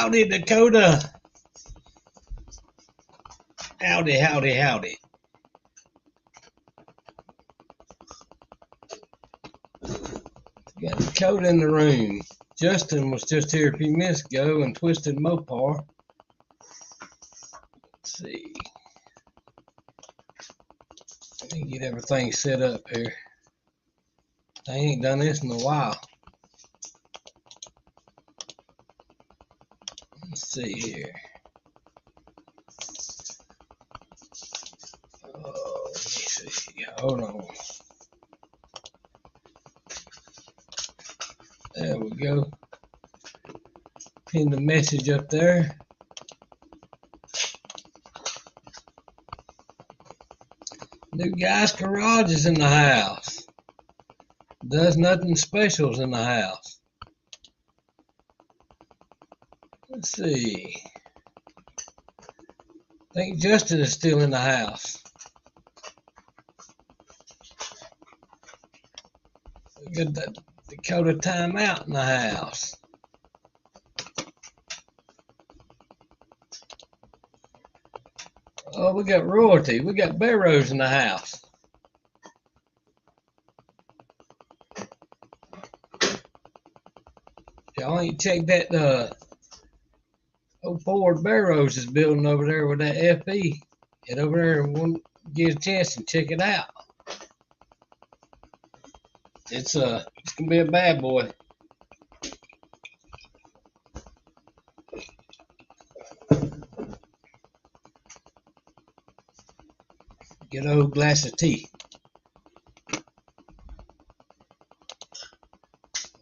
Howdy, Dakota. Howdy, howdy, howdy. Got Dakota in the room. Justin was just here a few minutes ago and Twisted Mopar. Let's see. Let me get everything set up here. I ain't done this in a while. Let's see here. Oh, let me see. Hold on. There we go. Pin the message up there. New guy's garage is in the house. Does nothing specials in the house. Let's see. I think Justin is still in the house. We got that Dakota timeout in the house. Oh, we got royalty. We got Barrows in the house. Y'all ain't checked that old Ford Barrows is building over there with that FE. Get over there and get a chance and check it out. It's gonna be a bad boy. Get an old glass of tea.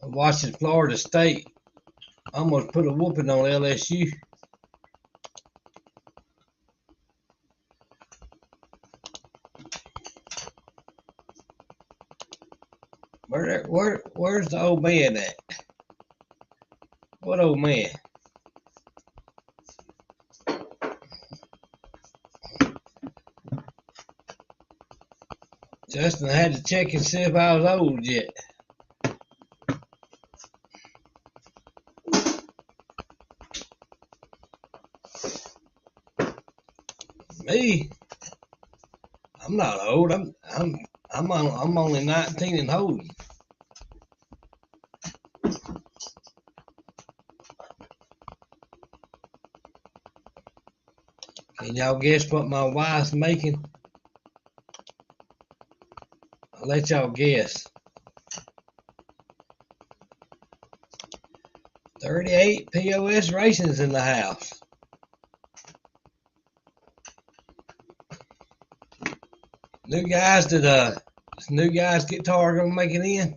I'm watching Florida State. I'm gonna put a whooping on LSU. Where's the old man at? What old man? Justin had to check and see if I was old yet. Me? I'm not old. I'm only 19 and holding. Can y'all guess what my wife's making? I'll let y'all guess. 38 POS Racing's in the house. New guys guitar gonna make it in?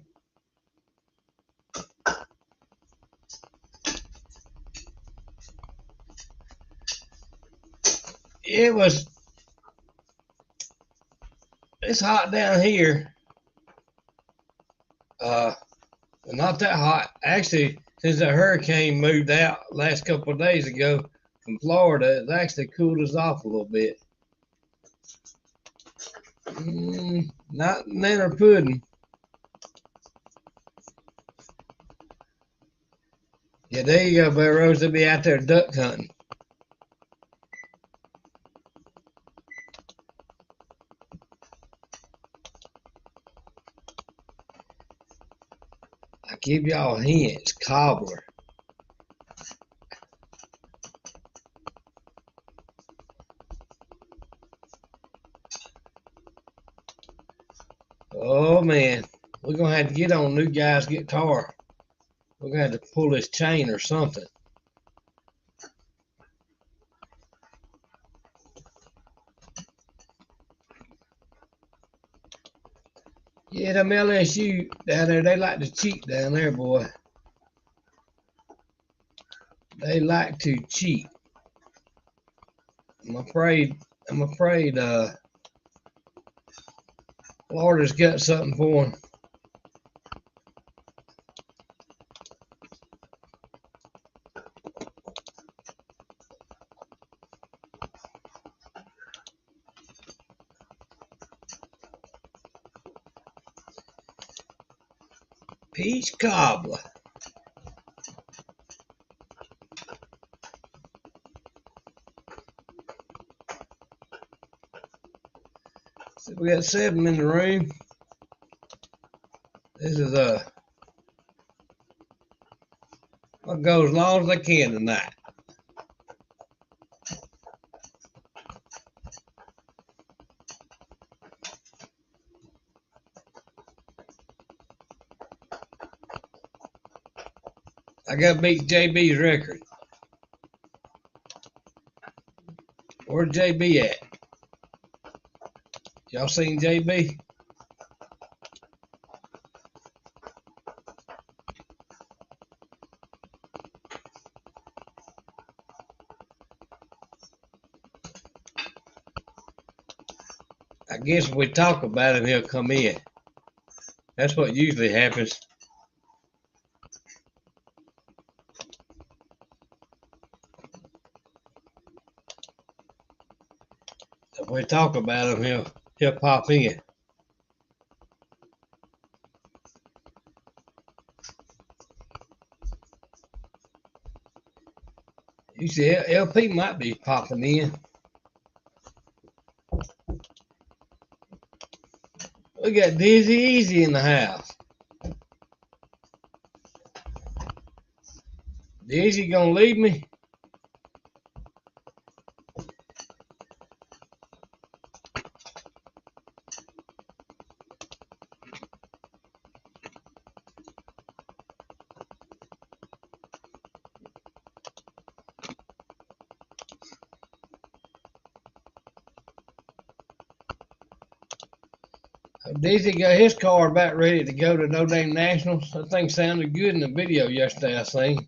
It's hot down here. Not that hot. Actually, since the hurricane moved out last couple of days ago from Florida, it's actually cooled us off a little bit. Not nanner pudding. Yeah, there you go, Barrows. They'll be out there duck hunting. I give y'all hints. Cobbler. Oh man, we're gonna have to get on new guy's guitar. We're gonna have to pull this chain or something. Yeah, them LSU down there, they like to cheat down there, boy. They like to cheat. I'm afraid Florida's got something for them. Peach cobbler. So we got 7 in the room. This is I'll go as long as I can tonight. I gotta beat JB's record. Where's JB at? Y'all seen JB? I guess if we talk about him, he'll come in. That's what usually happens. If we talk about him, he'll pop in. You see, LP might be popping in. We got Dizzy Easy in the house. Dizzy gonna leave me? Dizzy got his car about ready to go to No Name Nationals. That thing sounded good in the video yesterday I seen.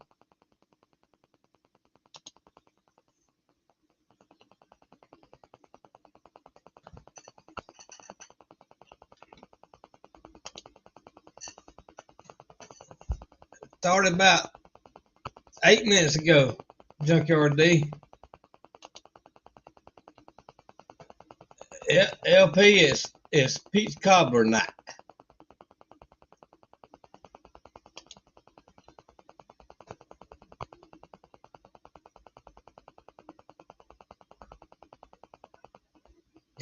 Started about 8 minutes ago, Junkyard D. LP is peach cobbler night.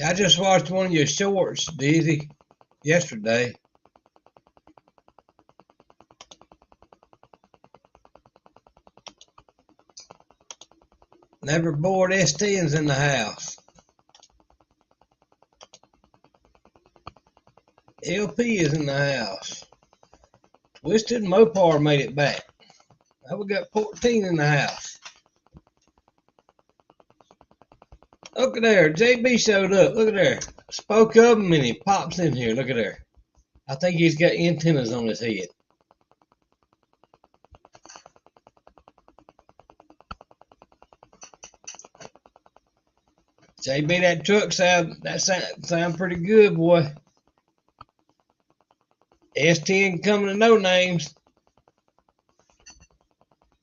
I just watched one of your shorts, Dizzy, yesterday. Never bored S10's in the house. LP is in the house. Twisted Mopar made it back. Now we got 14 in the house. Look at there. JB showed up. Look at there. Spoke of him and he pops in here. Look at there. I think he's got antennas on his head. JB, that truck sound pretty good, boy. S10 coming to no names.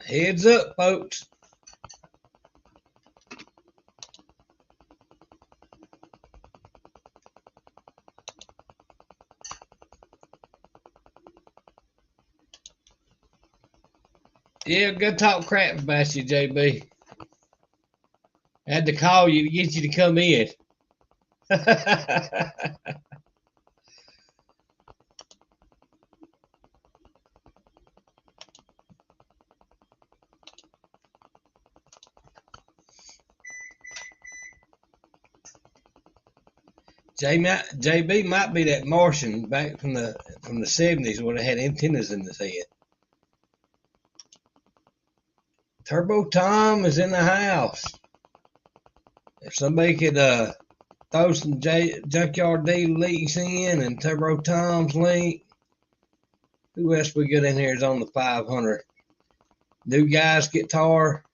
Heads up, folks. Yeah, go talk crap about you, JB. I had to call you to get you to come in. JB might be that Martian back from the 70s when it had antennas in his head. Turbo Tom is in the house. If somebody could throw some Junkyard D links in and Turbo Tom's link. Who else we got in here is on the 500? New Guy's Guitar.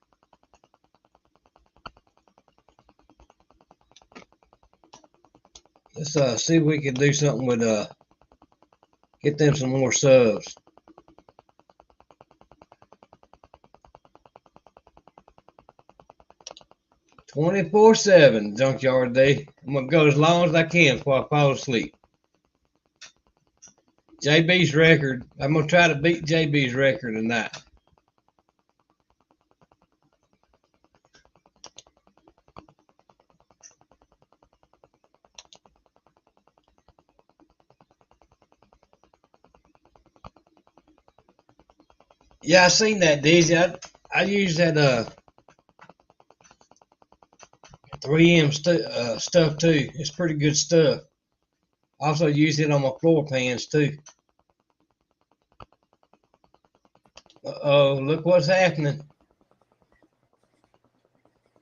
Let's see if we can do something with get them some more subs. 24/7, Junkyard D. I'm gonna go as long as I can before I fall asleep. JB's record. I'm gonna try to beat JB's record tonight. Yeah, I seen that, Daisy. I use that 3M stuff too. It's pretty good stuff. I also use it on my floor pans too. Uh-oh, look what's happening.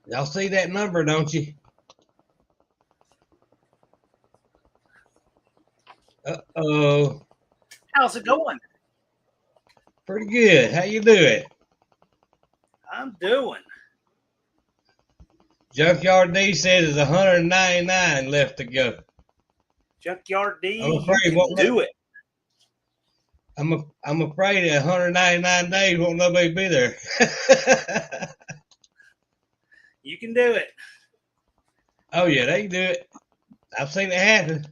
Y'all see that number, don't you? Uh-oh. How's it going? Pretty good. How you doing? I'm doing. Junkyard D says there's 199 left to go. Junkyard D, I'm you afraid can won't do it. I'm afraid that 199 days won't nobody be there. You can do it. Oh yeah, they can do it. I've seen it happen.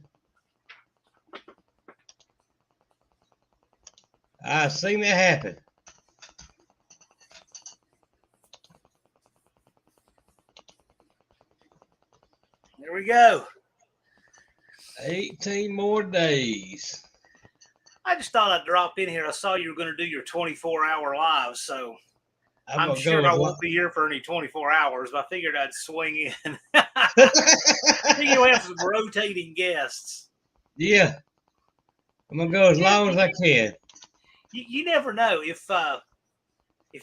I've seen it happen. There we go. 18 more days. I just thought I'd drop in here. I saw you were going to do your 24-hour live, so I'm sure I won't be here for any 24 hours, but I figured I'd swing in. I think you'll have some rotating guests. Yeah. I'm going to go as long as I can. You never know. If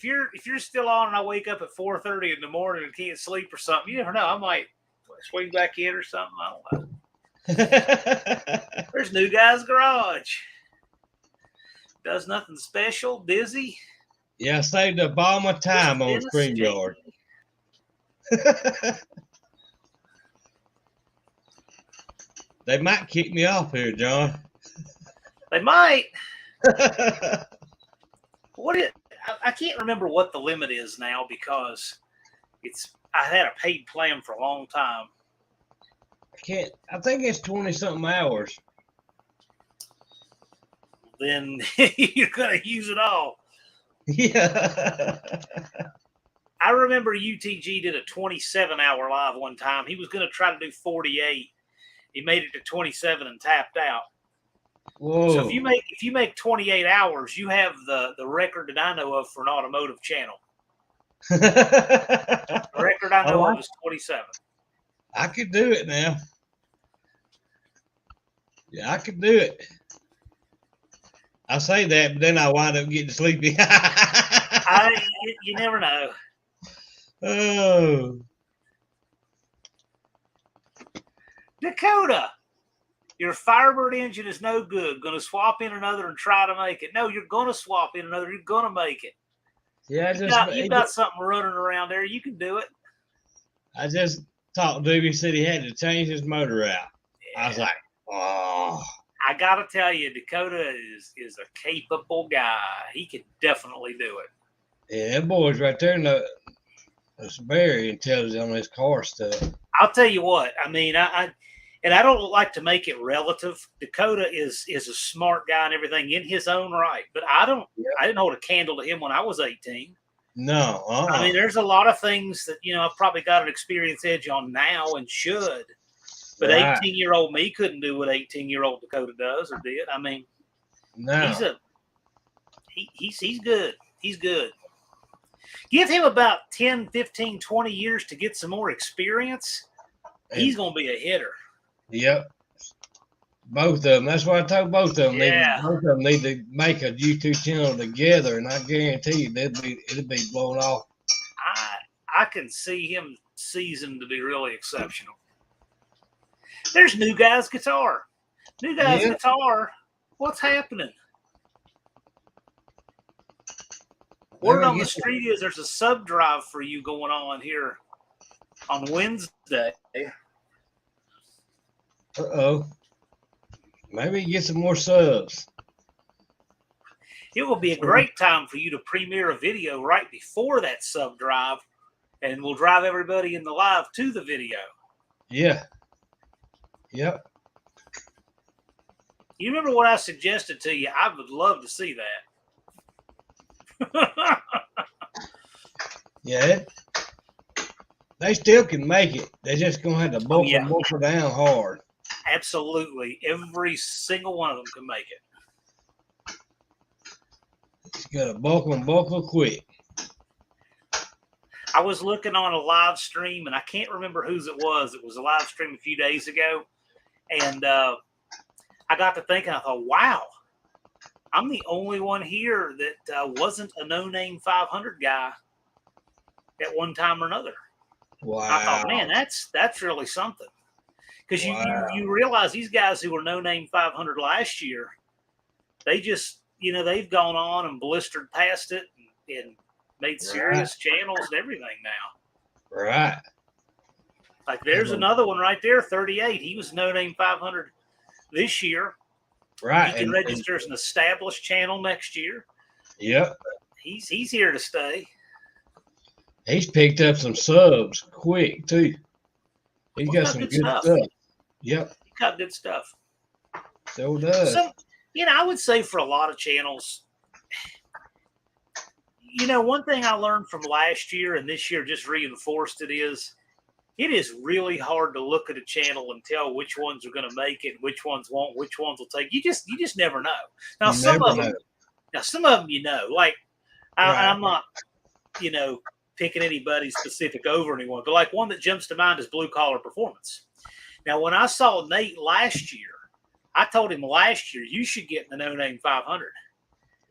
you're still on and I wake up at 4:30 in the morning and can't sleep or something, you never know. I might swing back in or something. I don't know. There's New Guy's Garage. Does nothing special. Busy. Yeah, I saved up all my time on StreamYard. They might kick me off here, John. They might. I can't remember what the limit is now because I had a paid plan for a long time. I think it's 20-something hours. Then you're going to use it all. Yeah. I remember UTG did a 27-hour live one time. He was going to try to do 48. He made it to 27 and tapped out. Whoa. So if you make 28 hours, you have the record that I know of for an automotive channel. The record I know of is 27. I could do it now. Yeah, I could do it. I say that, but then I wind up getting sleepy. You never know. Oh. Dakota, your Firebird engine is no good. Going to swap in another and try to make it. No, you're going to swap in another. You're going to make it. Yeah, you've got something running around there. You can do it. I just talked to him. He said he had to change his motor out. Yeah. I was like, oh. I got to tell you, Dakota is a capable guy. He can definitely do it. Yeah, that boy's right there. It's very intelligent on his car stuff. I'll tell you what. I mean, I don't like to make it relative. Dakota is a smart guy and everything in his own right, but I didn't hold a candle to him when I was 18. No. I mean, there's a lot of things that, I've probably got an experience edge on now and should. But 18-year-old me couldn't do what 18-year-old Dakota does or did. I mean, no. He's good. He's good. Give him about 10, 15, 20 years to get some more experience. He's going to be a hitter. Yep. Both of them. That's why I told both of them. Yeah. Both of them need to make a YouTube channel together, and I guarantee you it'll be blown off. I can see him seasoned to be really exceptional. There's New Guy's Guitar. New Guy's Guitar. What's happening? Word on the street is there's a sub drive for you going on here on Wednesday. Uh-oh. Maybe get some more subs. It will be a great time for you to premiere a video right before that sub drive, and we'll drive everybody in the live to the video. Yeah. Yep. You remember what I suggested to you? I would love to see that. Yeah. They still can make it. They're just going to have to bumper down hard. Absolutely. Every single one of them can make it. Got to buckle quick. I was looking on a live stream, and I can't remember whose it was. It was a live stream a few days ago, and I got to thinking. I thought, wow, I'm the only one here that wasn't a no-name 500 guy at one time or another. Wow. I thought, man, that's really something. Because you realize these guys who were no-name 500 last year, they just, they've gone on and blistered past it and made serious channels and everything now. Right. Like there's another one right there, 38. He was no-name 500 this year. Right. He can register as an established channel next year. Yep. He's here to stay. He's picked up some subs quick too. He's got some good stuff. Yep. He got good stuff. So does. So, I would say for a lot of channels, one thing I learned from last year and this year just reinforced it is really hard to look at a channel and tell which ones are going to make it, which ones won't, which ones will take. You just never know. Now some of them, like I'm not, picking anybody specific over anyone, but like one that jumps to mind is Blue Collar Performance. Now, when I saw Nate last year, I told him last year you should get in the no-name 500.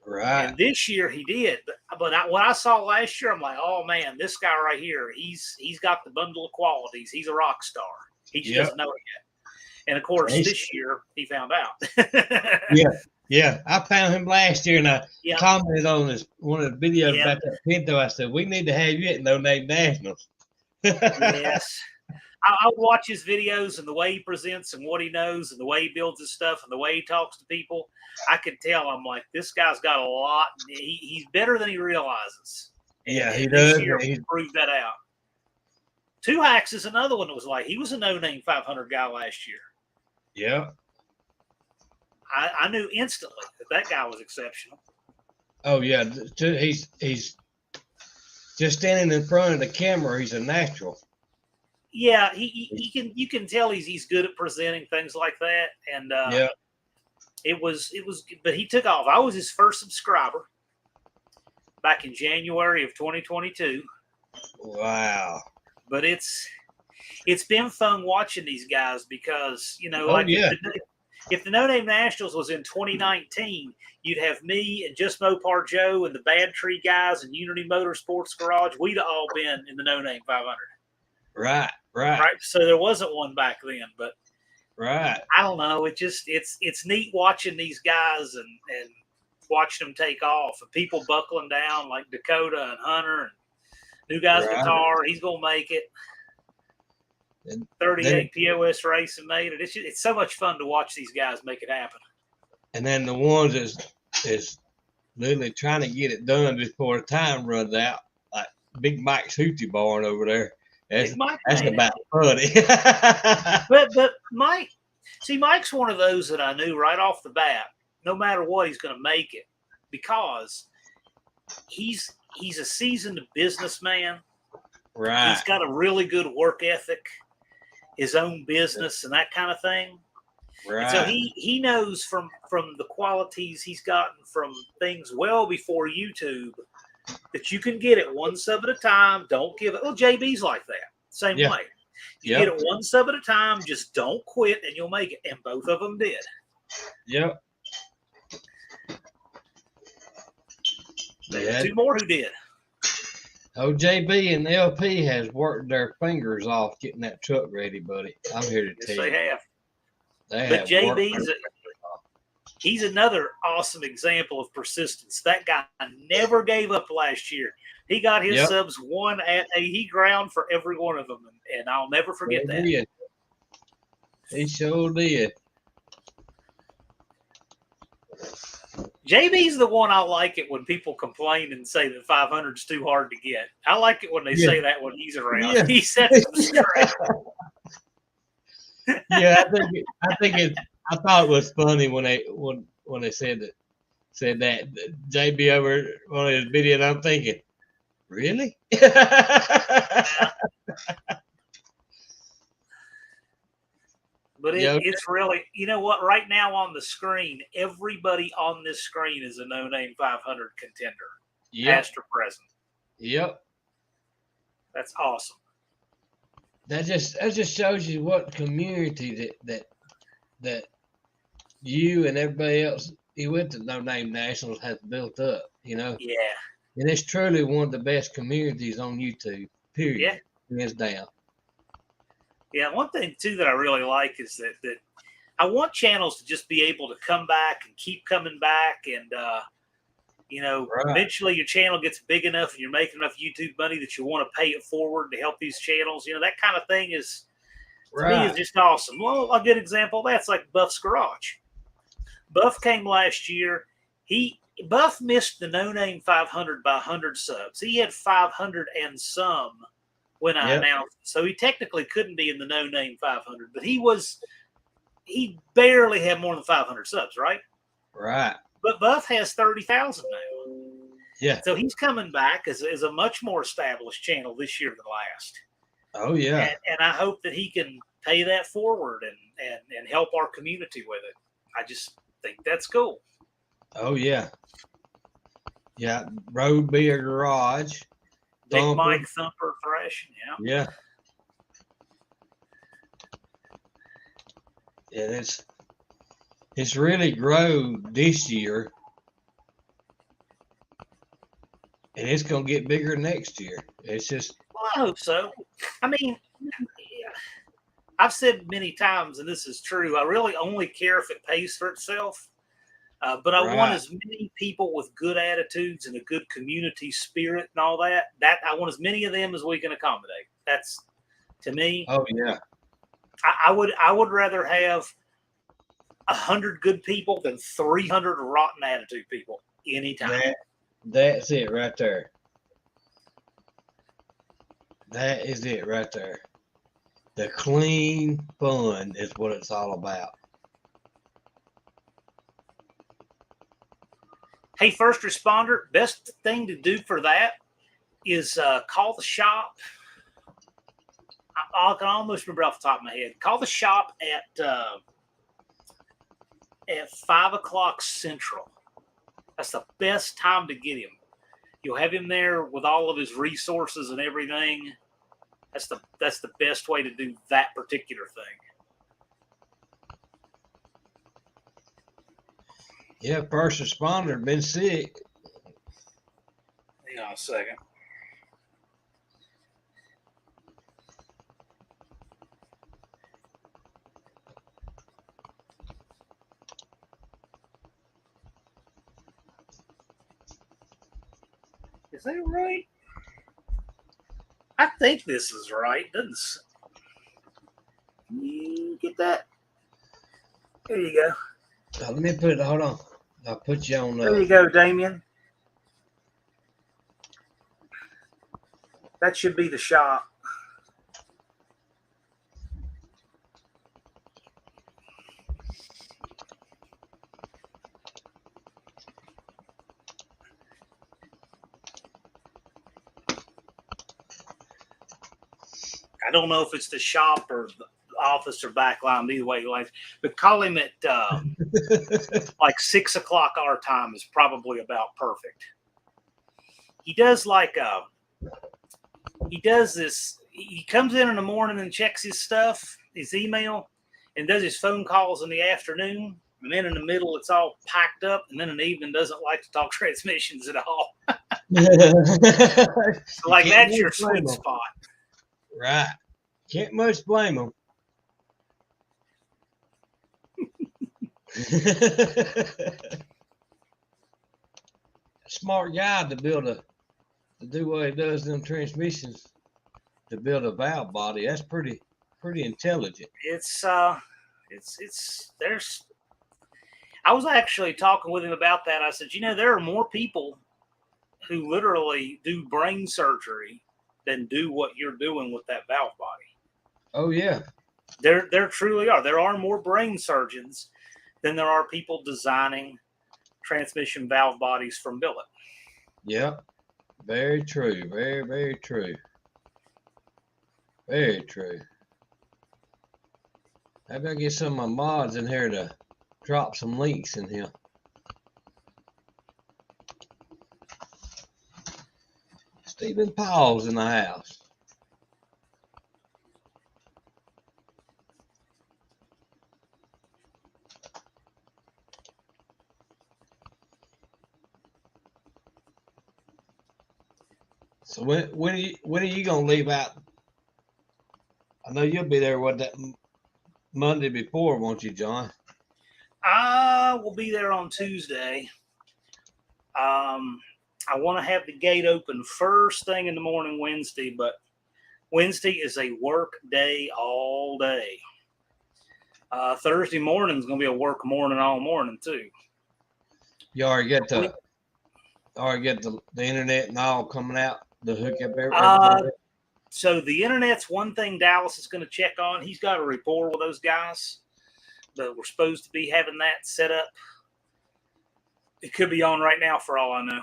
Right. And this year he did, but what I saw last year, I'm like, oh man, this guy right here, he's got the bundle of qualities. He's a rock star. He just doesn't know it yet. And of course, this year he found out. Yeah. I found him last year, and I commented on one of the videos about that Pinto. I said, we need to have you at No Name Nationals. Yes. I watch his videos and the way he presents and what he knows and the way he builds his stuff and the way he talks to people. I could tell. I'm like, this guy's got a lot. He's better than he realizes. Yeah, he does. This year proved that out. Two Hacks is another one that was like, he was a no-name 500 guy last year. Yeah. I knew instantly that guy was exceptional. Oh yeah, he's just standing in front of the camera. He's a natural. Yeah, you can tell he's good at presenting things like that, and it was, but he took off. I was his first subscriber back in January of 2022. Wow! But it's been fun watching these guys because if the No Name Nationals was in 2019, you'd have me and Just Mopar Joe and the Bad Tree guys and Unity Motorsports Garage. We'd all been in the No Name 500. Right. So there wasn't one back then, but right. I don't know. It's neat watching these guys and watching them take off and people buckling down like Dakota and Hunter and new guy's guitar. He's gonna make it. 38 POS Racing made it. It's so much fun to watch these guys make it happen. And then the ones is literally trying to get it done before the time runs out, like Big Mike's Hootie Barn over there. That's about funny. but Mike's one of those that I knew right off the bat, no matter what, he's going to make it because he's a seasoned businessman. Right. He's got a really good work ethic, his own business and that kind of thing. Right. And so he knows from the qualities he's gotten from things well before YouTube that you can get it one sub at a time. Don't give it. Well, JB's like that. Same way. You get it one sub at a time. Just don't quit, and you'll make it. And both of them did. Yep. There's two more who did. Oh, JB and LP has worked their fingers off getting that truck ready, buddy. I'm here to tell you. They have. But he's another awesome example of persistence. That guy never gave up last year. He got his subs he ground for every one of them, and I'll never forget that. He sure did. JB's the one I like it when people complain and say that 500 is too hard to get. I like it when they say that when he's around. Yeah. He sets them straight. Yeah, I thought it was funny when they said that JB over one of his videos. I'm thinking, really? But it's really, you know what? Right now on the screen, everybody on this screen is a No Name 500 contender, past or present. Yep. That's awesome. That just shows you what community that you and everybody else you went to No Name Nationals has built up. You know. Yeah. And it's truly one of the best communities on YouTube. Period. Yeah. Hands down. Yeah. One thing too that I really like is that I want channels to just be able to come back and keep coming back, and eventually your channel gets big enough and you're making enough YouTube money that you want to pay it forward to help these channels. That kind of thing is to me is just awesome. Well, a good example that's like Buff's Garage. Buff came last year. Buff missed the No Name 500 by 100 subs. He had 500 and some when I announced it. So he technically couldn't be in the No Name 500, but he barely had more than 500 subs, right? Right. But Buff has 30,000 now. Yeah. So he's coming back as a much more established channel this year than last. Oh, yeah. And I hope that he can pay that forward and help our community with it. I just think that's cool. Oh, yeah. Yeah. Road Beer Garage. Big Thumper. Mike Thumper Thrashing. Yeah. Yeah. It's really grown this year. And it's going to get bigger next year. It's just. Well, I hope so. I mean, I've said many times, and this is true, I really only care if it pays for itself. But I want as many people with good attitudes and a good community spirit and all that. I want as many of them as we can accommodate. That's, to me. Oh, yeah. I would rather have 100 good people than 300 rotten attitude people anytime. That's it right there. That is it right there. The clean fun is what it's all about. Hey, first responder, best thing to do for that is call the shop. I can almost remember off the top of my head. Call the shop at 5 o'clock Central. That's the best time to get him. You'll have him there with all of his resources and everything. That's the best way to do that particular thing. Yeah, first responder been sick. Hang on a second. Is that right? I think this is right. Doesn't you get that? There you go. Let me put it. Hold on. I'll put you on. There you go, Damien. That should be the shop. I don't know if it's the shop or the office or back line, either way, but call him at like 6 o'clock our time is probably about perfect. He does this. He comes in the morning and checks his stuff, his email, and does his phone calls in the afternoon. And then in the middle, it's all packed up. And then in the evening, doesn't like to talk transmissions at all. So like that's your sweet spot. Right. Can't much blame them. Smart guy to do what he does in them transmissions, to build a valve body. That's pretty intelligent. I was actually talking with him about that. I said, there are more people who literally do brain surgery than do what you're doing with that valve body. Oh yeah. There truly are. There are more brain surgeons than there are people designing transmission valve bodies from billet. Yeah. Very true. Very, very true. Very true. Maybe I get some of my mods in here to drop some links in here. Stephen Paul's in the house. So when are you gonna leave out? I know you'll be there that Monday before, won't you, John? I will be there on Tuesday. I want to have the gate open first thing in the morning Wednesday, but Wednesday is a work day all day. Thursday morning is going to be a work morning all morning too. You already get the internet and all coming out to hook up everybody. So the internet's one thing Dallas is going to check on. He's got a rapport with those guys that we're supposed to be having that set up. It could be on right now for all I know.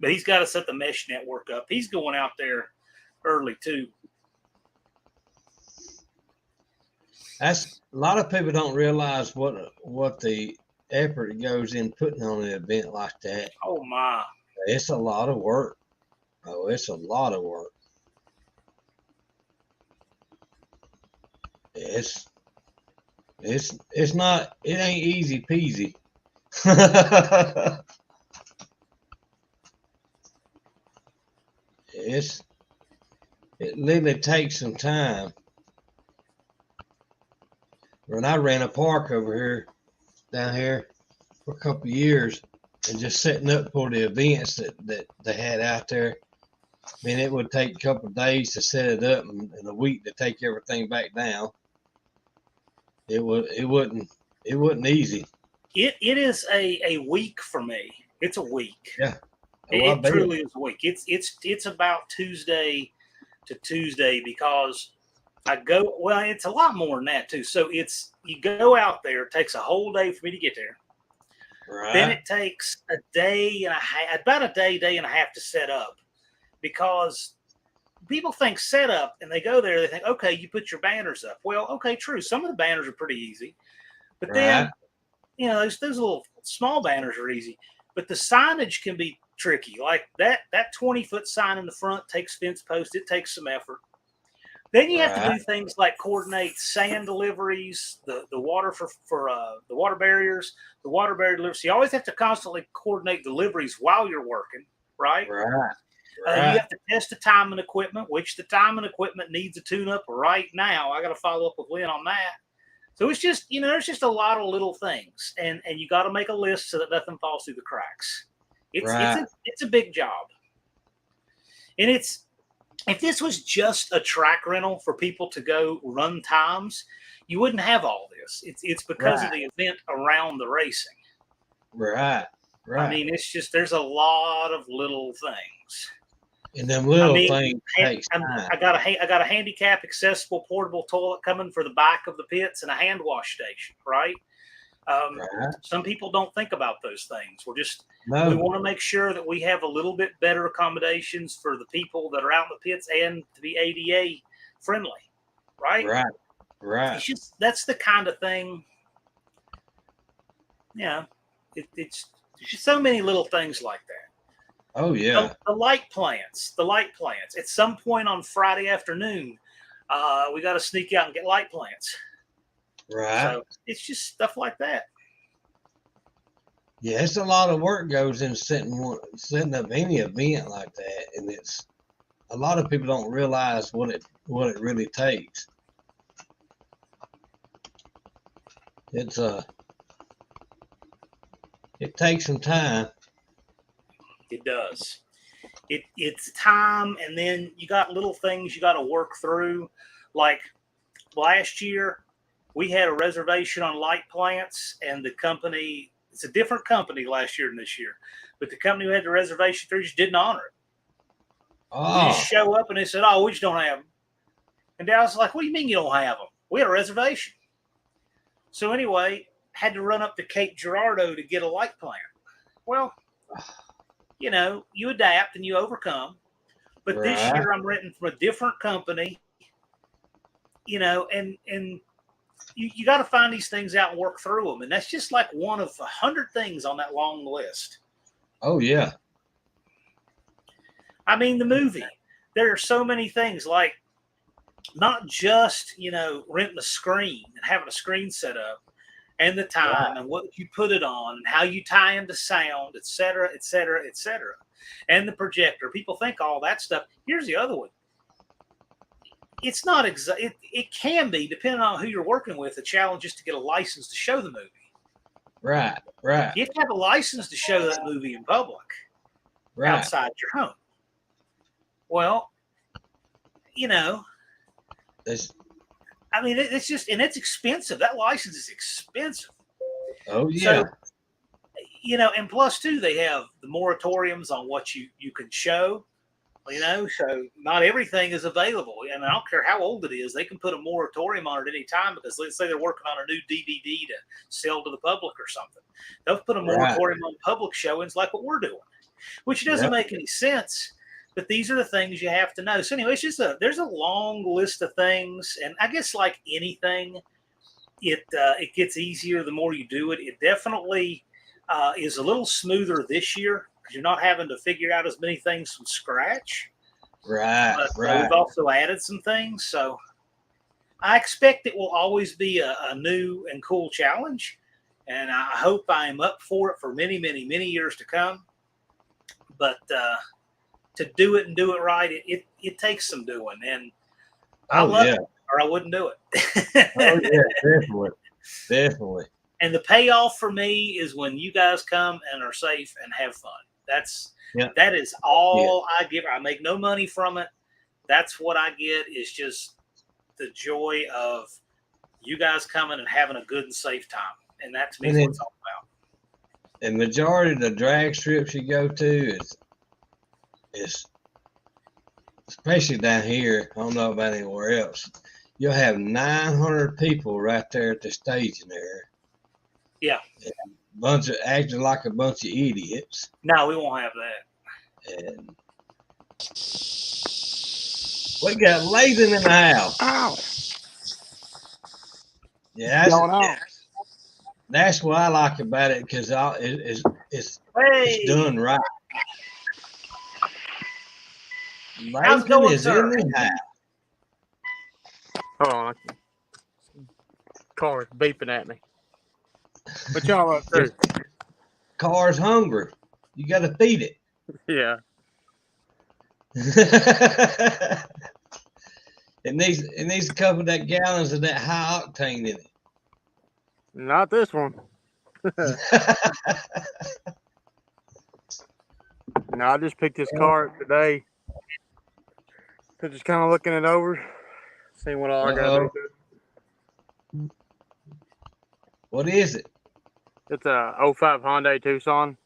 But he's got to set the mesh network up. He's going out there early too. That's a lot of people don't realize what the effort goes in putting on an event like that. Oh my. It's a lot of work. Oh, it's a lot of work. It's not, it ain't easy peasy. It literally takes some time. When I ran a park down here for a couple of years, and just setting up for the events that they had out there, I mean, it would take a couple of days to set it up and a week to take everything back down. It wasn't easy. It is a week for me. It's a week. Yeah. It truly is a week. It's about Tuesday to Tuesday because it's a lot more than that too. So you go out there, it takes a whole day for me to get there. Right. Then it takes a day and a half, about a day and a half to set up, because people think setup and they go there, they think, okay, you put your banners up. Well, okay, true. Some of the banners are pretty easy, but then, those little small banners are easy, but the signage can be tricky. Like that 20-foot sign in the front takes fence posts. It takes some effort. Then you have to do things like coordinate sand deliveries, the water for the water barriers, the water barrier deliveries. So you always have to constantly coordinate deliveries while you're working, right? Right. You have to test the timing equipment, which the timing equipment needs a tune-up right now. I got to follow up with Lynn on that. So it's just, there's just a lot of little things, and you got to make a list so that nothing falls through the cracks. It's a big job, and if this was just a track rental for people to go run times, you wouldn't have all this. It's because of the event around the racing. Right. I mean, it's just there's a lot of little things. And them little things takes time. I got a handicap accessible portable toilet coming for the back of the pits and a hand wash station, right? Some people don't think about those things. We want to make sure that we have a little bit better accommodations for the people that are out in the pits and to be ADA friendly, right? Right. It's just, that's the kind of thing. Yeah, it's just so many little things like that. Oh yeah. The light plants. At some point on Friday afternoon, we got to sneak out and get light plants. Right. So it's just stuff like that. Yeah, it's a lot of work goes in setting up any event like that, and it's a lot of people don't realize what it really takes. It takes some time. It does. It's time, and then you got little things you got to work through. Like last year, we had a reservation on light plants, and the company, it's a different company last year than this year, but the company who had the reservation through just didn't honor it. Oh. We just show up and they said, oh, we just don't have them. And Dallas was like, what do you mean you don't have them? We had a reservation. So anyway, had to run up to Cape Girardeau to get a light plant. Well, you adapt and you overcome. But this year I'm renting from a different company, and you got to find these things out and work through them. And that's just like one of 100 things on that long list. Oh, yeah. I mean, the movie, there are so many things like not just, renting a screen and having a screen set up and the time and what you put it on and how you tie into sound, et cetera, et cetera, et cetera. And the projector. People think all that stuff. Here's the other one. It's not it can be, depending on who you're working with, a challenge just to get a license to show the movie. Right. You have to have a license to show that movie in public, outside your home. Well, it's just, and it's expensive. That license is expensive. Oh, yeah. So, and plus too, they have the moratoriums on what you can show. So not everything is available. And I don't care how old it is, they can put a moratorium on it at any time because let's say they're working on a new DVD to sell to the public or something. They'll put a moratorium on public showings like what we're doing, which doesn't make any sense. But these are the things you have to know. So anyway, it's just there's a long list of things. And I guess like anything, it gets easier the more you do it. It definitely is a little smoother this year, you're not having to figure out as many things from scratch. Right. We've also added some things. So I expect it will always be a new and cool challenge. And I hope I am up for it for many, many, many years to come. But to do it and do it right, it takes some doing. And I love it, or I wouldn't do it. Oh, yeah, definitely. And the payoff for me is when you guys come and are safe and have fun. That is all I give. I make no money from it. That's what I get, is just the joy of you guys coming and having a good and safe time. And that to me is what it's all about. And majority of the drag strips you go to is especially down here, I don't know about anywhere else, you'll have 900 people right there at the staging area. Yeah. Bunch of acting like a bunch of idiots. No, we won't have that. And we got Lathan in the house. Ow. Yeah, that's what I like about it, because it's done right. Lathan is in the house. Hold on. Car's beeping at me. What y'all up to? Car's hungry. You got to feed it. Yeah. It needs a couple of that gallons of that high octane in it. Not this one. No, I just picked this car up today. So just kind of looking it over, seeing what all I got to do. What is it? It's a 05 Hyundai Tucson.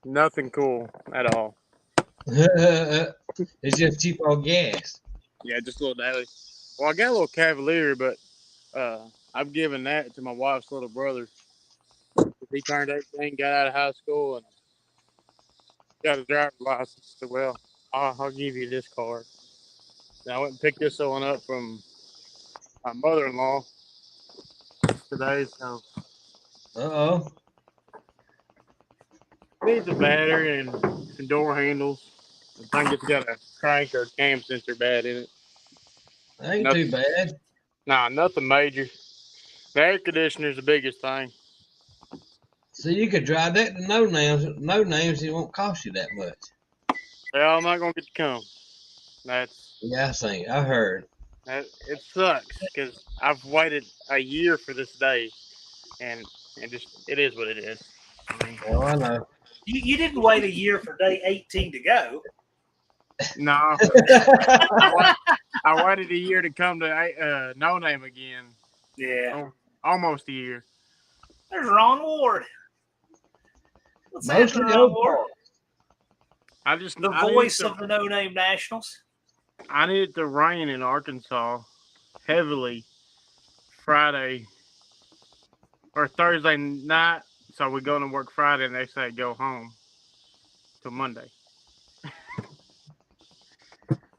Nothing cool at all. It's just cheap old gas. Yeah, just a little daily. Well, I got a little Cavalier, but I've given that to my wife's little brother. He turned 18, got out of high school, and got a driver's license. So, well, I'll give you this car. And I went and picked this one up from my mother-in-law today. So, needs a battery and some door handles. I think it's got a crank or a cam sensor bad in it. Ain't too bad. Nah, nothing major. The air conditioner's the biggest thing. So you could drive that to no names. It won't cost you that much. Well, I'm not gonna get to come. I heard. It sucks because I've waited a year for this day, and it is what it is. Oh, I know. You didn't wait a year for day 18 to go. No, I waited a year to come to No Name again. Yeah, almost a year. There's Ron Ward. What's Mostly Ron Ward? The voice of the No Name Nationals. I needed to rain in Arkansas heavily Friday or Thursday night, so we go to work Friday, and they say go home till Monday.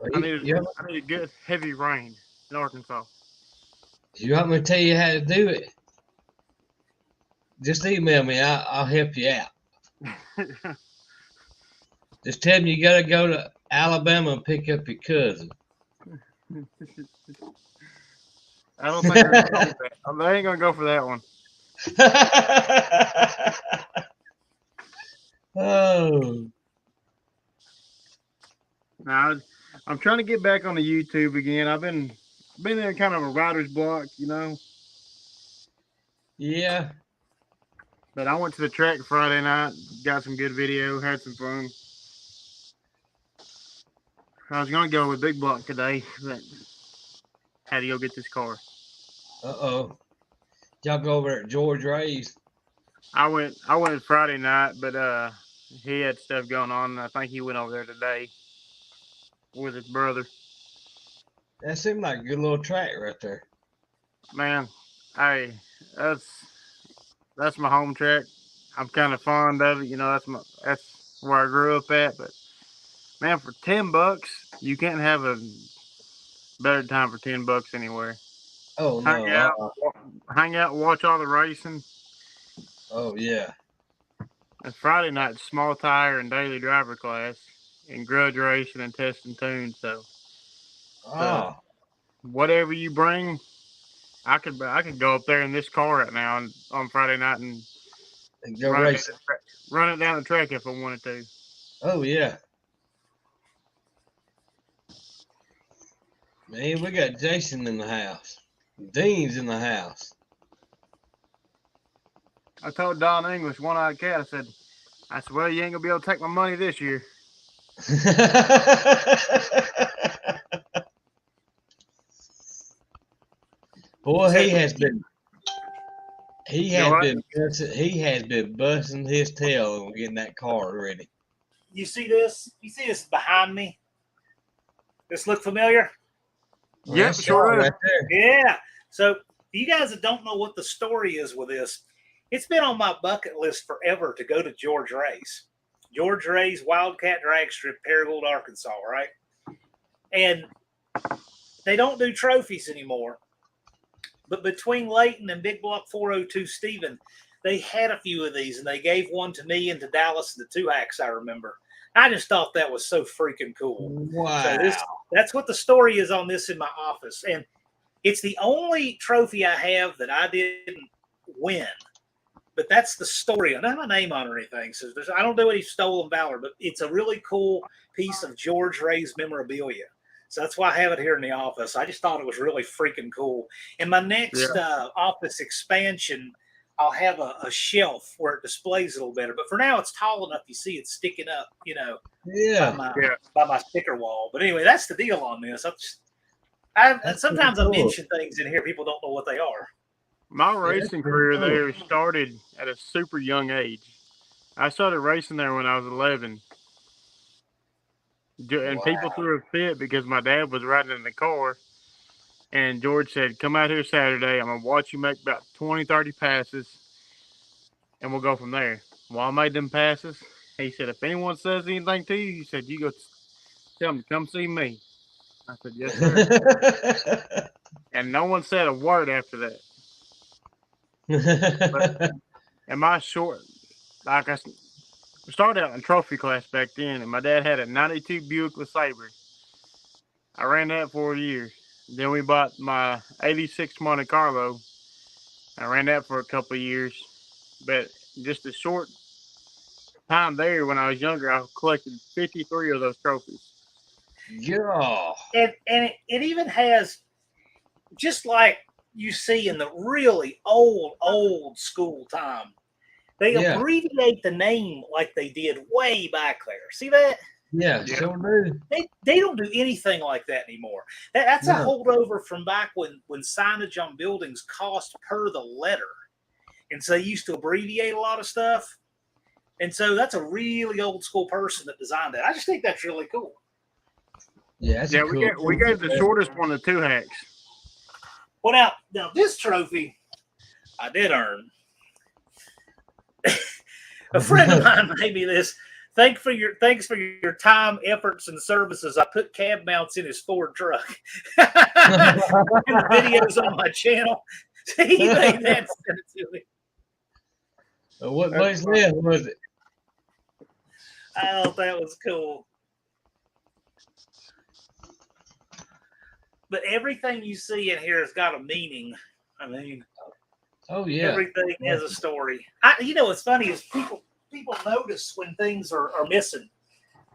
I needed good heavy rain in Arkansas. You want me to tell you how to do it? Just email me. I'll help you out. Just tell me you got to go to Alabama and pick up your cousin. I don't think they're gonna go for that. They ain't gonna go for that one. Oh. Now, I'm trying to get back on the YouTube again. I've been in kind of a writer's block, you know. Yeah. But I went to the track Friday night, got some good video, had some fun. I was gonna go with Big Block today, but had to go get this car. Uh-oh. Y'all go over there at George Ray's? I went Friday night, but he had stuff going on, and I think he went over there today with his brother. That seemed like a good little track right there. Man, hey, that's my home track. I'm kind of fond of it, you know. That's where I grew up at. But man, for $10, you can't have a better time for $10 anywhere. Oh no. Hang out, watch all the racing. Oh yeah. And Friday night, small tire and daily driver class, and grudge racing and testing tunes. So whatever you bring, I could go up there in this car right now on Friday night and go racing. Run it down the track if I wanted to. Oh yeah. Man, we got Jason in the house. Dean's in the house. I told Don English, one-eyed cat, I said, well, you ain't gonna be able to take my money this year. Boy, he has been busting his tail on getting that car ready. You see this? You see this behind me? This look familiar? Well, yep, sure right there. Yeah. So you guys that don't know what the story is with this, it's been on my bucket list forever to go to George Ray's. George Ray's Wildcat Drag Strip, Paragould, Arkansas, right? And they don't do trophies anymore. But between Layton and Big Block 402 Steven, they had a few of these, and they gave one to me and to Dallas and the Two Hacks, I remember. I just thought that was so freaking cool. Wow. So that's what the story is on this in my office. And it's the only trophy I have that I didn't win. But that's the story. I don't have my name on or anything. So I don't do any stolen valor, but it's a really cool piece of George Ray's memorabilia. So that's why I have it here in the office. I just thought it was really freaking cool. In my next office expansion, I'll have a shelf where it displays a little better. But for now, it's tall enough. You see it sticking up, by my sticker wall. But anyway, that's the deal on this. Sometimes I mention things in here. People don't know what they are. My racing career there started at a super young age. I started racing there when I was 11. And people threw a fit because my dad was riding in the car. And George said, come out here Saturday. I'm going to watch you make about 20, 30 passes. And we'll go from there. Well, I made them passes. He said, if anyone says anything to you, he said, you go tell them to come see me. I said, yes, sir. And no one said a word after that. And my short, like I started out in trophy class back then, and my dad had a 92 Buick LeSabre. I ran that for a year. Then we bought my 86 Monte Carlo. I ran that for a couple of years. But just a short time there when I was younger, I collected 53 of those trophies. Yeah. And it even has, just like you see in the really old school time, they abbreviate the name like they did way back there. See that? Yeah, sure do. They don't do anything like that anymore. That's a holdover from back when signage on buildings cost per the letter. And so they used to abbreviate a lot of stuff. And so that's a really old school person that designed that. I just think that's really cool. Yeah, we gave the shortest one to Two Hacks. Well, now this trophy I did earn. A friend of mine made me this Thanks for your time, efforts, and services. I put cab mounts in his Ford truck. And the videos on my channel. He made that sent it to me. What place left was it? Oh, that was cool. But everything you see in here has got a meaning. I mean, oh yeah, everything has a story. What's funny is people notice when things are missing.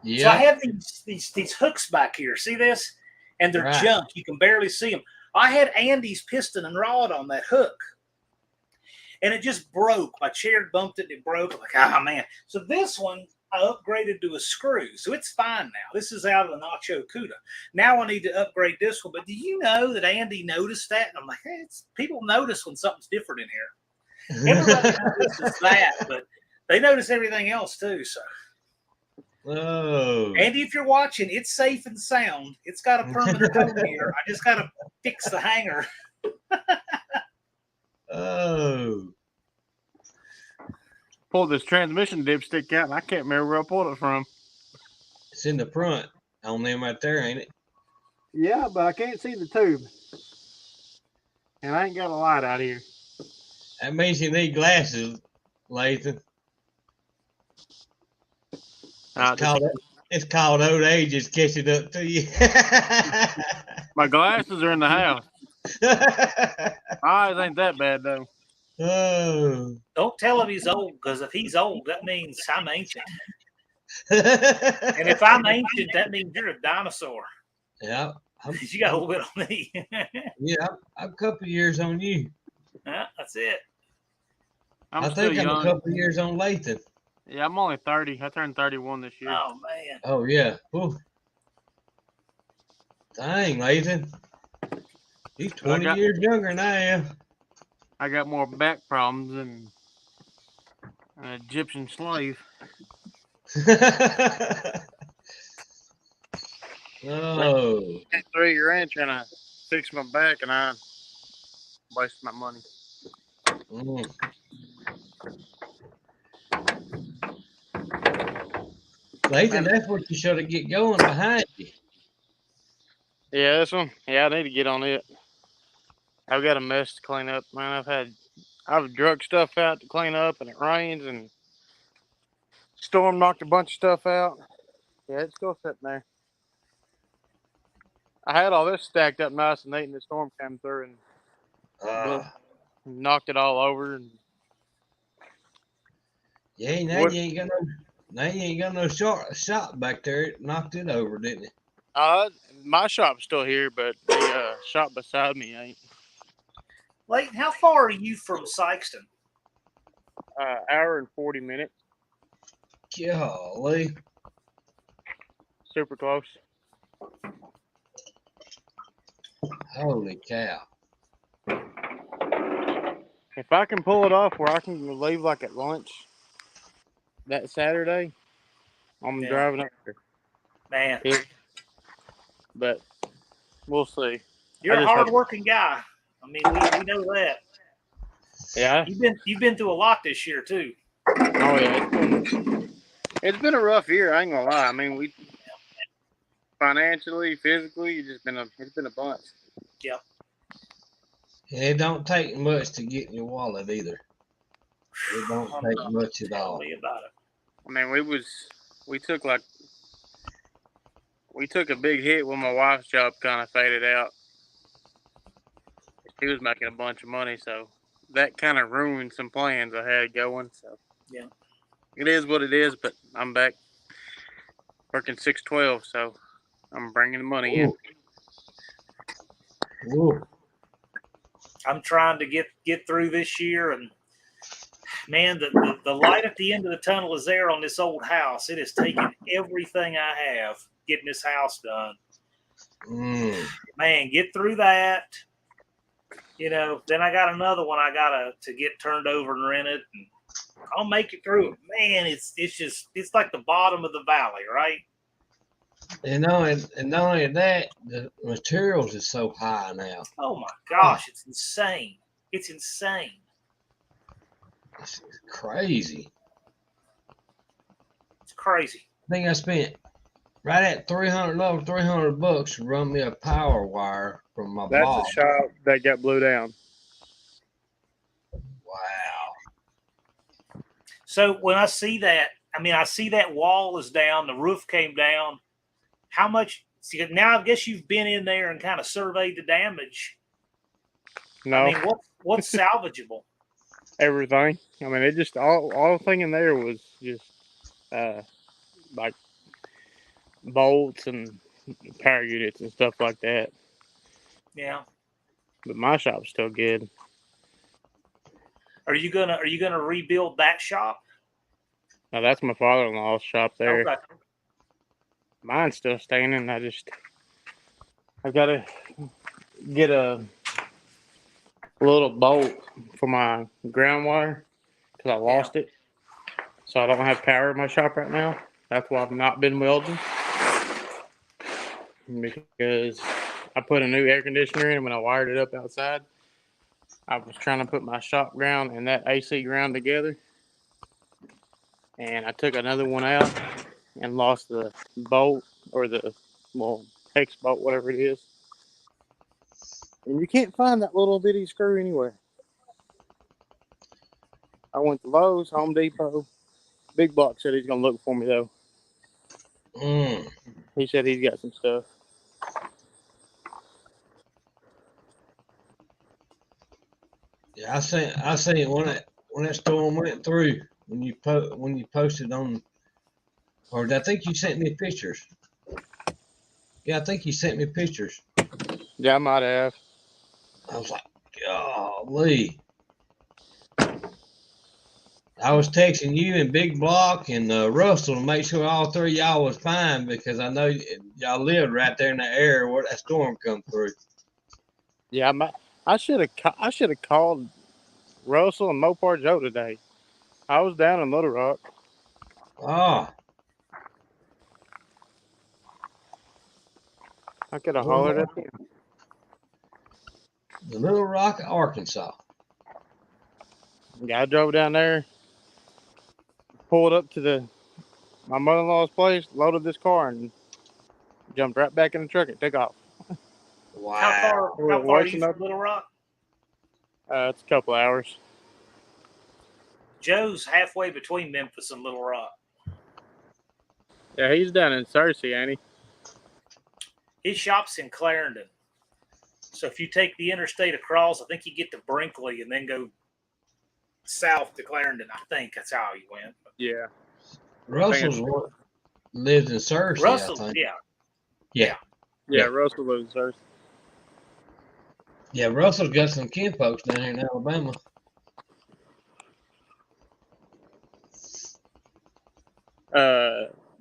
Yeah. So I have these hooks back here. See this? And they're junk. You can barely see them. I had Andy's piston and rod on that hook. And it just broke. My chair bumped it and it broke. I'm like, oh, man. So this one, I upgraded to a screw. So it's fine now. This is out of the Nacho Cuda. Now I need to upgrade this one. But do you know that Andy noticed that? And I'm like, hey, people notice when something's different in here. Everybody notices that, but they notice everything else too. So, Andy, if you're watching, it's safe and sound. It's got a permanent home here. I just got to fix the hanger. Pulled this transmission dipstick out, and I can't remember where I pulled it from. It's in the front on them right there, ain't it? Yeah, but I can't see the tube. And I ain't got a light out here. That means you need glasses, Lathan. It's called old age is catching up to you. My glasses are in the house. Eyes ain't that bad, though. Oh. Don't tell him he's old, because if he's old, that means I'm ancient. And if I'm ancient, that means you're a dinosaur. Yeah. You got a little bit on me. Yeah, I'm a couple years on you. Yeah, that's it. I think I'm a couple years on Lathan. Yeah, I'm only 30. I turned 31 this year. Oh, man. Oh, yeah. Ooh. Dang, Lathan. He's 20 years younger than I am. I got more back problems than an Egyptian slave. Oh. 3 year in trying to fix my back, and I wasted my money. Lathan, that's what you should have get going behind you. Yeah, this one. Yeah, I need to get on it. I've got a mess to clean up, man. I've drug stuff out to clean up, and it rains, and storm knocked a bunch of stuff out. Yeah, it's still sitting there. I had all this stacked up nice and neat, and the storm came through and knocked it all over. And yeah, now you ain't got no shop back there. It knocked it over, didn't it? My shop's still here, but the shop beside me ain't. Layton, how far are you from Sykeston? Hour and 40 minutes. Golly. Super close. Holy cow. If I can pull it off where I can leave like at lunch that Saturday, I'm driving up there. Man. Yeah. But we'll see. You're a hard-working guy. I mean, we know that. Yeah. You've been through a lot this year too. Oh yeah. It's been a rough year, I ain't gonna lie. I mean, we financially, physically, it's been a bunch. Yep. It don't take much to get in your wallet either. It don't take much at all. Tell me about it. I mean, we took a big hit when my wife's job kind of faded out. She was making a bunch of money, so that kind of ruined some plans I had going. So yeah, it is what it is. But I'm back working 6/12, so I'm bringing the money in. Ooh. I'm trying to get through this year, and man, the light at the end of the tunnel is there on this old house. It has taken everything I have getting this house done. Man, get through that. You know, then I got another one I got to get turned over and rented, and I'll make it through it. Man, it's like the bottom of the valley, right? You know, and not only that, the materials is so high now. Oh my gosh, it's insane. It's insane. It's crazy. crazy. I think I spent right at $300 to run me a power wire from my That's boss. the shop that got blew down. Wow. So when I see that, I mean, I see that wall is down, the roof came down. How much? See, now I guess you've been in there and kind of surveyed the damage. No. I mean, what's salvageable? Everything. I mean, it just all the thing in there was just like bolts and power units and stuff like that. Yeah. But my shop's still good. Are you gonna rebuild that shop? Now that's my father-in-law's shop there. Okay. Mine's still standing. I've got to get a little bolt for my ground wire because I lost it. So I don't have power in my shop right now. That's why I've not been welding. Because I put a new air conditioner in when I wired it up outside. I was trying to put my shop ground and that AC ground together. And I took another one out and lost the bolt or the hex bolt, whatever it is. And you can't find that little bitty screw anywhere. I went to Lowe's, Home Depot. Big Block said he's going to look for me, though. He said he's got some stuff. Yeah, I seen when that storm went through when you posted on, or I think you sent me pictures. Yeah, I think you sent me pictures. Yeah, I might have. I was like, golly. I was texting you and Big Block and Russell to make sure all three of y'all was fine because I know y'all lived right there in the area where that storm come through. Yeah, I should have called Russell and Mopar Joe today. I was down in Little Rock. Ah. I could have hollered at him. The Little Rock, Arkansas. Yeah, I drove down there, pulled up to my mother-in-law's place, loaded this car, and jumped right back in the truck and took off. Wow. How far are you from Little Rock? It's a couple hours. Joe's halfway between Memphis and Little Rock. Yeah, he's down in Searcy, ain't he? His shop's in Clarendon. So if you take the interstate across, I think you get to Brinkley and then go south to Clarendon. I think that's how he went. Yeah. Russell's lives in Searcy, Russell, I think. Yeah, Russell lives in Searcy. Yeah, Russell's got some kinfolks down here in Alabama.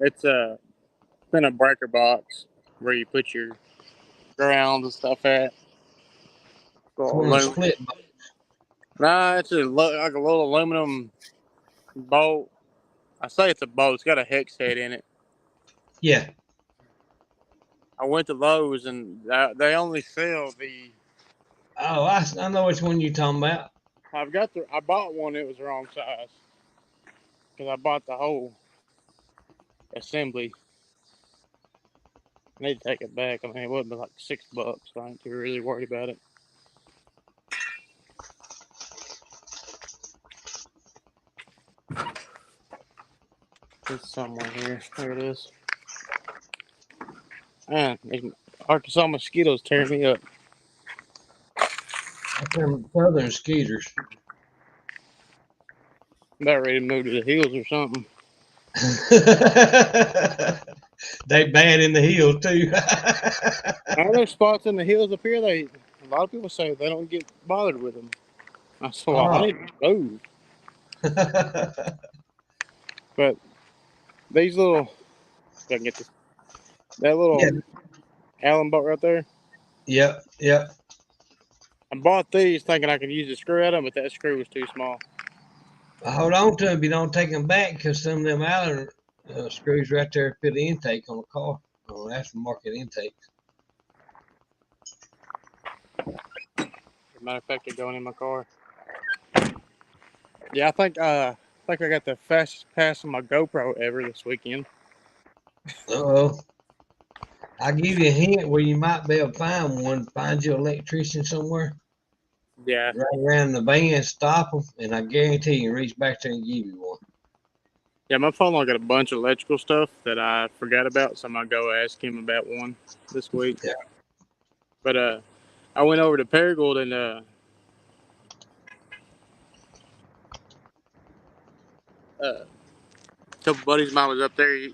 It's in a breaker box where you put your ground and stuff at. Split. Nah, it's like a little aluminum bolt. I say it's a bolt. It's got a hex head in it. Yeah. I went to Lowe's and they only sell the. Oh, I know which one you're talking about. I bought one that was the wrong size because I bought the whole assembly. I need to take it back. I mean, it would be like $6, so I ain't too really worried about it. It's somewhere here. There it is. Man, these Arkansas mosquitoes tearing me up. That's them southern skeeters. I'm about ready to move to the hills or something. They bad in the hills too. Now, there's spots in the hills up here. A lot of people say they don't get bothered with them. I said, well, I need to move. But these little, if I can get this, that little Allen bolt right there. Yep. I bought these thinking I could use a screw at them, but that screw was too small. Hold on to them if you don't take them back because some of them Allen screws right there fit the intake on the car, on aftermarket intake. As a matter of fact, they're going in my car. Yeah, I think think I got the fastest pass on my GoPro ever this weekend. Uh-oh. I'll give you a hint where you might be able to find one. Find your electrician somewhere. Yeah. Right around the band, stop them, and I guarantee you can reach back there and give you one. Yeah, my phone got a bunch of electrical stuff that I forgot about, so I'm gonna go ask him about one this week. Yeah. But I went over to Paragould and a couple buddies of mine was up there.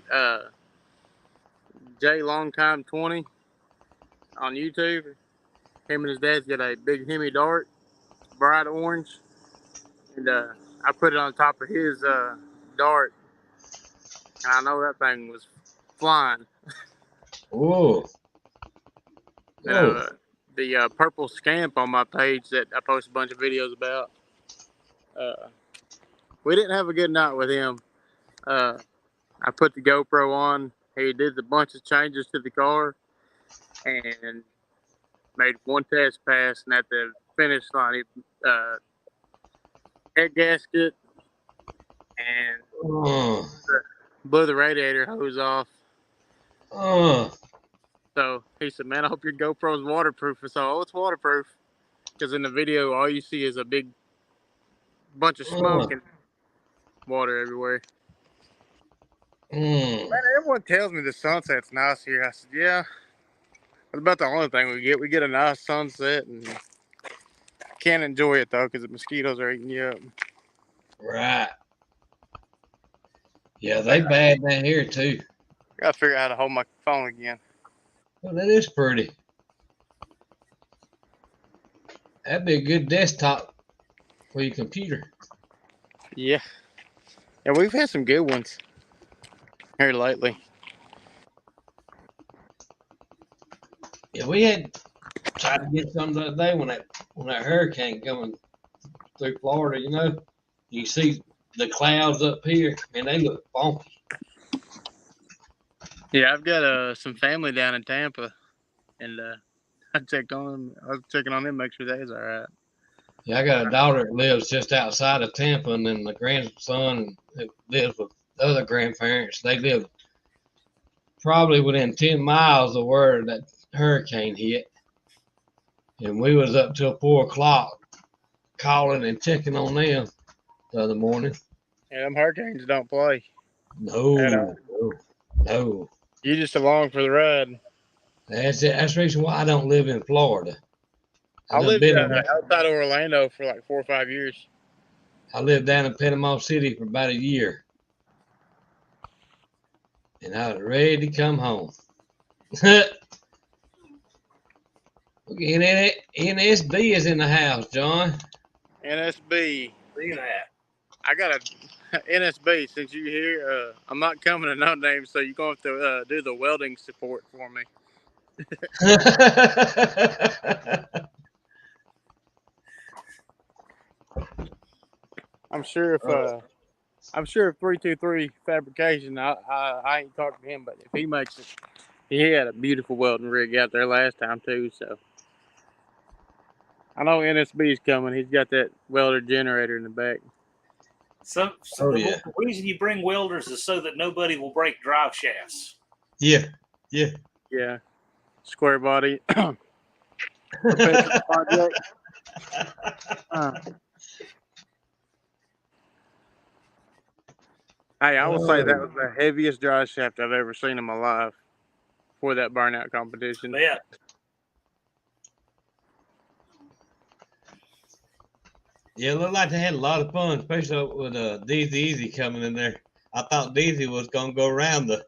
Jay Longtime 20 on YouTube. Him and his dad's got a big Hemi dart, bright orange, and I put it on top of his dart, and I know that thing was flying. Whoa. And Whoa. the purple scamp on my page that I post a bunch of videos about. We didn't have a good night with him. I put the GoPro on. He did a bunch of changes to the car and made one test pass. And at the finish line, he head gasket and blew the radiator hose off. So he said, "Man, I hope your GoPro's waterproof." I said, "Oh, it's waterproof." Because in the video, all you see is a big bunch of smoke and water everywhere. Man, everyone tells me the sunset's nice here. I said, "Yeah." That's about the only thing we get. We get a nice sunset and can't enjoy it though because the mosquitoes are eating you up. Right. Yeah, they bad down here too. I gotta figure out how to hold my phone again. Well, that is pretty. That'd be a good desktop for your computer. Yeah. Yeah, we've had some good ones here lately. Yeah, we had tried to get some the other day when that hurricane coming through Florida. You know, you see the clouds up here, and they look funky. Yeah, I've got some family down in Tampa, and I checked on them. I was checking on them, make sure they's all right. Yeah, I got a daughter that lives just outside of Tampa, and then the grandson that lives with the other grandparents. They live probably within 10 miles of where that hurricane hit. And we was up till 4 o'clock calling and checking on them the other morning. Yeah, them hurricanes don't play. No. You just along for the ride. That's it. That's the reason why I don't live in Florida. I lived outside of Orlando for like 4 or 5 years. I lived down in Panama City for about a year. And I was ready to come home. NSB is in the house, John. NSB. Look at that. I got a NSB. Since you're here, I'm not coming to no name, so you're going to have to do the welding support for me. I'm sure if 323 Fabrication, I ain't talked to him, but if he makes it, he had a beautiful welding rig out there last time too. So I know NSB's coming. He's got that welder generator in the back. So the reason you bring welders is so that nobody will break drive shafts. Yeah. Square body. Hey, I will say that was the heaviest drive shaft I've ever seen in my life for that burnout competition. Yeah. Yeah, it looked like they had a lot of fun, especially with DZ Easy coming in there. I thought DZ was going to go around the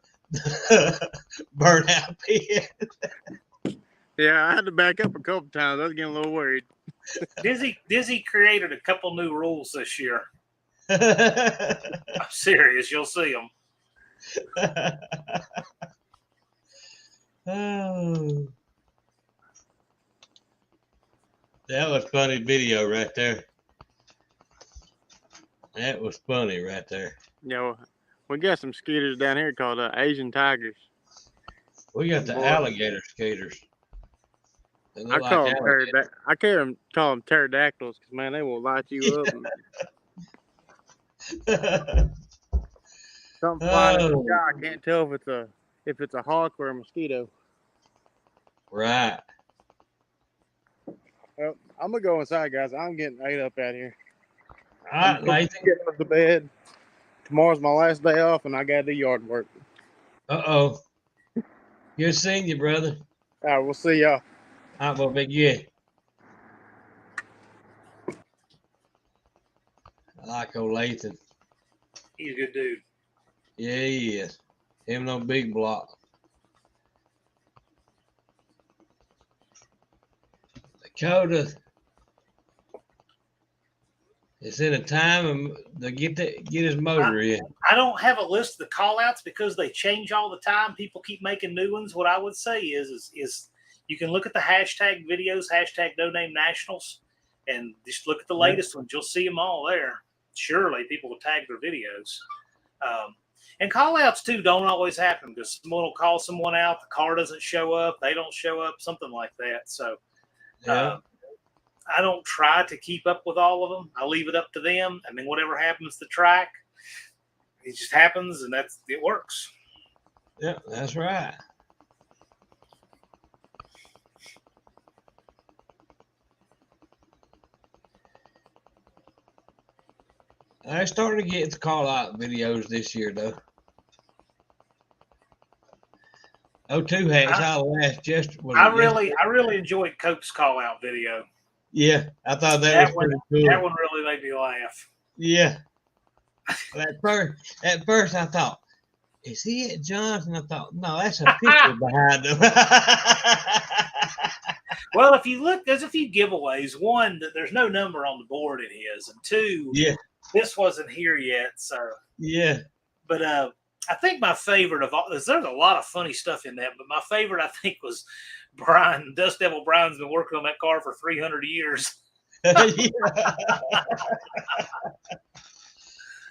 burnout pit. Yeah, I had to back up a couple times. I was getting a little worried. Dizzy created a couple new rules this year. I'm serious. You'll see them. Oh. That was funny video right there. That was funny right there. Yeah, we got some skaters down here called Asian Tigers. We got the alligator skaters. I call them pterodactyls because, man, they will light you up. Something flying in the sky. I can't tell if it's a hawk or a mosquito. Right. Well, I'm gonna go inside, guys. I'm getting ate up out here. All right, Nathan. Get out of the bed. Tomorrow's my last day off, and I gotta do yard work. Uh-oh. Good seeing you, brother. All right, we'll see y'all. All right, well, big yeah. I like old Lathan. He's a good dude. Yeah, he is. Him no big block. Dakota is in a time to get his motor in. I don't have a list of the call outs because they change all the time. People keep making new ones. What I would say is you can look at the hashtag videos, hashtag nonamenationals, and just look at the latest ones. You'll see them all there. Surely people will tag their videos. And call outs too don't always happen because someone will call someone out, the car doesn't show up, they don't show up, something like that. So I don't try to keep up with all of them. I leave it up to them. I mean, whatever happens to the track, it just happens, and it works. Yeah, that's right. I'm starting to get the call out videos this year, though. O2 hacks, I laughed I really enjoyed Cope's call out video. Yeah, I thought that was pretty cool. That one really made me laugh. Yeah. At first I thought, is he at John's? And I thought, no, that's a picture behind him. Well, if you look, there's a few giveaways. One, that there's no number on the board it is. And two, this wasn't here yet. So yeah. But I think my favorite of all, there's a lot of funny stuff in that, but my favorite, I think, was Brian. Dust Devil Brian's been working on that car for 300 years.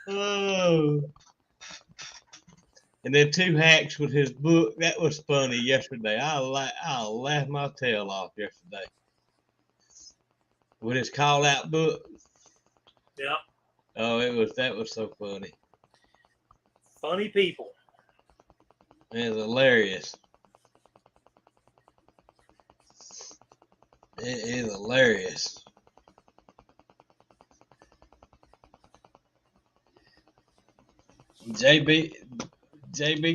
Oh. And then 2 hacks with his book. That was funny yesterday. I laughed my tail off yesterday. With his call out book. Yeah. Oh, that was so funny. Funny people. It's hilarious. It is hilarious. JB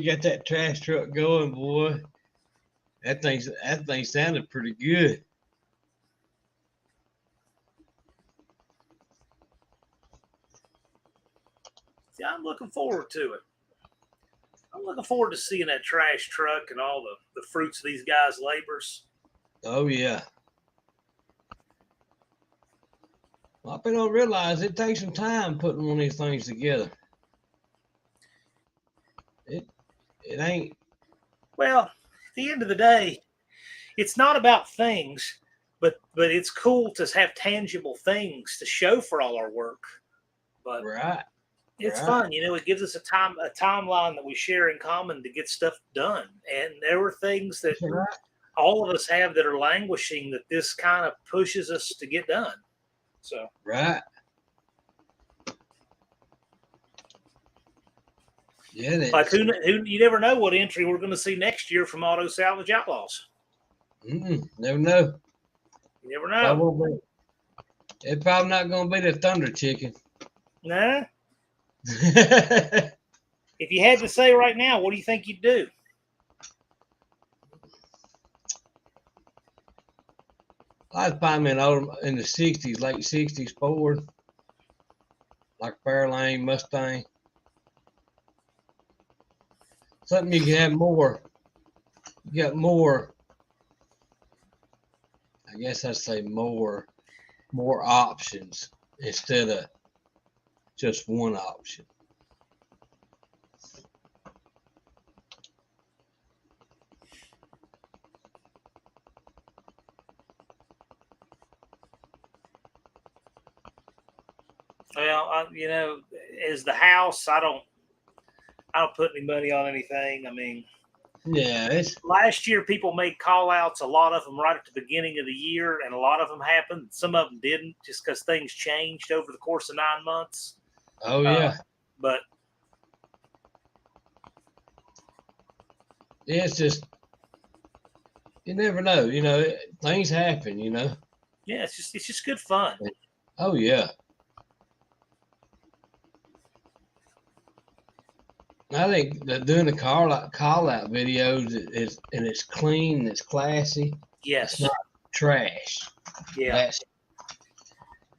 got that trash truck going, boy. That thing sounded pretty good. Yeah, I'm looking forward to it. I'm looking forward to seeing that trash truck and all the fruits of these guys' labors. Oh, yeah. A lot of people don't realize it takes some time putting one of these things together. It ain't. Well, at the end of the day, it's not about things, but it's cool to have tangible things to show for all our work. But right. It's fun, it gives us a timeline that we share in common to get stuff done. And there were things that all of us have that are languishing that this kind of pushes us to get done. So right. Yeah, like who you never know what entry we're going to see next year from Auto Salvage Outlaws. Never know. You never know. It's probably not going to be the Thunder Chicken. Nah. If you had to say right now, what do you think you'd do? I'd find me an old in the 60s, late 60s Ford, like Fairlane, Mustang. Something you can have more. You got more. I guess I'd say more options instead of just one option. Well, as the house, I don't put any money on anything. I mean, yeah, last year people made call outs, a lot of them right at the beginning of the year, and a lot of them happened. Some of them didn't, just because things changed over the course of 9 months. Oh yeah. But yeah, it's just you never know. You know, things happen. You know. yeah, it's just good fun. Oh yeah. I think that doing the call out videos is and it's clean, it's classy. Yes. It's not trash. Yeah.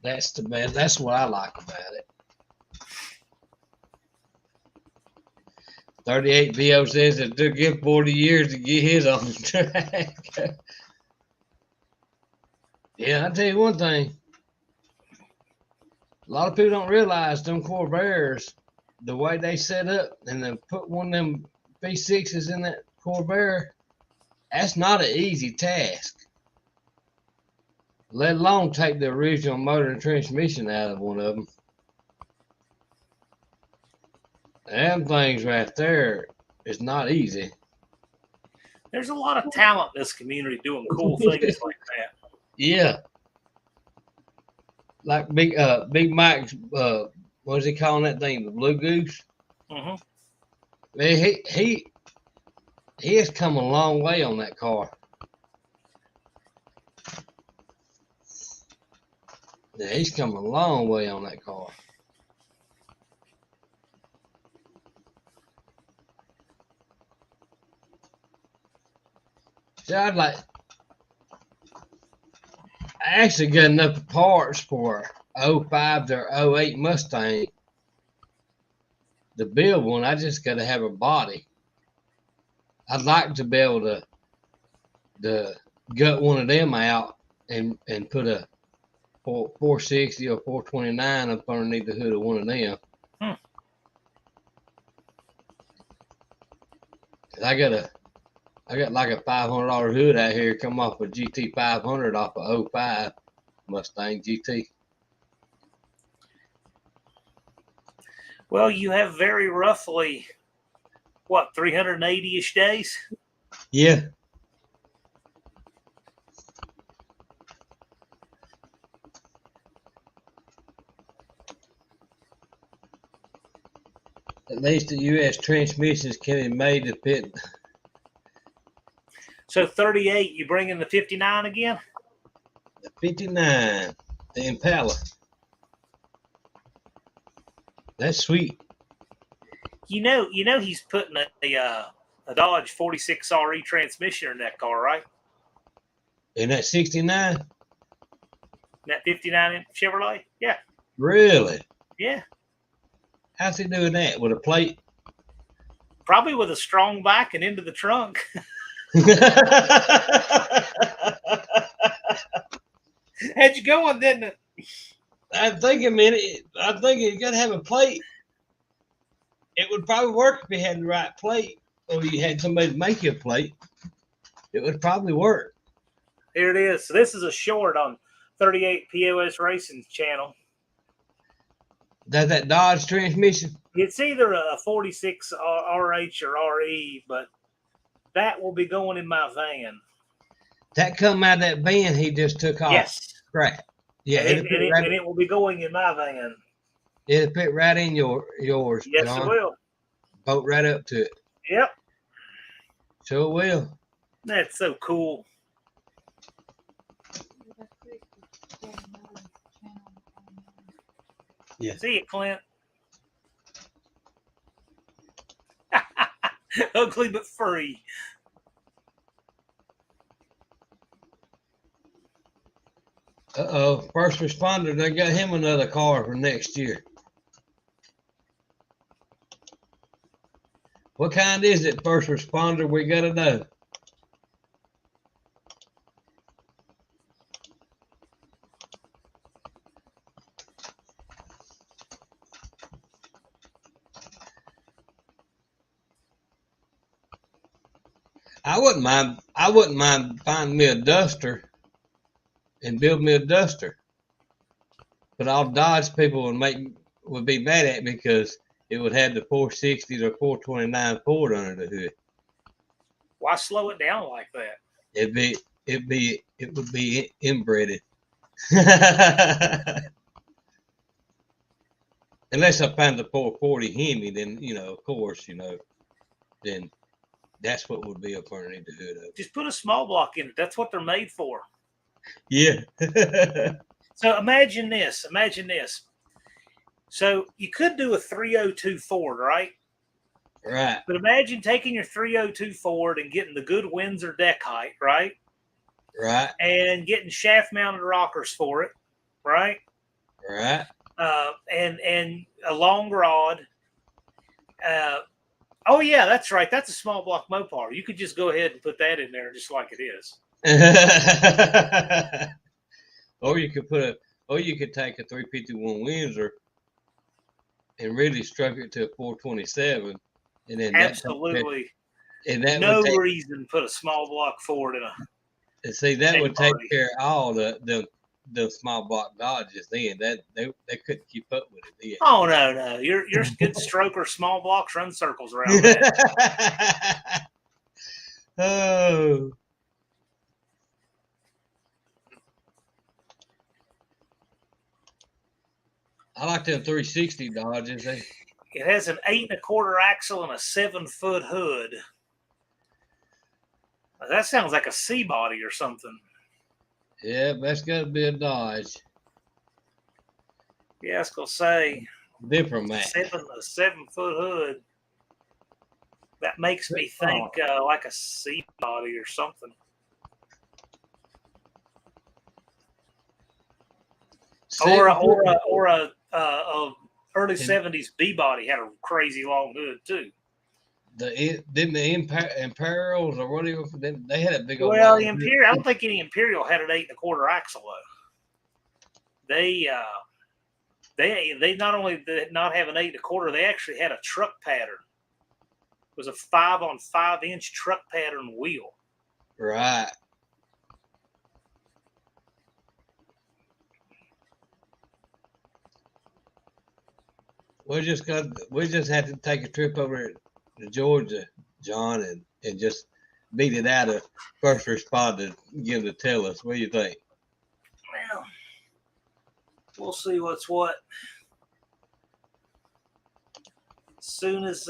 That's the best. That's what I like about it. 38 VO says it took him 40 years to get his on the track. Yeah, I tell you one thing. A lot of people don't realize them Corvairs, the way they set up and then put one of them V6s in that Corvair, that's not an easy task. Let alone take the original motor and transmission out of one of them. Them things right there is not easy. There's a lot of talent in this community doing cool things like that. Yeah. Like Big Mike's what is he calling that thing? The Blue Goose? Mm-hmm. Man, he has come a long way on that car. Yeah, he's come a long way on that car. See, I actually got enough parts for 05 to 08 Mustang. The build one, I just got to have a body. I'd like to be able to gut one of them out and put a 460 or 429 up underneath the hood of one of them. I got like a $500 hood out here come off a GT 500 off a 05 Mustang GT. Well, you have very roughly, what, 380-ish days? Yeah. At least the U.S. transmissions can be made to fit. So 38, you bring in the 59 again? The 59, the Impala. That's sweet. You know, he's putting a Dodge 46 RE transmission in that car, right? In that 69? That 59 Chevrolet? Yeah. Really? Yeah. How's he doing that? With a plate? Probably with a strong back and into the trunk. Had you going, didn't it? I'm thinking, man, you got to have a plate. It would probably work if you had the right plate, or you had somebody make you a plate. It would probably work. Here it is. So this is a short on 38 POS Racing's channel. Does that Dodge transmission? It's either a 46 RH or RE, but that will be going in my van. That come out of that van he just took off. Yes. Right. Yeah. And it will be going in my van. It'll fit right in yours. Yes, John. it will. Boat right up to it. Yep. Sure will. That's so cool. Yeah. See it, Clint. Ugly but free. Uh-oh. First responder, they got him another car for next year. What kind is it, first responder? We got to know. I wouldn't mind finding me a Duster and build me a Duster. But all Dodge people would be mad at me because it would have the 460s or 429 Ford under the hood. Why slow it down like that? It would be inbred. Unless I find the 440 Hemi, then, of course, then that's what would be up underneath the hood of it. Just put a small block in it. That's what they're made for. Yeah. So imagine this. So you could do a 302 Ford, right? Right. But imagine taking your 302 Ford and getting the good Windsor deck height, right? Right. And getting shaft mounted rockers for it, right? Right. And a long rod. Oh yeah, that's right. That's a small block Mopar. You could just go ahead and put that in there just like it is. Or you could take a 351 Windsor and really struck it to a 427, and then absolutely no reason to put a small block Ford in a. And see, that would take care of all the small block Dodges. Then that they couldn't keep up with it. Then. Oh no, your good stroker small blocks run circles around that. Oh. I like them 360 Dodges. It has an 8 1/4 axle and a 7-foot hood. That sounds like a C body or something. Yeah, that's got to be a Dodge. Yeah, I was gonna say different man. A 7-foot hood. That makes me think like a C body or something. Or a early 70s B body had a crazy long hood too. Didn't the Imperials or whatever, they had a big old. Well, the Imperial. I don't think any Imperial had an 8 1/4 axle though. They not only did not have an 8 1/4, they actually had a truck pattern. It was a 5-on-5-inch truck pattern wheel. Right. We just had to take a trip over to Georgia, John, and just beat it out of first responder, get them to tell us. What do you think? Well, we'll see what's what. As soon as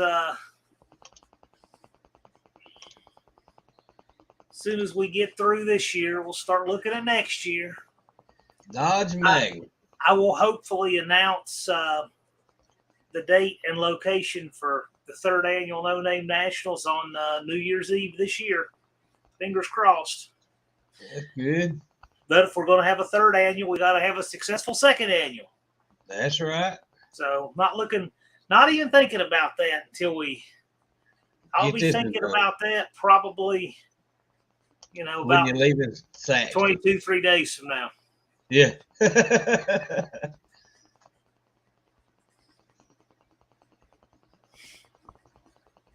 we get through this year, we'll start looking at next year. Dodge Mag. I will hopefully announce the date and location for the 3rd annual No Name Nationals on New Year's Eve this year. Fingers crossed. That's good. But if we're going to have a 3rd annual, we got to have a successful 2nd annual. That's right. So not even thinking about that until I'll be thinking about that probably, about when you're leaving 3 days from now. Yeah.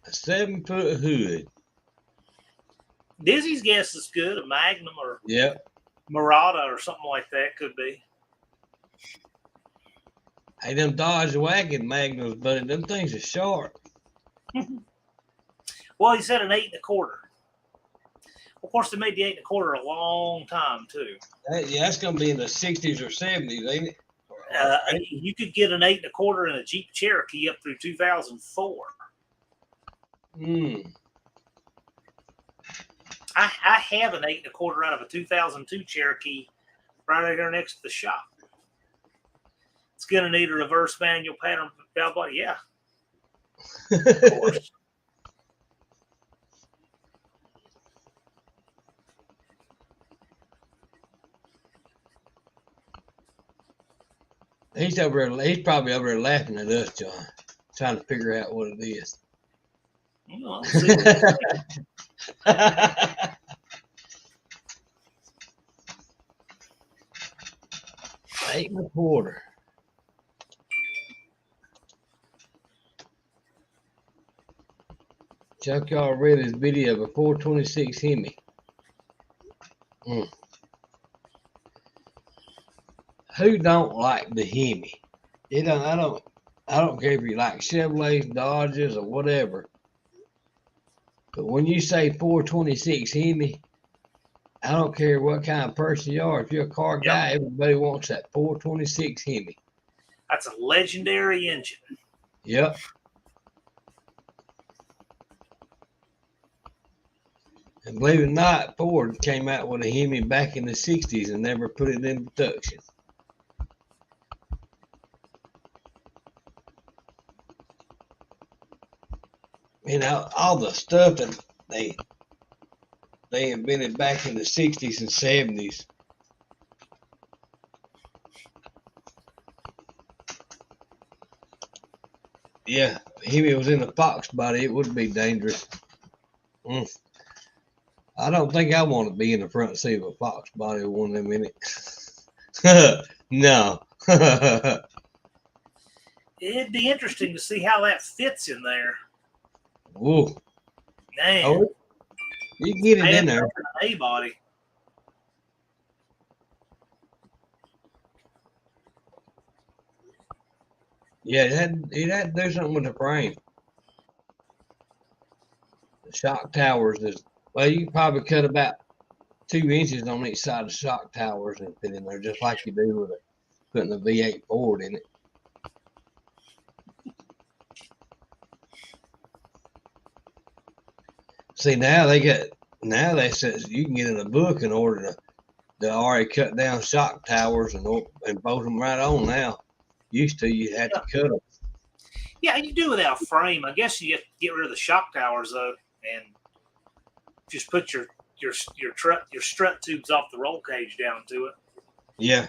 A 7-foot hood. Dizzy's guess is good. A Magnum or Murata or something like that could be. Hey, them Dodge wagon Magnums, buddy, them things are sharp. Well, he said an 8 1/4. Of course, they made the 8 1/4 a long time too. Yeah, that's gonna be in the 60s or 70s, ain't it? You could get an 8 1/4 in a Jeep Cherokee up through 2004. I have an 8 1/4 out of a 2002 Cherokee right there next to the shop. It's gonna need a reverse manual pattern valve body, yeah. Of course. He's probably over there laughing at us, John, trying to figure out what it is. Well, 8 1/4. Junkyard read his video of a 426 Hemi. Who don't like the Hemi? I don't care if you like Chevrolets, Dodges, or whatever. But when you say 426 Hemi, I don't care what kind of person you are. If you're a car guy, everybody wants that 426 Hemi. That's a legendary engine. Yep. And believe it or not, Ford came out with a Hemi back in the 60s and never put it in production. You know, all the stuff that they invented back in the 60s and 70s. Yeah, if it was in a Fox body, it would be dangerous. I don't think I want to be in the front seat of a Fox body one of them in it. No. It'd be interesting to see how that fits in there. Whoa. Man. Oh, you can get it in there. A body. Yeah, it had to do something with the frame. The shock towers is, well, you can probably cut about 2 inches on each side of the shock towers and fit in there, just like you do with putting a V8 Ford in it. See, now they says you can get in a book in order to already cut down shock towers and bolt them right on now. Used to, you had to cut them. Yeah, you do without a frame. I guess you have to get rid of the shock towers though, and just put your strut tubes off the roll cage down to it. Yeah.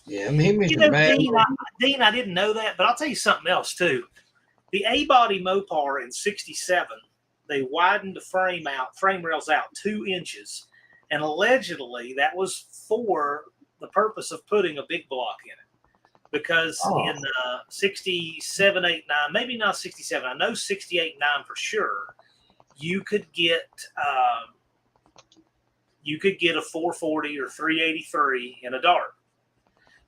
Yeah, I mean, Dean, I didn't know that, but I'll tell you something else too. The A-body Mopar in '67, they widened the frame rails out 2 inches, and allegedly that was for the purpose of putting a big block in it. Because in 67, 8, 9, maybe not 67, I know 68, 9 for sure, you could get a 440 or 383 in a Dart.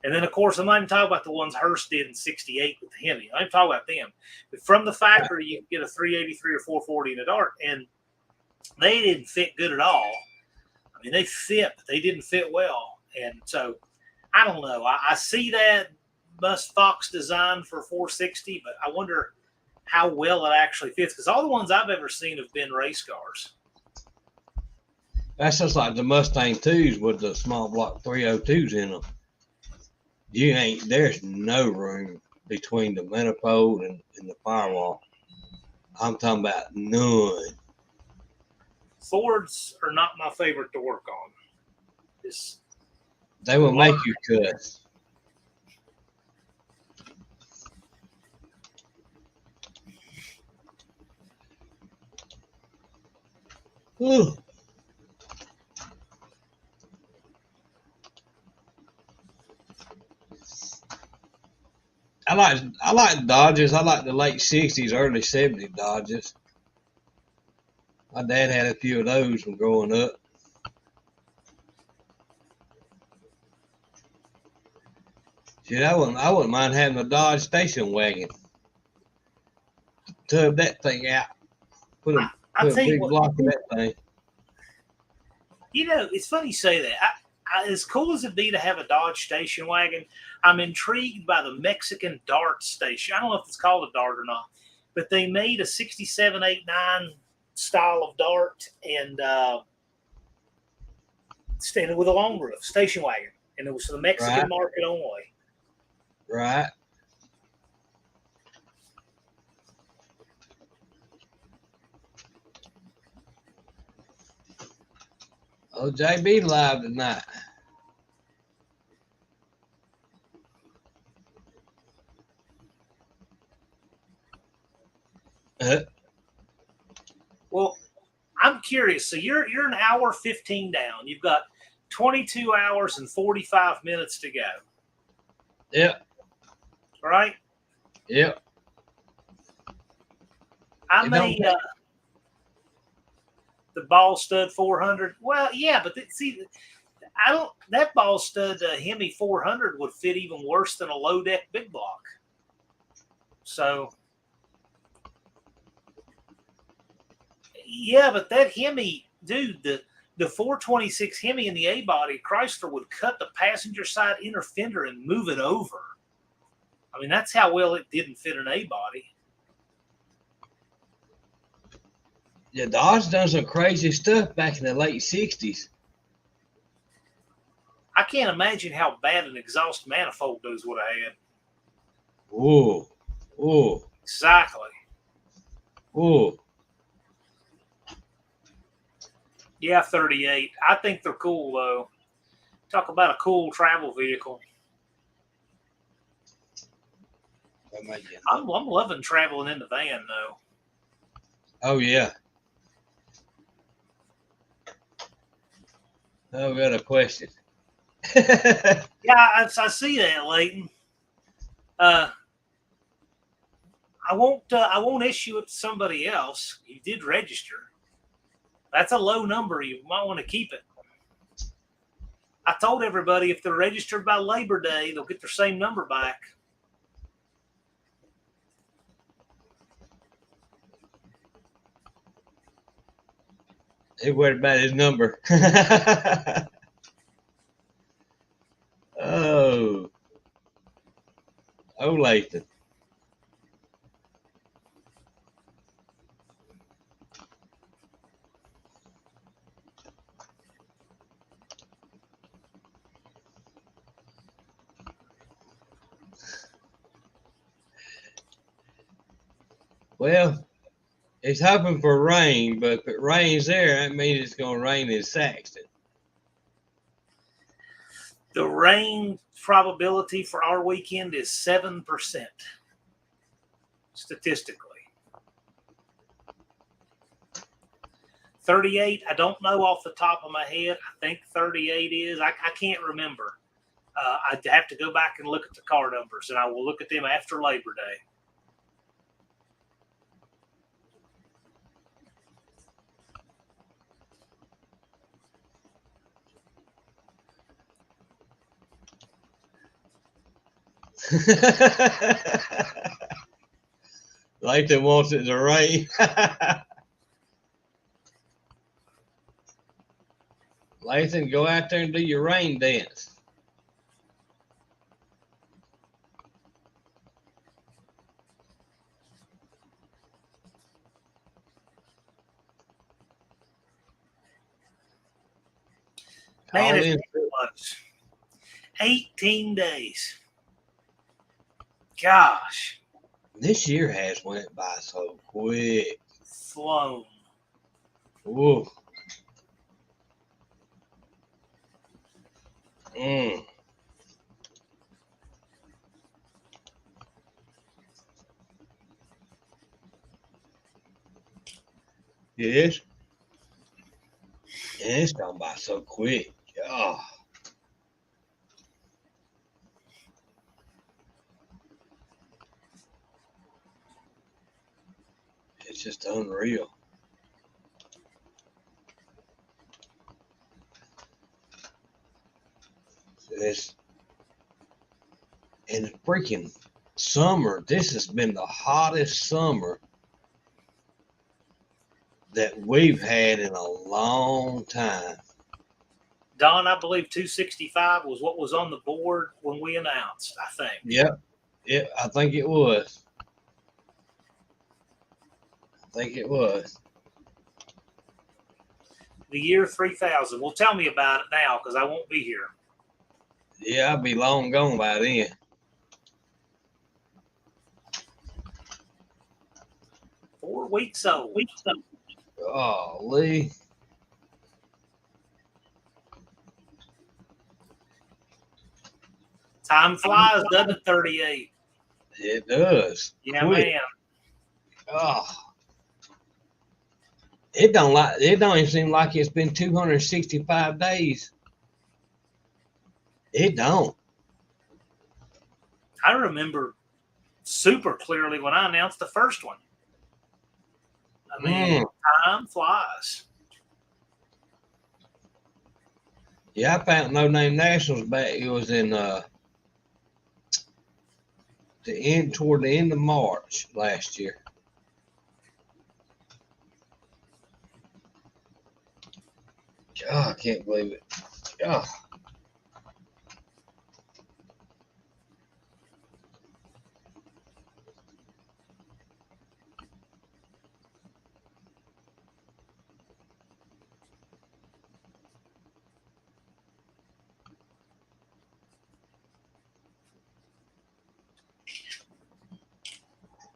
And then, of course, I'm not even talking about the ones Hurst did in '68 with the Hemi. I'm talking about them. But from the factory, you can get a 383 or 440 in a Dart, and they didn't fit good at all. I mean, they fit, but they didn't fit well. And so, I don't know. I see that Fox design for 460, but I wonder how well it actually fits, because all the ones I've ever seen have been race cars. That's just like the Mustang 2s with the small block 302s in them. There's no room between the manifold and the firewall. I'm talking about none. Fords are not my favorite to work on. They will make you cuss. Ooh. I like Dodges. I like the late '60s, early '70s Dodges. My dad had a few of those from growing up. Shit, I wouldn't mind having a Dodge station wagon. Tub that thing out. Put a big block in that thing. You know, it's funny you say that. As cool as it'd be to have a Dodge station wagon, I'm intrigued by the Mexican Dart station. I don't know if it's called a Dart or not, but they made a 67, 8, 9 style of Dart and standing with a long roof station wagon, and it was for the Mexican market only. Right. Oh, JB live tonight. Well, I'm curious. So you're an hour 15 down. You've got 22 hours and 45 minutes to go. Yep. Right? Yep. I made the ball stud 400. Well, yeah, but see, that ball stud Hemi 400 would fit even worse than a low deck big block. So Yeah, but that Hemi, dude, the 426 Hemi in the A body, Chrysler would cut the passenger side inner fender and move it over. I mean, that's how well it didn't fit an A body. Yeah, Dodge done some crazy stuff back in the late 60s. I can't imagine how bad an exhaust manifold those would have had. Whoa. Whoa. Exactly. Whoa. Yeah, 38. I think they're cool, though. Talk about a cool travel vehicle. I'm loving traveling in the van, though. Oh, yeah. Oh, we got a question. Yeah, I see that, Leighton. I won't issue it to somebody else. You did register. That's a low number. You might want to keep it. I told everybody if they're registered by Labor Day, they'll get their same number back. He worried about his number. Oh, Lathan. Well, it's hoping for rain, but if it rains there, that means it's going to rain in Saxton. The rain probability for our weekend is 7%, statistically. 38, I don't know off the top of my head. I think 38 is. I can't remember. I'd have to go back and look at the car numbers, and I will look at them after Labor Day. Lathan wants it to rain. Lathan, go out there and do your rain dance. Man, it's too much. 18 days. Gosh. This year has went by so quick. Flown. Ooh. Mm. Yes. And it's gone by so quick. Oh. It's just unreal. It's in the freaking summer. This has been the hottest summer that we've had in a long time. Don, I believe 265 was what was on the board when we announced, I think. Yep. Yeah, I think it was. The year 3000. Well, tell me about it now because I won't be here. Yeah, I'll be long gone by then. Four weeks old. Oh, Lee. Time flies, doesn't it? 38. It does. Yeah, quick. man. Oh. It don't even seem like it's been 265 days. It don't. I remember super clearly when I announced the first one. I mean, time flies. Yeah, I found No Name Nationals back. It was in toward the end of March last year. God, I can't believe it. God.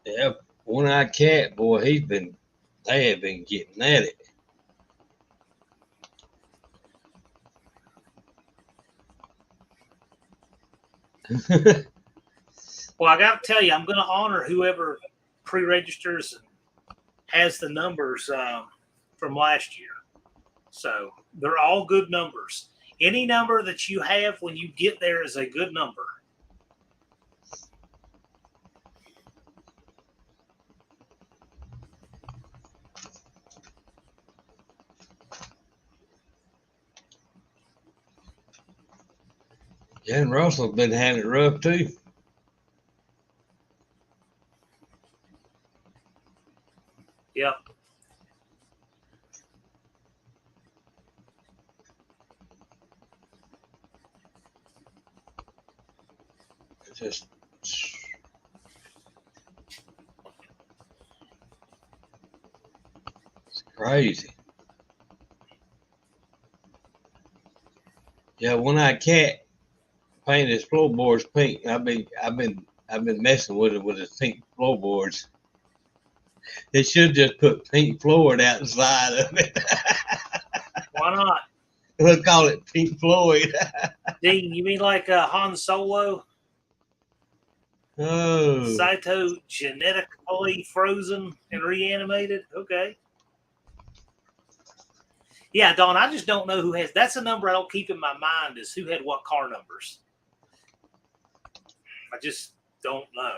Yeah, one-eyed cat, boy, they have been getting at it. Well, I got to tell you, I'm going to honor whoever pre-registers and has the numbers from last year. So they're all good numbers. Any number that you have when you get there is a good number. Jan Russell's been having it rough too. Yep. It's just it's crazy. Yeah, one-eyed cat painted his floorboards pink. I've been messing with it with his pink floorboards. They should just put Pink Floyd outside of it. Why not? We'll call it Pink Floyd. Dean, you mean like Han Solo? Oh. Cytogenetically frozen and reanimated? Okay. Yeah, Don, I just don't know who has. That's a number I don't keep in my mind is who had what car numbers. I just don't know.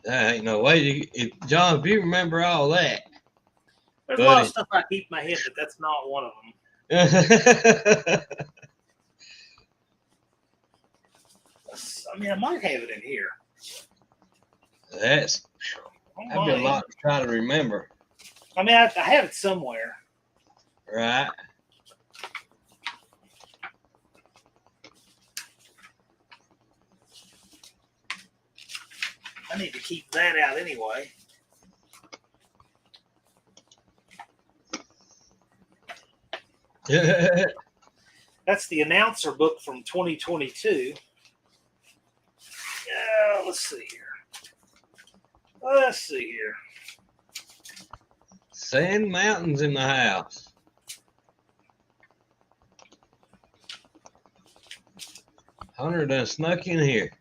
That ain't no way. John, if you remember all that. There's a lot of stuff I keep in my head, but that's not one of them. I mean, I might have it in here. That'd be a lot to try to remember. I mean, I have it somewhere. Right. I need to keep that out anyway. That's the announcer book from 2022. Let's see here. Sand Mountains in the house. Hunter done snuck in here.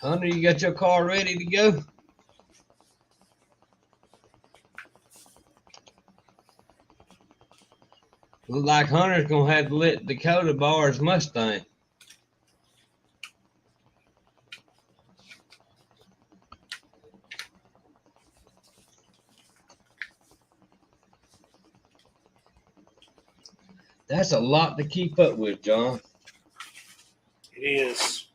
Hunter, you got your car ready to go? Look like Hunter's gonna have to let Dakota borrow his Mustang. That's a lot to keep up with, John. It is.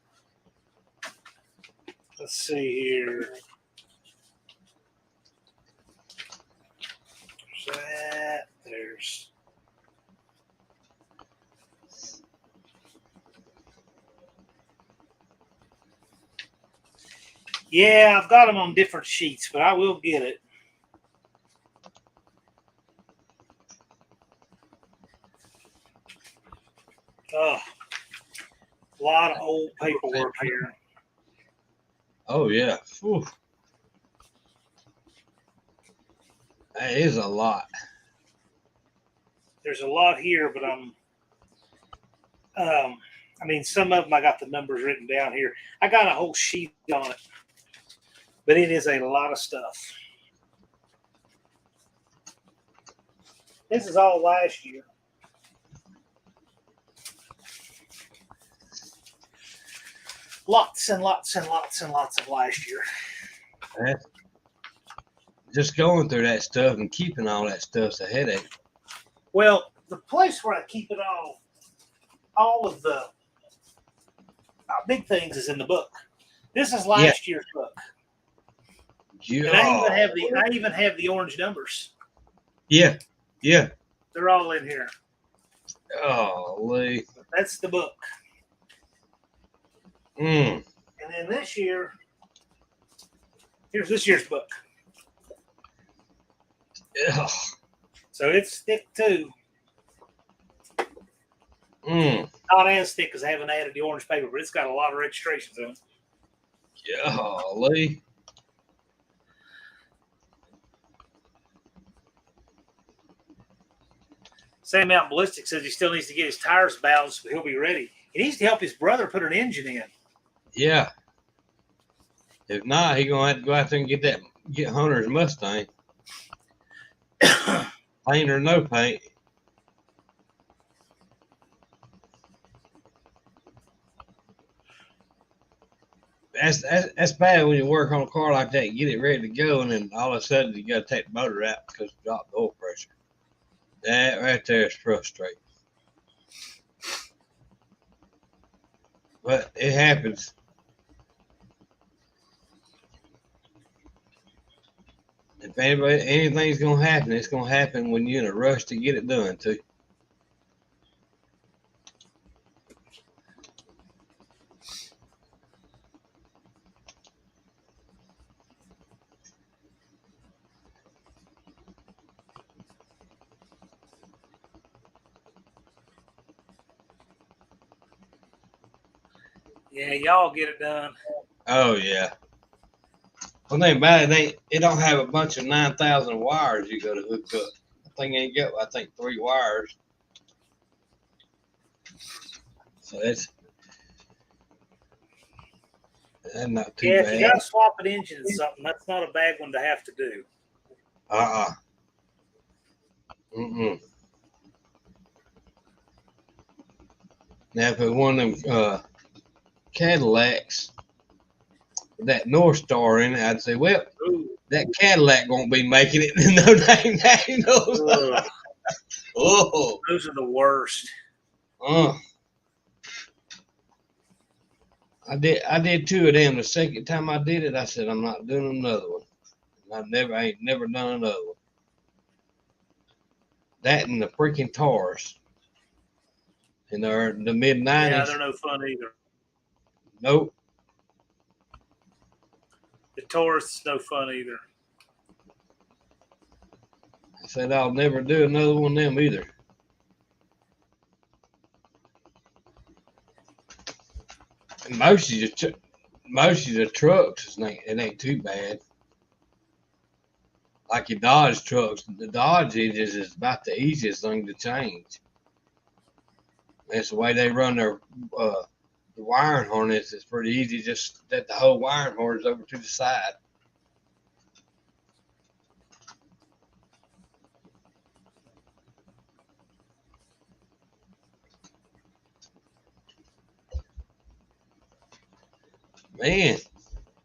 Let's see here. There's that. There's. Yeah, I've got them on different sheets, but I will get it. Oh, a lot of old paperwork here. Oh, yeah. Whew. That is a lot. There's a lot here, but I mean, some of them I got the numbers written down here. I got a whole sheet on it, but it is a lot of stuff. This is all last year. Lots and lots and lots and lots of last year. Just going through that stuff and keeping all that stuff's a headache. Well, the place where I keep it all of the big things is in the book. This is last year's book. Yeah. And I even have the orange numbers. Yeah. Yeah. They're all in here. Oh, Lee. That's the book. Mm. And then this year, here's this year's book. Yeah. So it's thick too. Mm. Not as thick because I haven't added the orange paper, but it's got a lot of registrations in it. Golly. Sam Mountain Ballistic says he still needs to get his tires balanced, but he'll be ready. He needs to help his brother put an engine in. Yeah. If not, he's gonna have to go out there and get Hunter's Mustang. Paint or no paint. That's bad when you work on a car like that, get it ready to go, and then all of a sudden you got to take the motor out because it dropped the oil pressure. That right there is frustrating. But it happens. If anything's gonna happen, it's gonna happen when you're in a rush to get it done too. Yeah, y'all get it done. Oh yeah. One thing about it don't have a bunch of 9,000 wires you got to hook up. The thing ain't got, I think, 3 wires. So that's not too bad. If you got to swap an engine and something, that's not a bad one to have to do. Mm-mm. Now, if it's one of them Cadillacs with that North Star in it, I'd say, well, that Cadillac won't be making it. No, nationals. Oh, those are the worst. I did 2 of them. The second time I did it, I said I'm not doing another one. I ain't never done another one. That and the freaking Taurus. In the mid 90s. Yeah, they're no fun either. Nope. The Taurus is no fun either. I said I'll never do another one of them either. And most of the trucks, it ain't too bad. Like your Dodge trucks, the Dodge engines is about the easiest thing to change. That's the way they run their the wiring harness. It's pretty easy. Just set the whole wiring harness over to the side. Man,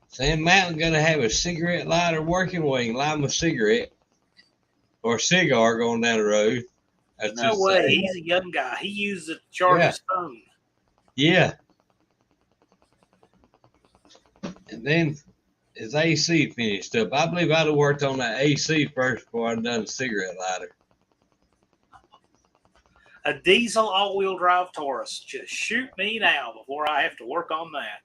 Sam Mountain got to have a cigarette lighter working where he can light him a cigarette or a cigar going down the road. That's no way. Sad. He's a young guy. He uses it to charge his phone. Yeah. And then his AC finished up. I believe I'd have worked on that AC first before I'd done a cigarette lighter. A diesel all-wheel drive Taurus. Just shoot me now before I have to work on that.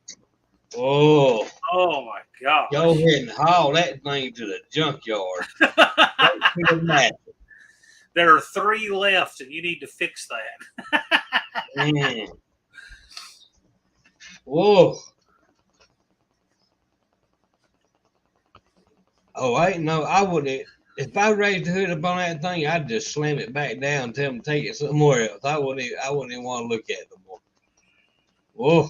Oh my God. Go ahead and haul that thing to the junkyard. There are 3 left, and you need to fix that. Whoa. Oh, I wouldn't. If I raised the hood up on that thing, I'd just slam it back down and tell them to take it somewhere else. I wouldn't even want to look at it no more. Whoa.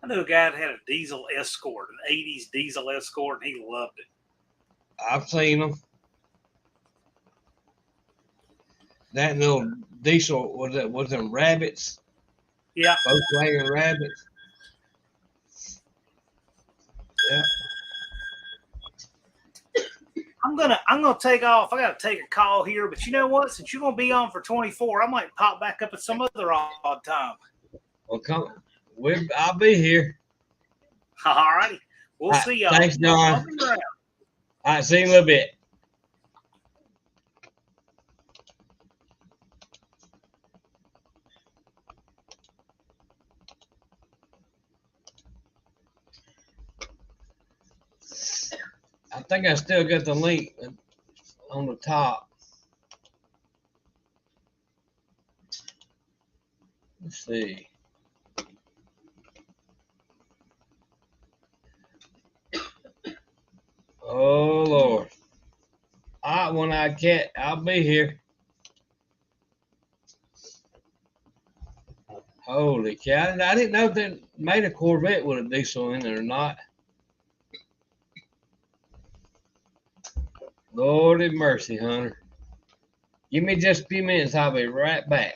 I knew a guy that had a diesel Escort, an 80s diesel Escort, and he loved it. I've seen them. That little diesel, was them rabbits? Yeah. Volkswagen rabbits. Yeah. I'm gonna take off. I gotta take a call here, but you know what? Since you're gonna be on for 24, I might pop back up at some other odd time. Well, I'll be here. All righty. We'll see y'all. Thanks, John. I'll be around. All right, see you in a little bit. I think I still got the link on the top. Let's see. Oh, Lord. All right, one-eyed cat, I'll be here. Holy cow. I didn't know if they made a Corvette with a diesel in it or not. Lord have mercy, Hunter. Give me just a few minutes. I'll be right back.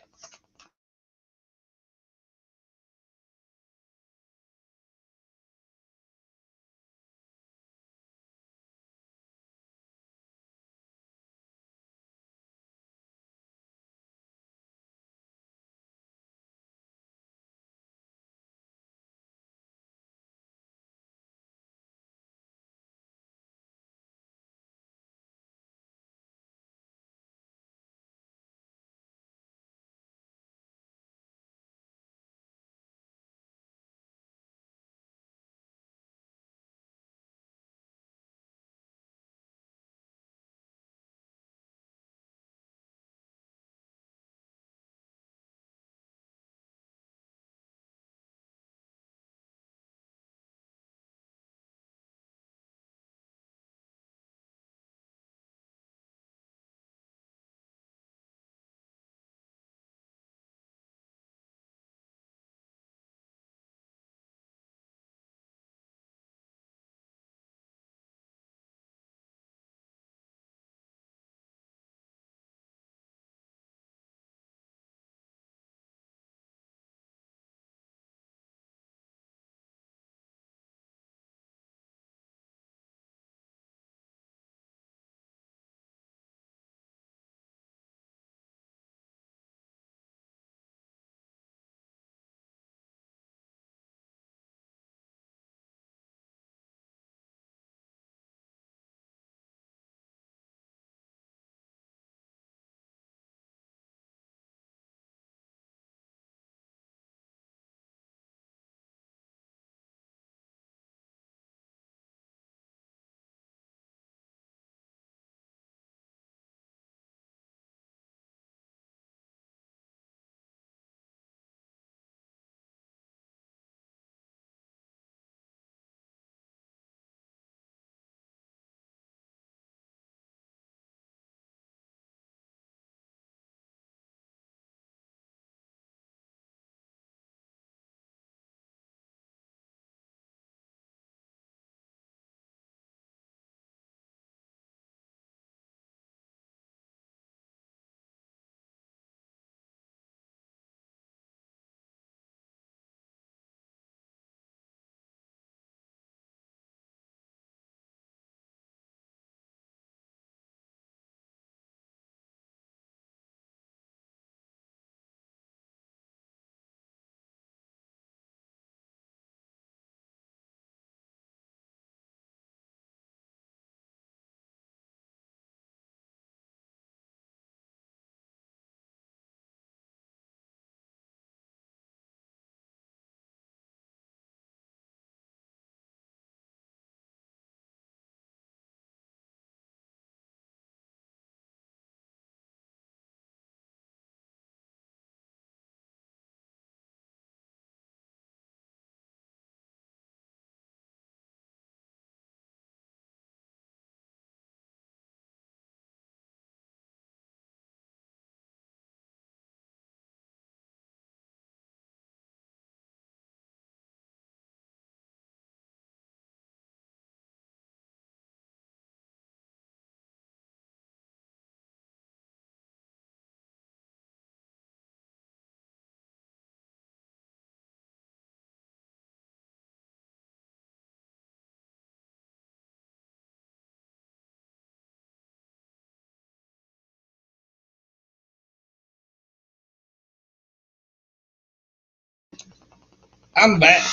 I'm back.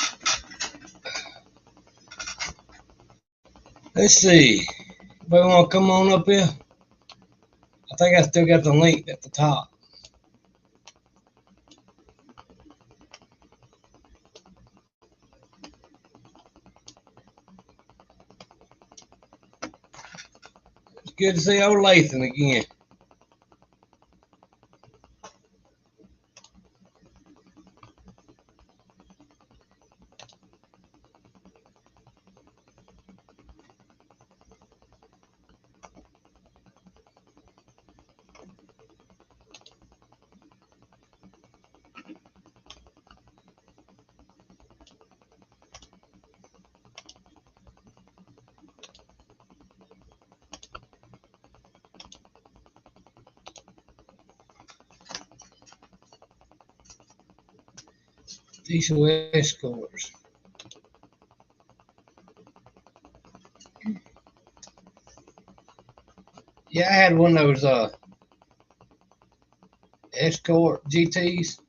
Let's see. Anybody want to come on up here? I think I still got the link at the top. It's good to see old Lathan again. Diesel escorts. Yeah, I had one of those Escort GTs.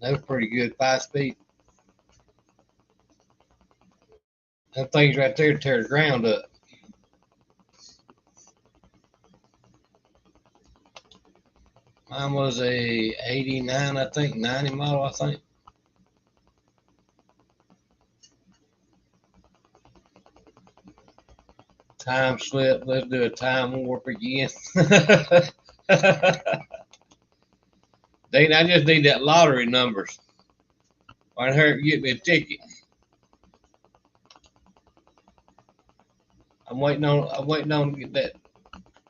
They were pretty good, 5-speed. Them things right there tear the ground up. Mine was a 89, I think, 90 model, I think. Time slip. Let's do a time warp again. Dane, I just need that lottery numbers. I heard get me a ticket. I'm waiting on to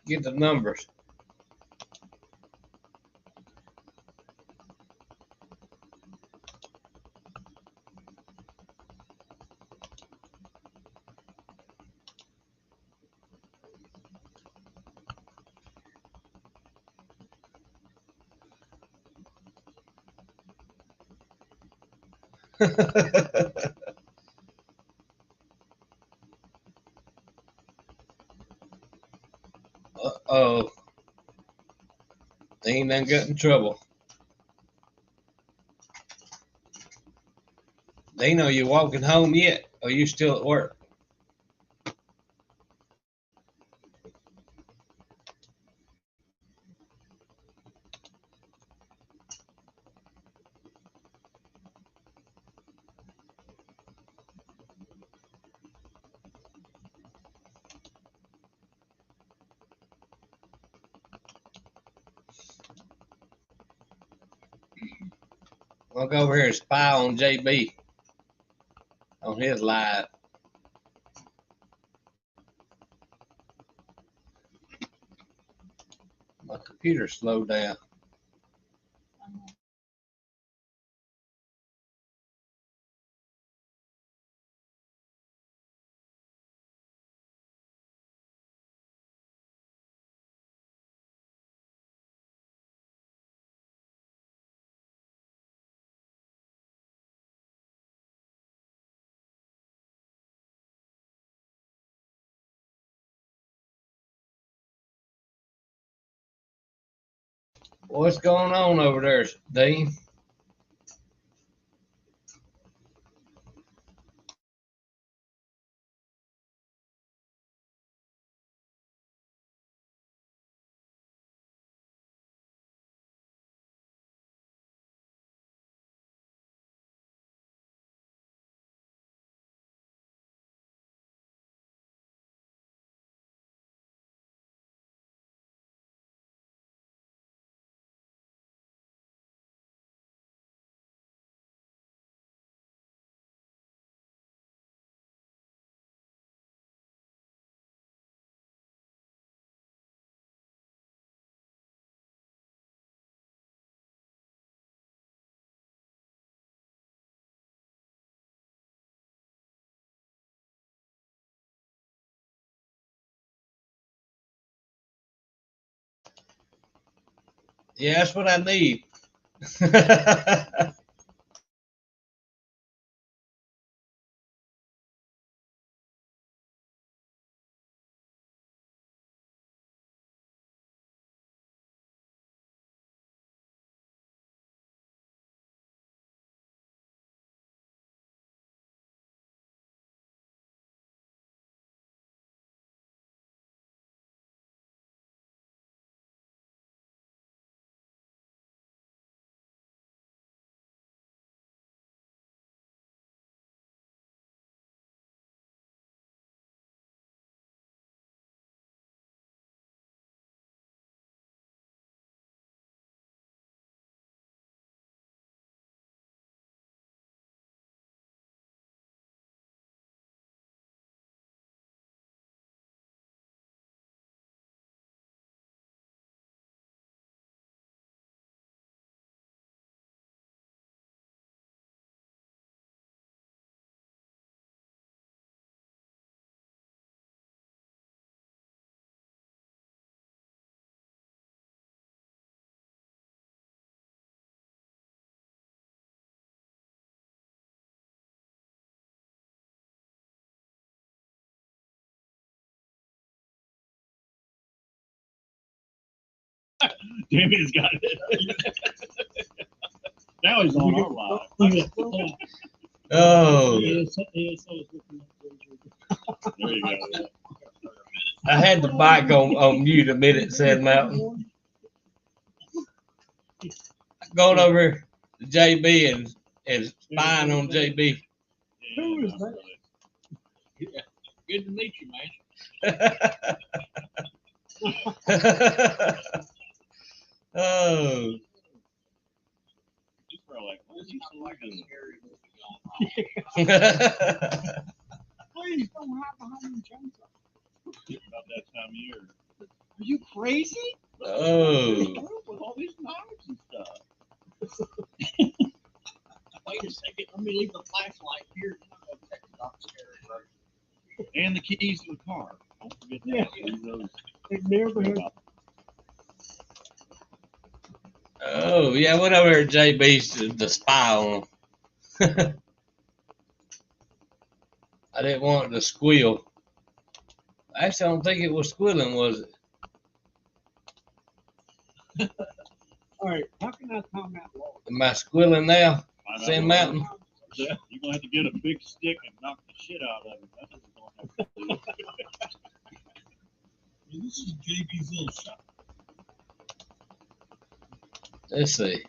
get the numbers. Uh-oh. They ain't done got in trouble. They know you walking home yet, or you still at work? I'll go over here and spy on JB on his live. My computer slowed down. What's going on over there, Dean? Yeah, that's what I need. Jimmy's got it. Now he's on our live. Oh. There you go. I had the bike on mute a minute, said Mountain. Going over to JB and spying on JB. Who is that? Yeah. Good to meet you, man. Oh. He's probably like, what is he so like a scary Please don't hide behind the chainsaw. About that time of year. Are you crazy? Oh. With all these knives and stuff. Wait a second. Let me leave the flashlight here. And the keys to the car. Don't forget that. Yeah. Oh, yeah, I went over to JB's to spy on him. I didn't want it to squeal. Actually, I don't think it was squealing, was it? All right, how can I calm that law? Am I squealing now? Sand Mountain? Yeah, you're going to have to get a big stick and knock the shit out of it. That's what we're going to have to do. This is JB's little shop. Let's see.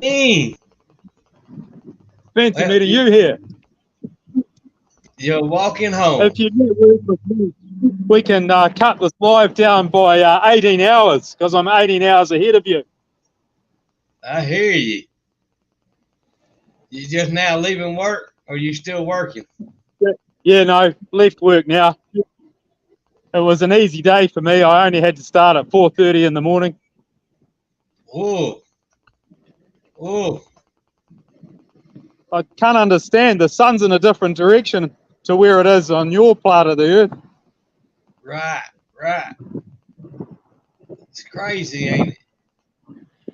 Hey, Fancy meeting you here. You're walking home. If you do work with me, we can cut this live down by 18 hours because I'm 18 hours ahead of you. I hear you. You just now leaving work, or you still working? Yeah, no, left work now. It was an easy day for me. I only had to start at 4:30 in the morning. Oh. Oh. I can't understand. The sun's in a different direction to where it is on your part of the earth. Right, right. It's crazy, ain't it?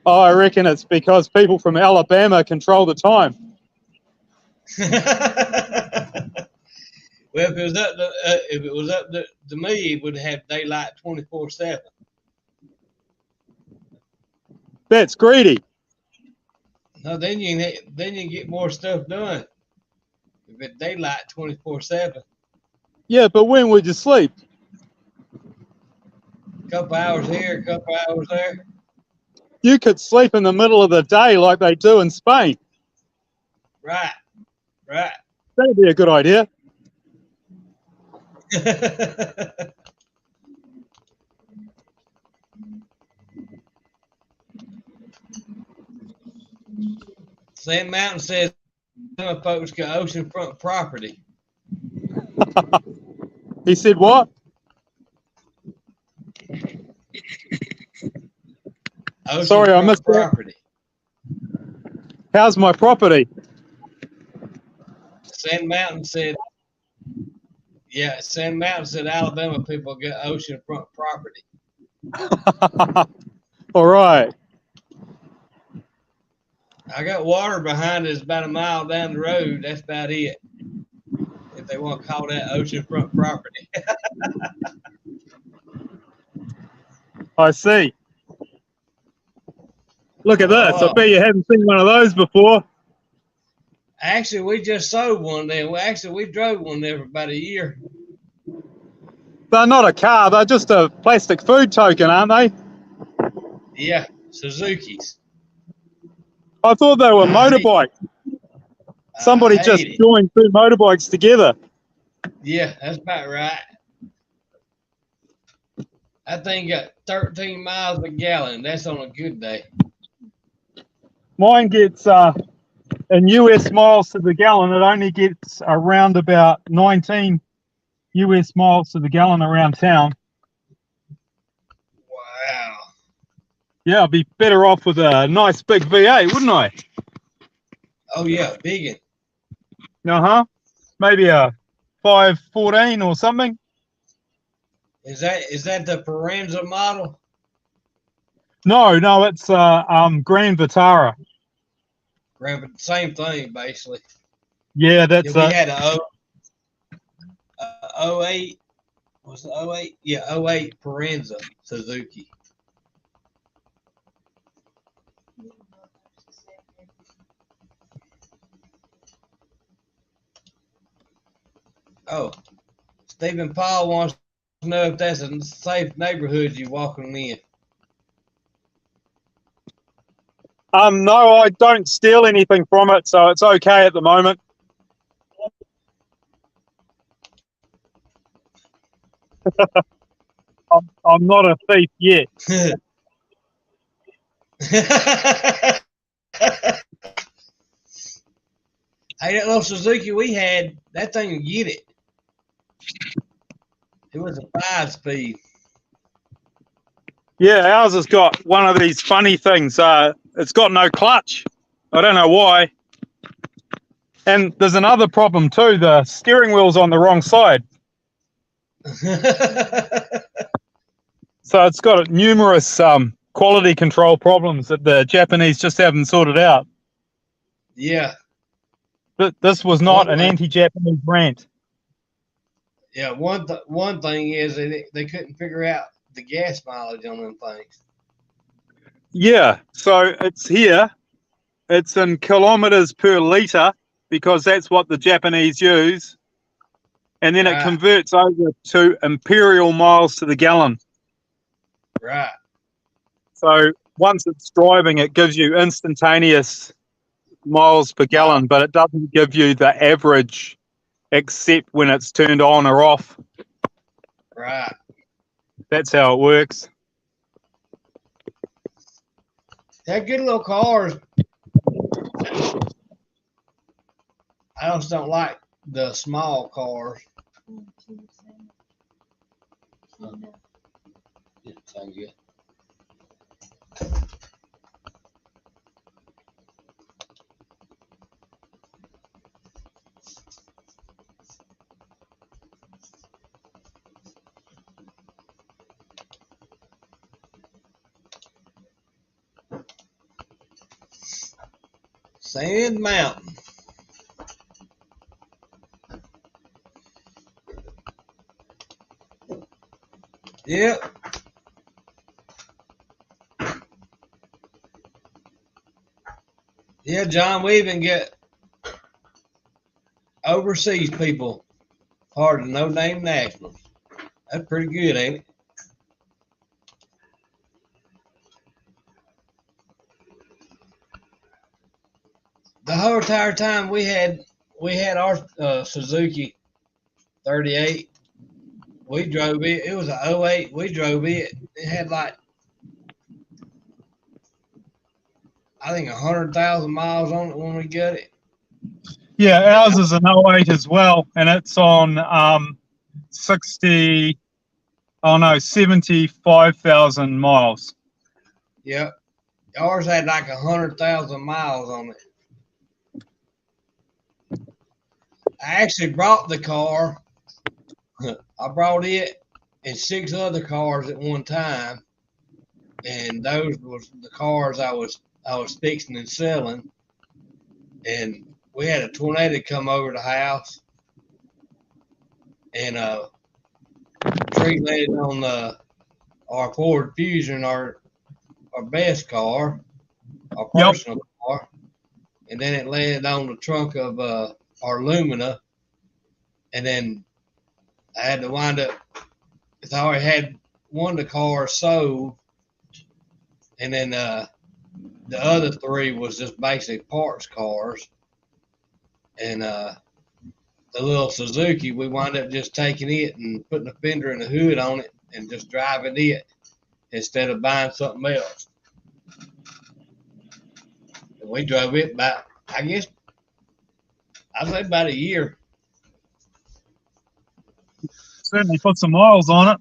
Oh, I reckon it's because people from Alabama control the time. Well, if it was up to me, it would have daylight 24/7. That's greedy. No, then you get more stuff done. If it's daylight 24/7. Yeah, but when would you sleep? A couple hours here, a couple hours there. You could sleep in the middle of the day like they do in Spain. Right, right. That'd be a good idea. Sand Mountain says some folks got oceanfront property. He said what? Sorry, I missed property. How's my property? Sand Mountain said, yeah, Sand Mountain said Alabama people get oceanfront property. All right. I got water behind us about a mile down the road. That's about it. If they want to call that oceanfront property. I see. Look at this. I Oh. bet you haven't seen one of those before. Actually, we just sold one there. We drove one there for about a year. They're not a car. They're just a plastic food token, aren't they? Yeah, Suzuki's. I thought they were motorbikes. Somebody just joined two motorbikes together. Yeah, that's about right. That thing got 13 miles a gallon. That's on a good day. Mine gets, in US miles to the gallon, it only gets around about 19 US miles to the gallon around town. Wow. Yeah, I'd be better off with a nice big V8, wouldn't I? Oh, yeah, big one. Uh-huh. Maybe a 514 or something. Is that the Paranza model? No, it's Grand Vitara. Same thing, basically. Yeah, that's We had a 08. Was it 08? Yeah, 08 Parenza Suzuki. Oh, Stephen Paul wants to know if that's a safe neighborhood you're walking in. No, I don't steal anything from it, so it's okay at the moment. I'm not a thief yet. Hey, that little Suzuki we had, that thing would get it. It was a 5-speed. Yeah, ours has got one of these funny things. It's got no clutch. I don't know why. And there's another problem too. The steering wheel's on the wrong side. So it's got numerous quality control problems that the Japanese just haven't sorted out. Yeah. This was not an anti-Japanese rant. Yeah, one thing is they couldn't figure out the gas mileage on them things. Yeah, so it's here. It's in kilometers per litre because that's what the Japanese use. And then it converts over to imperial miles to the gallon. Right. So once it's driving, it gives you instantaneous miles per gallon, but it doesn't give you the average except when it's turned on or off. Right. That's how it works. They're good little cars. I just don't like the small cars. Sounds good. Sand Mountain. Yep. Yeah, John, we even get overseas people part of no-name nationals. That's pretty good, ain't it? The whole entire time we had our Suzuki 38. We drove it. It was a 08. We drove it. It had like, I think 100,000 miles on it when we got it. Yeah, ours is an 08 as well, and it's on 75,000 miles. Yep. Ours had like 100,000 miles on it. I actually brought the car. I brought it and 6 other cars at one time, and those was the cars I was fixing and selling. And we had a tornado come over the house, and tree landed on our Ford Fusion, our best car, our personal car, and then it landed on the trunk of our Lumina, and then I had to wind up. Cause I already had one of the cars sold, and then the other 3 was just basic parts cars, and the little Suzuki, we wound up just taking it and putting a fender and a hood on it and just driving it instead of buying something else. And we drove it about, I guess, I'd say about a year. Certainly put some miles on it.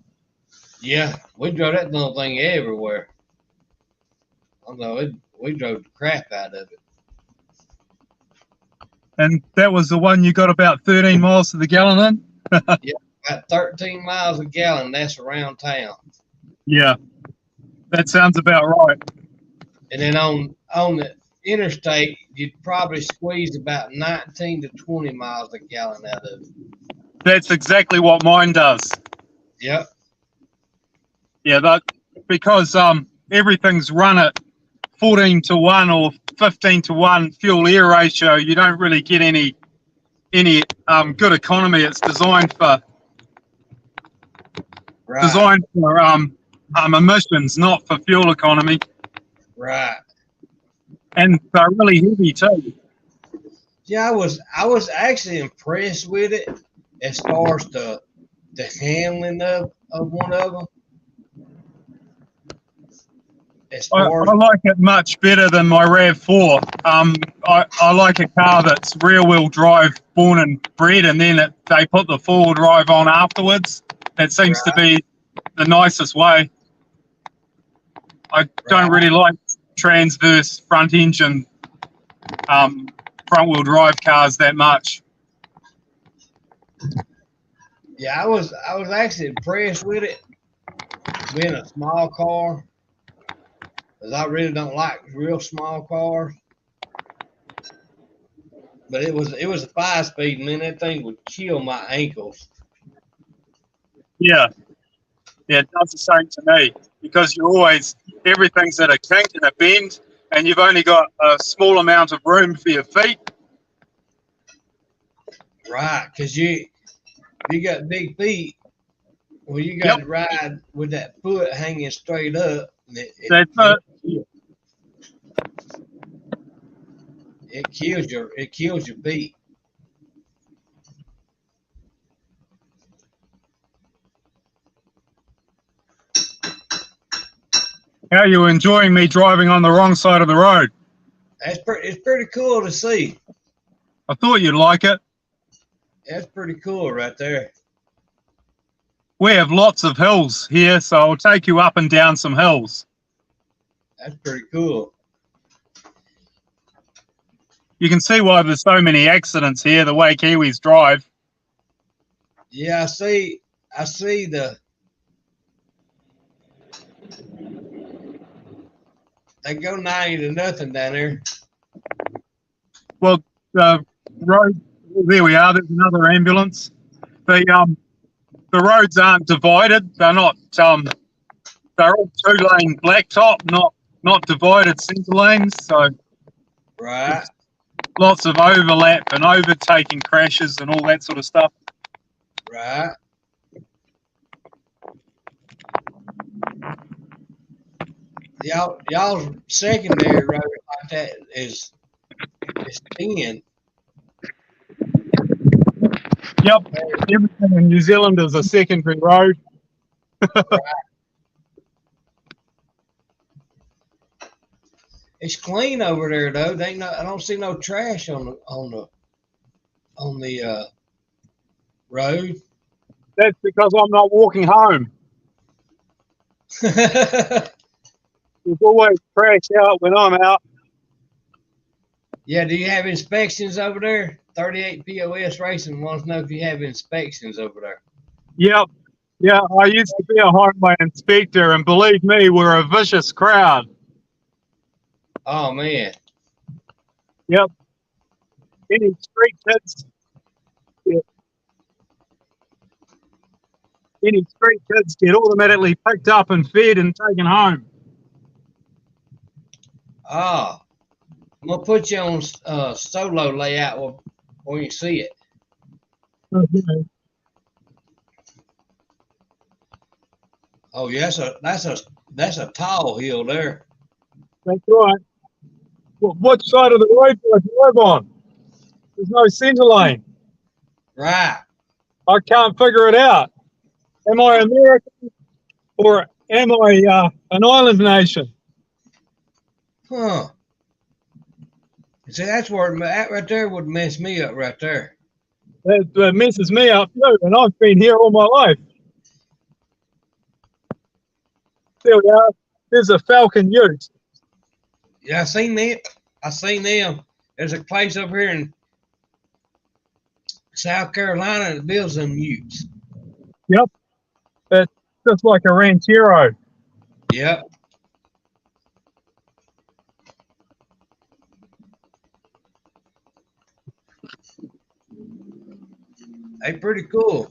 Yeah, we drove that little thing everywhere. Although we drove the crap out of it. And that was the one you got about 13 miles to the gallon in? Yeah, about 13 miles a gallon. That's around town. Yeah. That sounds about right. And then on the interstate, you'd probably squeeze about 19 to 20 miles a gallon out of it. That's exactly what mine does. Yep. Yeah, that because everything's run at 14-1 or 15-1 fuel air ratio. You don't really get any good economy. It's designed for emissions, not for fuel economy. Right. And they're really heavy too. Yeah, I was actually impressed with it as far as the handling of one of them. I like it much better than my RAV4. I like a car that's rear-wheel drive, born and bred, and then they put the four-wheel drive on afterwards. That seems to be the nicest way. I don't really like transverse front-engine front-wheel drive cars that much. Yeah, I was actually impressed with it being a small car, because I really don't like real small cars. But it was a 5-speed, man. That thing would kill my ankles. Yeah, it does the same to me, because everything's at a kink and a bend, and you've only got a small amount of room for your feet. Right, because you got big feet. Well, you got to ride with that foot hanging straight up. It kills your feet. How are you enjoying me driving on the wrong side of the road? It's pretty cool to see. I thought you'd like it. That's pretty cool right there. We have lots of hills here, so I'll take you up and down some hills. That's pretty cool. You can see why there's so many accidents here, the way Kiwis drive. Yeah, I see they go 90 to nothing down there. Well, the road, there we are, there's another ambulance. The roads aren't divided. They're not. They're all 2-lane blacktop, not divided centre lanes. So right, lots of overlap and overtaking crashes and all that sort of stuff. Right. Y'all's secondary road like that is thin. Yep, everything in New Zealand is a secondary road. It's clean over there though. I don't see no trash on the road. That's because I'm not walking home. There's always trash out when I'm out. Yeah, do you have inspections over there? 38 POS Racing wants to know if you have inspections over there. Yep. Yeah, I used to be a highway inspector, and believe me, we're a vicious crowd. Oh, man. Yep. Any street kids? Yeah. Any street kids get automatically picked up and fed and taken home. Oh. I'm going to put you on solo layout when you see it. Okay. Oh, yeah, that's a tall hill there. That's right. Well, what side of the road do I drive on? There's no centre lane. Right. I can't figure it out. Am I American or am I an island nation? Huh. See, that's where that right there would mess me up right there. That messes me up too, and I've been here all my life. There we are. There's a Falcon Ute. Yeah, I seen them. There's a place over here in South Carolina that builds them utes. Yep. It's just like a ranchero. Yep. They pretty cool.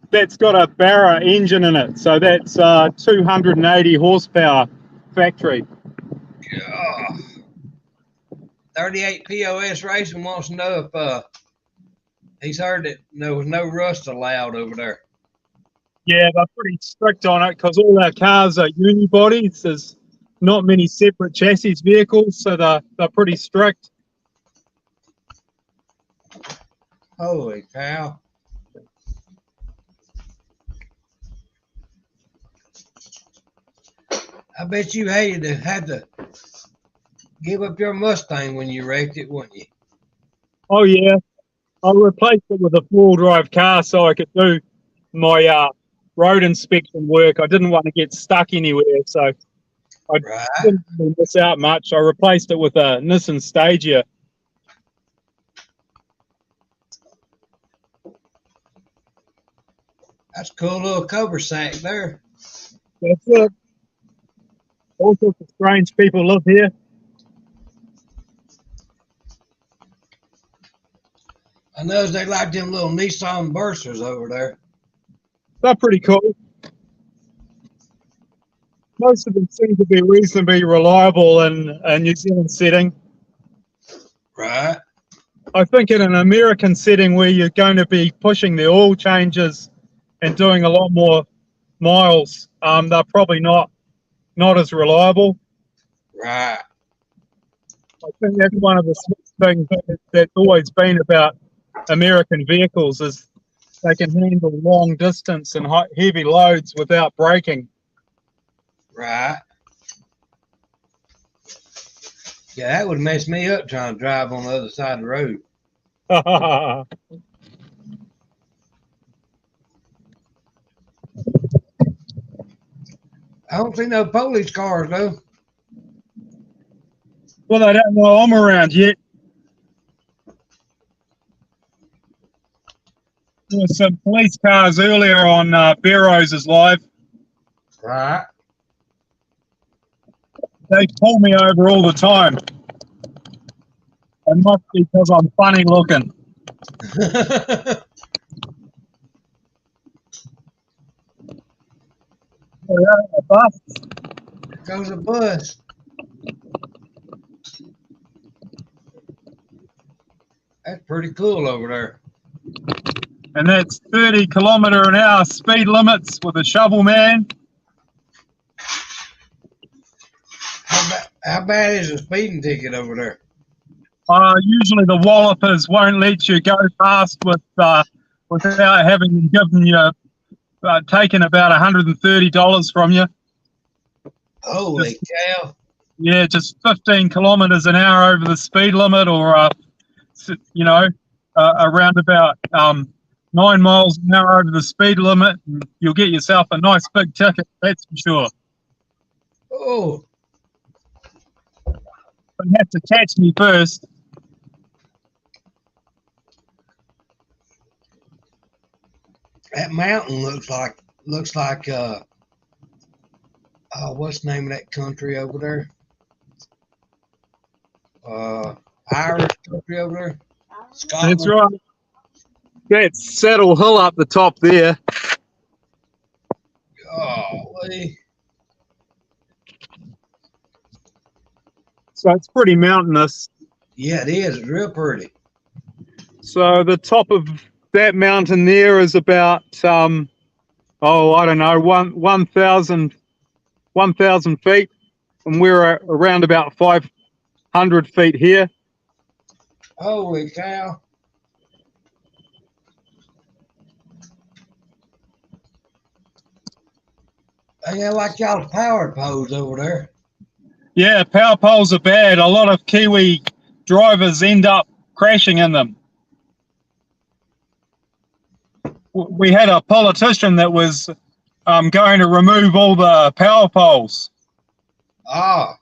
That's got a Barra engine in it, so that's 280 horsepower factory. Yeah. 38 POS Racing wants to know if he's heard that there was no rust allowed over there. Yeah, they're pretty strict on it because all our cars are unibodies. There's not many separate chassis vehicles, so they're pretty strict. Holy cow. I bet you had to give up your Mustang when you wrecked it, wouldn't you? Oh, yeah. I replaced it with a four-wheel drive car so I could do my road inspection work. I didn't want to get stuck anywhere, so I didn't really miss out much. I replaced it with a Nissan Stagia. That's a cool little cover sack there. That's it. All sorts of strange people live here. I know they like them little Nissan Versas over there. They're pretty cool. Most of them seem to be reasonably reliable in a New Zealand setting. Right. I think in an American setting where you're going to be pushing the oil changes and doing a lot more miles, they're probably not as reliable. Right. I think that's one of the things that's always been about American vehicles is they can handle long distance and heavy loads without braking. Right. Yeah, that would mess me up trying to drive on the other side of the road. I don't see no police cars though. Well, they don't know I'm around yet. There were some police cars earlier on Barrows' live. Right. They pull me over all the time. It must be because I'm funny looking. A bus. There goes a bus. That's pretty cool over there. And that's 30 km/h speed limits with a shovel man. How bad is a speeding ticket over there? Usually the wallopers won't let you go past without having given you taken about $130 from you. Holy cow! Yeah, just 15 km/h over the speed limit, or around about 9 miles an hour over the speed limit, and you'll get yourself a nice big ticket. That's for sure. Oh, But you have to catch me first. that mountain looks like what's the name of that country over there? Irish country over there. Scotland. That's right. That's Saddle Hill up the top there. Golly. So it's pretty mountainous. Yeah, it is. It's real pretty. So the top of that mountain there is about, I don't know, 1,000 feet. And we're around about 500 feet here. Holy cow. I like y'all's power poles over there. Yeah, power poles are bad. A lot of Kiwi drivers end up crashing in them. We had a politician that was going to remove all the power poles. Ah.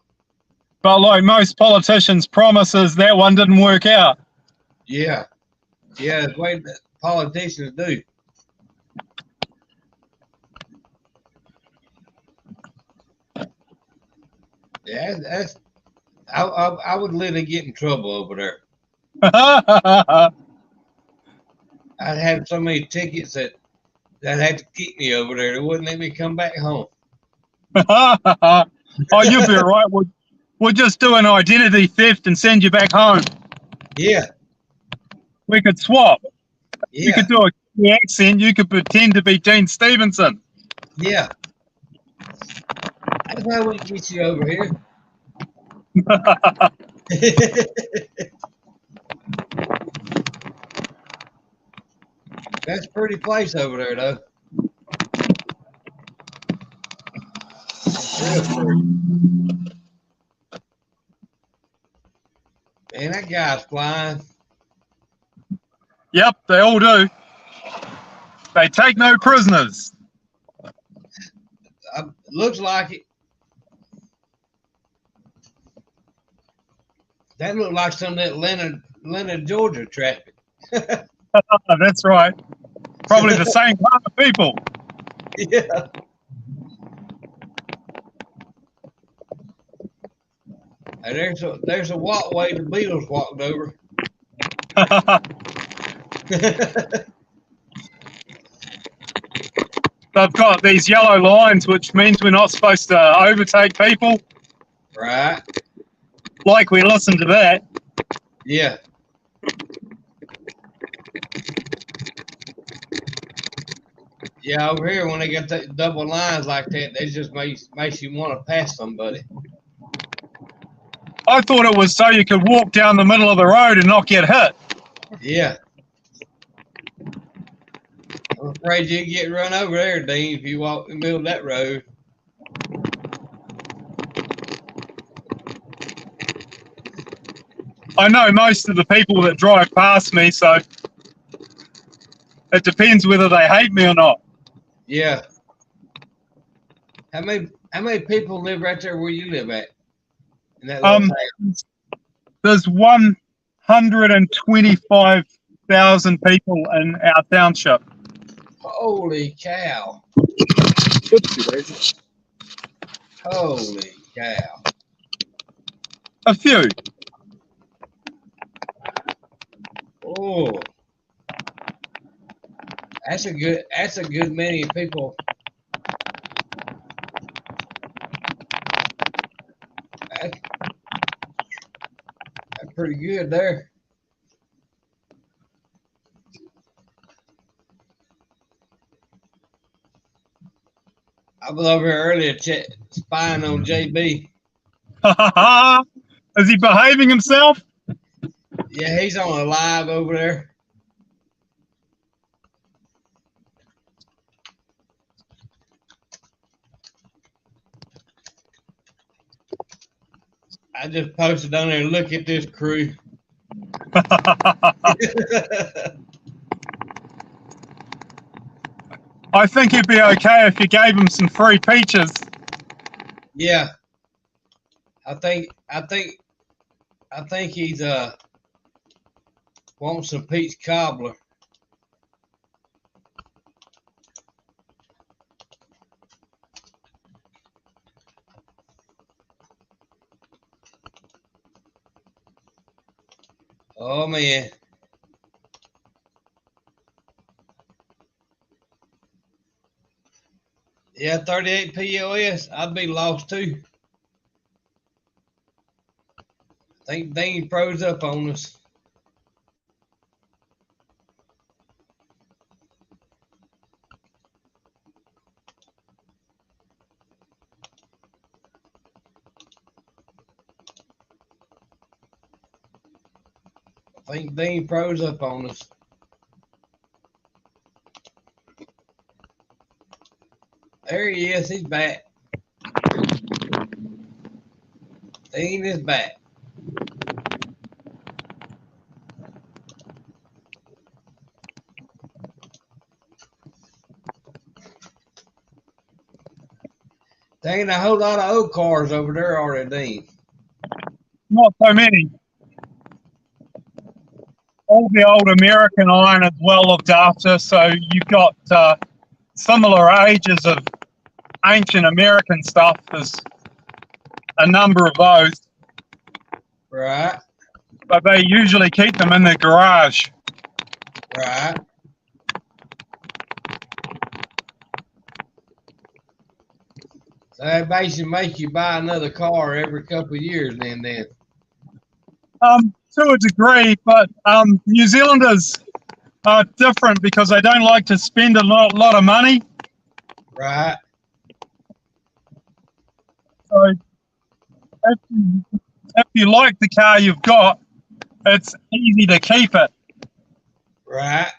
But like most politicians' promises, that one didn't work out. Yeah. Yeah, it's the way that politicians do. Yeah, that's. I would literally get in trouble over there. I'd have so many tickets that had to keep me over there. They wouldn't let me come back home. Oh, you'll be all right. We'll just do an identity theft and send you back home. Yeah. We could swap. Yeah. You could do a accent. You could pretend to be Dean Stevenson. Yeah. That's how we get you over here. That's a pretty place over there, though. Real pretty. Man, that guy's flying. Yep, they all do. They take no prisoners. Looks like it. That looked like some of that Atlanta, Georgia traffic. That's right. Probably the same kind of people. Yeah. Hey, there's a walkway the Beatles walked over. They've got these yellow lines, which means we're not supposed to overtake people. Right. Like we listened to that. Yeah. Yeah, over here when they got that double lines like that, they just makes you want to pass somebody. I thought it was so you could walk down the middle of the road and not get hit. Yeah. I'm afraid you'd get run over there, Dean, if you walk in the middle of that road. I know most of the people that drive past me, so it depends whether they hate me or not. Yeah. How many people live right there where you live at? In that little town? There's 125,000 people in our township. Holy cow. Holy cow. A few. Oh. That's a good many people. That's pretty good there. I was over here earlier spying on JB. Is he behaving himself? Yeah, he's on a live over there. I just posted on there, look at this crew. I think he'd be okay if you gave him some free peaches. Yeah. I think he's wants some peach cobbler. Oh man. Yeah, 38 POS. I'd be lost too. I think Dean froze up on us. I think Dean froze up on us. There he is. He's back. Dean is back. There ain't a whole lot of old cars over there, are there, Dean? Not so many. All the old American iron is well looked after, so you've got similar ages of ancient American stuff. There's a number of those. Right. But they usually keep them in their garage. Right. So that basically makes you buy another car every couple of years then. To a degree, but New Zealanders are different because they don't like to spend a lot of money. Right. So if you like the car you've got, it's easy to keep it. Right.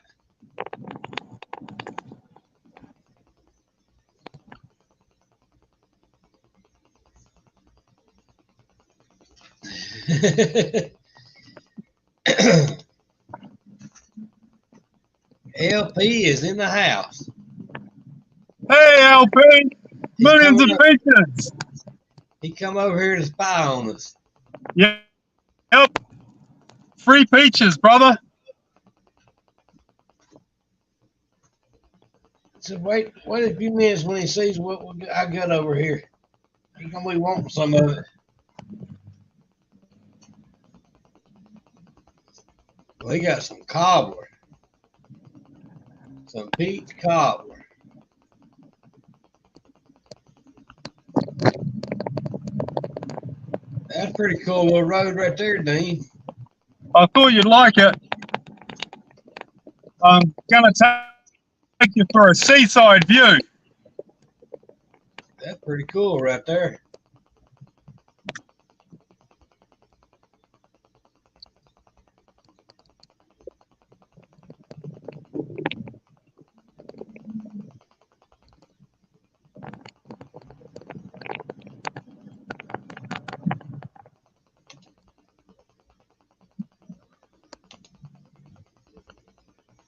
LP is in the house. Hey, LP, millions of peaches. He come over here to spy on us. Yep. Free peaches, brother. So wait a few minutes when he sees what I got over here. He gonna be wanting some of it. We got some cobbler. Some peach cobbler. That's pretty cool little road right there, Dean. I thought you'd like it. I'm gonna take you for a seaside view. That's pretty cool right there.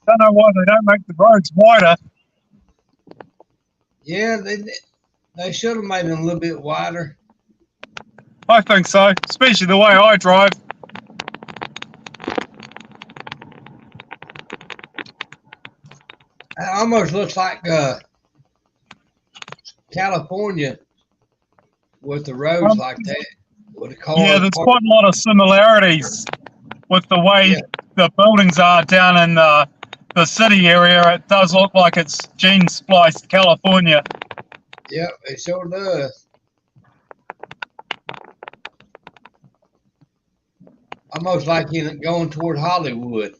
Don't know why they don't make the roads wider. Yeah, they should have made them a little bit wider. I think so, especially the way I drive. It almost looks like California with the roads like that. With the cars. Yeah, there's quite a lot of similarities with the way the buildings are down in the city area. It does look like it's gene spliced California. Yep, it sure does. Almost like going toward Hollywood.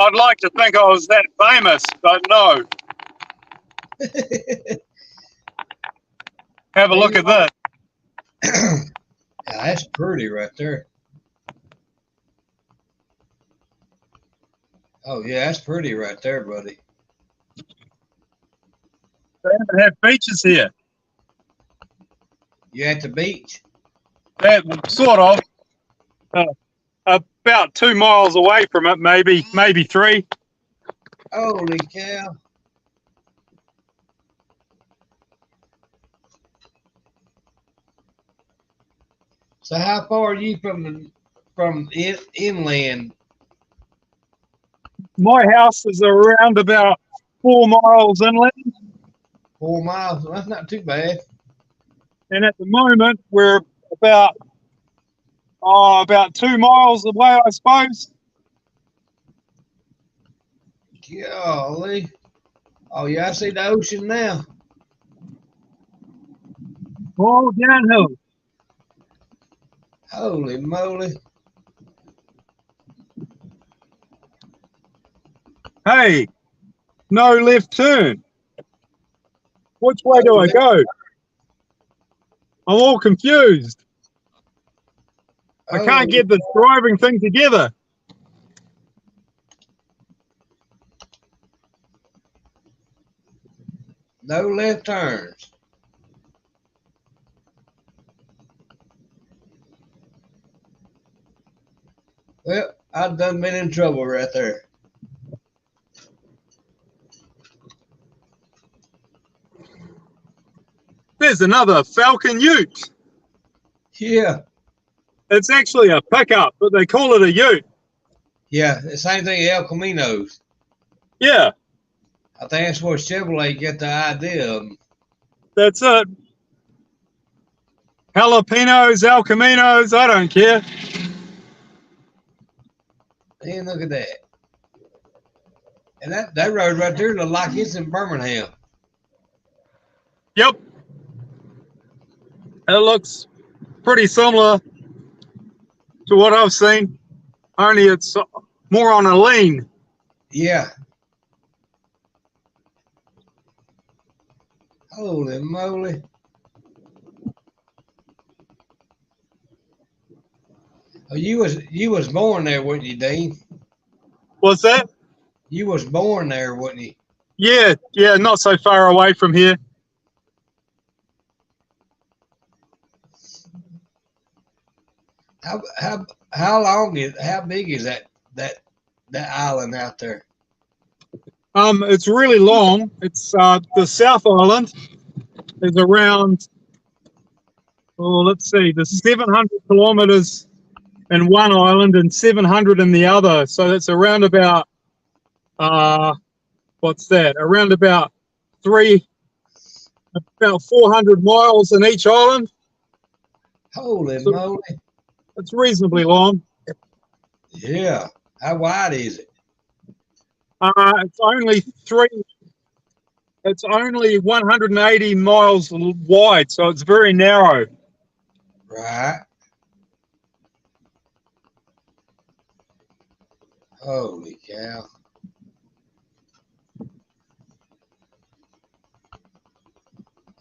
I'd like to think I was that famous, but no. Have a look at that. Yeah, that's pretty right there. Oh, yeah, that's pretty right there, buddy. They haven't had beaches here. You at the beach? That sort of. About 2 miles away from it, maybe 3. Holy cow. So how far are you from inland? My house is around about 4 miles inland. 4 miles? Well, that's not too bad. And at the moment, we're about 2 miles away, I suppose. Golly. Oh, yeah, I see the ocean now. All downhill. Holy moly. Hey, no left turn. Which way do I go? I'm all confused. I can't get this driving thing together. No left turns. Well, I've done been in trouble right there. There's another Falcon Ute. Yeah. It's actually a pickup, but they call it a Ute. Yeah, the same thing as El Camino's. Yeah. I think that's where Chevrolet get the idea of them. That's it. Jalapenos, El Caminos, I don't care. And look at that. And that road right there look like it's in Birmingham. Yep. It looks pretty similar to what I've seen, only it's more on a lean. Yeah. Holy moly. Oh, you was born there, wasn't you, Dean? What's that? You was born there, wasn't you? Yeah, not so far away from here. How big is that island out there? It's really long. It's the South Island is around, oh, let's see, there's 700 kilometers in one island and 700 in the other. So that's around about, what's that? Around about 400 miles in each island. Holy So moly. it's reasonably long. Yeah. How wide is it? It's only It's only 180 miles wide, so it's very narrow. Right. Holy cow.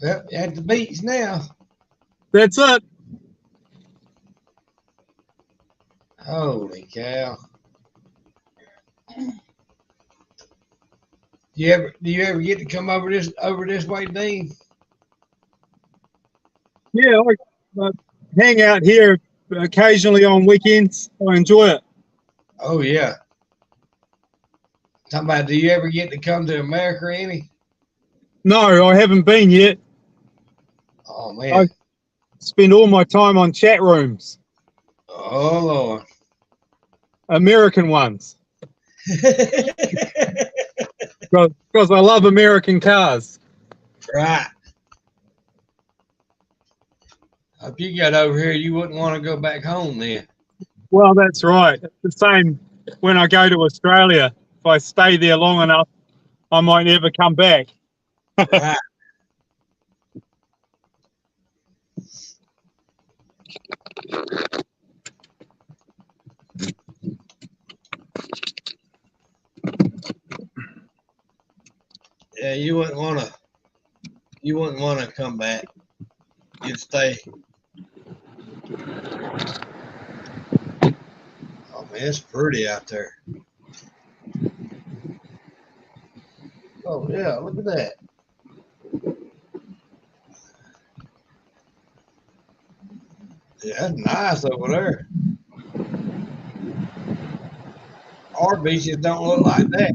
Well, at the beach now. That's it. Holy cow. Do you ever get to come over this way, Dean? Yeah, I hang out here occasionally on weekends. I enjoy it. Oh yeah. Talking about, do you ever get to come to America any? No, I haven't been yet. Oh I man. spend all my time on chat rooms, Oh Lord. American ones, because I love American cars. Right. If you got over here, you wouldn't want to go back home then. Well, that's right. It's the same when I go to Australia. If I stay there long enough, I might never come back. Right. Yeah, you wouldn't want to. You wouldn't want to come back. You'd stay. Oh man, it's pretty out there. Oh yeah, look at that. Yeah, that's nice over there. Our beaches don't look like that.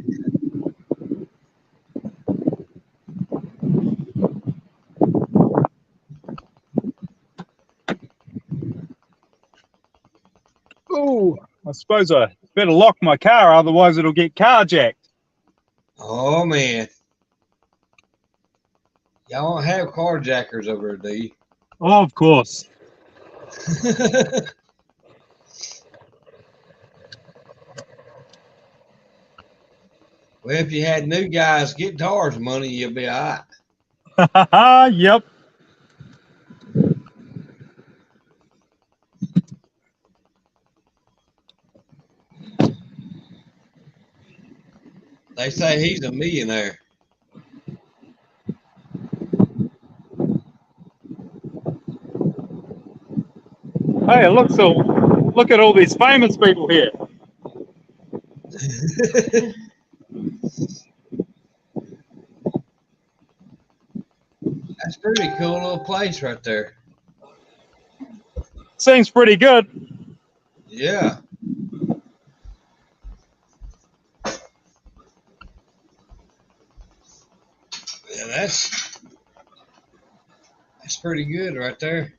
Oh, I suppose I better lock my car, otherwise it'll get carjacked. Oh man, y'all don't have carjackers over there, do you? Oh, of course. Well, if you had new guys guitars money, you'll be all right. Yep. They say he's a millionaire. Hey, look at all these famous people here. That's a pretty cool little place right there. Seems pretty good. Yeah. Yeah, that's pretty good right there.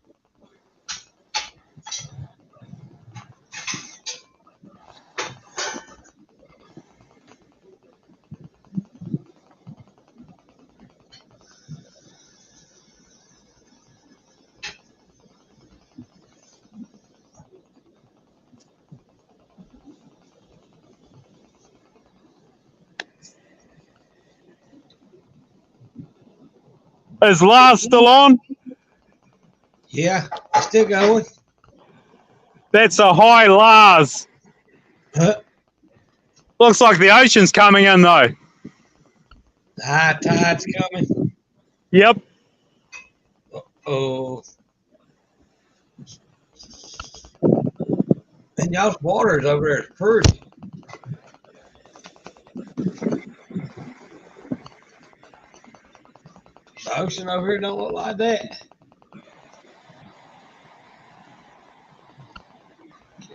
Is Lars still on? Yeah, still going. That's a high Lars. Huh? Looks like the ocean's coming in though. High tide's coming. Yep. Oh. And y'all's waters over there is pretty. The ocean over here don't look like that.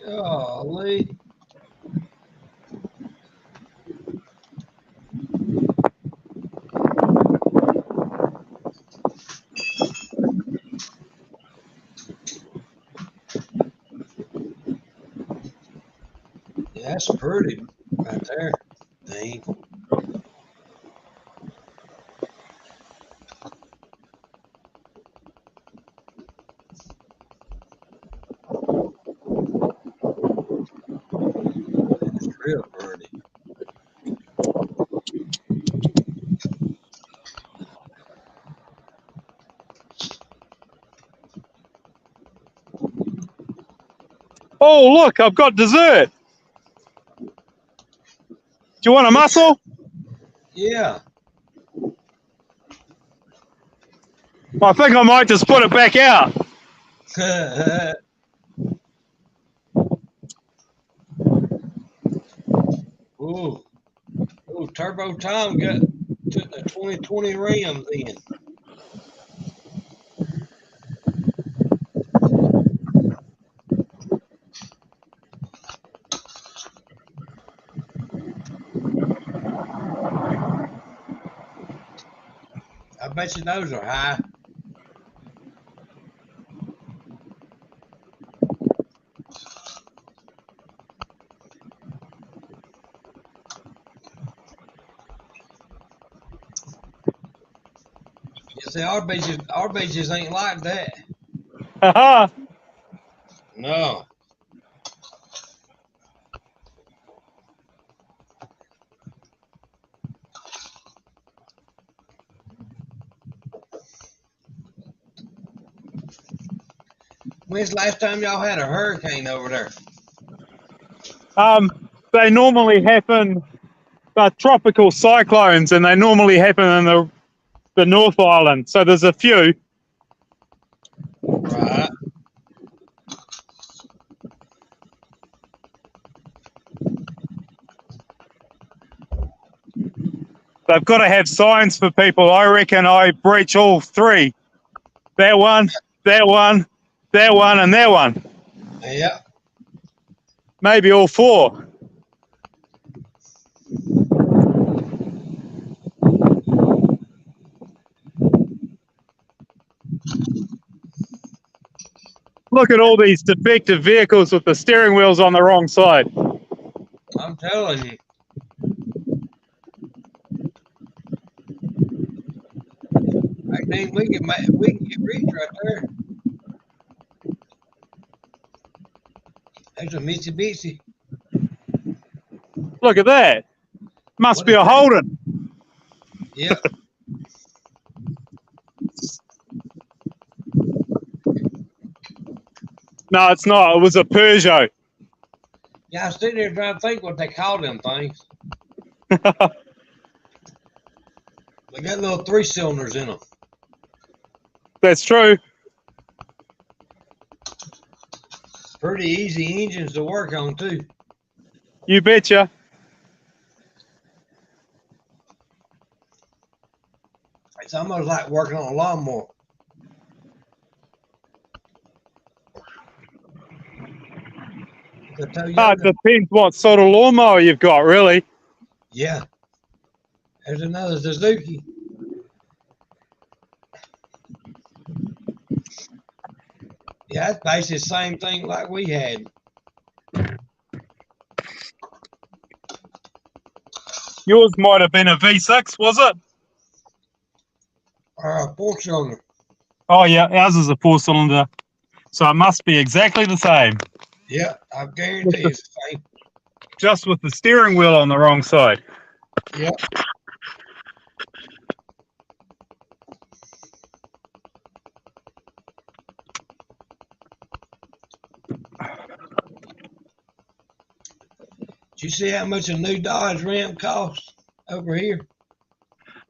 Golly. Yeah, that's pretty right there. Dang. It's real pretty. Oh, look, I've got dessert. Do you want a mussel? Yeah. I think I might just put it back out. Ooh. Ooh, Turbo Tom took the 2020 Rams in. I bet you those are high. You see, our beaches ain't like that. Haha. No. When's the last time y'all had a hurricane over there? They normally happen, they're tropical cyclones, and they normally happen in the North Island. So there's a few. Right. They've got to have signs for people. I reckon I breach all three. That one, that one, that one, and that one. Yeah. Maybe all four. Look at all these defective vehicles with the steering wheels on the wrong side. I'm telling you. I think we can get rich right there. There's a Mitsubishi. Look at that. Must be a Holden. Yep. No, it's not. It was a Peugeot. Yeah, I was sitting there trying to think what they call them things. They got little 3 cylinders in them. That's true. Pretty easy engines to work on too. You betcha. It's almost like working on a lawnmower. It depends what sort of lawnmower you've got, really. Yeah. There's another Suzuki. Yeah, it's basically the same thing like we had. Yours might have been a V6, was it? Or a 4-cylinder. Oh, yeah, ours is a 4-cylinder. So it must be exactly the same. Yeah, I guarantee it's the same. Just with the steering wheel on the wrong side. Yep. Did you see how much a new Dodge Ram costs over here?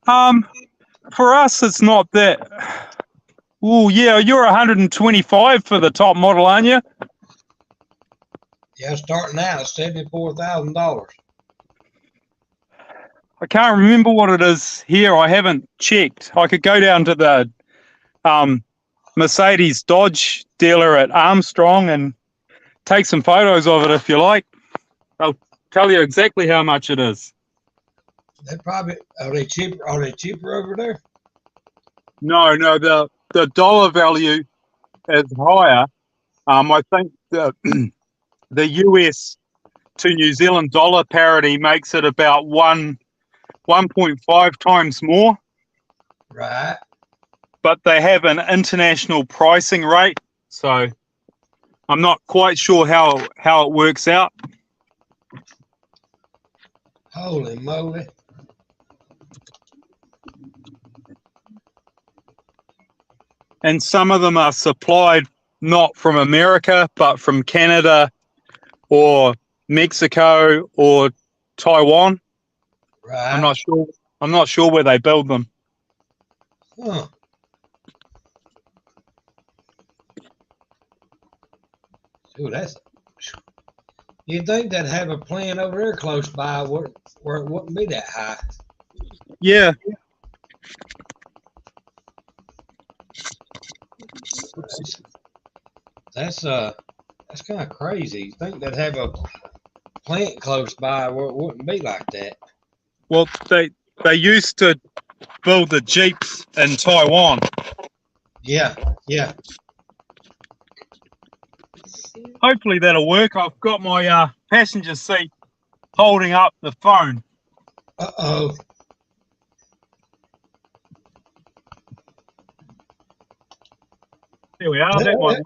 For us, it's not that. Oh, yeah, you're 125 for the top model, aren't you? Yeah, starting out $74,000. I can't remember what it is here. I haven't checked. I could go down to the Mercedes Dodge dealer at Armstrong and take some photos of it if you like. I'll tell you exactly how much it is. They probably are they cheaper? Are they cheaper over there? No, the dollar value is higher. I think the the US to New Zealand dollar parity makes it about 1.5 times more. Right. But they have an international pricing rate, so I'm not quite sure how it works out. Holy moly. And some of them are supplied not from America, but from Canada or Mexico or Taiwan. Right. I'm not sure where they build them. Huh. Ooh, you'd think they'd have a plant over there close by where it wouldn't be that high. Yeah. That's kind of crazy. You think they'd have a plant close by where it wouldn't be like that. Well, they used to build the Jeeps in Taiwan. Yeah, yeah. Hopefully that'll work. I've got my passenger seat holding up the phone. Uh-oh. There we are. That might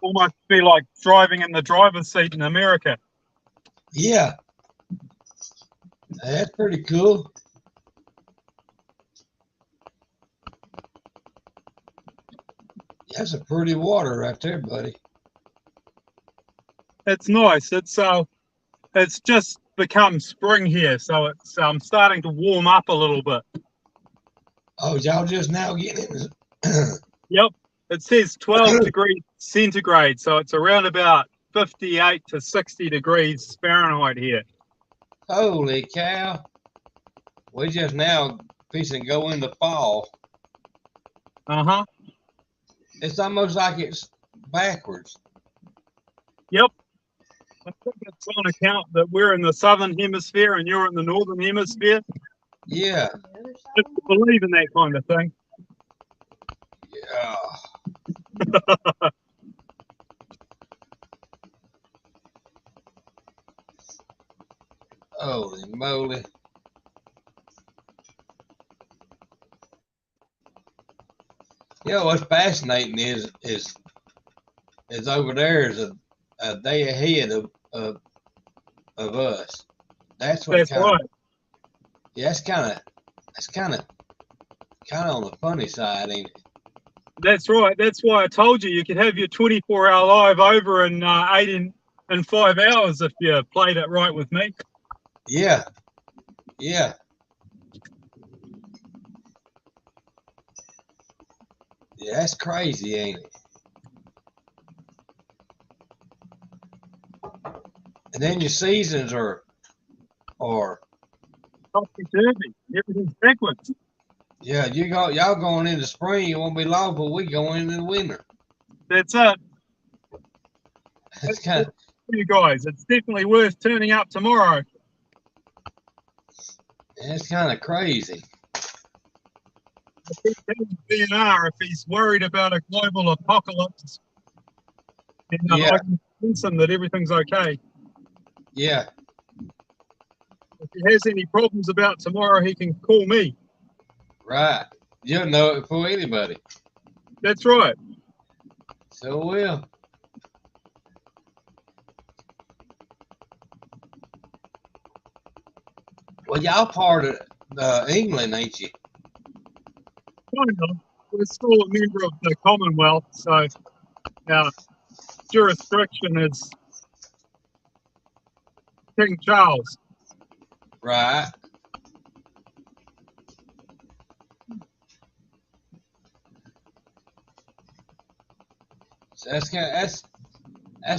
almost be like driving in the driver's seat in America. Yeah. That's pretty cool. That's a pretty water right there, buddy. It's nice. It's just become spring here, so it's starting to warm up a little bit. Oh, y'all just now getting it? Yep. It says 12 degrees centigrade, so it's around about 58 to 60 degrees Fahrenheit here. Holy cow. We just now fixing to go into fall. Uh-huh. It's almost like it's backwards. Yep. I think it's on account that we're in the southern hemisphere and you're in the northern hemisphere. Yeah. Just to believe in that kind of thing. Yeah. Holy moly. You know what's fascinating is over there is a day ahead of us. That's what That's right. Yeah, that's kind of on the funny side, ain't it? That's right. That's why I told you could have your 24-hour live over in 8 and 5 hours if you played it right with me. Yeah. Yeah. Yeah, that's crazy, ain't it? And then your seasons are Topsy-turvy. Everything's backwards. yeah, y'all going into spring, it won't be long before we go into the winter. That's it. That's kind of You guys, it's definitely worth turning up tomorrow. That's kind of crazy. I think DNR if he's worried about a global apocalypse. And Yeah. I can convince him that everything's okay. Yeah. If he has any problems about tomorrow, he can call me. Right. You'll know it before anybody. That's right. So will. Well, y'all part of England, ain't you? Kind of. We're still a member of the Commonwealth, so our jurisdiction is King Charles. Right. So that's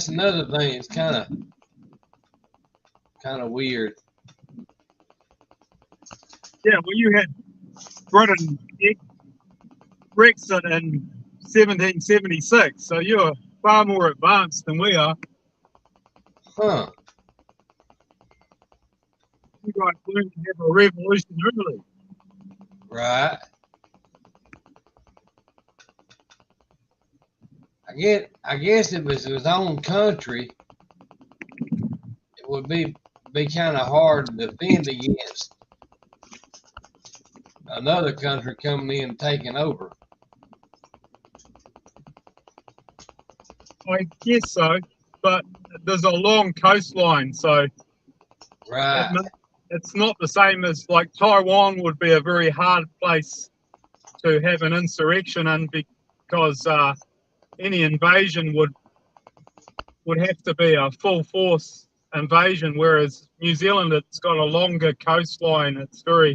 another thing. It's kind of weird. Yeah, well, you had Britain Brexit in 1776, so you're far more advanced than we are. Huh. You guys learned to have a revolution early. Right. I guess if it was his own country, it would be kind of hard to defend against another country coming in and taking over. I guess so, but there's a long coastline, so Right. it's not the same as like Taiwan would be a very hard place to have an insurrection in because any invasion would have to be a full force invasion, whereas New Zealand, it's got a longer coastline. It's very,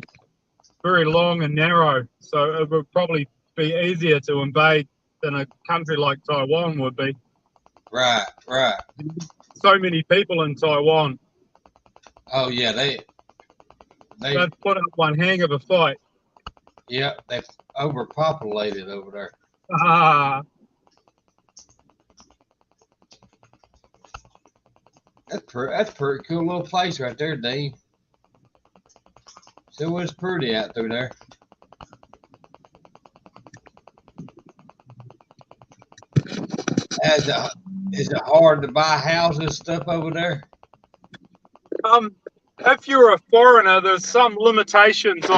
very long and narrow, so it would probably be easier to invade than a country like Taiwan would be. Right. So many people in Taiwan. Oh yeah, they've put up one hang of a fight. Yeah, they've overpopulated over there. That's pretty cool little place right there, Dean. So it's pretty out through there. Is it hard to buy houses stuff over there? If you're a foreigner, there's some limitations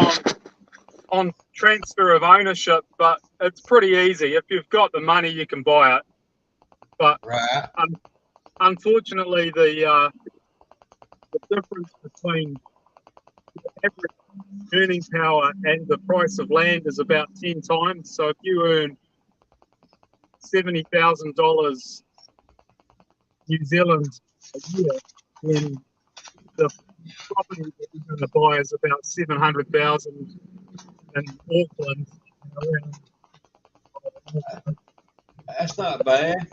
on transfer of ownership, but it's pretty easy. If you've got the money, you can buy it. But right. Unfortunately, the difference between the average earning power and the price of land is about 10 times. So if you earn $70,000 New Zealand a year, then the property that you're going to buy is about 700,000 in Auckland. That's not bad.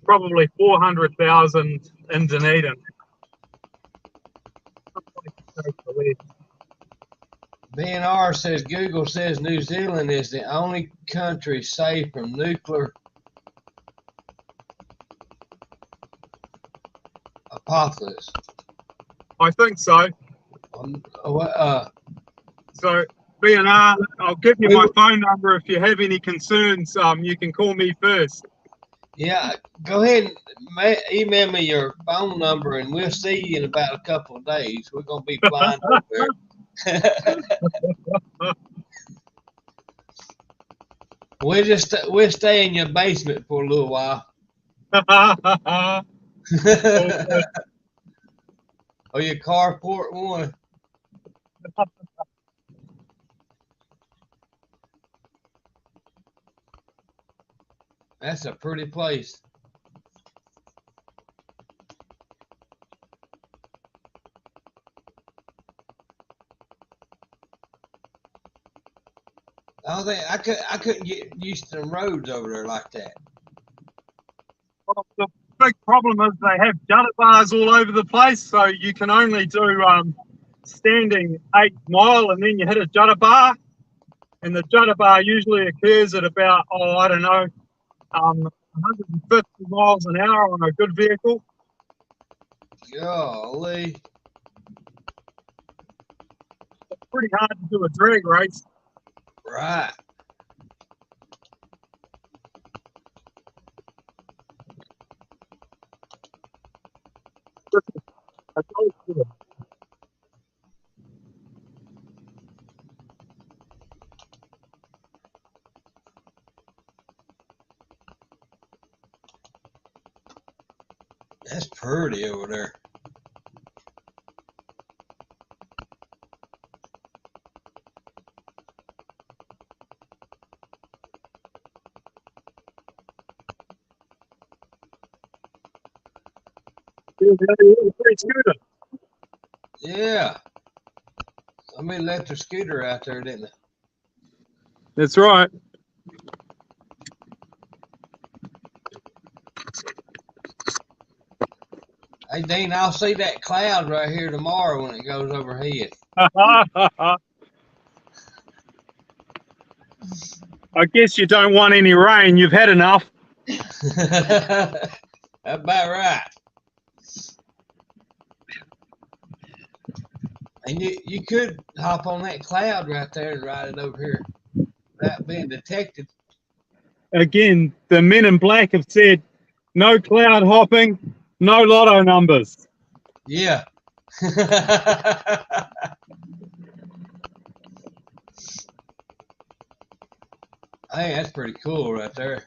Probably 400,000 in Dunedin. BNR says Google says New Zealand is the only country safe from nuclear apocalypse. I think so. So BNR, I'll give you my phone number if you have any concerns. You can call me first. Yeah, go ahead and email me your phone number, and we'll see you in about a couple of days. We're gonna be flying over there. We'll stay in your basement for a little while. Or your carport one. That's a pretty place. I couldn't get used to the roads over there like that. Well, the big problem is they have gutter bars all over the place, so you can only do standing 8 mile, and then you hit a jutta bar, and the jutta bar usually occurs at about 150 miles an hour on a good vehicle. Golly. It's pretty hard to do a drag race. Right. That's pretty over there. Free scooter. Yeah. Somebody left their scooter out there, didn't they? That's right. Hey, Dean, I'll see that cloud right here tomorrow when it goes overhead. I guess you don't want any rain. You've had enough. That's about right. And you could hop on that cloud right there and ride it over here without being detected. Again, the men in black have said no cloud hopping, no lotto numbers. Yeah. Hey, that's pretty cool right there.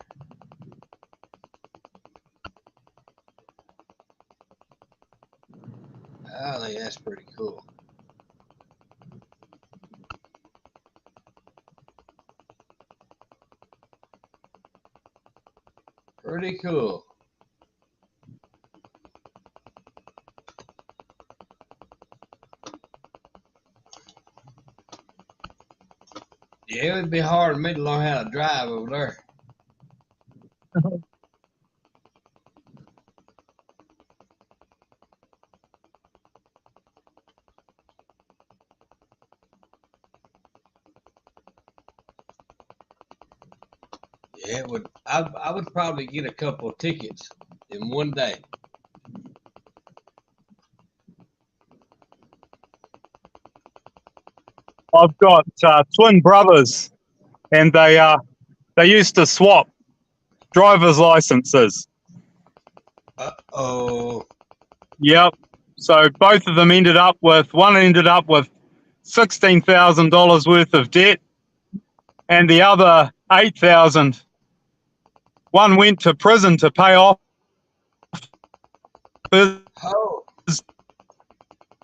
I think that's pretty cool. Pretty cool. Yeah, it would be hard for me to learn how to drive over there. Yeah, it would. I would probably get a couple of tickets in one day. I've got twin brothers, and they used to swap driver's licenses. Uh-oh. Yep. So both of them ended up with $16,000 worth of debt, and the other $8,000. One went to prison to pay off his Oh.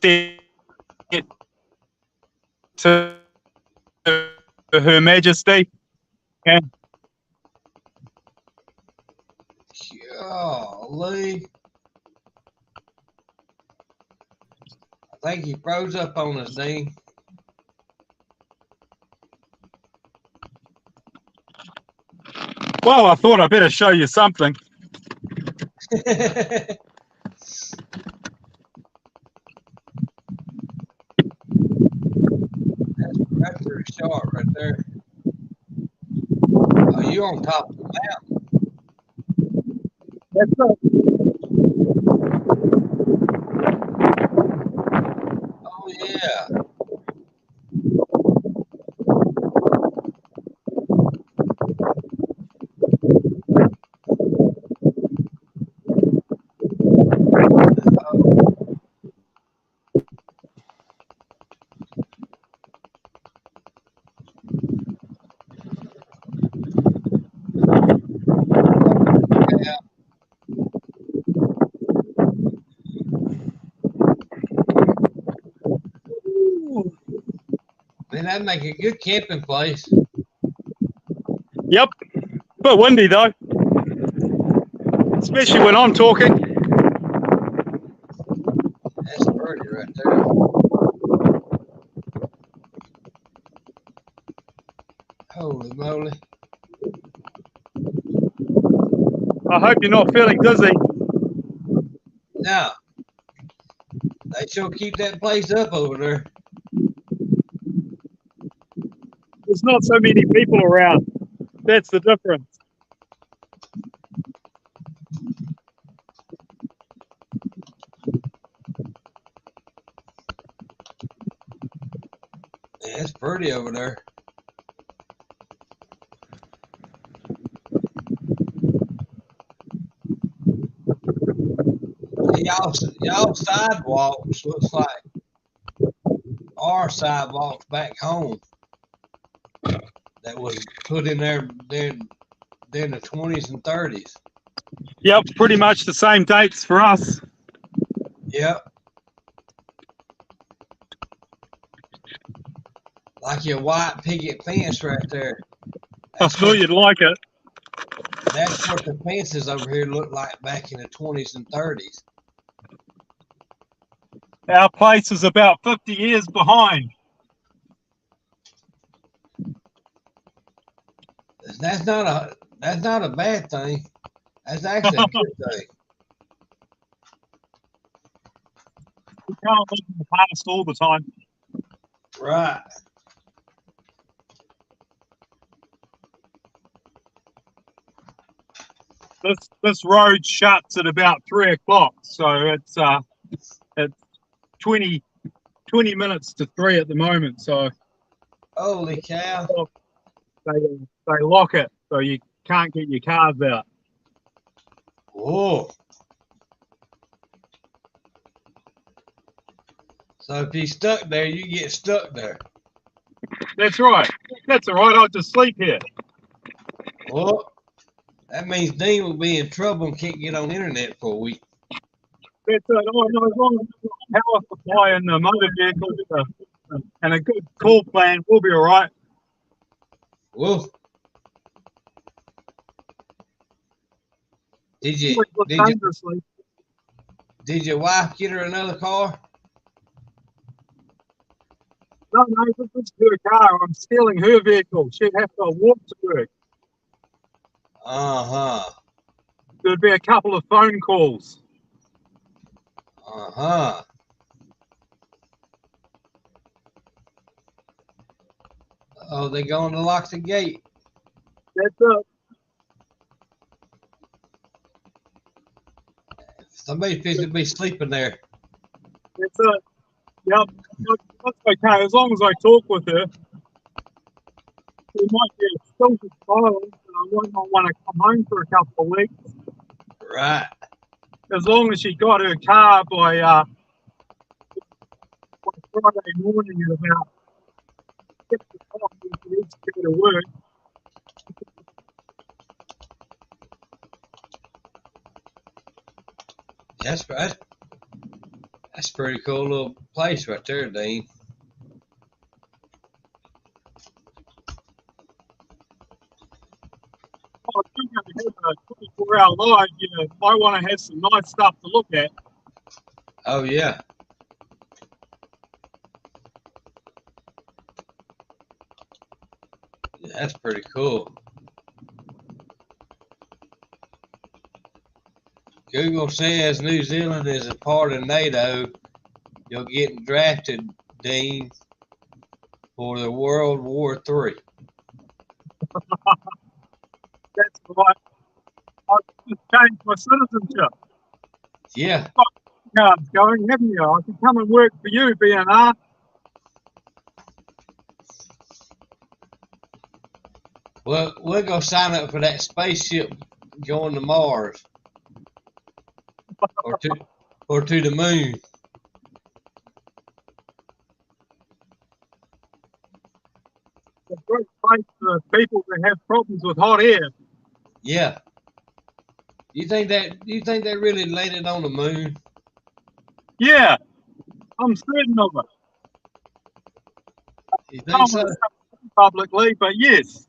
debt to Her Majesty, and Golly. I think he froze up on us, Dean. well, I thought I better show you something. That's pretty sharp right there. Oh, you on top of the mountain. That's right. Oh, yeah. Man, that'd make a good camping place. Yep. Bit windy though, especially when I'm talking. That's pretty right there. Holy moly. I hope you're not feeling dizzy. Now, they sure keep that place up over there. There's not so many people around. That's the difference. Yeah, it's pretty over there. Y'all sidewalks looks like our sidewalks back home that was put in there during the 20s and 30s. Yep, pretty much the same dates for us. Yep. Like your white picket fence right there. I thought you'd like it. That's what the fences over here look like back in the 20s and 30s. Our place is about 50 years behind. That's not a bad thing. That's actually a good thing. We can't live in the past all the time. Right. This road shuts at about 3 o'clock, so it's 20 minutes to 3 at the moment. So Holy cow! they lock it, so you can't get your cars out. Whoa! So if you're stuck there, you get stuck there. That's right. That's all right. I'll just sleep here. Well, that means Dean will be in trouble and can't get on the internet for a week. That's it. Oh, no, as long as we've got power supply in the motor vehicle and a good call plan, we'll be all right. Whoa! Did your wife get her another car? No, this is her car. I'm stealing her vehicle. She'd have to walk to work. Uh-huh. There'd be a couple of phone calls. Uh-huh. Oh, they're going to lock the gate. That's it. Somebody's supposed to be sleeping there. That's it. Yep. That's okay. As long as I talk with her, there might be a filtered silence, and I might not want to come home for a couple of weeks. Right. As long as she got her car by Friday morning at about 6 o'clock, when she needs to go to work. That's right. That's a pretty cool little place right there, Dean. Oh, if you're going to have a 24-hour live, you might want to have some nice stuff to look at. Oh, yeah. That's pretty cool. Google says New Zealand is a part of NATO. You're getting drafted, Dean, for the World War III. That's right. I've just changed my citizenship. Yeah. Cards going, haven't you? I can come and work for you, BNR. Well, we'll go sign up for that spaceship going to Mars or to the moon. It's a great place for people that have problems with hot air. Yeah. You think they really landed on the moon? Yeah, I'm certain of it. You think so? Publicly, but yes.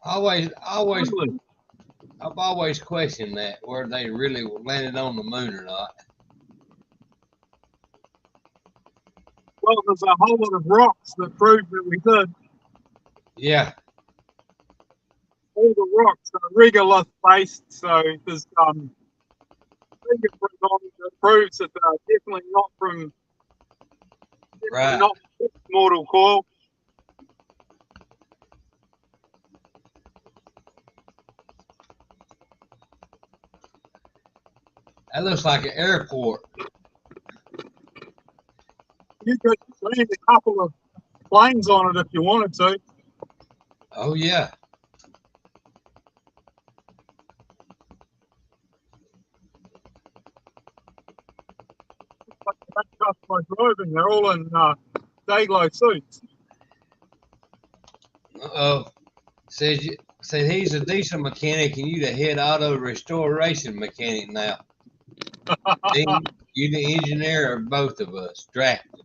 I've always questioned that, whether they really landed on the moon or not. Well, there's a whole lot of rocks that prove that we did. Yeah. All the rocks are regolith based, so there's fingerprint on it that proves that they're definitely not from not mortal coil. That looks like an airport. You could land a couple of planes on it if you wanted to. Oh, yeah. Just by driving, they're all in day-glow suits. Uh-oh. Said he's a decent mechanic and you the head auto restoration mechanic now. You the engineer of both of us, drafted.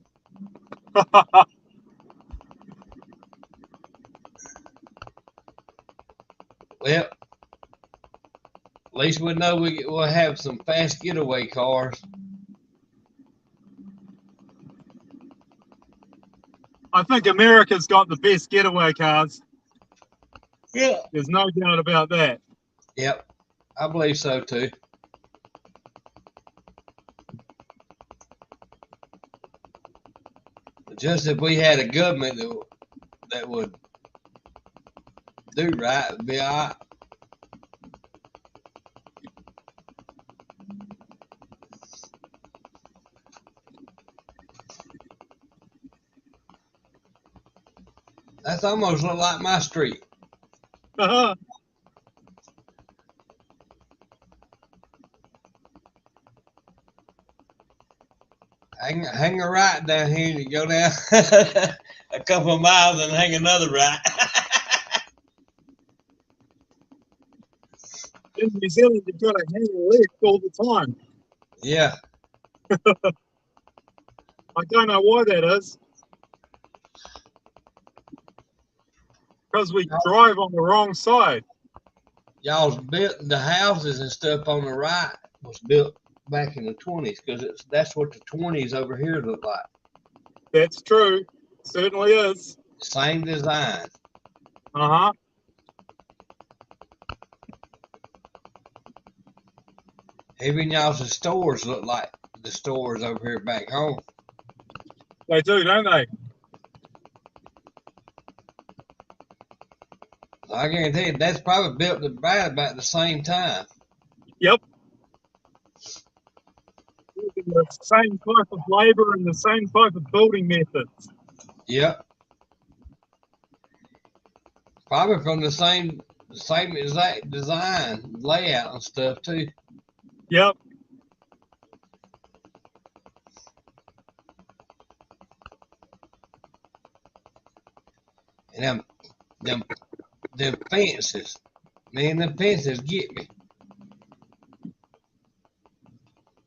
At least we know we'll have some fast getaway cars. I think America's got the best getaway cars. Yeah. There's no doubt about that. Yep. I believe so too. Just if we had a government that would do right, it'd be all right. That's almost look like my street. Uh-huh. Hang a right down here and you go down a couple of miles and hang another right. In New Zealand, you've got to hang a left all the time. Yeah. I don't know why that is. Because we drive on the wrong side. Y'all's built the houses and stuff on the right was built back in the 20s because that's what the 20s over here look like. That's true. Certainly is. Same design. Uh-huh. Even y'all's stores look like the stores over here back home. They do, don't they? I guarantee you that's probably built about the same time. Yep. The same type of labor and the same type of building methods. Yep. Probably from the same exact design, layout and stuff too. Yep. And them fences, man, them fences get me.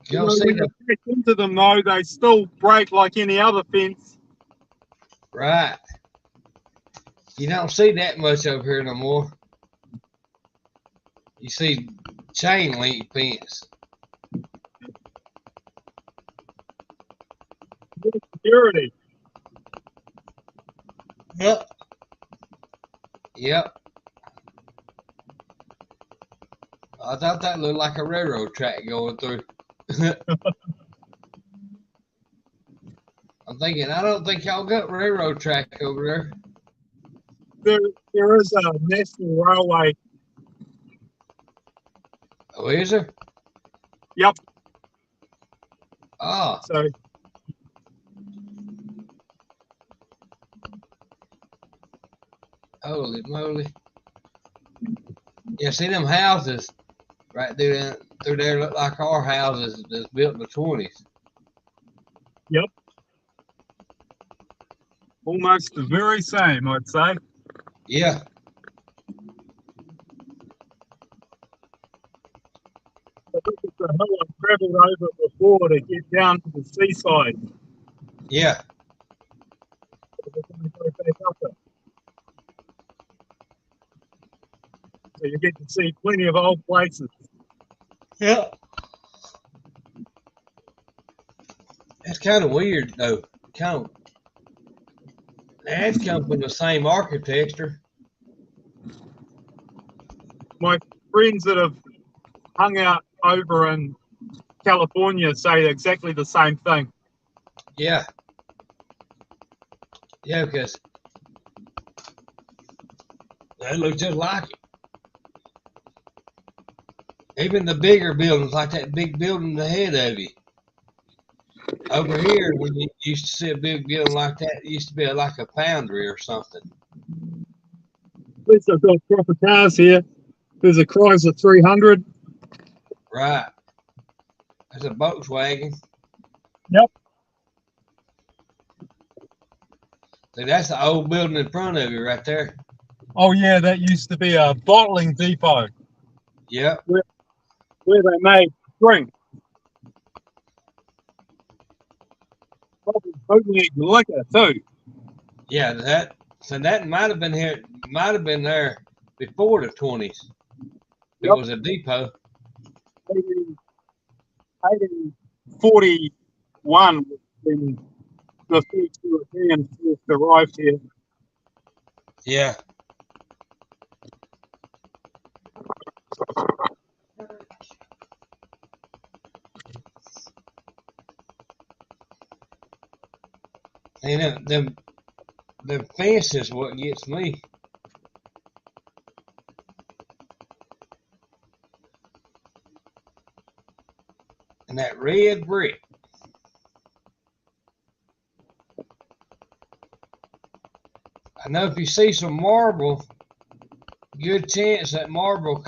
You see when you crash into them though, they still break like any other fence. Right. You don't see that much over here no more. You see chain link fence. Security. Yep. Yep. I thought that looked like a railroad track going through. I'm thinking, I don't think y'all got railroad track over there. There is a national railway. Oh, is there? Yep. Oh. So. Holy moly. Yeah, see them houses right through there look like our houses that's built in the 20s. Yep. Almost the very same, I'd say. Yeah. I think it's a hill I've travelled over before to get down to the seaside. Yeah. So you get to see plenty of old places. Yeah. That's kind of weird, though. That's come from the same architecture. My friends that have hung out over in California say exactly the same thing. Yeah. Yeah, because they look just like it. Even the bigger buildings, like that big building ahead of you. Over here, when you used to see a big building like that, it used to be like a foundry or something. At least I've got proper cars here. There's a Chrysler 300. Right. There's a Volkswagen. Yep. See, that's the old building in front of you right there. Oh, yeah, that used to be a bottling depot. Yep. Where they made drink. Probably bootleg liquor, too. Yeah, that might have been here, might have been there before the 20s. It was a depot. 1841 when the first Europeans first arrived here. Yeah. And them fences what gets me. And that red brick. I know if you see some marble, good chance that marble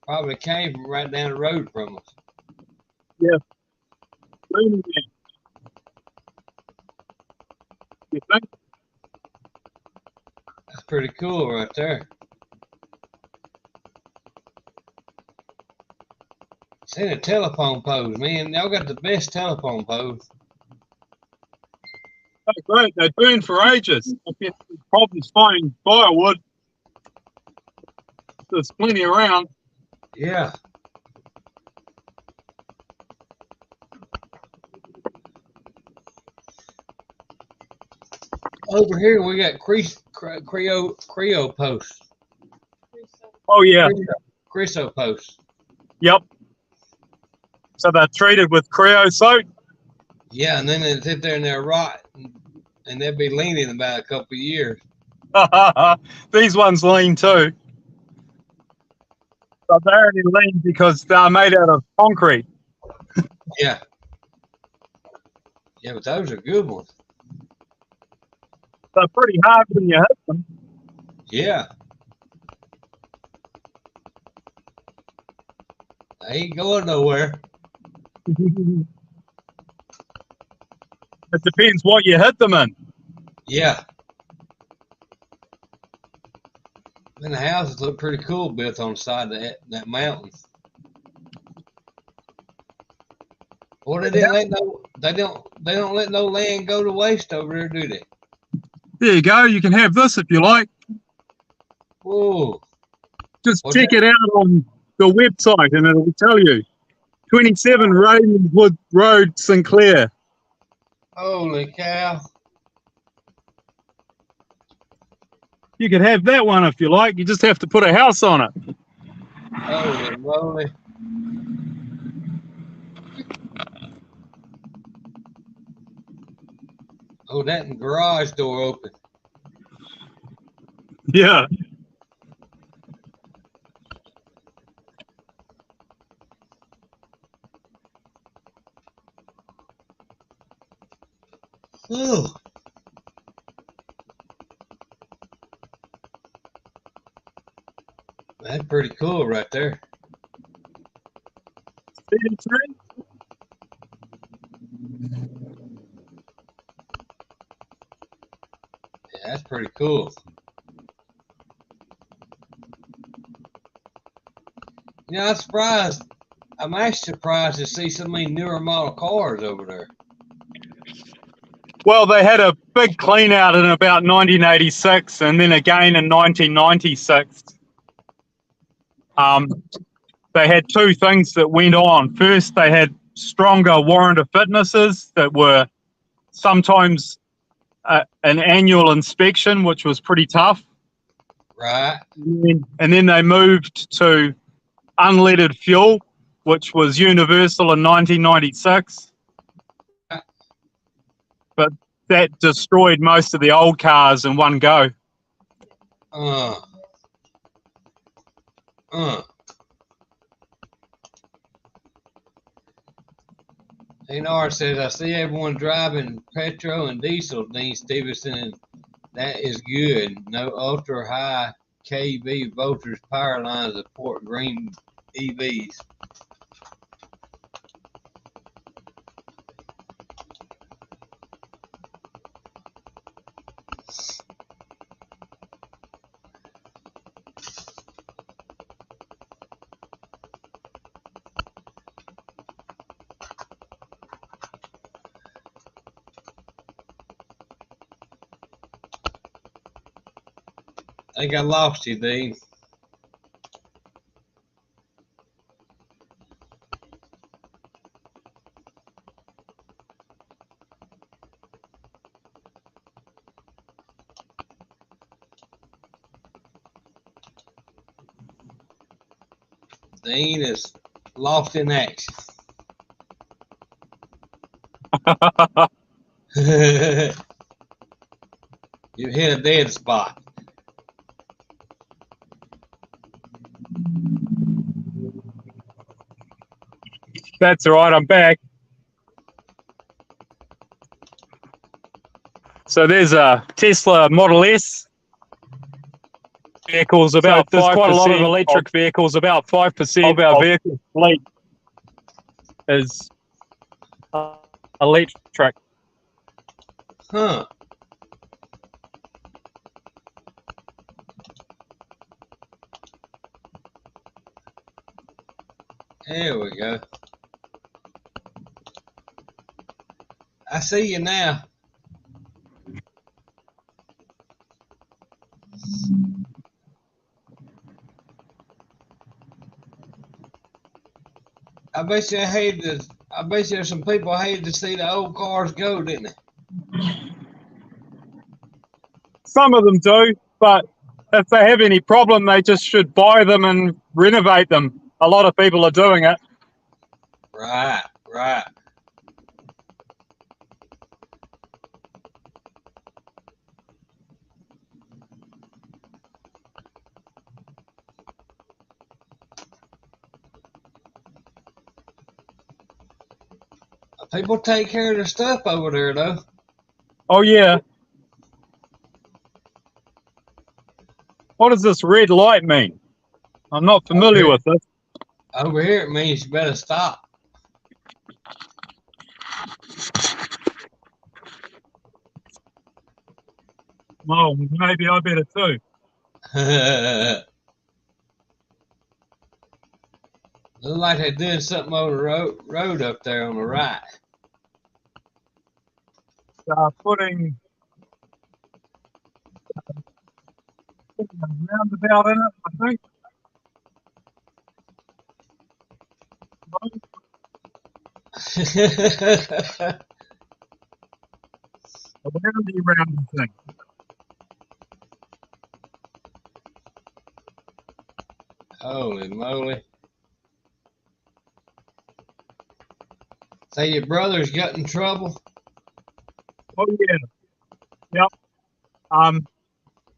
probably came from right down the road from us. Yeah. You think? That's pretty cool right there. See the telephone poles, man. Y'all got the best telephone poles. Oh, great. They burn for ages. I guess the problem's finding firewood. There's plenty around. Yeah. Over here we got Creo posts. Oh, yeah. Creosote posts. Yep. So they're treated with creosote? Yeah, and then they sit there and they're rot, and they'll be leaning about a couple of years. These ones lean too. But they only lean because they're made out of concrete. Yeah. Yeah, but those are good ones. They're pretty hard when you hit them. Yeah. They ain't going nowhere. It depends what you hit them in. Yeah. And the houses look pretty cool built on the side of that mountain. Well, they don't let no land go to waste over there, do they? There you go. You can have this if you like. Whoa. Just What's check that? it out on the website and it'll tell you. 27 Ravenwood Road, Sinclair. Holy cow. You could have that one if you like. You just have to put a house on it. Holy moly. Oh, that garage door open. Yeah. Oh. That's pretty cool right there. Yeah, that's pretty cool. You know, I'm actually surprised to see so many newer model cars over there. Well, they had a big clean out in about 1986 and then again in 1996. They had two things that went on. First, they had stronger warrant of fitnesses that were sometimes an annual inspection, which was pretty tough. Right. And then they moved to unleaded fuel, which was universal in 1996. But that destroyed most of the old cars in one go. ANR says, I see everyone driving petrol and diesel, Dean Stevenson. That is good. No ultra high kV voltage power lines support green EVs. I think I lost you, Dean. Dean is lost in action. You hit a dead spot. That's all right. I'm back. So there's a Tesla Model S. Vehicles about so there's quite a lot of electric vehicles. About 5% of our vehicle fleet is electric. Huh. There we go. I see you now. I bet you some people hated to see the old cars go, didn't they? Some of them do, but if they have any problem, they just should buy them and renovate them. A lot of people are doing it. Right. People take care of their stuff over there, though. Oh, yeah. What does this red light mean? I'm not familiar with it. Over here, it means you better stop. Oh, maybe I better too. Look like they're doing something over the road up there on the right. Putting a roundabout in it, I think. A roundy thing. Holy moly. Say your brother's got in trouble? Oh, yeah. Yep.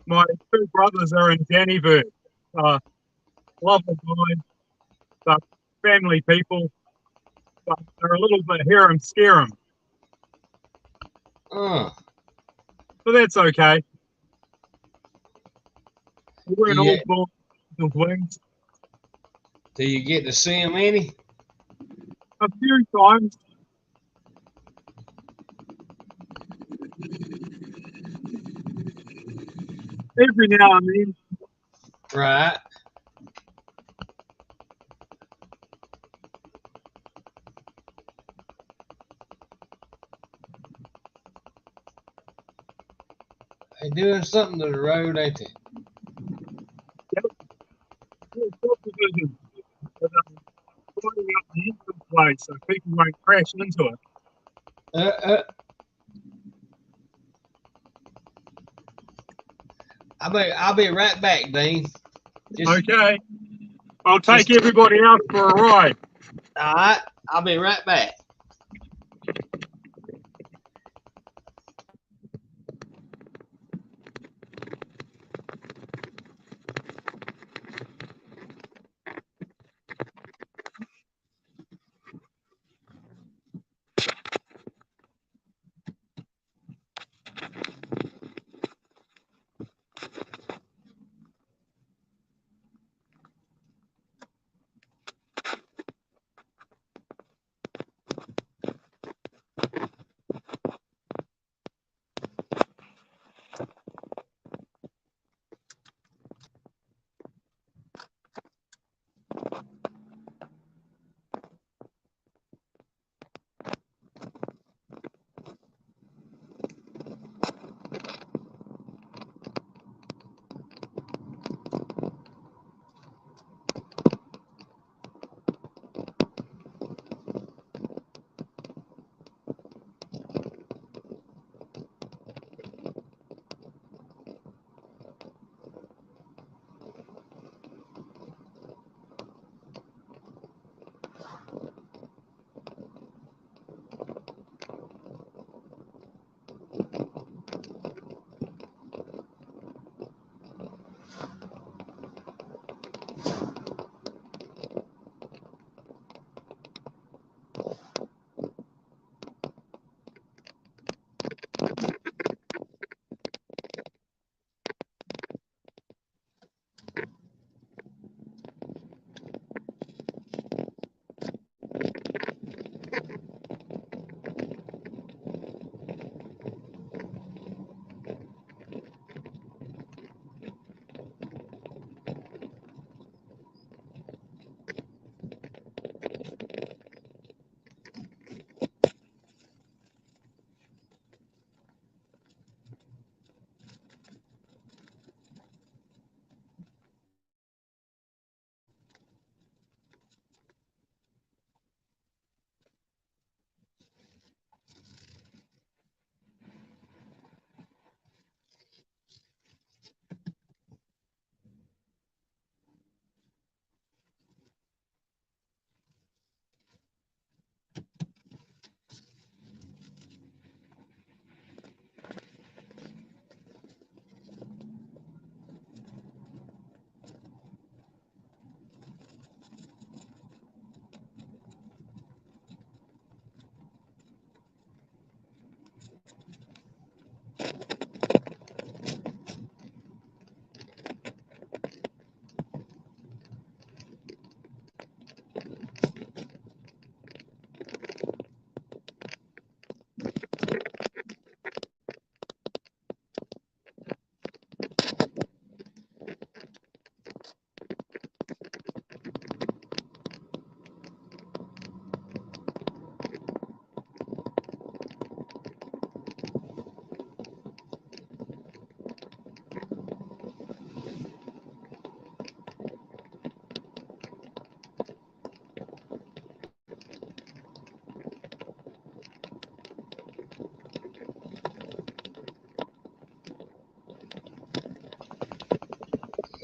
My two brothers are in Dannyburg. Lovely guys, family people, but they're a little bit hear 'em, scare 'em. So that's okay. We weren't all born with wings. Do you get to see them any? A few times. Every now and then. Right. They doing something to the road, ain't they? Yep. Subdivision. Putting up the entrance way so people won't crash into it. I'll be right back, Dean. Okay. I'll take everybody out for a ride. All right. I'll be right back.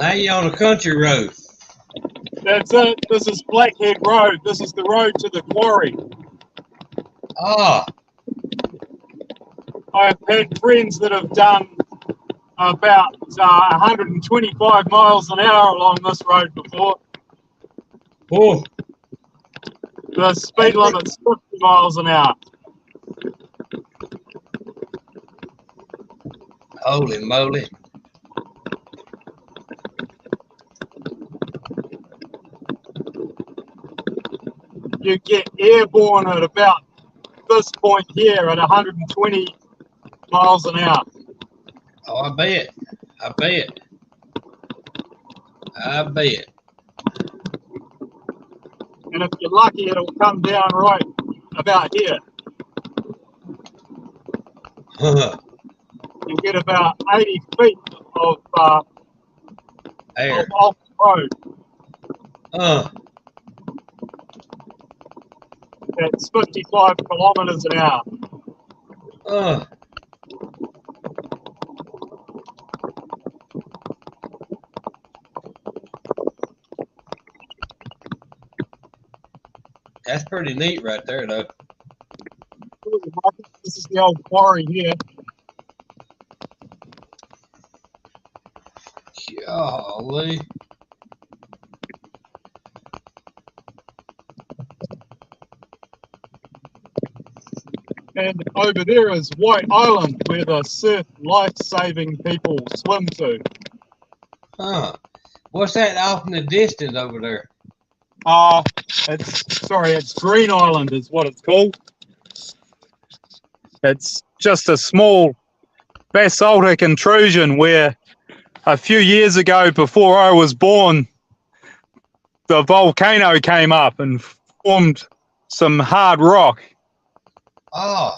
Now you on a country road. That's it. This is Blackhead Road. This is the road to the quarry. Oh, I've had friends that have done about 125 miles an hour along this road before. oh, The speed limit's 50 miles an hour. holy moly. You get airborne at about this point here at 120 miles an hour. Oh, I bet. I bet. I bet. And if you're lucky, it'll come down right about here. You'll get about 80 feet of Air. off the road. That's 55 kilometers an hour. That's pretty neat right there, though. This is the old quarry here. Golly. And over there is White Island, where the surf life-saving people swim to. Huh. What's that off in the distance over there? It's Green Island is what it's called. It's just a small basaltic intrusion where a few years ago, before I was born, the volcano came up and formed some hard rock. Oh.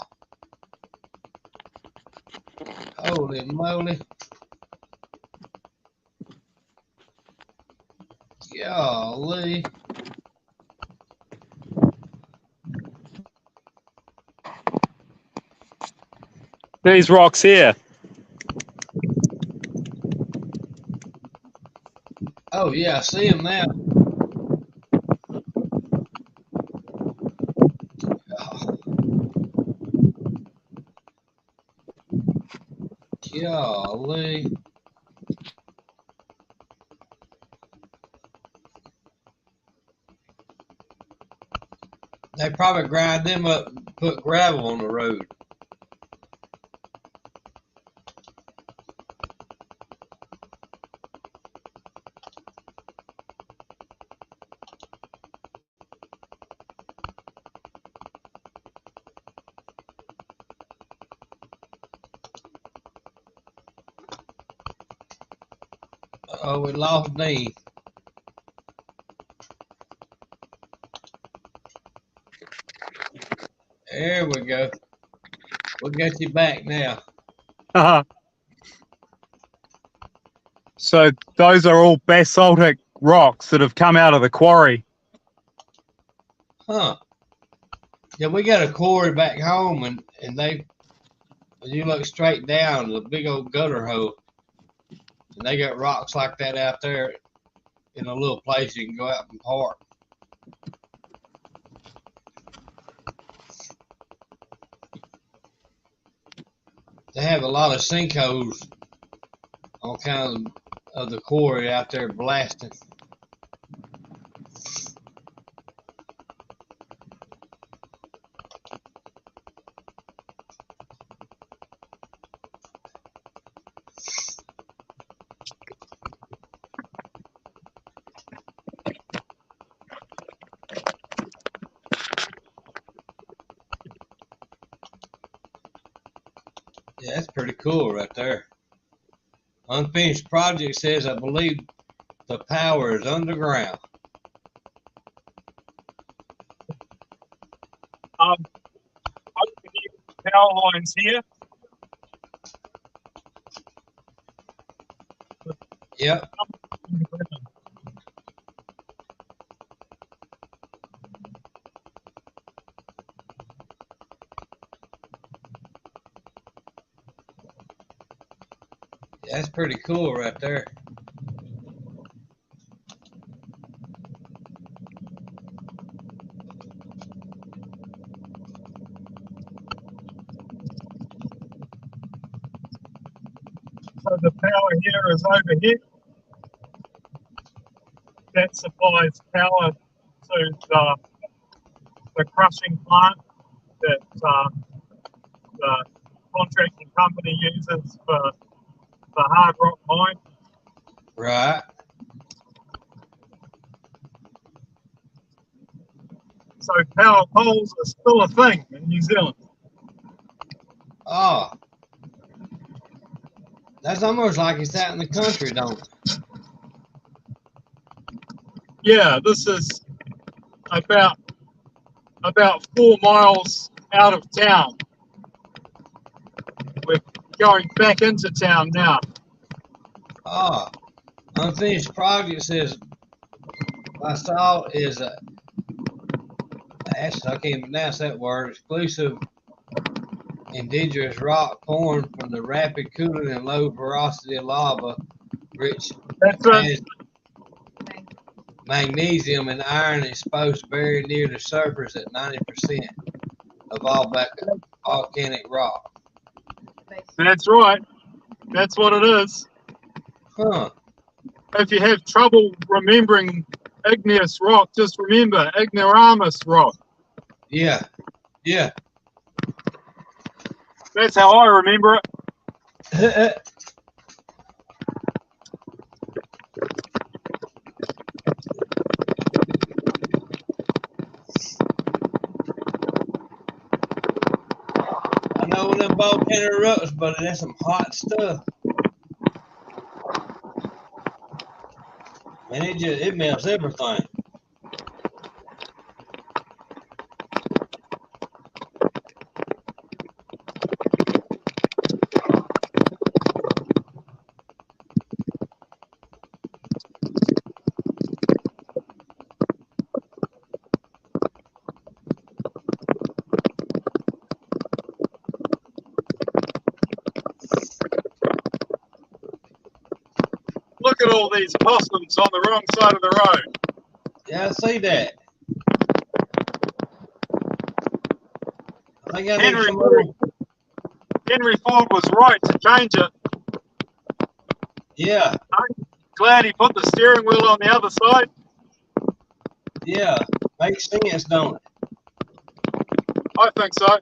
Holy moly. Golly. These rocks here. Oh, yeah, I see them now. Golly. They probably grind them up and put gravel on the road. Oh, we lost Dean. There we go. We'll get you back now. So those are all basaltic rocks that have come out of the quarry. Huh. Yeah, we got a quarry back home, and you look straight down, the big old gutter hole, and they got rocks like that out there in a little place you can go out and park. They have a lot of sinkholes on kind of the quarry out there blasting. Yeah, that's pretty cool right there. Unfinished project says, I believe the power is underground. Power lines here. Yep. That's pretty cool right there. So the power here is over here. That supplies power to the crushing plant that the contracting company uses for the hard rock mine. Right. So power poles are still a thing in New Zealand. Oh. That's almost like it's out in the country, don't it? Yeah, this is about 4 miles out of town. We're going back into town now. Oh. Unfinished project says I saw is actually I can't pronounce that word. Exclusive indigenous rock formed from the rapid cooling and low porosity lava, rich as magnesium and iron exposed very near the surface at 90% of all volcanic rock. That's right. That's what it is. Huh. If you have trouble remembering igneous rock, just remember ignoramus rock. Yeah. Yeah. That's how I remember it. I know when them volcano erupts, but that's some hot stuff. And it melts everything. Look at all these possums on the wrong side of the road. Yeah, I see that. I think I need Henry to come over. Ford was right to change it. Yeah. I'm glad he put the steering wheel on the other side. Yeah. Makes sense, don't it? I think so.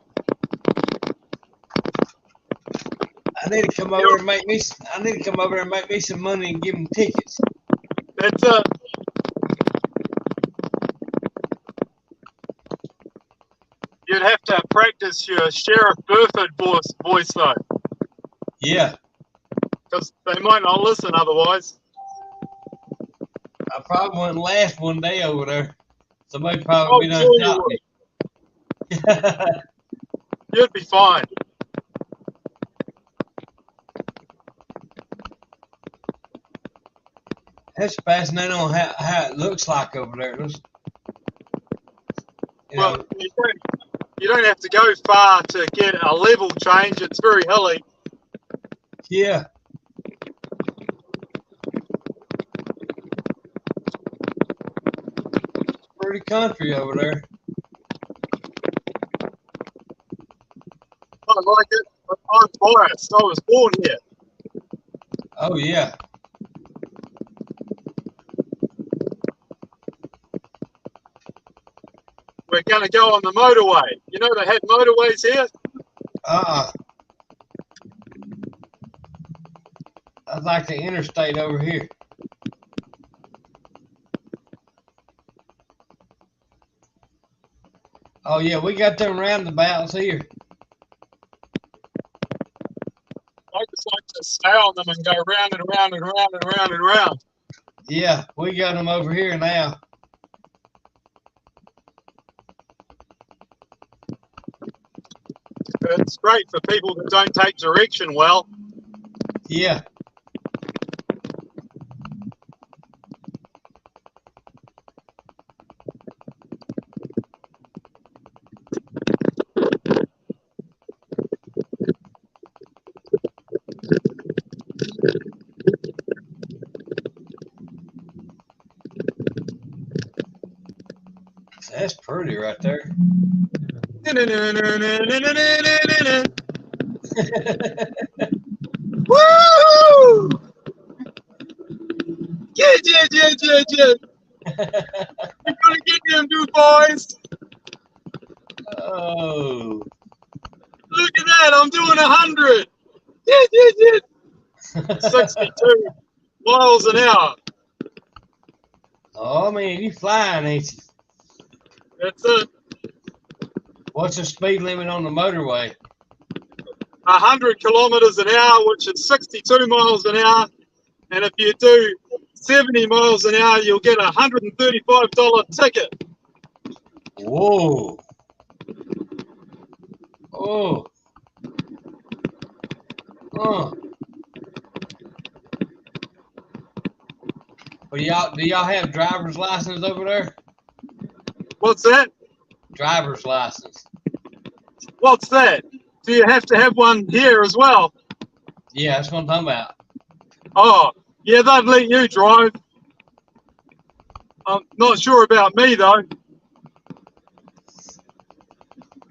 I need to come over and make me. I need to come over and make me some money and give them tickets. That's it. You'd have to practice your Sheriff Burford voice though. Yeah. Because they might not listen otherwise. I probably wouldn't last one day over there. Somebody probably be done shot me. You'd be fine. That's fascinating on how it looks like over there. It looks, Well, you don't have to go far to get a level change. It's very hilly. Yeah. It's pretty country over there. I like it. I'm biased. I was born here. Oh, yeah. We're going to go on the motorway. You know they had motorways here? I like the interstate over here. Oh, yeah, we got them roundabouts here. I just like to stay on them and go round and round and round and round and round. Yeah, we got them over here now. It's great for people that don't take direction well. Yeah. That's pretty right there. Woo! Woo! Yeah. You're gonna get them, two boys. Oh. Look at that! I'm doing 100. Yeah. 62 miles an hour. Oh man, you flying, ain't you? That's it. What's the speed limit on the motorway? 100 kilometers an hour, which is 62 miles an hour. And if you do 70 miles an hour, you'll get a $135 ticket. Whoa. Oh. Oh. Well, do y'all have driver's license over there? What's that? Driver's license. What's that? Do you have to have one here as well? Yeah, that's what I'm talking about. Oh, yeah, they'd let you drive. I'm not sure about me, though.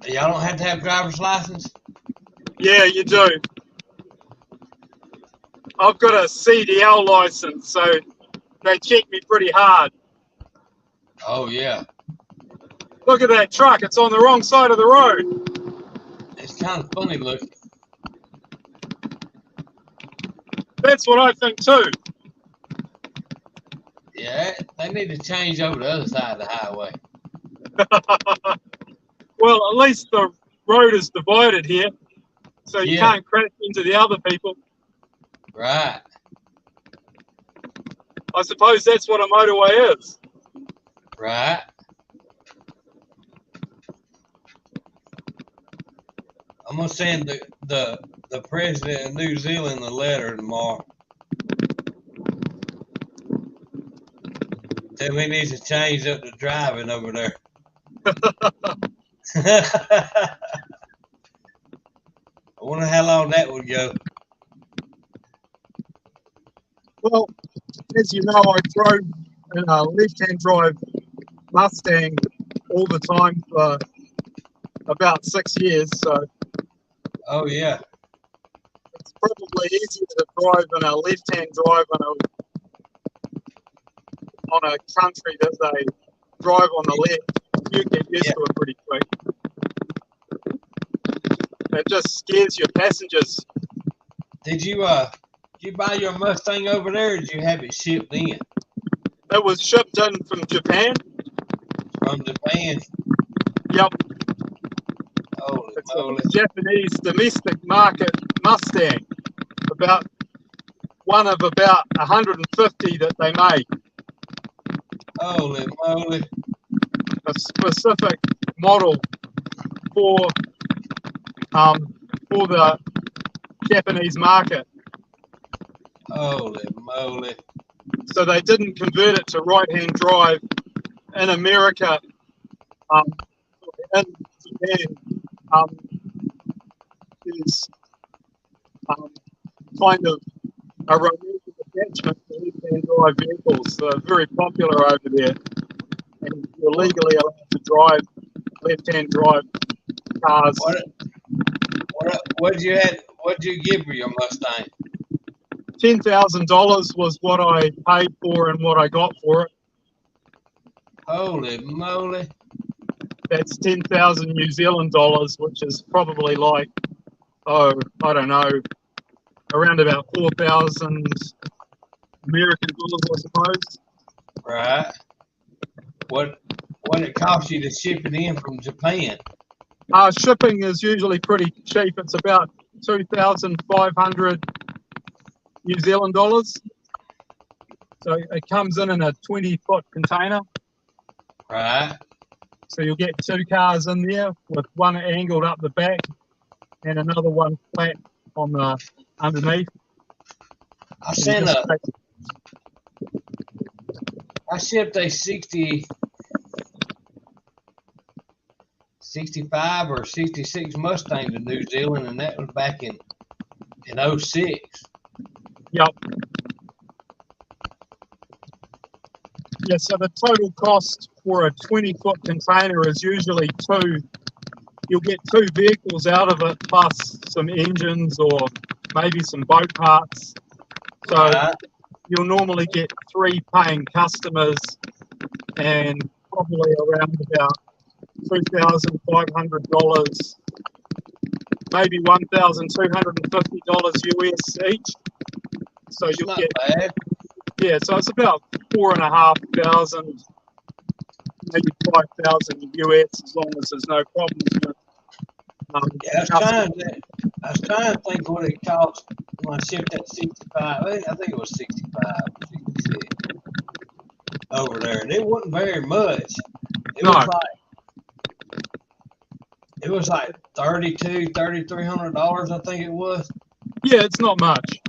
Y'all don't have to have driver's license? Yeah, you do. I've got a CDL license, so they check me pretty hard. Oh, yeah. Look at that truck. It's on the wrong side of the road. It's kind of funny looking. That's what I think, too. Yeah, they need to change over the other side of the highway. Well, at least the road is divided here, so you can't crash into the other people. Right. I suppose that's what a motorway is. Right. I'm gonna send the president of New Zealand a letter tomorrow. Tell him he needs to change up the driving over there. I wonder how long that would go. Well, as you know, I drove in a left-hand drive Mustang all the time for about 6 years, so Oh yeah. it's probably easier to drive in a left-hand drive on a country that they drive on the left. You get used to it pretty quick. It just scares your passengers. Did you buy your Mustang over there, or did you have it shipped in? It was shipped in from Japan. From Japan? Yep. Holy It's moly. a Japanese domestic market Mustang. One of about 150 that they make. Holy moly. A specific model for the Japanese market. Holy moly. So they didn't convert it to right-hand drive in America. In Japan, is kind of a romantic attachment to left-hand drive vehicles. They're very popular over there, and you're legally allowed to drive left-hand drive cars. What'd you give for your Mustang? $10,000 was what I paid for and what I got for it. Holy moly. That's 10,000 New Zealand dollars, which is probably like, I don't know, around about 4,000 American dollars, I suppose. Right. What it cost you to ship it in from Japan? Shipping is usually pretty cheap. It's about 2,500 New Zealand dollars. So it comes in a 20-foot container. Right. So you'll get 2 cars in there, with one angled up the back and another one flat on the underneath. I shipped a 65 or 66 Mustang to New Zealand, and that was back in 06. Yep. Yeah, so the total cost for a 20-foot container is usually you'll get 2 vehicles out of it, plus some engines or maybe some boat parts. So you'll normally get 3 paying customers and probably around about $2,500, maybe $1,250 US each. So you'll get, yeah, so it's about 4,500, maybe 5,000 US, as long as there's no problems with. Yeah, I was trying to think what it cost when I shipped that 65. I think it was 65, 66 over there, and it wasn't very much. It was like $3,300, I think it was. Yeah, it's not much.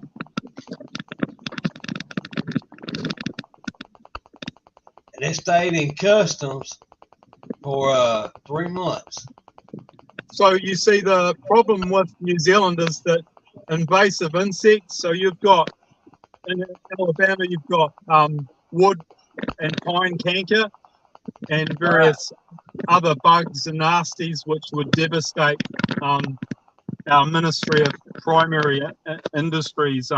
And it stayed in customs for 3 months. So you see, the problem with New Zealand is that invasive insects. So you've got in Alabama, you've got wood and pine canker and various other bugs and nasties which would devastate our Ministry of Primary Industries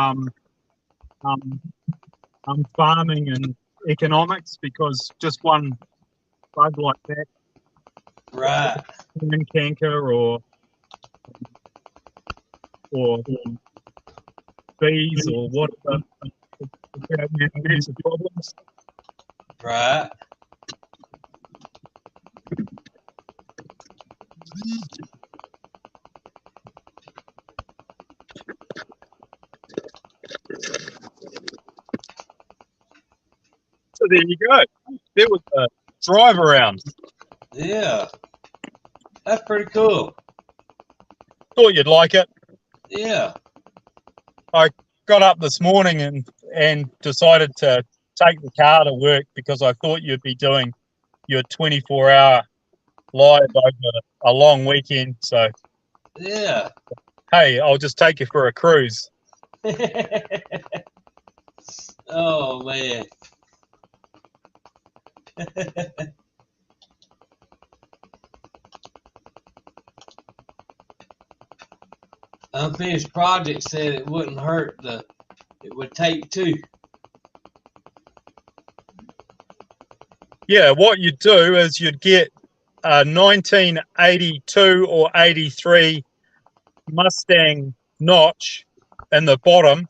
farming and economics, because just one bug like that, pine canker or bees or whatever, massive problems. Right. So there you go. There was a drive around. Yeah. That's pretty cool. Thought you'd like it. Yeah. I got up this morning and decided to take the car to work because I thought you'd be doing your 24-hour live over a long weekend. So, yeah. Hey, I'll just take you for a cruise. Oh, man. Unfinished Project said it wouldn't hurt, it would take 2. Yeah, what you'd do is you'd get a 1982 or 83 Mustang notch in the bottom,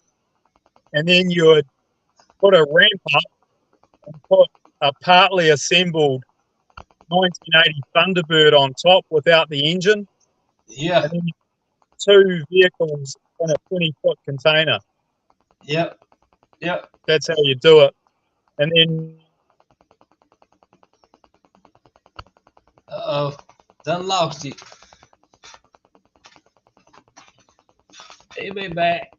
and then you would put a ramp up and put a partly assembled 1980 Thunderbird on top without the engine. Yeah. And then 2 vehicles in a 20-foot container. Yep. Yep. That's how you do it. And then uh-oh, done lost you. He'll be back.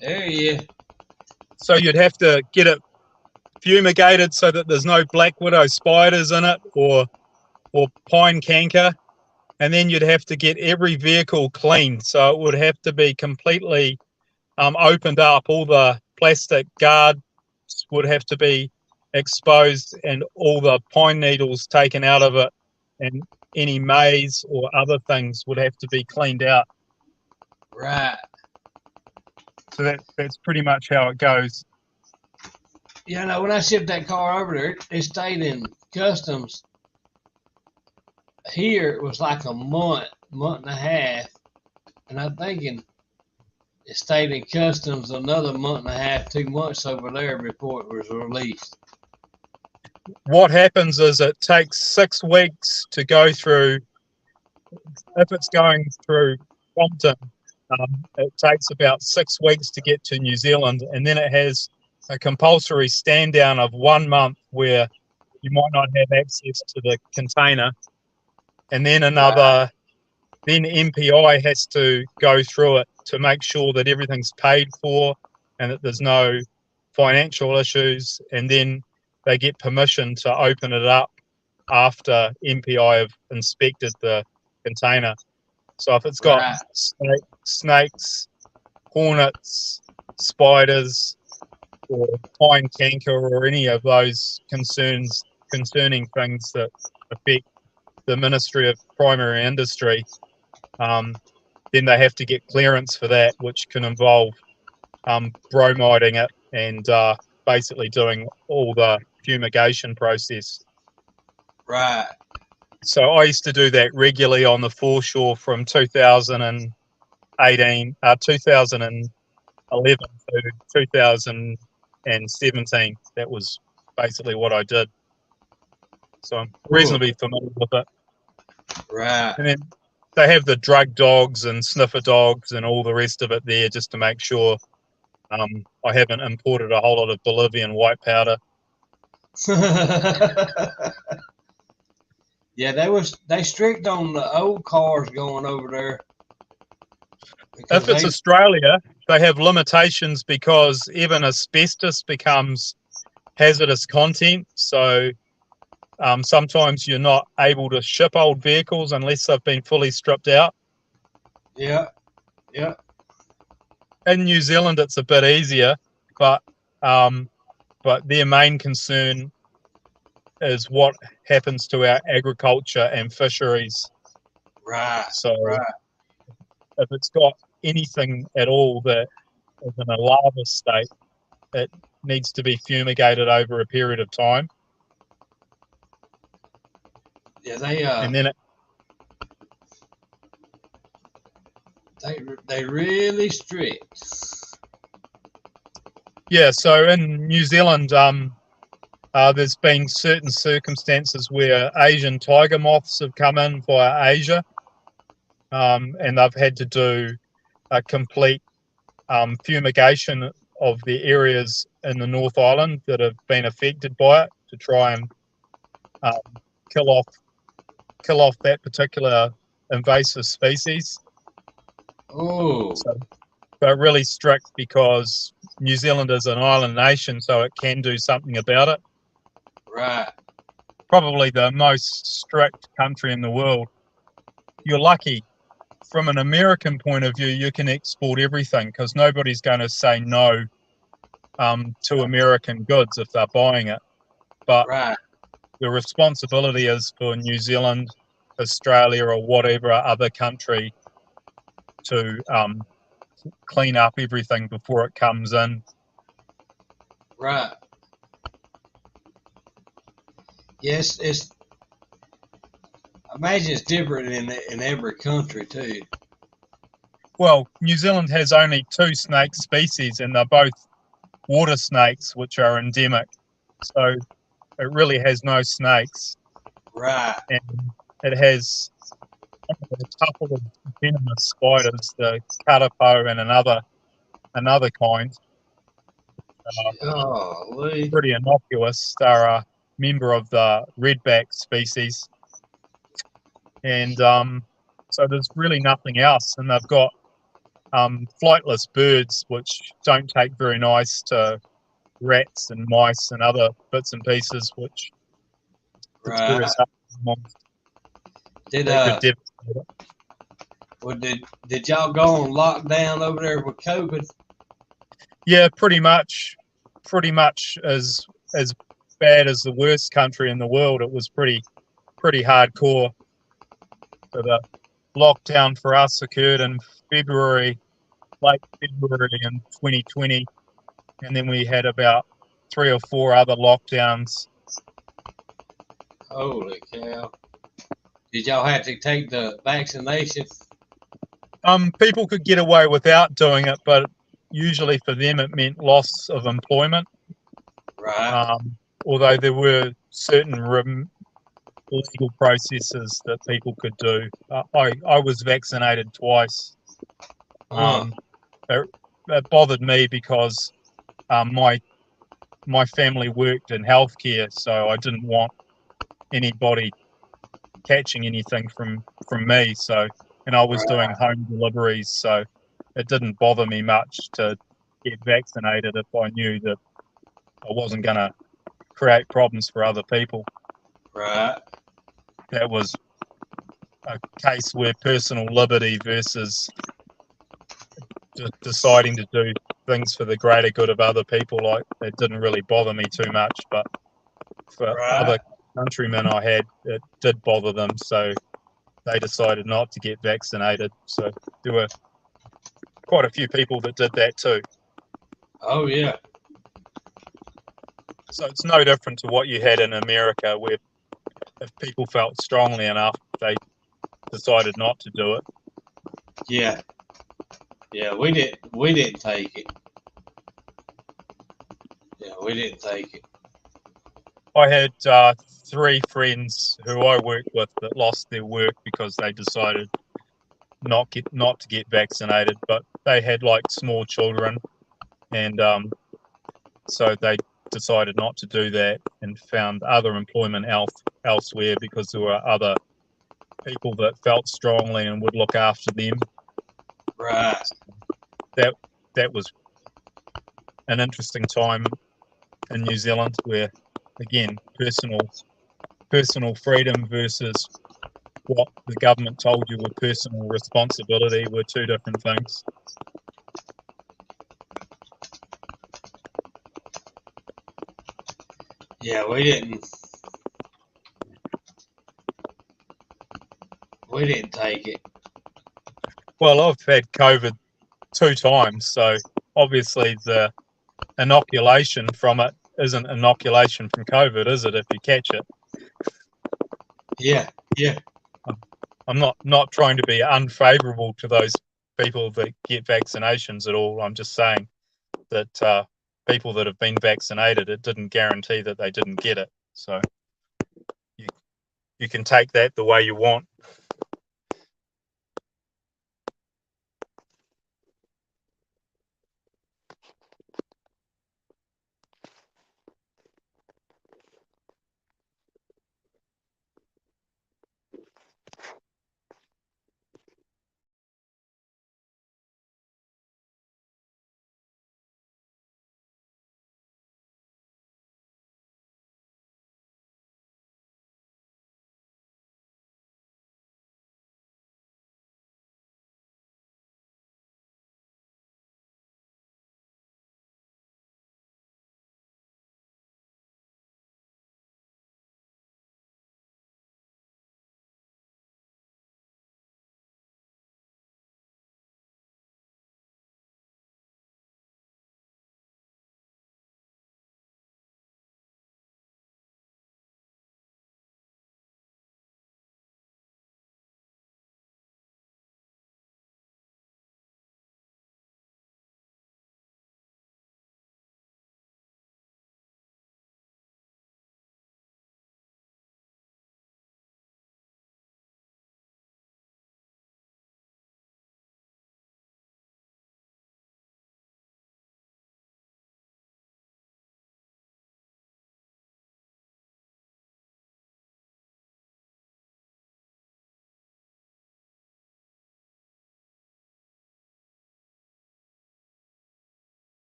There he is. So you'd have to get it fumigated so that there's no black widow spiders in it or pine canker, and then you'd have to get every vehicle cleaned. So it would have to be completely opened up. All the plastic guards would have to be exposed and all the pine needles taken out of it, and any maize or other things would have to be cleaned out. Right. So that's pretty much how it goes. Yeah, no, when I shipped that car over there, it stayed in customs. Here it was like a month and a half, and I'm thinking it stayed in customs another month and a half, 2 months over there before it was released. What happens is it takes 6 weeks to go through. If it's going through Compton, it takes about 6 weeks to get to New Zealand, and then it has a compulsory stand down of 1 month where you might not have access to the container, and then another. Then MPI has to go through it to make sure that everything's paid for and that there's no financial issues, and then they get permission to open it up after MPI have inspected the container. So if it's got snakes, hornets, spiders, or pine canker, or any of those concerning things that affect the Ministry of Primary Industry, then they have to get clearance for that, which can involve bromiding it and basically doing all the fumigation process. Right. So I used to do that regularly on the foreshore from 2011 to 2017. That was basically what I did. So I'm reasonably familiar with it. Right. And then they have the drug dogs and sniffer dogs and all the rest of it there just to make sure I haven't imported a whole lot of Bolivian white powder. Yeah, they strict on the old cars going over there. If it's Australia, they have limitations because even asbestos becomes hazardous content. So sometimes you're not able to ship old vehicles unless they've been fully stripped out. Yeah, yeah. In New Zealand, it's a bit easier, but their main concern is what happens to our agriculture and fisheries. Right. So right. if it's got anything at all that is in a larva state, it needs to be fumigated over a period of time. Yeah, and then they really strict. Yeah, so in New Zealand, there's been certain circumstances where Asian tiger moths have come in via Asia, and they've had to do a complete fumigation of the areas in the North Island that have been affected by it to try and kill off that particular invasive species. Oh. So they're really strict because New Zealand is an island nation, so it can do something about it. Right. Probably the most strict country in the world. You're lucky. From an American point of view, you can export everything because nobody's going to say no to American goods if they're buying it. But right. the responsibility is for New Zealand, Australia, or whatever other country to clean up everything before it comes in. Right. Yes, I imagine it's different in every country too. Well, New Zealand has only 2 snake species, and they're both water snakes, which are endemic. So it really has no snakes. Right. And it has a couple of venomous spiders, the karapo and another kind. Pretty innocuous. They're a member of the redback species. And so there's really nothing else. And they've got flightless birds, which don't take very nice to rats and mice and other bits and pieces, which right. Did y'all go on lockdown over there with COVID? Yeah, pretty much as bad as the worst country in the world. It was pretty hardcore. So the lockdown for us occurred in late February in 2020, and then we had about 3 or 4 other lockdowns. Holy cow. Did y'all have to take the vaccination? People could get away without doing it, but usually for them it meant loss of employment. Right. Although there were certain legal processes that people could do. I was vaccinated twice. It bothered me because my family worked in healthcare, so I didn't want anybody catching anything from me. So, and I was doing home deliveries, so it didn't bother me much to get vaccinated if I knew that I wasn't going to create problems for other people. Right. That was a case where personal liberty versus deciding to do things for the greater good of other people, like, it didn't really bother me too much, but for other countrymen it did bother them. So they decided not to get vaccinated. So there were quite a few people that did that too. Oh yeah. So it's no different to what you had in America, where if people felt strongly enough, they decided not to do it. Yeah. Yeah, we didn't take it. Yeah, we didn't take it. I had 3 friends who I worked with that lost their work because they decided not to get vaccinated, but they had like small children, and so they decided not to do that and found other employment elsewhere because there were other people that felt strongly and would look after them. Right. That was an interesting time in New Zealand, where again personal freedom versus what the government told you were personal responsibility were two different things. Yeah, we didn't take it. Well, I've had COVID 2 times, so obviously the inoculation from it isn't inoculation from COVID, is it, if you catch it? Yeah, yeah. I'm not trying to be unfavourable to those people that get vaccinations at all. I'm just saying that people that have been vaccinated, it didn't guarantee that they didn't get it. So you can take that the way you want.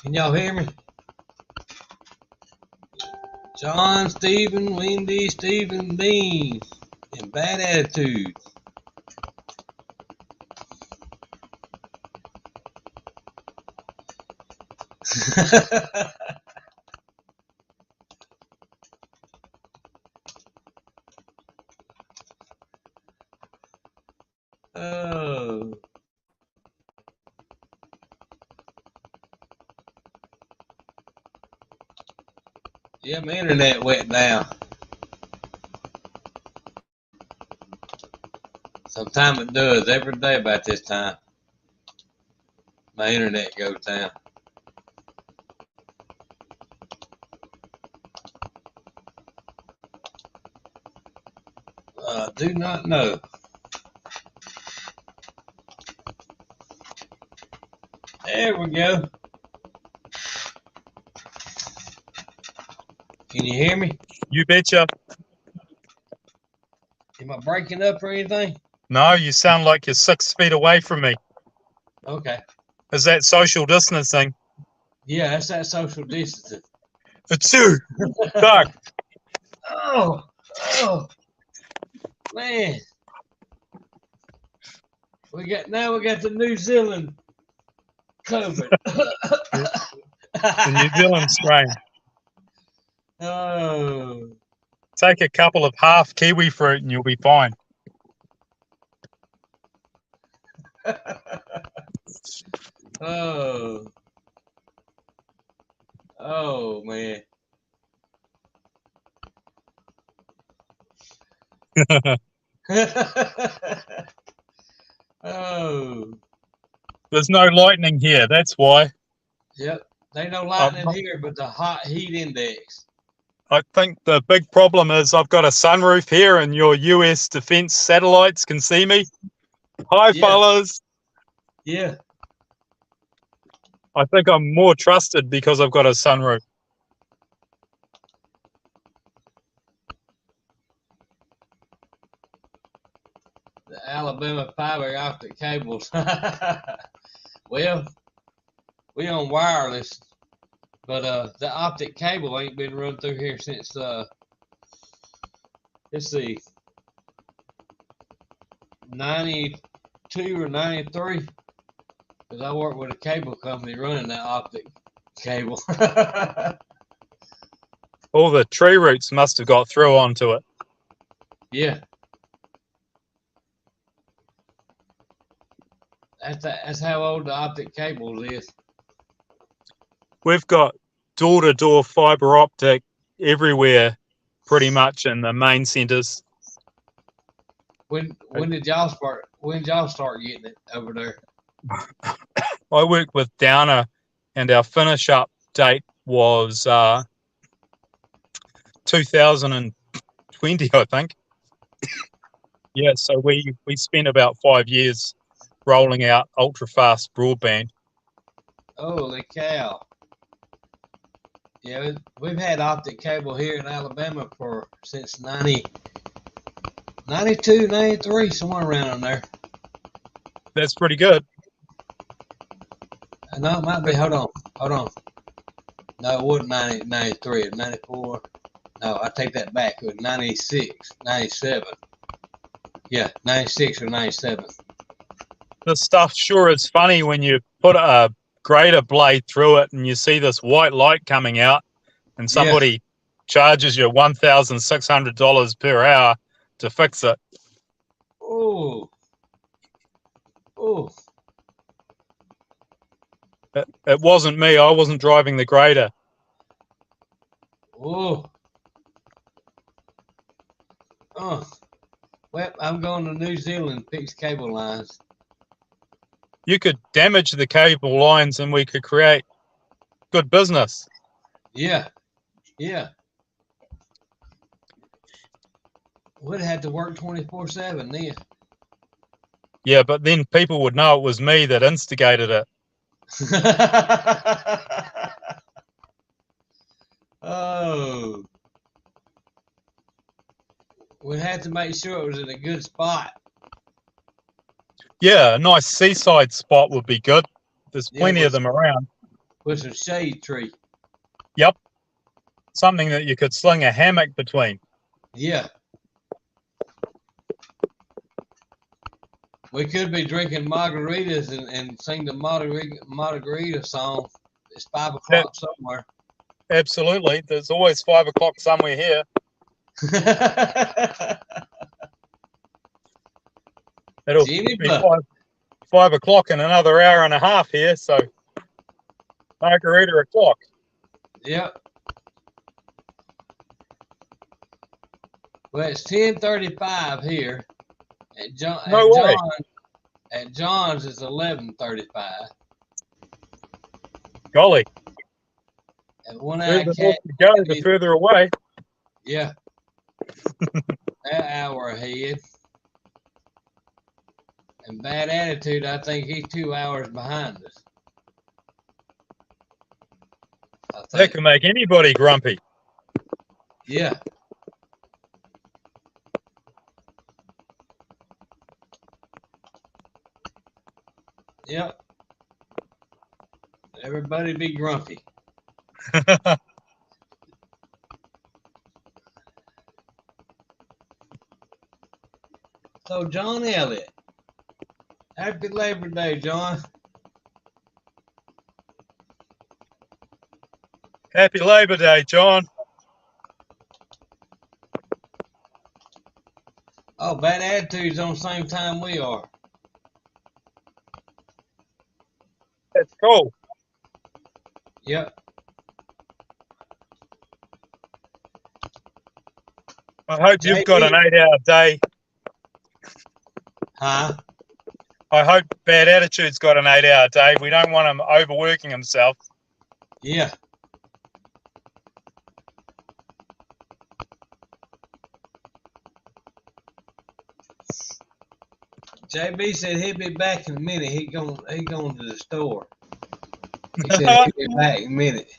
Can y'all hear me? John, Stephen, Wendy, Stephen, Dean, and Bad Attitude. Oh. Yeah, my internet went down. Sometimes it does, every day about this time. My internet goes down. Do not know. There we go. Can you hear me? You betcha. Am I breaking up or anything? No, you sound like you're 6 feet away from me. Okay. Is that social distancing? Yeah, that's that social distancing. It's you, Doug. Oh, man. We got the New Zealand COVID. The New Zealand strain. Oh. Take a couple of half kiwi fruit and you'll be fine. Oh. Oh, man. Oh. There's no lightning here, that's why. Yep. They no lightning here, but the hot heat index. I think the big problem is I've got a sunroof here and your US defense satellites can see me. Hi, fellas. Yeah. I think I'm more trusted because I've got a sunroof. The Alabama fiber optic cables. Well, we on wireless, but the optic cable ain't been run through here since let's see, 92 or 93. Because I work with a cable company running that optic cable. All the tree roots must have got through onto it. Yeah. That's how old the optic cable is. We've got door-to-door fiber optic everywhere, pretty much in the main centers. When did y'all start getting it over there? I worked with Downer, and our finish up date was 2020, I think. Yeah, so we spent about 5 years rolling out ultra-fast broadband. Holy cow. Yeah, we've had optic cable here in Alabama since 92, 93, somewhere around in there. That's pretty good. No, it might be. Hold on. No, it wasn't 93, it was 94. No, I take that back. It was 96, 97. Yeah, 96 or 97. This stuff sure is funny when you put a grater blade through it and you see this white light coming out and somebody charges you $1,600 per hour to fix it. Oh. It wasn't me. I wasn't driving the grader. Oh. Well, I'm going to New Zealand to fix cable lines. You could damage the cable lines and we could create good business. Yeah. We'd have to work 24/7 then. Yeah, but then people would know it was me that instigated it. Oh. We'd have to make sure it was in a good spot. Yeah, a nice seaside spot would be good. There's plenty of them around. With some shade tree. Yep. Something that you could sling a hammock between. Yeah. We could be drinking margaritas and sing the margarita song. It's 5 o'clock somewhere. Absolutely. There's always 5 o'clock somewhere here. It'll be 5 o'clock in another hour and a half here, so margarita o'clock. Yep. Well, it's 10:35 here. No way. At John's it's 11:35. Golly. And one The cat. more you go, the further away. Yeah. That hour ahead. And Bad Attitude, I think he's 2 hours behind us. That can make anybody grumpy. Yeah. Yep. Everybody be grumpy. So, John Elliott, happy Labor Day, John. Happy Labor Day, John. Oh, Bad Attitude's on the same time we are. That's cool. Yep. I hope you've got an 8-hour day. Huh? I hope Bad Attitude's got an 8-hour day. We don't want him overworking himself. Yeah. JB said he'll be back in a minute. He going to the store. He said he'll be back in a minute.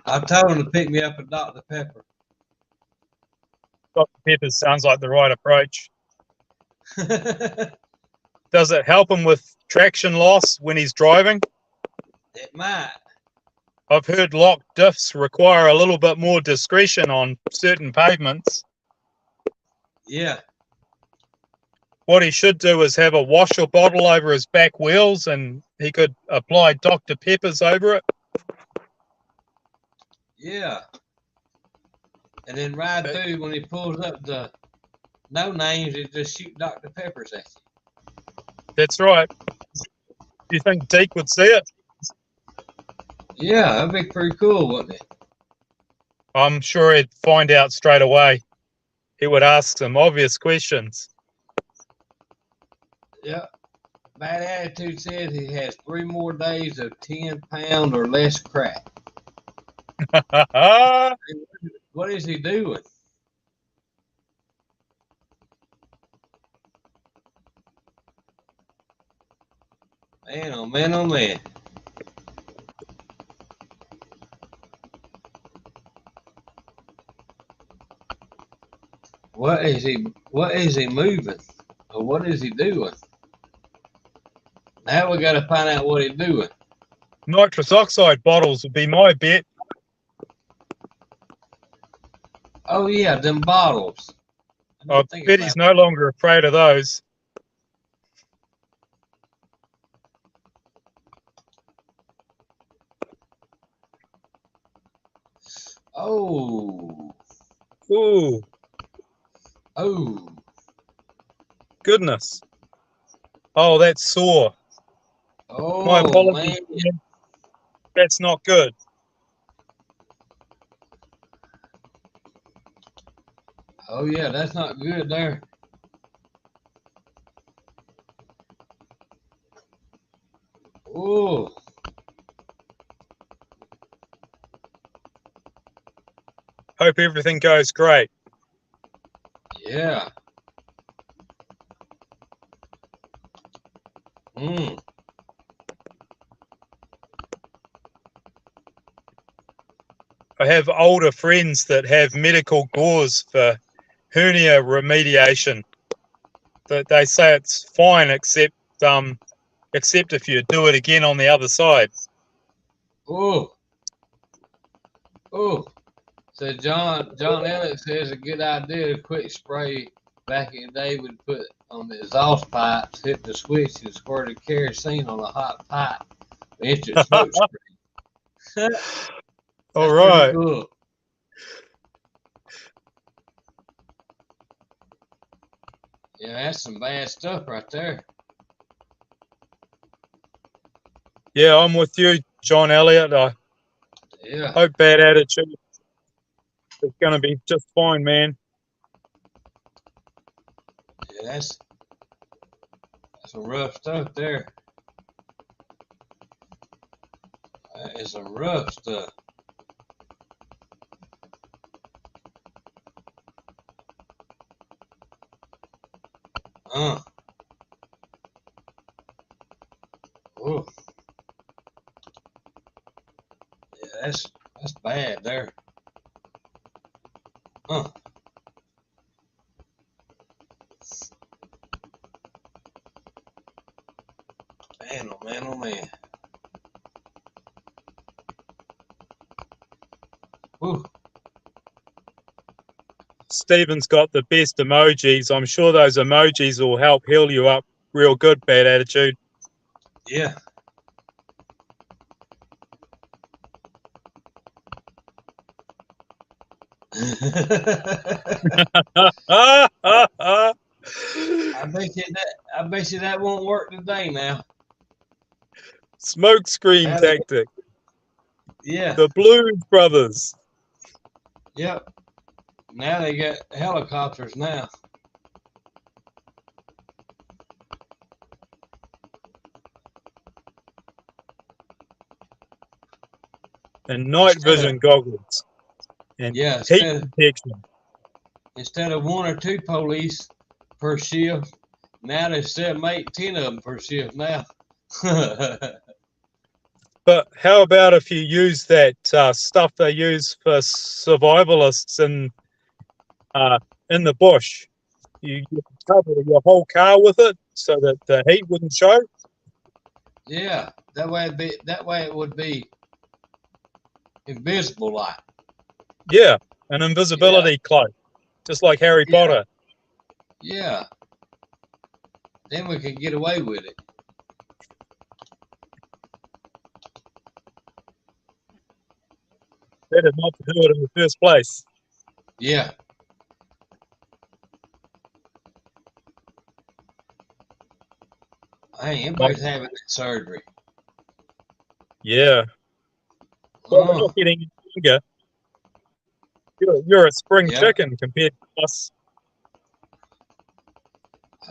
I told him to pick me up a Dr. Pepper. Dr. Pepper sounds like the right approach. Does it help him with traction loss when he's driving? It might. I've heard locked diffs require a little bit more discretion on certain pavements. Yeah. What he should do is have a washer bottle over his back wheels and he could apply Dr. Peppers over it. Yeah. And then ride through when he pulls up the no names, it just shoot Dr. Peppers at you. That's right. Do you think Deke would see it? Yeah, that'd be pretty cool, wouldn't it? I'm sure he'd find out straight away. He would ask some obvious questions. Yeah. Bad Attitude said he has 3 more days of 10-pound or less crack. What is he doing? Man, oh man, oh man. What is he moving? Or what is he doing? Now we got to find out what he's doing. Nitrous oxide bottles would be my bet. Oh yeah, them bottles. I bet he's no longer afraid of those. Oh. Ooh. Oh. Goodness. Oh, that's sore. Oh, my apologies. man. That's not good. Oh yeah, that's not good there. Oh. Hope everything goes great. Yeah. Mm. I have older friends that have medical gauze for hernia remediation. They say it's fine, except if you do it again on the other side. Oh. Oh. So John Elliott says a good idea to quick spray back in the day would put on the exhaust pipes, hit the switch, and squirted kerosene on a hot pipe. Instant smoke spray. All right. Cool. Yeah, that's some bad stuff right there. Yeah, I'm with you, John Elliott. I Yeah. hope Bad Attitude It's going to be just fine, man. Yeah, that's some rough stuff there. That is some rough stuff. Oh. Yeah, that's bad there. Huh. Man, oh man, oh man. Whew. Stephen's got the best emojis. I'm sure those emojis will help heal you up real good, bad attitude. Yeah. I bet you that won't work today now. Smoke screen tactic. Yeah. The Blues Brothers. Yep. Now they got helicopters now. And night vision goggles. And heat protection. Instead of 1 or 2 police per shift, now there's 7, 8, 10 of them per shift now. But how about if you use that stuff they use for survivalists in the bush? You cover your whole car with it so that the heat wouldn't show. Yeah, that way it would be invisible like. Yeah, an invisibility cloak, just like Harry Potter. Yeah. Then we could get away with it. Better not to do it in the first place. Yeah. Hey, everybody's having that surgery. Yeah. Well, we're not getting younger. You're a spring chicken compared to us.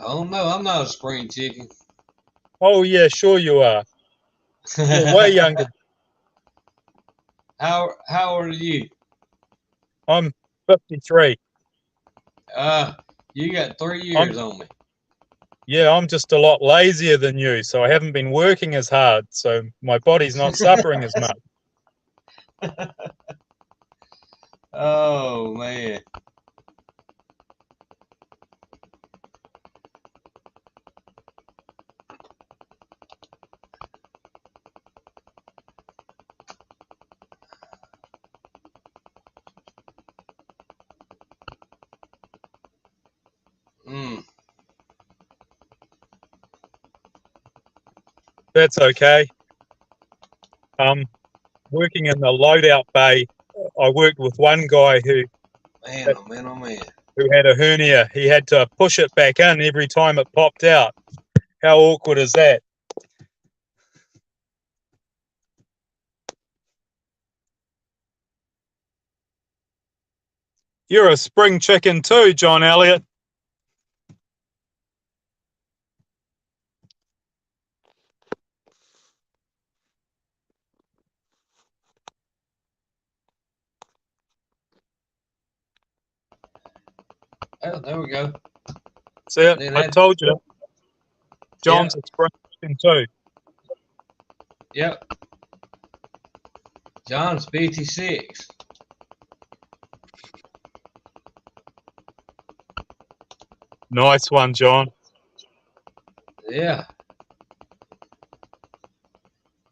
Oh no, I'm not a spring chicken. Oh yeah, sure you are. You're way younger. How old are you? I'm 53. You got 3 years on me. Yeah, I'm just a lot lazier than you, so I haven't been working as hard, so my body's not suffering as much. Oh man. That's okay. Working in the loadout bay, I worked with one guy who had a hernia. He had to push it back in every time it popped out. How awkward is that? You're a spring chicken too, John Elliott. Oh, there we go. See it? I told you. John's a spring chicken too. Yep. John's 56. Nice one, John. Yeah.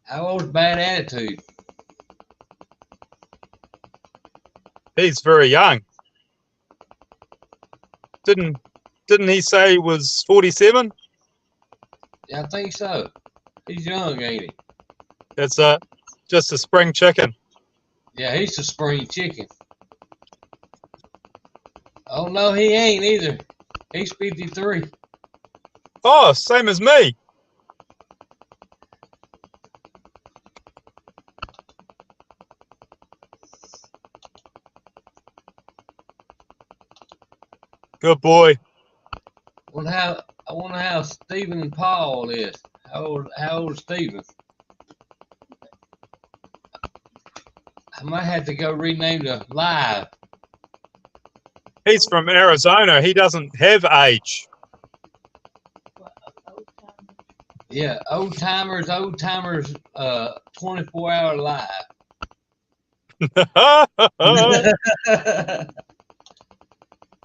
How old's Bad Attitude? He's very young. Didn't he say he was 47? Yeah, I think so. He's young, ain't he? That's just a spring chicken. Yeah, he's a spring chicken. Oh no, he ain't either. He's 53. Oh, same as me. Good boy. I wonder how Stephen Paul is. How old is Stephen? I might have to go rename the live. He's from Arizona. He doesn't have age. Yeah, old timers, 24-hour live.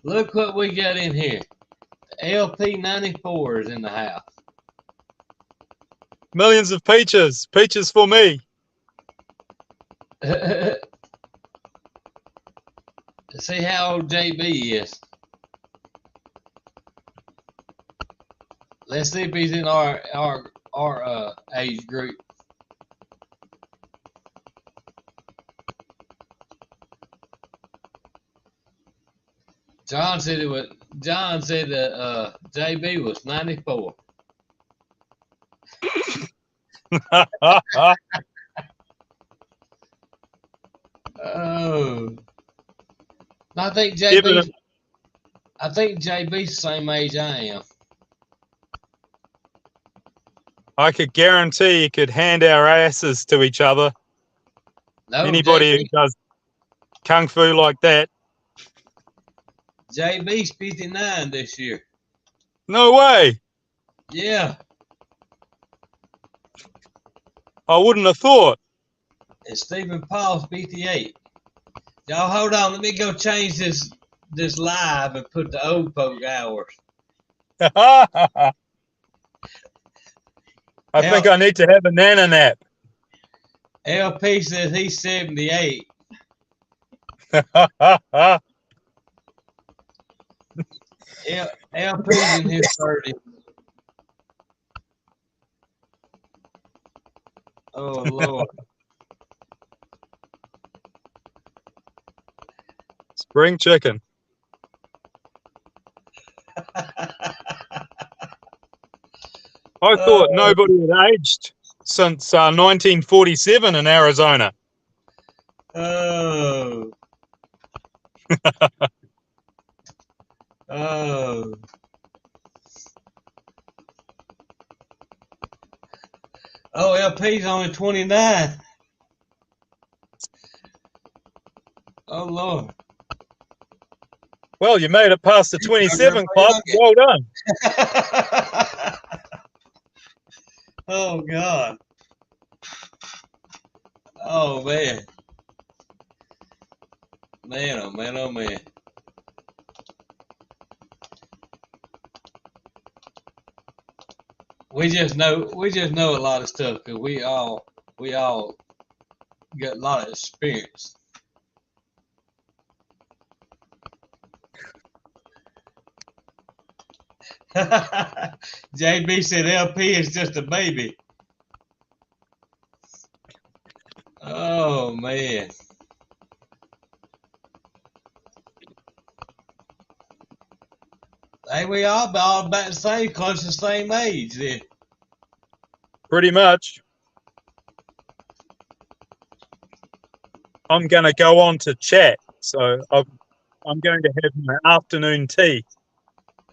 Look what we got in here. LP 94 is in the house. Millions of peaches. Peaches for me. See how old JB is. Let's see if he's in our age group. John said JB was 94. Oh, I think JB's the same age I am. I could guarantee you could hand our asses to each other. No, anybody who does kung fu like that. JB's 59 this year. No way. Yeah. I wouldn't have thought. And Stephen Paul's 58. Y'all hold on. Let me go change this live and put the old folk hours. I think I need to have a nana nap. LP says he's 78. LP's in his 30s. Oh, Lord. Spring chicken. I thought nobody had aged since 1947 in Arizona. Oh. Oh. Oh, LP's only 29. Oh, Lord. Well, you made it past the 27 club. Well done. Oh, God. Oh, man. Man, oh, man, oh, man. We just know a lot of stuff because we all got a lot of experience. JB said LP is just a baby. Oh, man. Hey, we all about the same, close to the same age then. Pretty much. I'm going to go on to chat, so I'm going to have my afternoon tea.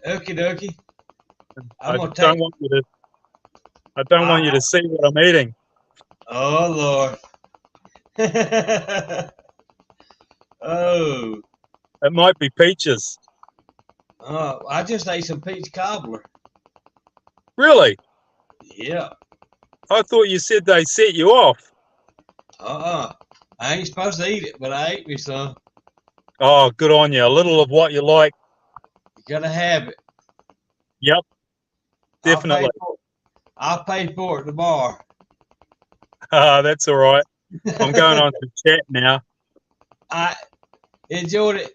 Okie dokie. I don't want you to see what I'm eating. Oh, Lord. Oh. It might be peaches. Oh, I just ate some peach cobbler. Really? Yeah. I thought you said they set you off. I ain't supposed to eat it, but I ate me some. Oh, good on you. A little of what you like. You gotta have it. Yep. Definitely. I'll pay for it at the bar. That's all right. I'm going on to chat now. I enjoyed it.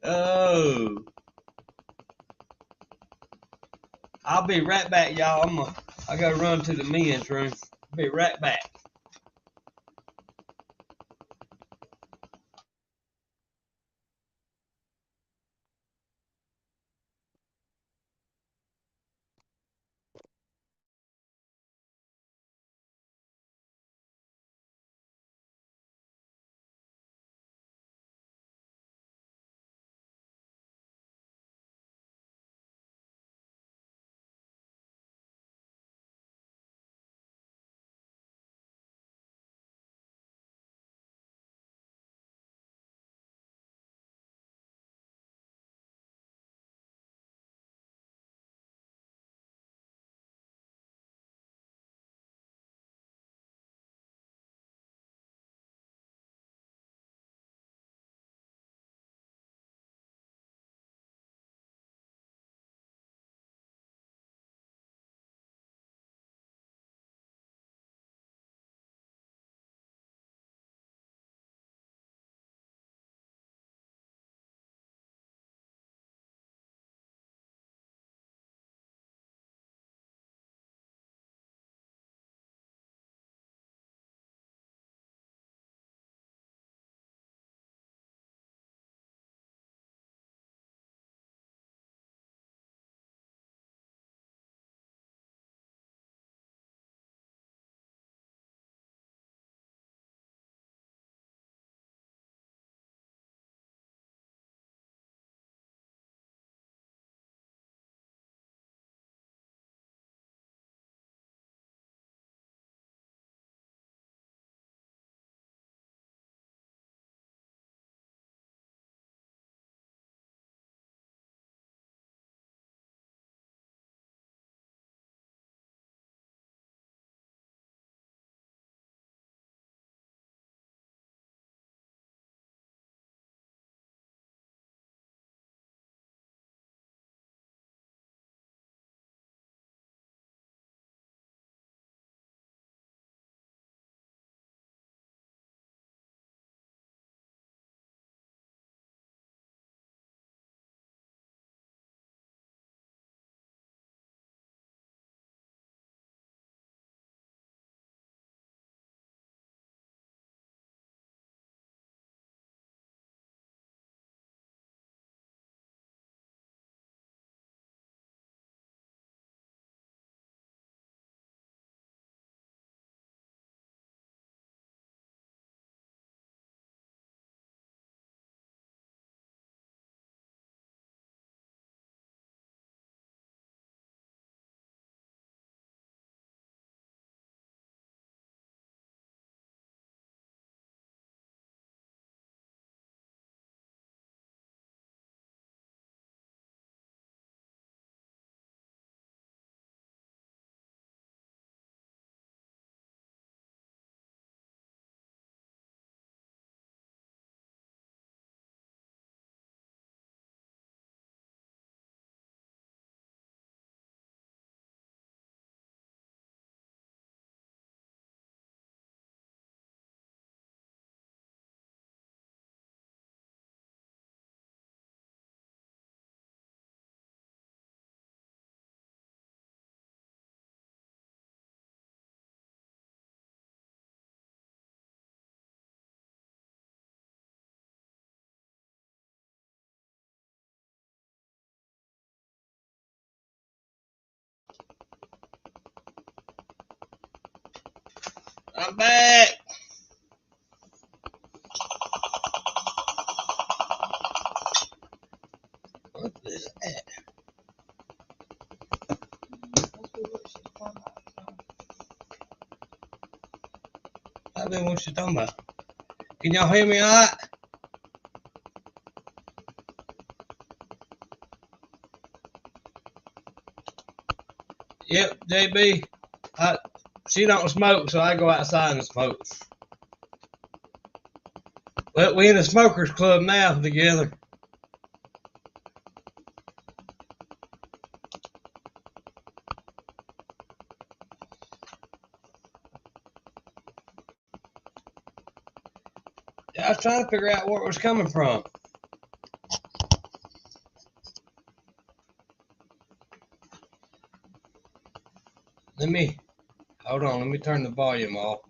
Oh. I'll be right back, y'all. I gotta run to the men's room. Be right back. I'm back. What is that? I don't know what she's talking about. Can y'all hear me all right? Yep, JB. She don't smoke, so I go outside and smoke. But we in a smokers club now together. I was trying to figure out where it was coming from. Hold on, let me turn the volume off.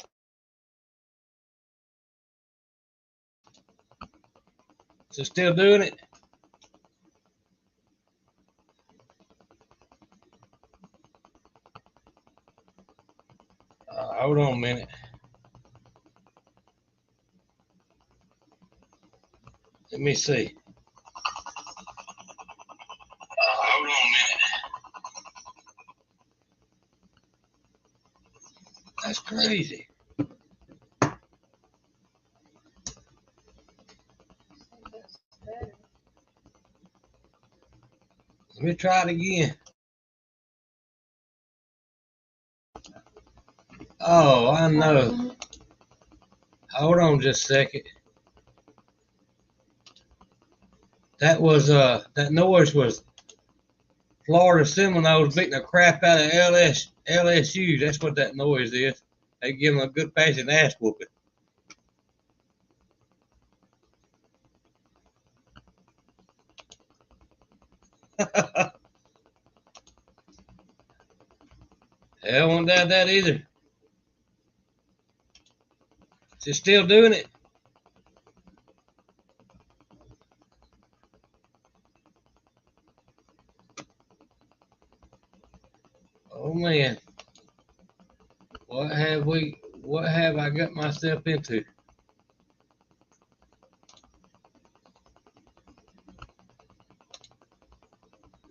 So still doing it? Hold on a minute. Let me see. Hold on a minute. That's crazy. Let me try it again. Oh, I know. Hold on just a second. That was that noise was Florida Seminoles beating the crap out of LSU. That's what that noise is. They give them a good fashioned ass whooping. Hell, won't doubt that either. She's still doing it. Oh man, what have I got myself into?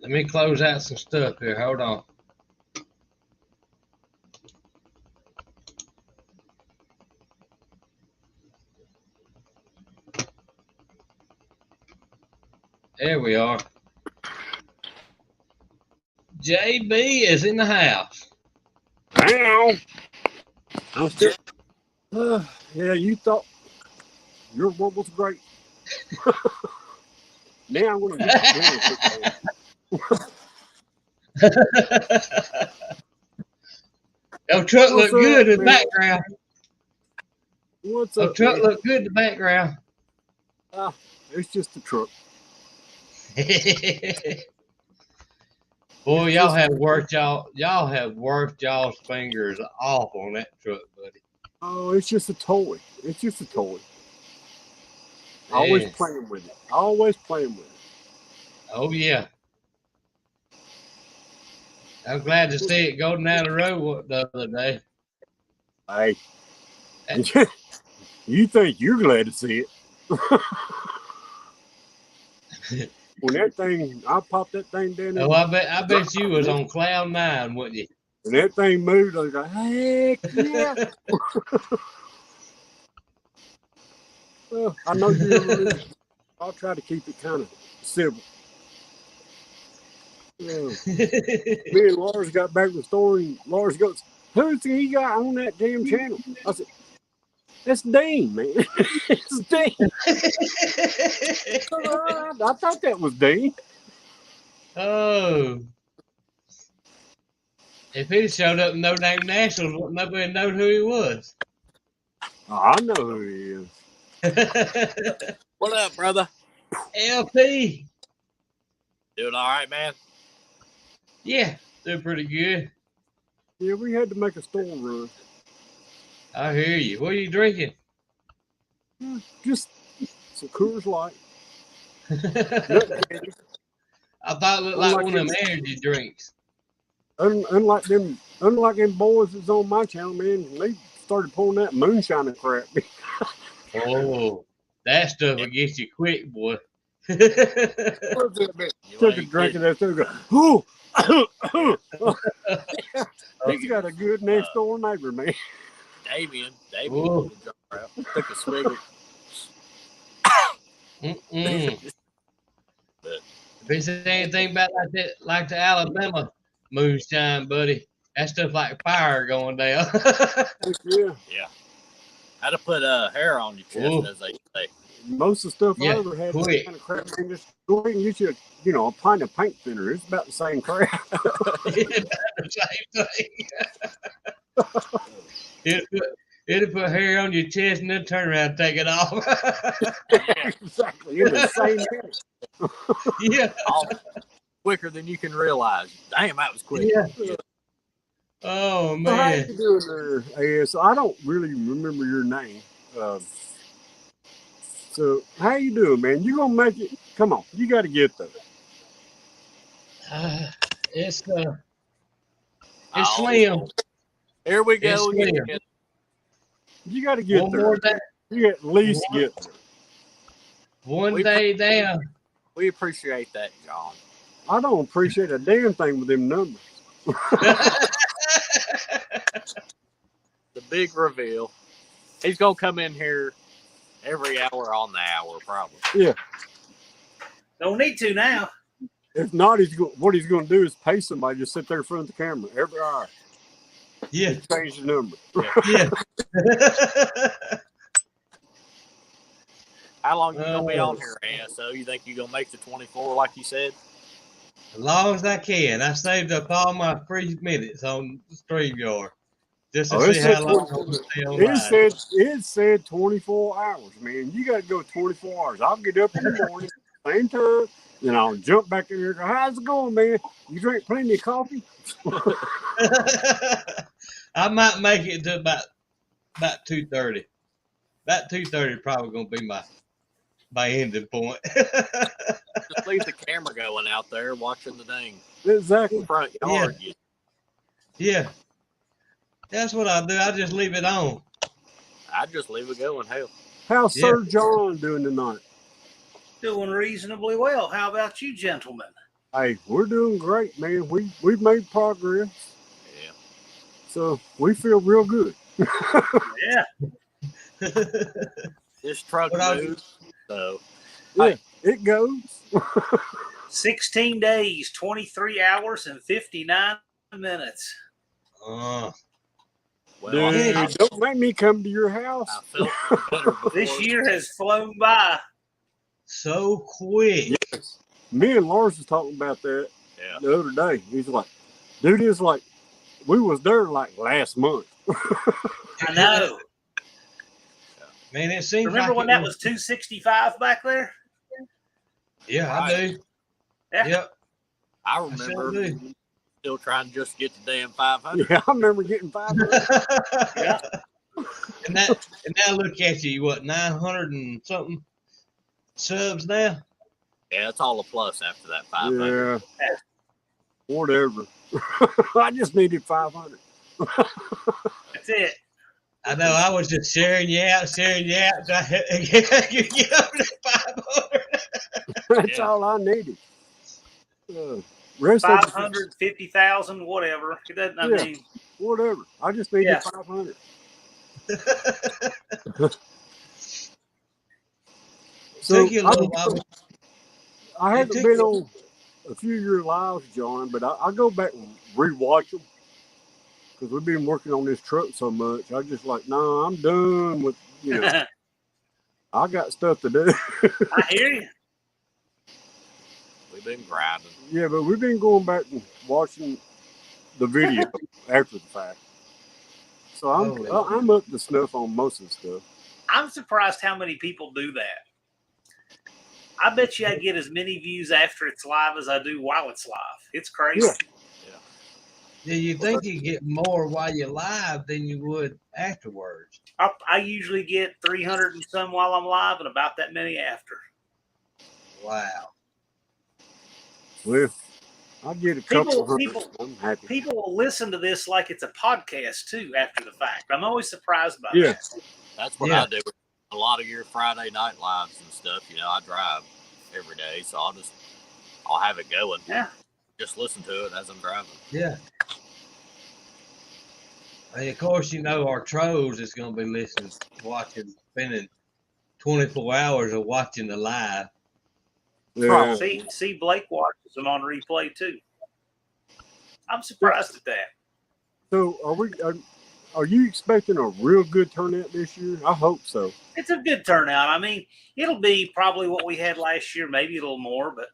Let me close out some stuff here. Hold on. There we are. JB is in the house. Damn. I'm still. Yeah, you thought your work was great. Now I'm going to get Your truck look good in the background. What's Your up, truck man? look good in the background. It's just a truck. Boy, y'all have worked y'all's fingers off on that truck, buddy. Oh, it's just a toy. It's just a toy. Always playing with it. Always playing with it. Oh yeah. I'm glad to see it go down the road the other day. Hey, you think you're glad to see it? When that thing, I popped that thing down there. Oh, I bet you was on cloud nine, wouldn't you? When that thing moved, I was like, heck yeah. Well, I know you're. I'll try to keep it kind of civil. Me and Lars got back to the store, and Lars goes, "Who's he got on that damn channel?" I said, "That's Dean, man. It's Dean." I thought that was Dean. Oh. If he'd showed up in No Name Nationals, nobody knowed who he was. Oh, I know who he is. What up, brother? LP. Doing all right, man? Yeah, doing pretty good. Yeah, we had to make a store run. I hear you. What are you drinking? Just some Coors Light. I thought it looked like one of them energy drinks. Unlike them boys that's on my channel, man, they started pulling that moonshine crap. Oh, that stuff will get you quick, boy. Took a drink of that stuff. Go, he's got a good next door neighbor, man. Damien Ooh. took a swig of But if it's anything about like the Alabama moonshine, buddy, that stuff like fire going down. Yeah. How to put hair on your chest, as they say. Most of the stuff I ever had was kind of crap. Man, just go ahead and get you a pint of paint thinner. It's about the same crap. It's about the same thing. It'll put hair on your chest and then turn around and take it off. Exactly. In the same minute. Yeah. Quicker than you can realize. Damn, that was quick. Yeah. Oh, man. So how you doing there, AS? I don't really remember your name. So how you doing, man? You gonna make it? Come on, you got to get there. It's slim. Here we go. You got to get one there. More day. You at least get there. One day down. We appreciate that, John. I don't appreciate a damn thing with them numbers. The big reveal. He's gonna come in here every hour on the hour, probably. Yeah. Don't need to now. If not, what he's going to do is pay somebody to sit there in front of the camera every hour. Yeah. Change the number. Yeah. How long you gonna be on here, ASO? You think you gonna make the 24 like you said? As long as I can. I saved up all my free minutes on StreamYard. Just to see how long I'm stay online. It said 24 hours, man. You got to go 24 hours. I'll get up in the morning, same time, then I'll jump back in here and go, how's it going, man? You drink plenty of coffee? I might make it to about 2:30. About 2:30 probably going to be my ending point. Just leave the camera going out there watching the dang Exactly. front yard. Yeah. That's what I do. I just leave it on. I just leave it going. Hell. How's Sir John doing tonight? Doing reasonably well. How about you, gentlemen? Hey, we're doing great, man. We've made progress. Yeah. So we feel real good. Yeah. This truck moves. So yeah, it goes. 16 days, 23 hours, and 59 minutes. Well, dude, don't make me come to your house. I felt better this year has flown by. So quick. Yes. Me and Lars was talking about that the other day. He's like, dude, it's like we was there like last month. I know. Man, it seems Remember like when that was 265 back there? Yeah, I do. Yeah. Yep. I remember still trying to just get the damn 500. Yeah, I remember getting 500. Yeah. And now look at you, what, 900 and something subs now? Yeah, it's all a plus after that 500. Yeah. Whatever. I just needed 500. That's it. I know. I was just sharing you out. So I get up to 500. That's all I needed. Rest 550,000, whatever. It doesn't. I mean, whatever. I just needed 500. So I haven't been on a few of your lives, John, but I go back and rewatch them because we've been working on this truck so much. I just like, no, I'm done with, I got stuff to do. I hear you. We've been grinding. Yeah, but we've been going back and watching the video after the fact. So I'm up to snuff on most of the stuff. I'm surprised how many people do that. I bet you I get as many views after it's live as I do while it's live. It's crazy. Yeah, you think you get more while you're live than you would afterwards. I usually get 300 and some while I'm live and about that many after. Wow. Well, I get a couple hundred. I'm happy. People will listen to this like it's a podcast too after the fact. I'm always surprised by that. That's what I do. A lot of your Friday night lives and stuff. You know, I drive every day, so I'll have it going. Yeah. Just listen to it as I'm driving. Yeah. And of course, you know our trolls is going to be listening, watching, spending 24 hours of watching the live. Yeah. See, Blake watches them on replay too. I'm surprised at that. So, are you expecting a real good turnout this year? I hope so. It's a good turnout. I mean, it'll be probably what we had last year, maybe a little more, but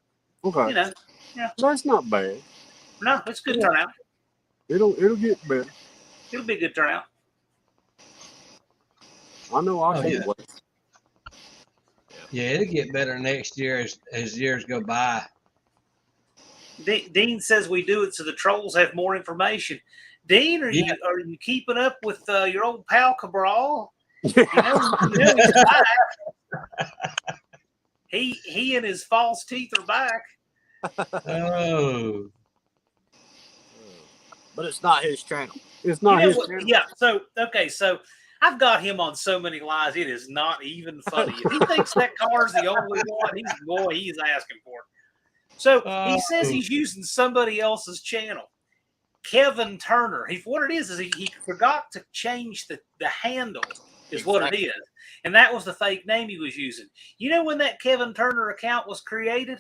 okay, you know, yeah, that's not bad. No, it's a good turnout. It'll get better. It'll be a good turnout. I know. I can't wait. Yeah, it'll get better next year as years go by. Dean says we do it so the trolls have more information. Dean, are you keeping up with your old pal Cabral? You know he's back. He and his false teeth are back. Oh. But it's not his channel. It's not his channel. Yeah. So I've got him on so many lies. It is not even funny. If he thinks that car's the only one, he's asking for it. So he says he's using somebody else's channel. Kevin Turner. What it is he forgot to change the handle is what it is. And that was the fake name he was using. You know when that Kevin Turner account was created?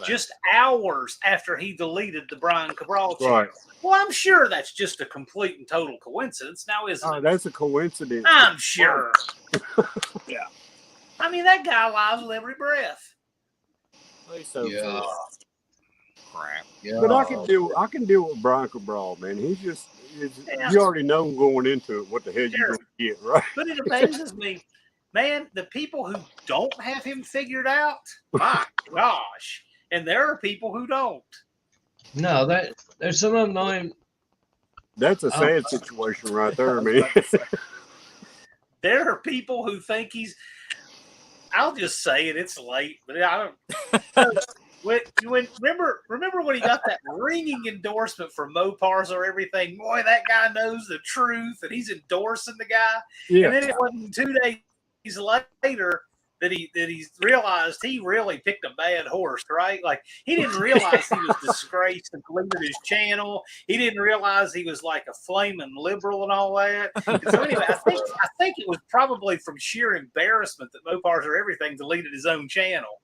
Just hours after he deleted the Brian Cabral channel. Right. Well, I'm sure that's just a complete and total coincidence now, isn't it? That's a coincidence. I'm sure. Yeah. I mean, that guy lies with every breath. Crap. Yeah. But I can deal with Brian Cabral, man. He's just you already know going into it what the hell you're gonna get, right? But it amazes me, man, the people who don't have him figured out, my gosh. And there are people who don't. No, there's some of them know him. That's a sad situation right there, man. There are people who think he's. I'll just say it. It's late, but I don't. Remember when he got that ringing endorsement for Mopars or everything? Boy, that guy knows the truth, and he's endorsing the guy. Yeah. And then it wasn't 2 days later that he realized he really picked a bad horse, right? Like he didn't realize he was disgraced and deleted his channel. He didn't realize he was like a flaming liberal and all that. And so anyway, I think it was probably from sheer embarrassment that Mopars or everything deleted his own channel.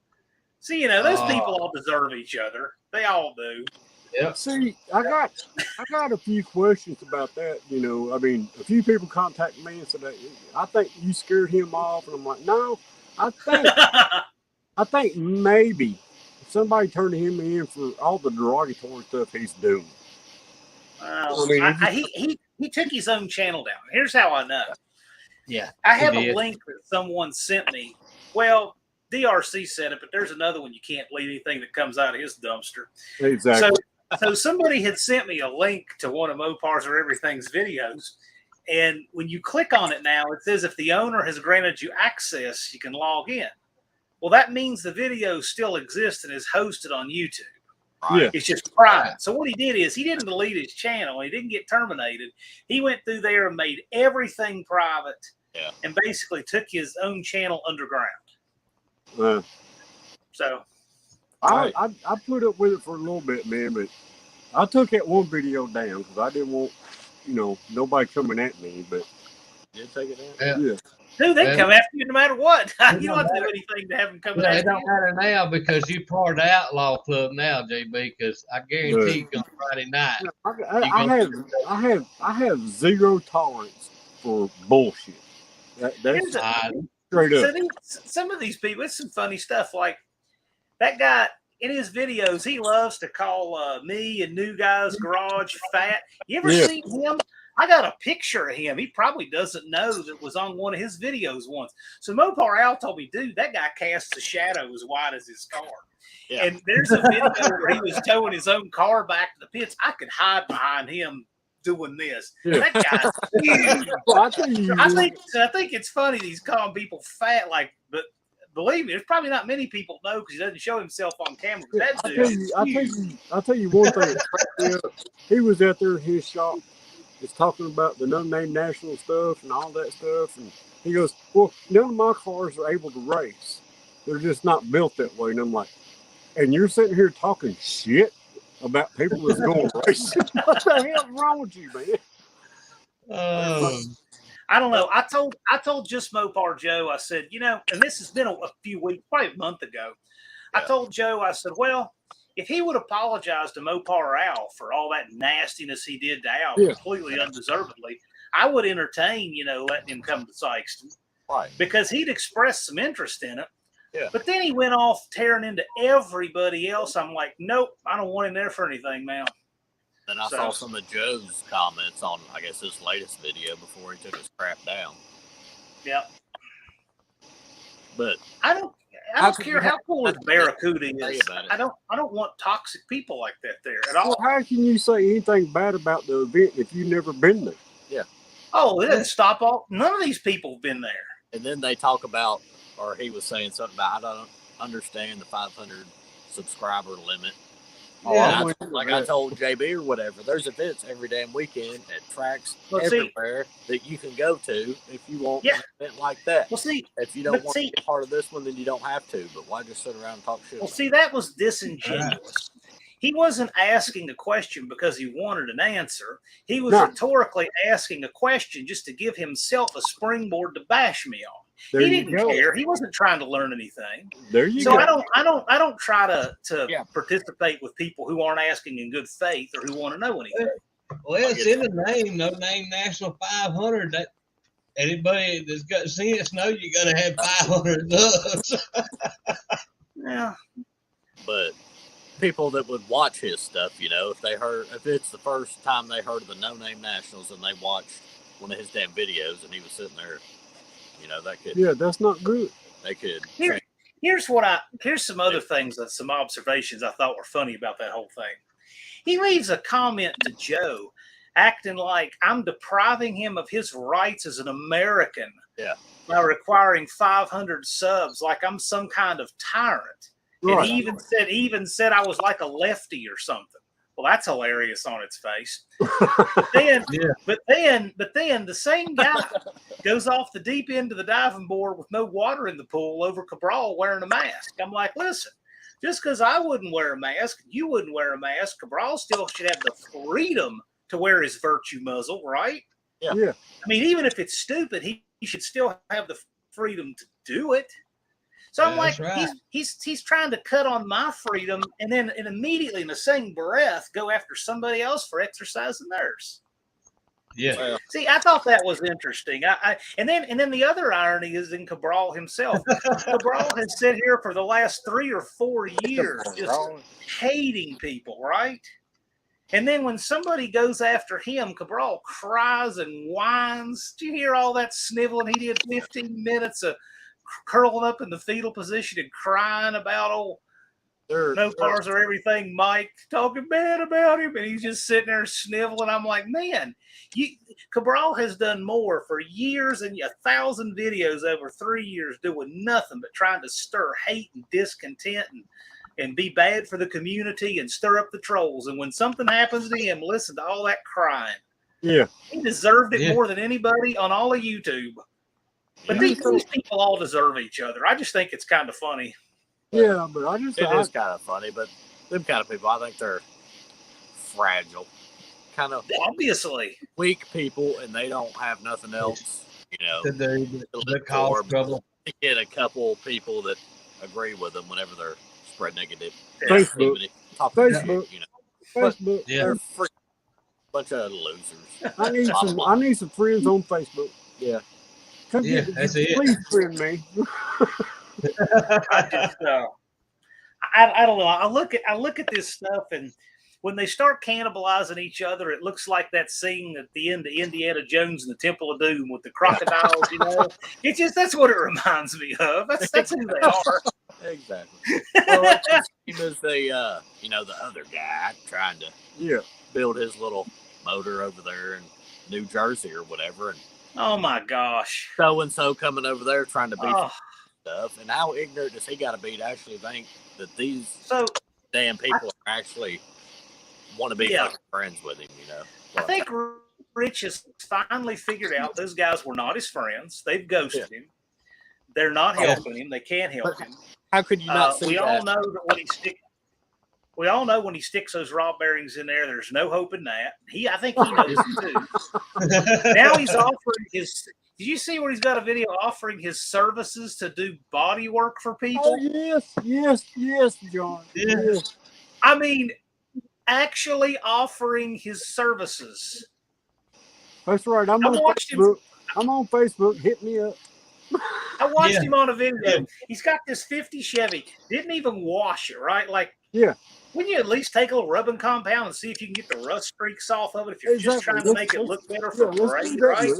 See, those people all deserve each other. They all do. Yeah. See, I got a few questions about that. I mean, a few people contacted me and said, I think you scared him off. And I'm like, no, I think maybe somebody turned him in for all the derogatory stuff he's doing. He took his own channel down. Here's how I know. Yeah. I have a link that someone sent me. Well, DRC said it, but there's another one you can't believe anything that comes out of his dumpster. Exactly. So somebody had sent me a link to one of Mopars or Everything's videos, and when you click on it now, it says if the owner has granted you access, you can log in. Well, that means the video still exists and is hosted on YouTube. Right? Yeah. It's just private. So what he did is he didn't delete his channel. He didn't get terminated. He went through there and made everything private and basically took his own channel underground. So I put up with it for a little bit, man, but I took that one video down because I didn't want, nobody coming at me, but you did take it down? Yeah. Dude, they come after you no matter what. You don't do anything to have them come after you. It don't matter now because you part of the Outlaw Club now, JB, because I guarantee you on Friday night. I have zero tolerance for bullshit. That's straight up. So some of these people, it's some funny stuff. Like that guy in his videos, he loves to call me and New Guy's Garage fat. You ever seen him? I got a picture of him. He probably doesn't know that it was on one of his videos once. So Mopar Al told me, dude, that guy casts a shadow as wide as his car. Yeah. And there's a video where he was towing his own car back to the pits. I could hide behind him doing this. Yeah. That guy's huge. Well, I think it's funny he's calling people fat, but believe me, there's probably not many people know because he doesn't show himself on camera. But that dude I'll tell you one thing that cracked me up. He was out there in his shop, just talking about the no-name national stuff and all that stuff, and he goes, "Well, none of my cars are able to race. They're just not built that way." And I'm like, "And you're sitting here talking shit about people that's going racing? What the hell's wrong with you, man?" I don't know. I told Just Mopar Joe, I said, and this has been a few weeks, probably a month ago. Yeah. I told Joe, I said, well, if he would apologize to Mopar Al for all that nastiness he did to Al, completely undeservedly, I would entertain, letting him come to Sykeston. Right. Because he'd expressed some interest in it. Yeah. But then he went off tearing into everybody else. I'm like, nope, I don't want him there for anything now. Then I saw some of Joe's comments on, I guess, his latest video before he took his crap down. Yeah. But I don't care how cool his Barracuda is. I don't want toxic people like that there at all. Well, how can you say anything bad about the event if you've never been there? Yeah. Oh, it didn't stop all. None of these people have been there. And then they talk about, or he was saying something about, I don't understand the 500 subscriber limit. Yeah, I told JB or whatever, there's events every damn weekend at tracks everywhere that you can go to if you want an event like that. Well, see, if you don't want to be a part of this one, then you don't have to. But why just sit around and talk shit? Well, see, that was disingenuous. He wasn't asking a question because he wanted an answer. He was rhetorically asking a question just to give himself a springboard to bash me on. There he didn't care. He wasn't trying to learn anything. There you go. I don't try to participate with people who aren't asking in good faith or who want to know anything. Well, it's in the name, No Name National 500. That anybody that's got sense know you got to have 500 subs. Yeah, but people that would watch his stuff, if it's the first time they heard of the No Name Nationals and they watched one of his damn videos and he was sitting there. That could. Yeah, that's not good. They could. Here's some other things, some observations I thought were funny about that whole thing. He leaves a comment to Joe, acting like I'm depriving him of his rights as an American by requiring 500 subs, like I'm some kind of tyrant. Right. And he even said I was like a lefty or something. Well, that's hilarious on its face. But then the same guy goes off the deep end of the diving board with no water in the pool over Cabral wearing a mask. I'm like, listen, just because I wouldn't wear a mask, you wouldn't wear a mask, Cabral still should have the freedom to wear his virtue muzzle, right? Yeah. I mean, even if it's stupid, he should still have the freedom to do it. So I'm like, right. he's trying to cut on my freedom and then immediately in the same breath go after somebody else for exercising theirs. Yeah. See, I thought that was interesting. And then the other irony is in Cabral himself. Cabral has sat here for the last 3 or 4 years just hating people, right? And then when somebody goes after him, Cabral cries and whines. Did you hear all that sniveling? He did 15 minutes of curling up in the fetal position and crying about no cars or everything, Mike talking bad about him, and he's just sitting there sniveling. I'm like, man, Cabral has done more for years and 1,000 videos over 3 years doing nothing but trying to stir hate and discontent and be bad for the community and stir up the trolls. And when something happens to him, listen to all that crying. Yeah. He deserved it more than anybody on all of YouTube. But these people all deserve each other. I just think it's kind of funny. Yeah, but it is kind of funny. But them kind of people, I think they're fragile, kind of obviously weak people, and they don't have nothing else, the cause trouble. To get a couple people that agree with them whenever they're spreading negative Facebook. Facebook. They're a bunch of losers. I need some friends on Facebook. Yeah. Please friend me. I don't know. I look at this stuff, and when they start cannibalizing each other, it looks like that scene at the end of Indiana Jones and the Temple of Doom with the crocodiles. It's just that's what it reminds me of. That's who they are. Exactly. Well, he was the other guy trying to build his little motor over there in New Jersey or whatever, and oh my gosh, so and so coming over there trying to be stuff. And how ignorant does he got to be to actually think that these damn people are actually want to be fucking friends with him? You know, I think Rich has finally figured out those guys were not his friends. They've ghosted him. They're not helping him. They can't help him. How could you not see that? All know that we all know when he sticks those raw bearings in there, there's no hope in that. I think he knows it too. Now he's offering his. Did you see where he's got a video offering his services to do body work for people? Oh, yes, John. Yes. I mean, actually offering his services. That's right. I'm on Facebook. I'm on Facebook. Hit me up. I watched him on a video. He's got this 50 Chevy. Didn't even wash it, right? Like, wouldn't you at least take a little rubbing compound and see if you can get the rust streaks off of it if you're just trying to make it look better for parade, right?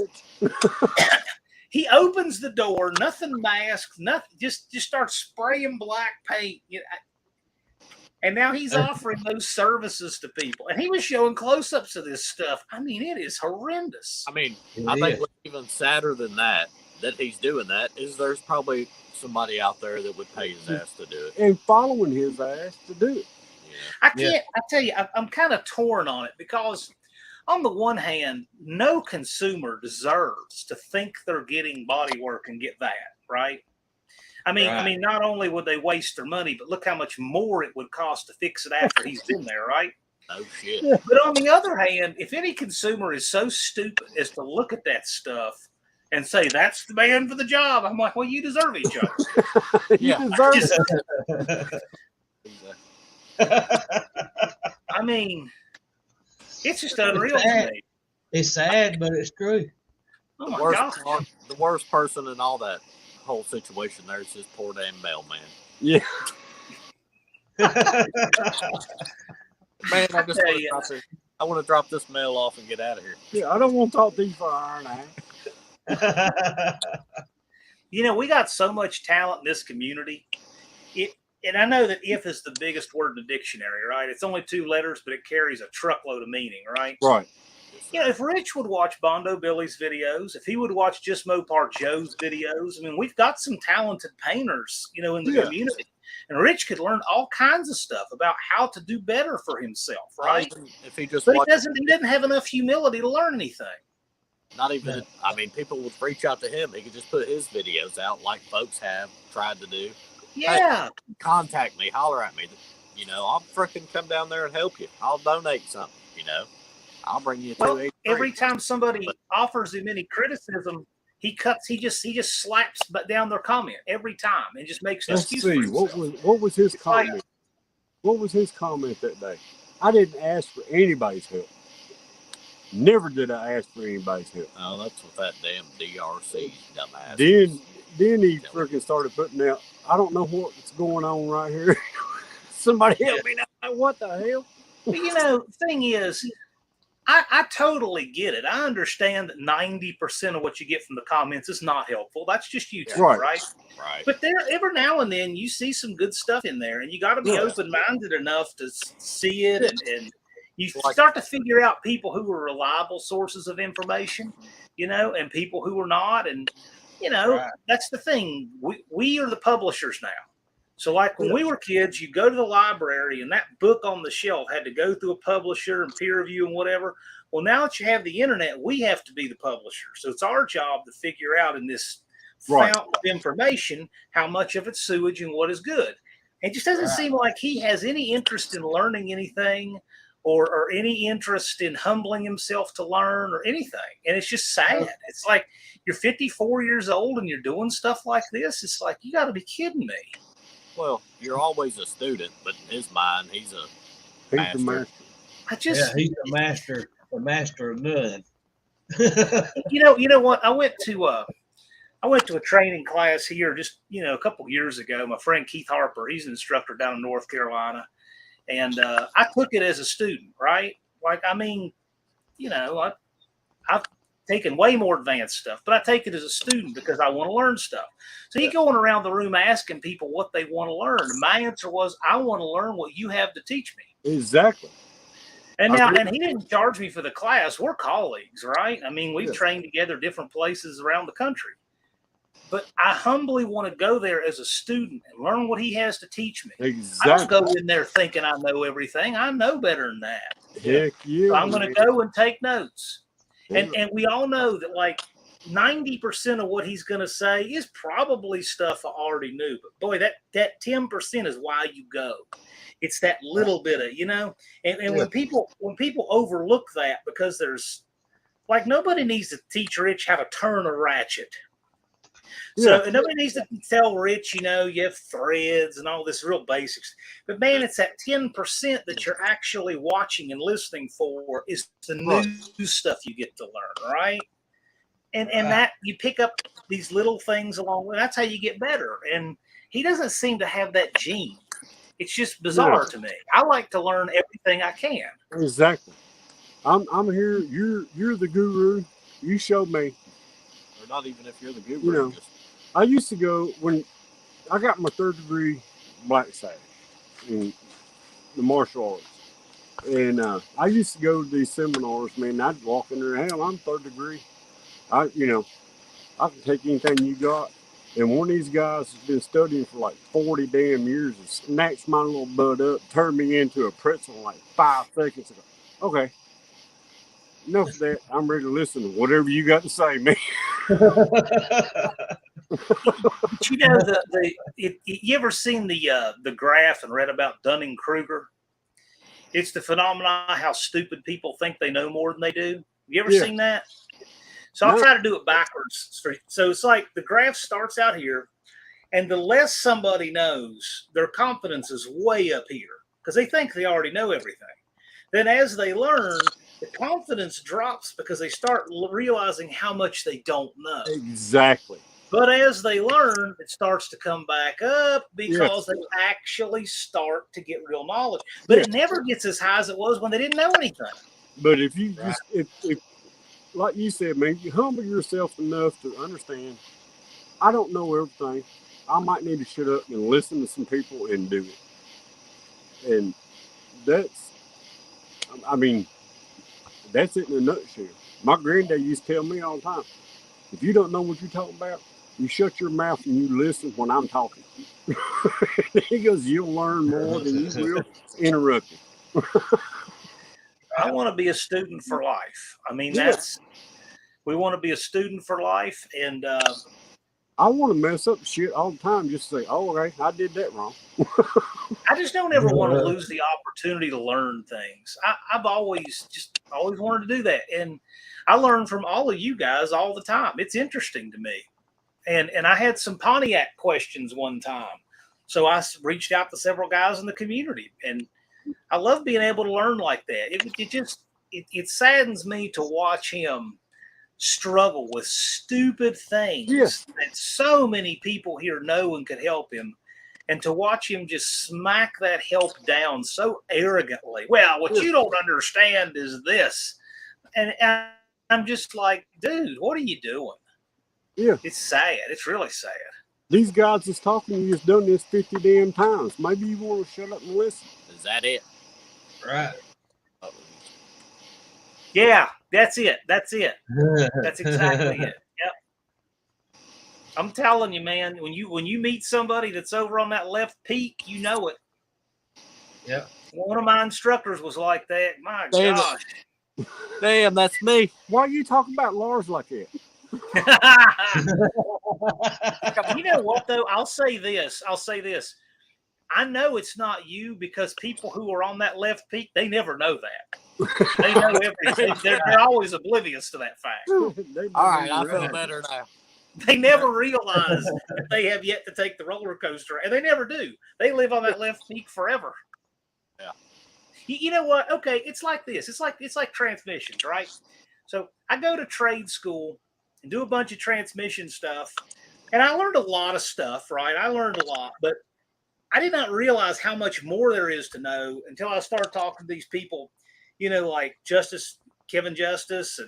He opens the door, nothing masked, nothing, just starts spraying black paint. You know, and now he's offering those services to people. And he was showing close-ups of this stuff. I mean, it is horrendous. I mean, I think what's even sadder than that he's doing that is there's probably somebody out there that would pay his ass to do it. And following his ass to do it. I tell you, I'm kind of torn on it because on the one hand, no consumer deserves to think they're getting body work and get that, right? I mean, not only would they waste their money, but look how much more it would cost to fix it after he's been there, right? Oh, shit. But on the other hand, if any consumer is so stupid as to look at that stuff and say, that's the man for the job, I'm like, well, you deserve each other. You deserve it. I mean, it's just unreal to me. It's sad, but it's true. Oh my God. The worst person in all that whole situation there is this poor damn mailman. Yeah. Man, I want to drop this mail off and get out of here. Yeah, I don't want to talk to you for an hour and a half. You know, we got so much talent in this community. And I know that if is the biggest word in the dictionary, right? It's only 2 letters, but it carries a truckload of meaning, right? Right. You know, if Rich would watch Bondo Billy's videos, if he would watch Just Mopar Joe's videos, I mean, we've got some talented painters, you know, in the community. And Rich could learn all kinds of stuff about how to do better for himself, right? If he just but he doesn't have enough humility to learn anything. Not even, I mean, people would reach out to him. He could just put his videos out like folks have tried to do. Yeah. Hey, contact me, holler at me. You know, I'll freaking come down there and help you. I'll donate something, you know. I'll bring you every time somebody offers him any criticism, he just slaps down their comment every time and just makes an excuse. Let's see, what was his comment? What was his comment that day? I didn't ask for anybody's help. Never did I ask for anybody's help. Oh, that's with that damn DRC dumbass. Then he freaking started putting out, I don't know what's going on right here. Somebody help me now. What the hell? But you know, the thing is, I totally get it. I understand that 90% of what you get from the comments is not helpful. That's just YouTube, right? Right. But there, every now and then, you see some good stuff in there, and you got to be open-minded enough to see it, and you start to figure out people who are reliable sources of information, you know, and people who are not, and you know, that's the thing. We are the publishers now. So like when we were kids, you go to the library and that book on the shelf had to go through a publisher and peer review and whatever. Well, now that you have the internet, we have to be the publisher. So it's our job to figure out in this fountain of information how much of it's sewage and what is good. It just doesn't seem like he has any interest in learning anything or any interest in humbling himself to learn or anything. And it's just sad. It's like you're 54 years old and you're doing stuff like this. It's like, you got to be kidding me. Well, you're always a student, but in his mind, he's the master. He's the master of none. You know what? I went to a training class here just, a couple of years ago. My friend Keith Harper, he's an instructor down in North Carolina. And I took it as a student, right? Like, I mean, I've taken way more advanced stuff, but I take it as a student because I want to learn stuff. So you're going around the room asking people what they want to learn. And my answer was, I want to learn what you have to teach me. Exactly. And he didn't charge me for the class. We're colleagues, right? I mean, we've trained together different places around the country. but I humbly want to go there as a student and learn what he has to teach me. Exactly. I don't go in there thinking I know everything. I know better than that. Heck yeah. So I'm going to go and take notes. Yeah. And we all know that like 90% of what he's going to say is probably stuff I already knew. But boy, that 10% is why you go. It's that little bit of, and when people overlook that, because there's like, nobody needs to teach Rich how to turn a ratchet. So nobody needs to tell Rich, you have threads and all this real basics. But man, it's that 10% that you're actually watching and listening for is the new stuff you get to learn, right? And that you pick up these little things along with. That's how you get better. And he doesn't seem to have that gene. It's just bizarre to me. I like to learn everything I can. Exactly. I'm here. You're the guru. You show me. Or not even if you're the guru. I used to go when I got my 3rd degree black sash in the martial arts, and I used to go to these seminars. Man, I'd walk in there. Hell, I'm 3rd degree. I can take anything you got. And one of these guys has been studying for like 40 damn years and snatched my little butt up, turned me into a pretzel in like 5 seconds. Okay, enough of that. I'm ready to listen to whatever you got to say, man. But you ever seen the graph and read about Dunning-Kruger? It's the phenomenon how stupid people think they know more than they do. You ever seen that? So I'll try to do it backwards. So it's like the graph starts out here, and the less somebody knows, their confidence is way up here because they think they already know everything. Then as they learn, the confidence drops because they start realizing how much they don't know. Exactly. But as they learn, it starts to come back up because they actually start to get real knowledge. But it never gets as high as it was when they didn't know anything. But if you just, if like you said, man, you humble yourself enough to understand, I don't know everything. I might need to shut up and listen to some people and do it. And that's it in a nutshell. My granddad used to tell me all the time, if you don't know what you're talking about, you shut your mouth and you listen when I'm talking. He goes, you'll learn more than you will interrupting. I want to be a student for life. I mean, we want to be a student for life. And I want to mess up shit all the time just to say, oh, okay, I did that wrong. I just don't ever want to lose the opportunity to learn things. I've always wanted to do that. And I learn from all of you guys all the time. It's interesting to me. And I had some Pontiac questions one time. So I reached out to several guys in the community. And I love being able to learn like that. It saddens me to watch him struggle with stupid things that so many people here know and could help him. And to watch him just smack that help down so arrogantly. Well, what you don't understand is this. And I'm just like, dude, what are you doing? Yeah. It's sad. It's really sad. These guys that's talking to you has done this 50 damn times. Maybe you want to shut up and listen. Is that it? Right. Yeah, that's it. That's it. That's exactly it. Yep. I'm telling you, man, when you meet somebody that's over on that left peak, you know it. Yep. One of my instructors was like that. My gosh. Damn, that's me. Why are you talking about Lars like that? You know what, though? I'll say this. I know it's not you because people who are on that left peak, they never know that. They know everything. They're always oblivious to that fact. All right, I feel better now. They never realize that they have yet to take the roller coaster, and they never do. They live on that left peak forever. Yeah. You know what? Okay, it's like this. It's like transmissions, right? So I go to trade school and do a bunch of transmission stuff, and I learned a lot of stuff, right? I learned a lot, but I did not realize how much more there is to know until I started talking to these people, like Kevin Justice,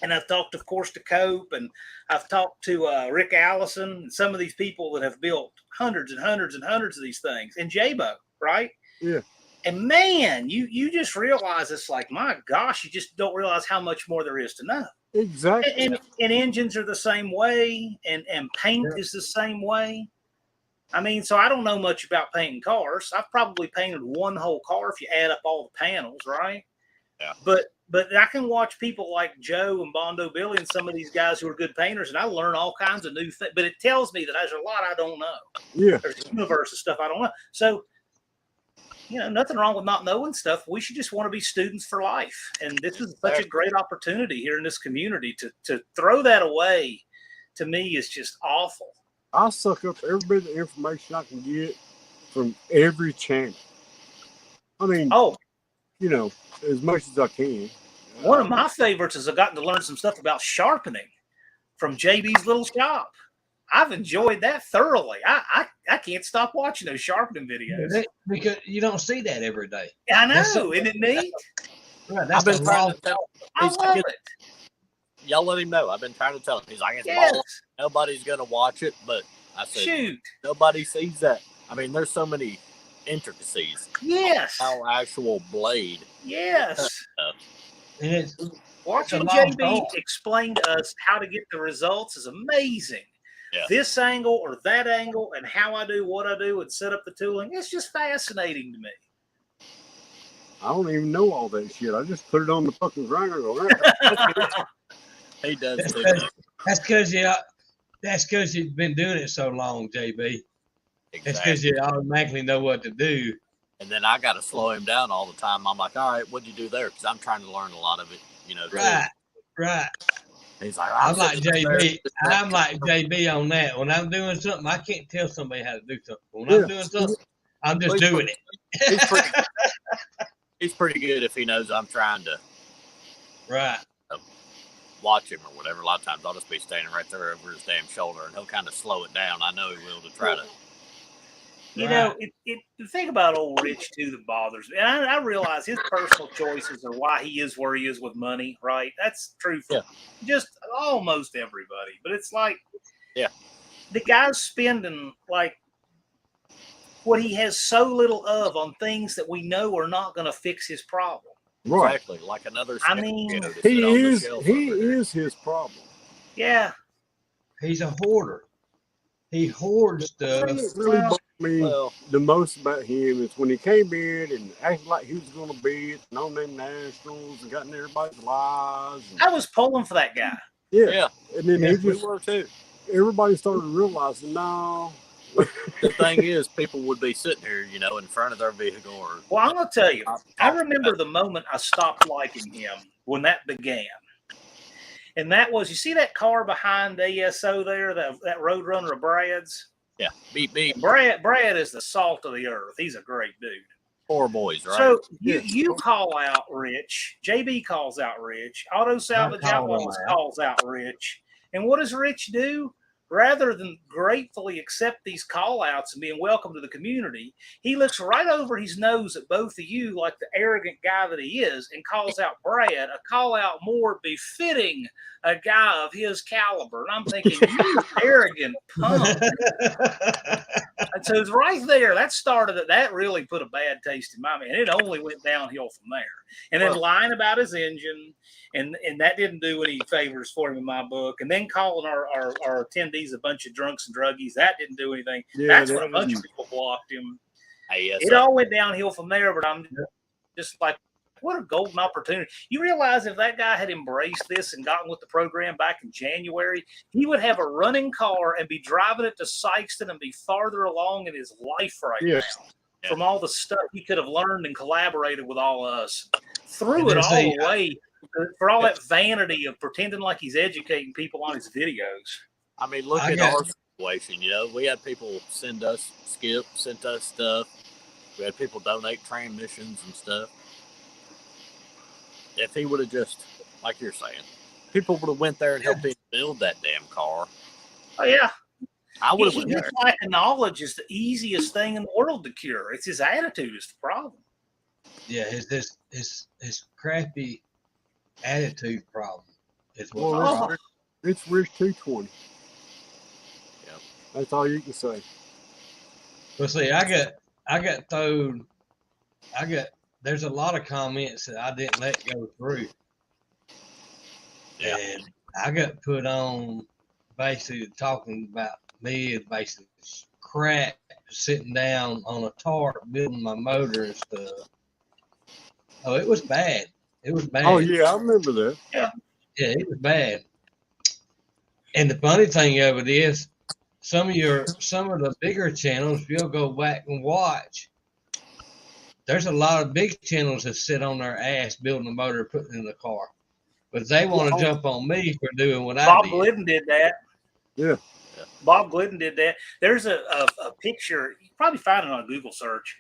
and I've talked, of course, to Cope, and I've talked to Rick Allison, and some of these people that have built hundreds and hundreds and hundreds of these things, and Jabo, right? Yeah. And man, you just realize it's like, my gosh, you just don't realize how much more there is to know. Exactly. And engines are the same way, and paint is the same way. I mean, so I don't know much about painting cars. I've probably painted one whole car if you add up all the panels, right? Yeah. But I can watch people like Joe and Bondo Billy and some of these guys who are good painters, and I learn all kinds of new things. But it tells me that there's a lot I don't know. Yeah. There's a universe of stuff I don't know. So, nothing wrong with not knowing stuff. We should just want to be students for life. And this is such a great opportunity here in this community to throw that away. To me, is just awful. I suck up every bit of information I can get from every channel. I mean, as much as I can. One of my favorites is I've gotten to learn some stuff about sharpening from JB's Little Shop. I've enjoyed that thoroughly. I can't stop watching those sharpening videos. Because you don't see that every day. I know. Isn't it neat? Right, that's I've been trying to tell him. I love it. Y'all let him know. I've been trying to tell him. He's like, nobody's going to watch it, but I said, shoot, nobody sees that. I mean, there's so many intricacies. Yes. How actual blade. Yes. And it's watching JB explain to us how to get the results is amazing. Yeah. This angle or that angle and how I do what I do and set up the tooling. It's just fascinating to me. I don't even know all that shit. I just put it on the fucking grinder. He does. That's because you've been doing it so long, JB. Exactly. That's because you automatically know what to do. And then I got to slow him down all the time. I'm like, all right, what'd you do there? Because I'm trying to learn a lot of it, Right, too. right. He's like, I'm like JB. I'm like JB on that. When I'm doing something, I can't tell somebody how to do something. When I'm doing something, I'm just doing it. He's pretty good if he knows I'm trying to watch him or whatever. A lot of times I'll just be standing right there over his damn shoulder and he'll kind of slow it down. I know he will to try to. The thing about old Rich, too, that bothers me, and I realize his personal choices are why he is where he is with money, right? That's true for just almost everybody. But it's like, the guy's spending, like, what he has so little of on things that we know are not going to fix his problem. Right. Exactly. Like another. I mean, he is his problem. Yeah. He's a hoarder. He hoards stuff. Really bothered me the most about him is when he came in and acted like he was going to be at No Name Nationals and got in everybody's lives. I was pulling for that guy. Yeah. And then we were too. Everybody started realizing, no. The thing is, people would be sitting here, in front of their vehicle. Well, I'm going to tell you, I remember the moment I stopped liking him when that began. And that was, you see that car behind ASO there, that Roadrunner of Brad's? Yeah, beep, beep. Brad is the salt of the earth. He's a great dude. 4 boys, right? So you call out Rich. JB calls out Rich. Auto Salvage Outlaws calls out Rich. And what does Rich do? Rather than gratefully accept these call-outs and being welcome to the community, he looks right over his nose at both of you like the arrogant guy that he is and calls out Brad, a call-out more befitting a guy of his caliber. And I'm thinking, you arrogant punk. And so it's right there. That really put a bad taste in my mouth. And it only went downhill from there. And then lying about his engine, and that didn't do any favors for him in my book. And then calling our attendees a bunch of drunks and druggies, that didn't do anything. That's when a bunch of people blocked him. It all went downhill from there, but I'm just like, what a golden opportunity. You realize if that guy had embraced this and gotten with the program back in January, he would have a running car and be driving it to Sykeston and be farther along in his life now. From all the stuff he could have learned and collaborated with all of us. Threw it all away for all that vanity of pretending like he's educating people on his videos. I mean, look at our situation. We had people sent us stuff. We had people donate transmissions and stuff. If he would have just, like you're saying, people would have went there and helped him build that damn car. Oh, yeah. I would have went there. His lack of knowledge is the easiest thing in the world to cure. It's his attitude is the problem. Yeah, his crappy attitude problem is what it's Rich 220. Yep. That's all you can say. Well, see, there's a lot of comments that I didn't let go through. And I got put on basically talking about me as basically crap sitting down on a tarp building my motor and stuff. Oh, it was bad. It was bad. Oh yeah, I remember that. Yeah, it was bad. And the funny thing of it is, some of the bigger channels, if you'll go back and watch, there's a lot of big channels that sit on their ass building a motor, putting it in the car, but they want to jump on me for doing what Bob I did. Glidden did that. Yeah. Bob Glidden did that. There's a picture. You probably find it on a Google search,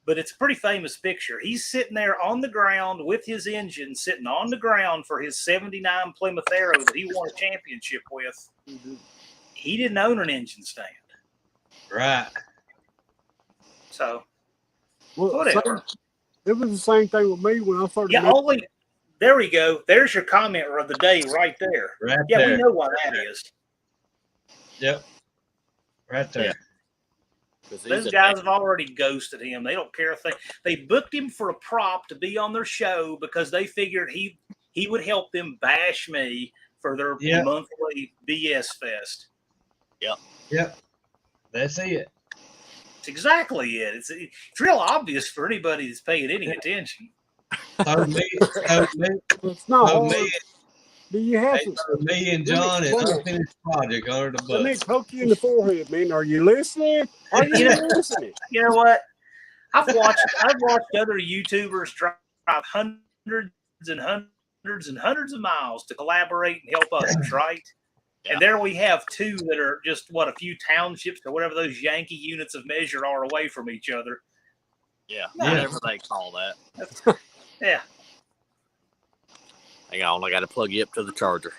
but it's a pretty famous picture. He's sitting there on the ground with his engine sitting on the ground for his 79 Plymouth Arrow that he won a championship with. Mm-hmm. He didn't own an engine stand. Right. So, well, whatever. It was the same thing with me when I started. Yeah, there we go. There's your comment of the day right there. Right yeah, there. We know what that is. Yep. Right there. Yeah. Those guys have already ghosted him. They don't care if they booked him for a prop to be on their show because they figured he would help them bash me for their monthly BS fest. Yep. Yep. That's it. It's exactly it. It's real obvious for anybody that's paying any attention. It's not hard. Do you have to? Me and John and unfinished project under the bus. Let me poke you in the forehead, man. Are you listening? Are you listening? You know what? I've watched other YouTubers drive hundreds and hundreds and hundreds of miles to collaborate and help others, right? Yeah. And there we have two that are just a few townships or whatever those Yankee units of measure are away from each other. Yeah, whatever they call that. Yeah. Hang on, I got to plug you up to the charger.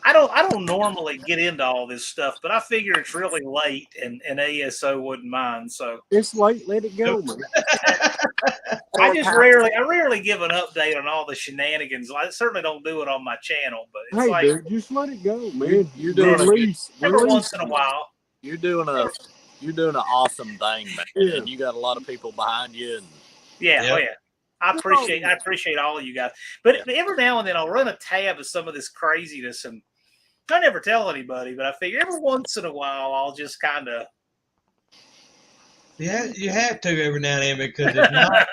I don't normally get into all this stuff, but I figure it's really late and ASO wouldn't mind. So it's late. Let it go, man. I rarely give an update on all the shenanigans. I certainly don't do it on my channel, but it's dude, just let it go, man. You're doing every once in a while. You're doing an awesome thing, man. Yeah. And you got a lot of people behind you. And I appreciate all of you guys. But every now and then I'll run a tab of some of this craziness, and I never tell anybody, but I figure every once in a while I'll just kind of. Yeah, you have to every now and then because if not,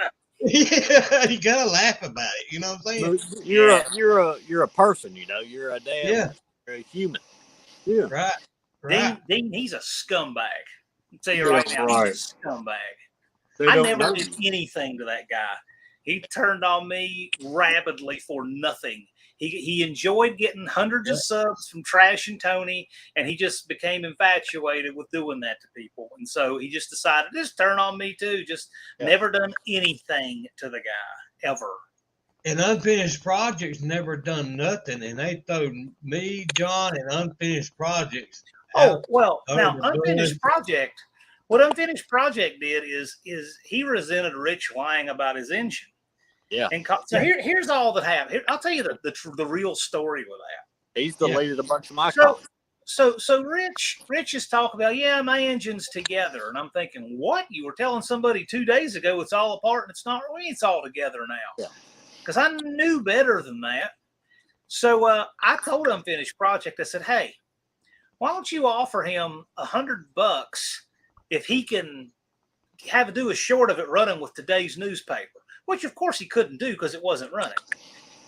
you gotta laugh about it. You know what I'm saying? You're a person. You know, you're a you're a human. Yeah, right. Dean, he's a scumbag. I'll tell you right now, he's a scumbag. I never did anything to that guy. He turned on me rapidly for nothing. He enjoyed getting hundreds of subs from Trash and Tony, and he just became infatuated with doing that to people. And so he just decided, just turn on me too. Just never done anything to the guy, ever. And Unfinished Projects never done nothing, and they throw me, John, and Unfinished Projects. Oh, well, now, Unfinished Project, what Unfinished Project did is he resented Rich lying about his engine. Yeah. And so here's all that happened. I'll tell you the real story with that. He's deleted a bunch of my comments. So Rich is talking about, my engine's together. And I'm thinking, what? You were telling somebody 2 days ago it's all apart and it's not. It's all together now. Yeah. Because I knew better than that. So I told Unfinished Project, I said, hey, why don't you offer him $100 if he can do a short of it running with today's newspaper? Which, of course, he couldn't do because it wasn't running.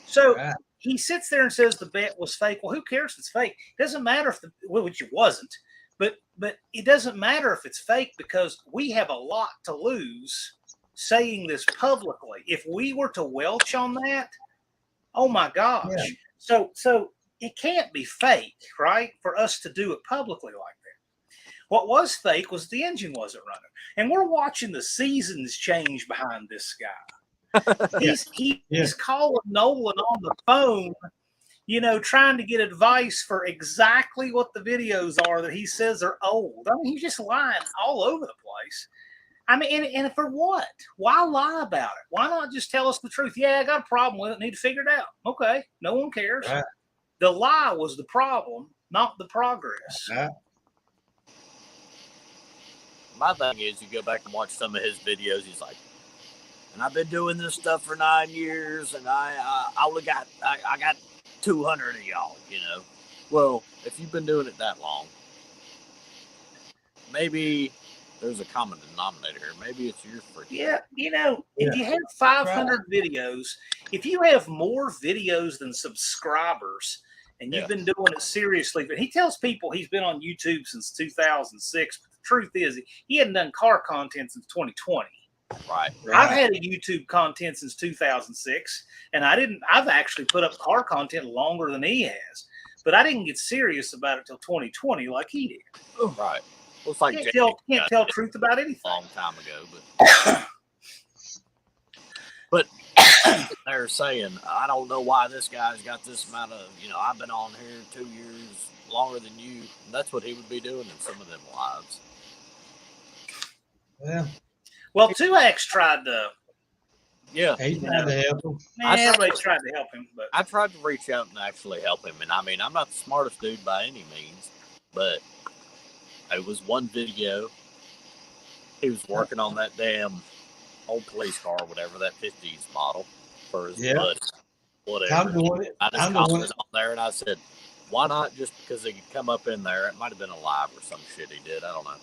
So he sits there and says the bet was fake. Well, who cares if it's fake? It doesn't matter which it wasn't. But it doesn't matter if it's fake because we have a lot to lose saying this publicly. If we were to welch on that, oh, my gosh. Yeah. So it can't be fake, right, for us to do it publicly like that. What was fake was the engine wasn't running. And we're watching the seasons change behind this guy. He's calling Nolan on the phone, trying to get advice for exactly what the videos are that he says are old. I mean, he's just lying all over the place. I mean, and for what? Why lie about it? Why not just tell us the truth? Yeah, I got a problem with it. Need to figure it out. Okay, no one cares. Right. The lie was the problem, not the progress. Right. My thing is, you go back and watch some of his videos. He's like, and I've been doing this stuff for 9 years, and I got 200 of y'all, you know. Well, if you've been doing it that long, maybe there's a common denominator here. Maybe it's your freaking. Yeah, you know, if you have 500 videos, if you have more videos than subscribers, and you've been doing it seriously, but he tells people he's been on YouTube since 2006. But the truth is, he hadn't done car content since 2020. Right. I've had a YouTube content since 2006, and I've actually put up car content longer than he has, but I didn't get serious about it till 2020 like he did. Right. Well, it's like can't tell truth about anything. A long time ago, but they're saying, I don't know why this guy's got this amount of, you know, I've been on here 2 years longer than you. And that's what he would be doing in some of them lives. Yeah. Well, 2X tried to. Yeah. He tried to help him. Everybody tried to help him, but I tried to reach out and actually help him. And I mean, I'm not the smartest dude by any means, but it was one video. He was working on that damn old police car or whatever, that 50s model for his bud, whatever. I'm doing it. I just commented on there and I said, why not just because he could come up in there? It might have been a live or some shit he did. I don't know.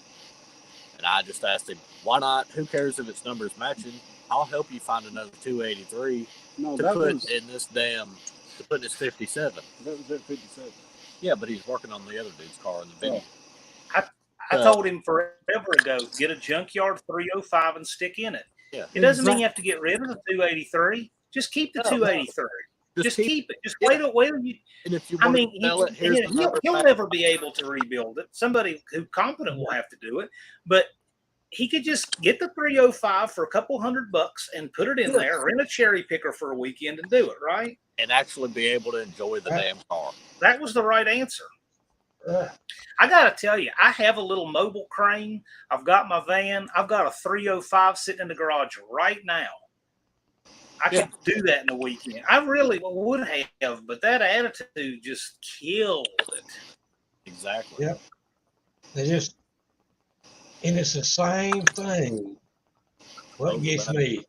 And I just asked him, why not? Who cares if its number's matching? I'll help you find another 283 to put in this damn, to put in this 57. That was at 57. Yeah, but he's working on the other dude's car in the video. I told him forever ago, get a junkyard 305 and stick in it. Yeah. It doesn't mean you have to get rid of the 283. Just keep the 283. Just keep it. Just wait till you. And if you I mean, he'll never be able to rebuild it. Somebody who's competent will have to do it. But he could just get the 305 for a couple $100 and put it in there, rent a cherry picker for a weekend and do it, right? And actually be able to enjoy the damn car. That was the right answer. I got to tell you, I have a little mobile crane. I've got my van. I've got a 305 sitting in the garage right now. I could do that in a weekend. I really would have, but that attitude just killed it. Exactly. Yep. And it's the same thing. What gets me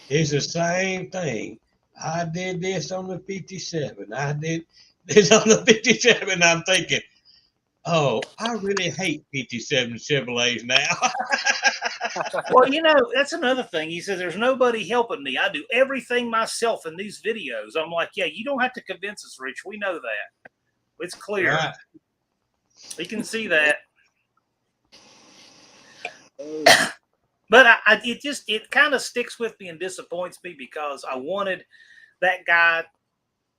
is the same thing. I did this on the 57. I did this on the 57. I'm thinking, oh, I really hate 57 Chevrolets now. Well, you know, that's another thing. He says, there's nobody helping me. I do everything myself in these videos. I'm like, yeah, you don't have to convince us, Rich. We know that. It's clear. Right. We can see that. But it kind of sticks with me and disappoints me because I wanted that guy.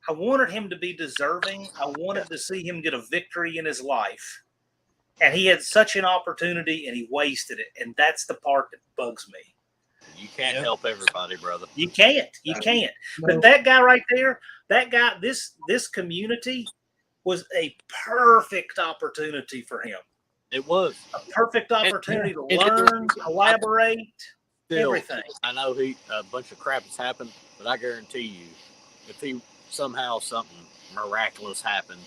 I wanted him to be deserving. I wanted to see him get a victory in his life. And he had such an opportunity and he wasted it. And that's the part that bugs me. You can't help everybody, brother. You can't. You can't. But that guy right there, this community was a perfect opportunity for him. It was. A perfect opportunity to learn, collaborate, everything. I know a bunch of crap has happened, but I guarantee you, if he somehow something miraculous happened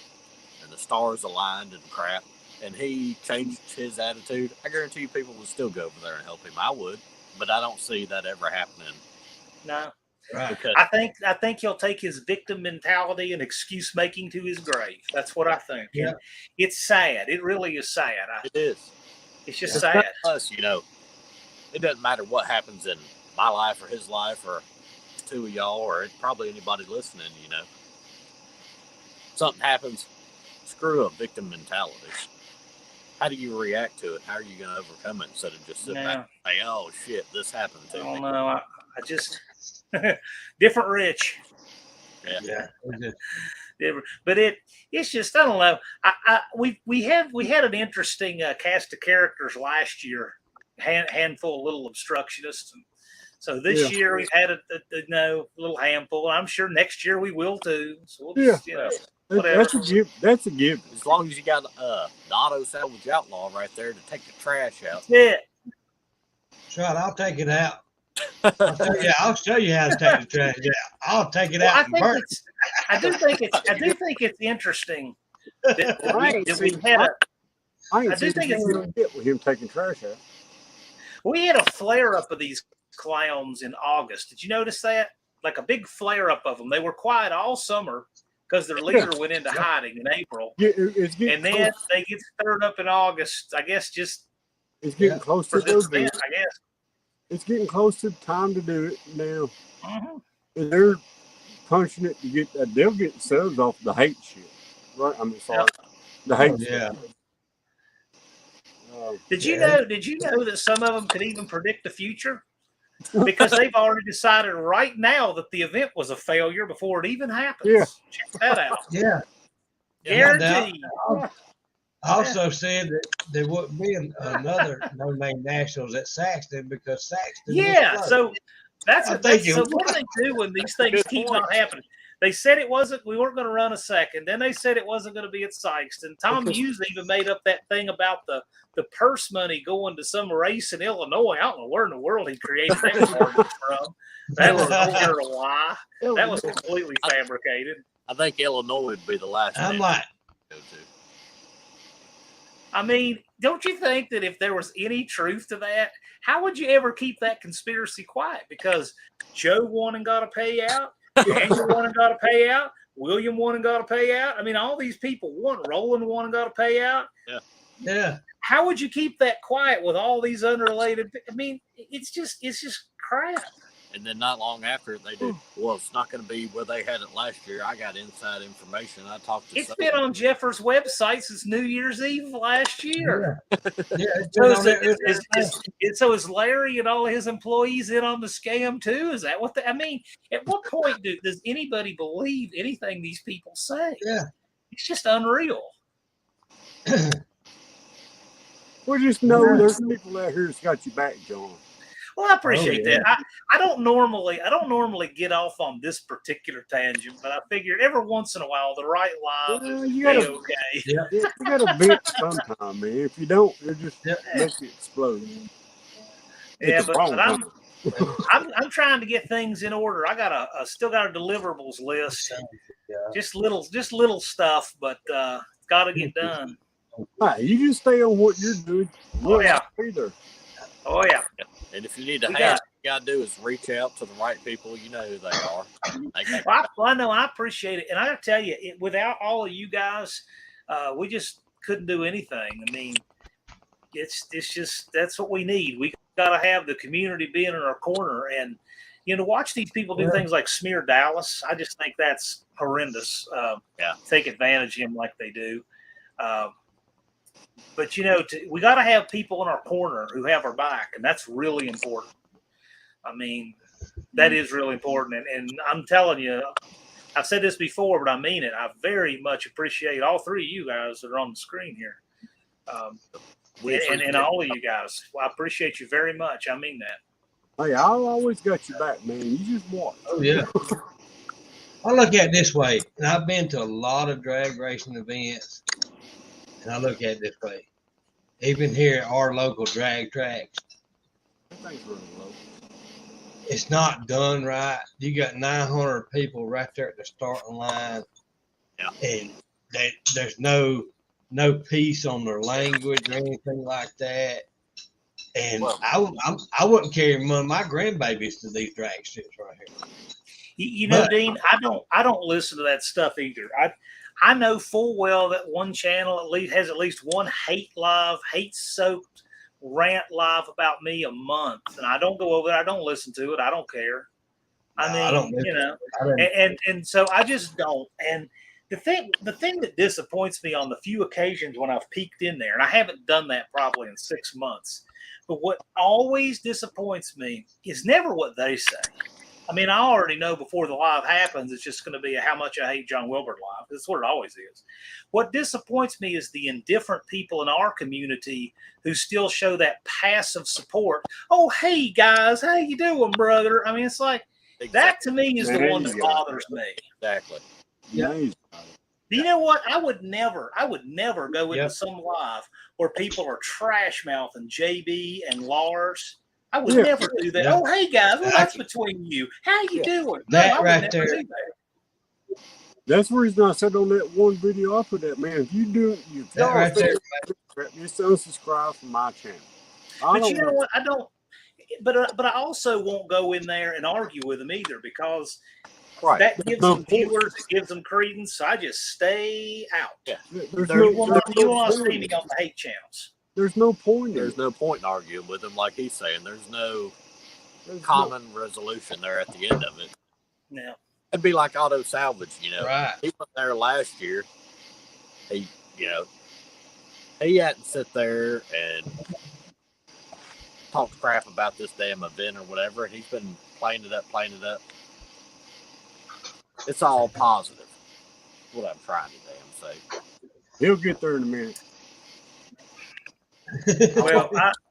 and the stars aligned and crap, and he changed his attitude, I guarantee you people would still go over there and help him. I would, but I don't see that ever happening. No. Right. Because I think he'll take his victim mentality and excuse making to his grave. That's what I think. Yeah. And it's sad. It really is sad. It is. It's just sad. Plus, you know, it doesn't matter what happens in my life or his life or two of y'all or probably anybody listening, you know. Something happens, screw a victim mentality. How do you react to it? How are you going to overcome it instead of just sitting back and say, oh, shit, this happened to me? I don't know. I just... different Rich. Yeah. But it's just, I don't know. We had an interesting cast of characters last year, handful of little obstructionists. And so this year we've had a little handful. I'm sure next year we will too. So we'll just, whatever. That's a give. As long as you got the auto salvage outlaw right there to take the trash out. Yeah. That's right. I'll take it out. I'll show you how to take the trash out. I'll take it out and burn it. I do think it's interesting that we had I do think it's with him taking trash out. We had a flare up of these clowns in August. Did you notice that? Like a big flare up of them. They were quiet all summer because their leader went into hiding in April. Yeah, it's getting and then they get stirred up in August. I guess just it's getting close to this event, I guess. It's getting close to time to do it now. Mm-hmm. And they're punching it to get they'll get subs off the hate shit. Right? I mean, sorry. The hate shit. Did you know that some of them could even predict the future? Because they've already decided right now that the event was a failure before it even happens. Yeah. Check that out. Yeah. Guaranteed. I also said that there wouldn't be another No Name Nationals at Saxton because Saxton. Yeah, was so that's so what do they do when these things keep not happening? They said we weren't going to run a second. Then they said it wasn't going to be at Sykeston. Tom Hughes even made up that thing about the purse money going to some race in Illinois. I don't know where in the world he created that from. That was over a lie. That was completely fabricated. I think Illinois would be the last. I'm like, go to. I mean, don't you think that if there was any truth to that, how would you ever keep that conspiracy quiet? Because Joe won and got a payout. Daniel won and got a payout. William won and got a payout. I mean, all these people won. Roland won and got a payout. Yeah. How would you keep that quiet with all these unrelated? I mean, it's just crap. And then not long after they did. Well, it's not going to be where they had it last year. I got inside information. I talked to. It's been on Jeffers' website since New Year's Eve last year. So is Larry and all his employees in on the scam too? Is that what I mean? At what point does anybody believe anything these people say? Yeah, it's just unreal. Well, just know there's people out here that's got you back, John. Well, I appreciate that. I don't normally get off on this particular tangent, but I figured every once in a while the right live is okay. Yeah, you got to vent sometime, man. If you don't, it just makes it explode. Yeah, but I'm trying to get things in order. I got still got a deliverables list. Just little stuff, but got to get done. Right, you just stay on what you're doing. Oh yeah. Oh yeah. And if you need to help, what you got to do is reach out to the right people. You know who they are. I know. I appreciate it. And I got to tell you, without all of you guys, we just couldn't do anything. I mean, it's just that's what we need. We got to have the community being in our corner. And, watch these people do things like smear Dallas. I just think that's horrendous. Take advantage of him like they do. But, we got to have people in our corner who have our back, and that's really important. I mean, that is really important. And I'm telling you, I've said this before, but I mean it. I very much appreciate all three of you guys that are on the screen here. And all of you guys. Well, I appreciate you very much. I mean that. Hey, I'll always got your back, man. You just watch. Oh, yeah. I look at it this way, and I've been to a lot of drag racing events. And I look at it this way. Even here at our local drag tracks, it's not done right. You got 900 people right there at the starting line, and there's no piece on their language or anything like that. And I wouldn't carry one of my grandbabies to these drag strips right here. Dean, I don't listen to that stuff either. I know full well that one channel has at least one hate-soaked rant live about me a month, and I don't go over there. I don't listen to it. I don't care. And so I just don't. And the thing that disappoints me on the few occasions when I've peeked in there, and I haven't done that probably in 6 months, but what always disappoints me is never what they say. I mean, I already know before the live happens, it's just going to be how much I hate John Wilbert live. That's what it always is. What disappoints me is the indifferent people in our community who still show that passive support. Oh, hey, guys, how you doing, brother? I mean, it's like, that to me is the one that bothers me. Exactly. Yeah. You know what? I would never go into some live where people are trash mouthing JB and Lars. I would never do that. Oh, hey guys, well, that's between you. How you doing? That right there. That's the reason I said on that one video I put that, man. If you do it, that right there. Just unsubscribe from my channel. But you know what? I don't. But I also won't go in there and argue with them either, because Right. That gives them viewers, it gives them credence. So I just stay out. Yeah. You will not see me on the hate channels. There's no point. There's no point in arguing with him, like he's saying. There's no common resolution there at the end of it. Yeah. It'd be like auto salvage, you know. Right. He went there last year. He hadn't sit there and talked crap about this damn event or whatever. He's been playing it up. It's all positive. What I'm trying to damn say. He'll get there in a minute. Well,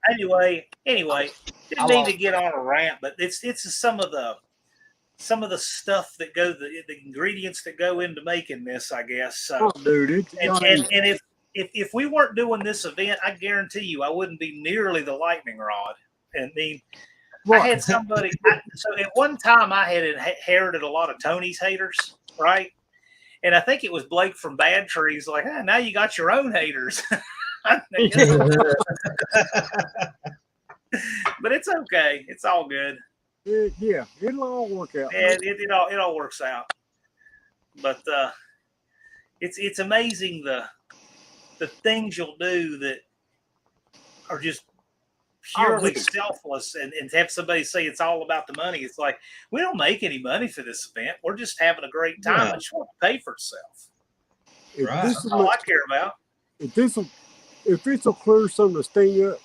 anyway, didn't mean to get on a rant, but it's some of the stuff that the ingredients that go into making this, I guess. So, dude, and if we weren't doing this event, I guarantee you, I wouldn't be nearly the lightning rod. And I mean, I had somebody. So at one time, I had inherited a lot of Tony's haters, right? And I think it was Blake from Bad Trees, like, now you got your own haters. But it's okay. It's all good. Yeah, it'll all work out. Yeah, it all works out. But it's amazing the things you'll do that are just purely selfless, and to have somebody say it's all about the money. It's like, we don't make any money for this event. We're just having a great time. I just want to pay for itself. Right. That's all I care about. If this will clear some of the sting up,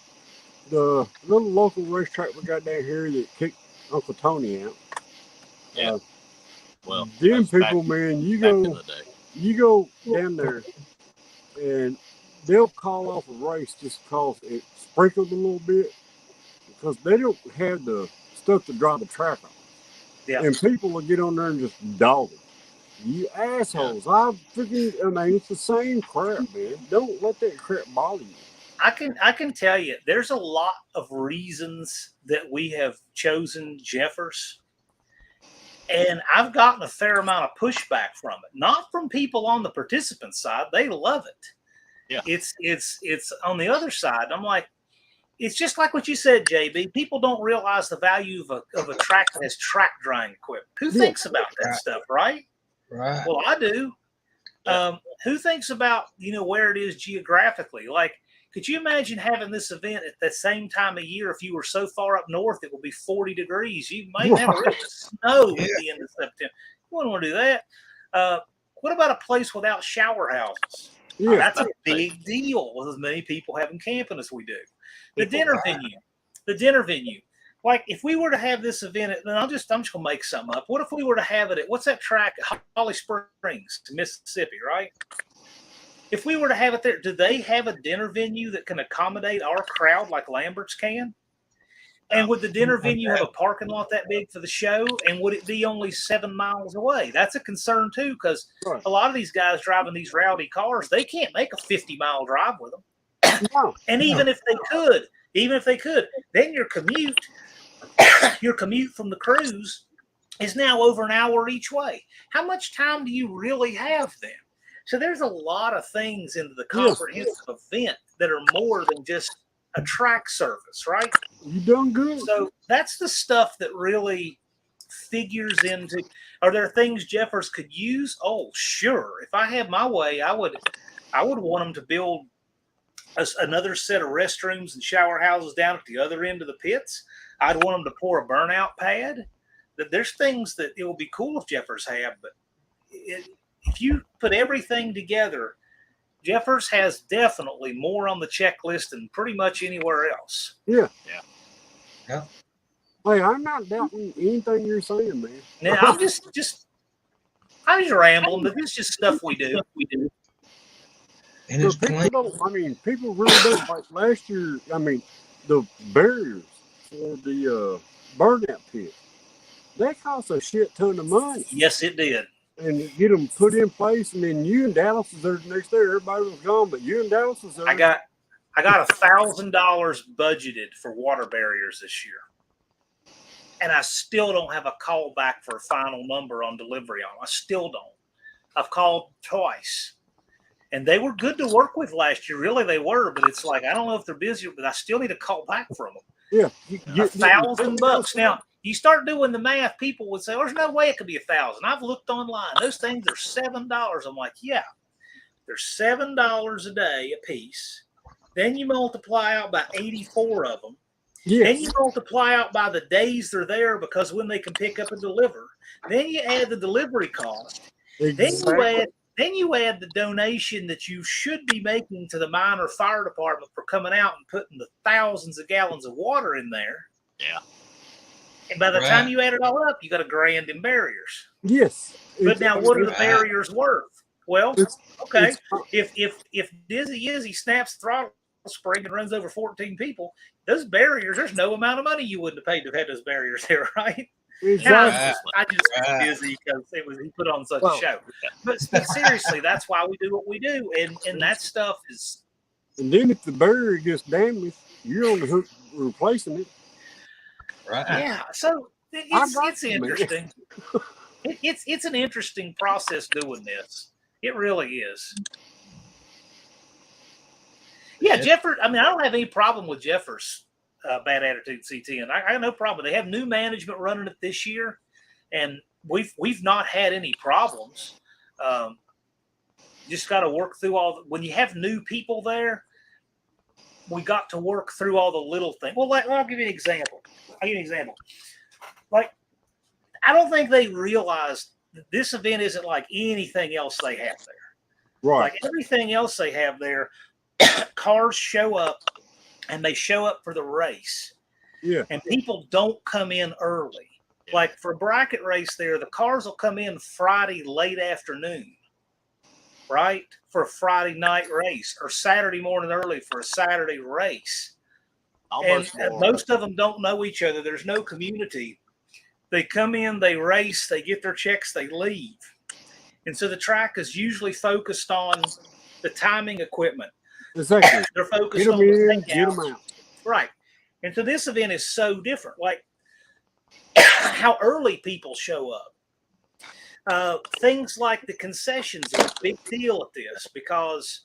the little local racetrack we got down here that kicked Uncle Tony out. Yeah. Well, them people, man, you go down there and they'll call off a race just because it sprinkled a little bit, because they don't have the stuff to dry the track on. Yeah. And people will get on there and just dog it. You assholes. I mean, it's the same crap, man. Don't let that crap bother you. I can tell you, there's a lot of reasons that we have chosen Jeffers, and I've gotten a fair amount of pushback from it. Not from people on the participant side; they love it. Yeah, it's on the other side. I'm like, it's just like what you said, JB. People don't realize the value of a track that has track drying equipment. Who thinks about that stuff, right? Right. Well, I do. Yeah. Who thinks about where it is geographically? Like, could you imagine having this event at the same time of year? If you were so far up north, it will be 40 degrees. You might have a snow at the end of September. You wouldn't want to do that. What about a place without shower houses? Yeah, that's a big deal with as many people having camping as we do. The dinner venue. Like, if we were to have this event, I'm just going to make something up. What if we were to have it at, what's that track at Holly Springs, Mississippi, right? If we were to have it there, do they have a dinner venue that can accommodate our crowd like Lambert's can? And would the dinner venue have a parking lot that big for the show? And would it be only 7 miles away? That's a concern, too, because a lot of these guys driving these rowdy cars, they can't make a 50-mile drive with them. And even if they could, then your commute from the cruise is now over an hour each way. How much time do you really have then? So there's a lot of things into the comprehensive event that are more than just a track service, right? You done good. So that's the stuff that really figures into. Are there things Jeffers could use? Oh, sure. If I had my way, I would want them to build another set of restrooms and shower houses down at the other end of the pits. I'd want them to pour a burnout pad. There's things that it will be cool if Jeffers have, but if you put everything together, Jeffers has definitely more on the checklist than pretty much anywhere else. Yeah. Yeah. Hey, I'm not doubting anything you're saying, man. Now, I'm just rambling, but it's just stuff we do. And it's people really don't like last year. I mean, the barriers for the burnout pit, that cost a shit ton of money. Yes, it did. And get them put in place, and then you and Dallas was there next day. Everybody was gone, but you and Dallas was there. I got $1,000 budgeted for water barriers this year, and I still don't have a call back for a final number on delivery on them. I still don't. I've called twice, and they were good to work with last year. Really, they were, but it's like, I don't know if they're busy, but I still need a call back from them. Yeah, $1,000. Now, you start doing the math, people would say, there's no way it could be $1,000. I've looked online. Those things are $7. I'm like, yeah, they're $7 a day a piece. Then you multiply out by 84 of them. Yes. Then you multiply out by the days they're there because when they can pick up and deliver. Then you add the delivery cost. Exactly. Then you add the donation that you should be making to the Minor Fire Department for coming out and putting the thousands of gallons of water in there. Yeah. And by the time you add it all up, you got $1,000 in barriers. Yes. But now, what are the barriers worth? Well, okay, if Dizzy Izzy snaps the throttle spring and runs over 14 people, those barriers, there's no amount of money you wouldn't have paid to have had those barriers there, right? Exactly. I just Dizzy because he put on such a show. But seriously, that's why we do what we do, and that stuff is. And then if the barrier gets damaged, you're on the hook replacing it. Right. Yeah. So it's interesting. It's an interesting process doing this. It really is. Yeah, Jeffers. I mean, I don't have any problem with Jeffers' Bad Attitude CT, I have no problem. They have new management running it this year, and we've not had any problems. Just got to work through when you have new people there. We got to work through all the little things. Well, I'll give you an example. Like, I don't think they realized that this event isn't like anything else they have there. Right. Like everything else they have there, cars show up and they show up for the race. Yeah. And people don't come in early. Like for a bracket race there, the cars will come in Friday late afternoon, right? For a Friday night race, or Saturday morning early for a Saturday race. And most of them don't know each other. There's no community. They come in, they race, they get their checks, they leave. And so the track is usually focused on the timing equipment. Exactly. They're focused get on them the in, get them out. Right. And so this event is so different. Like how early people show up. Things like the concessions are a big deal at this because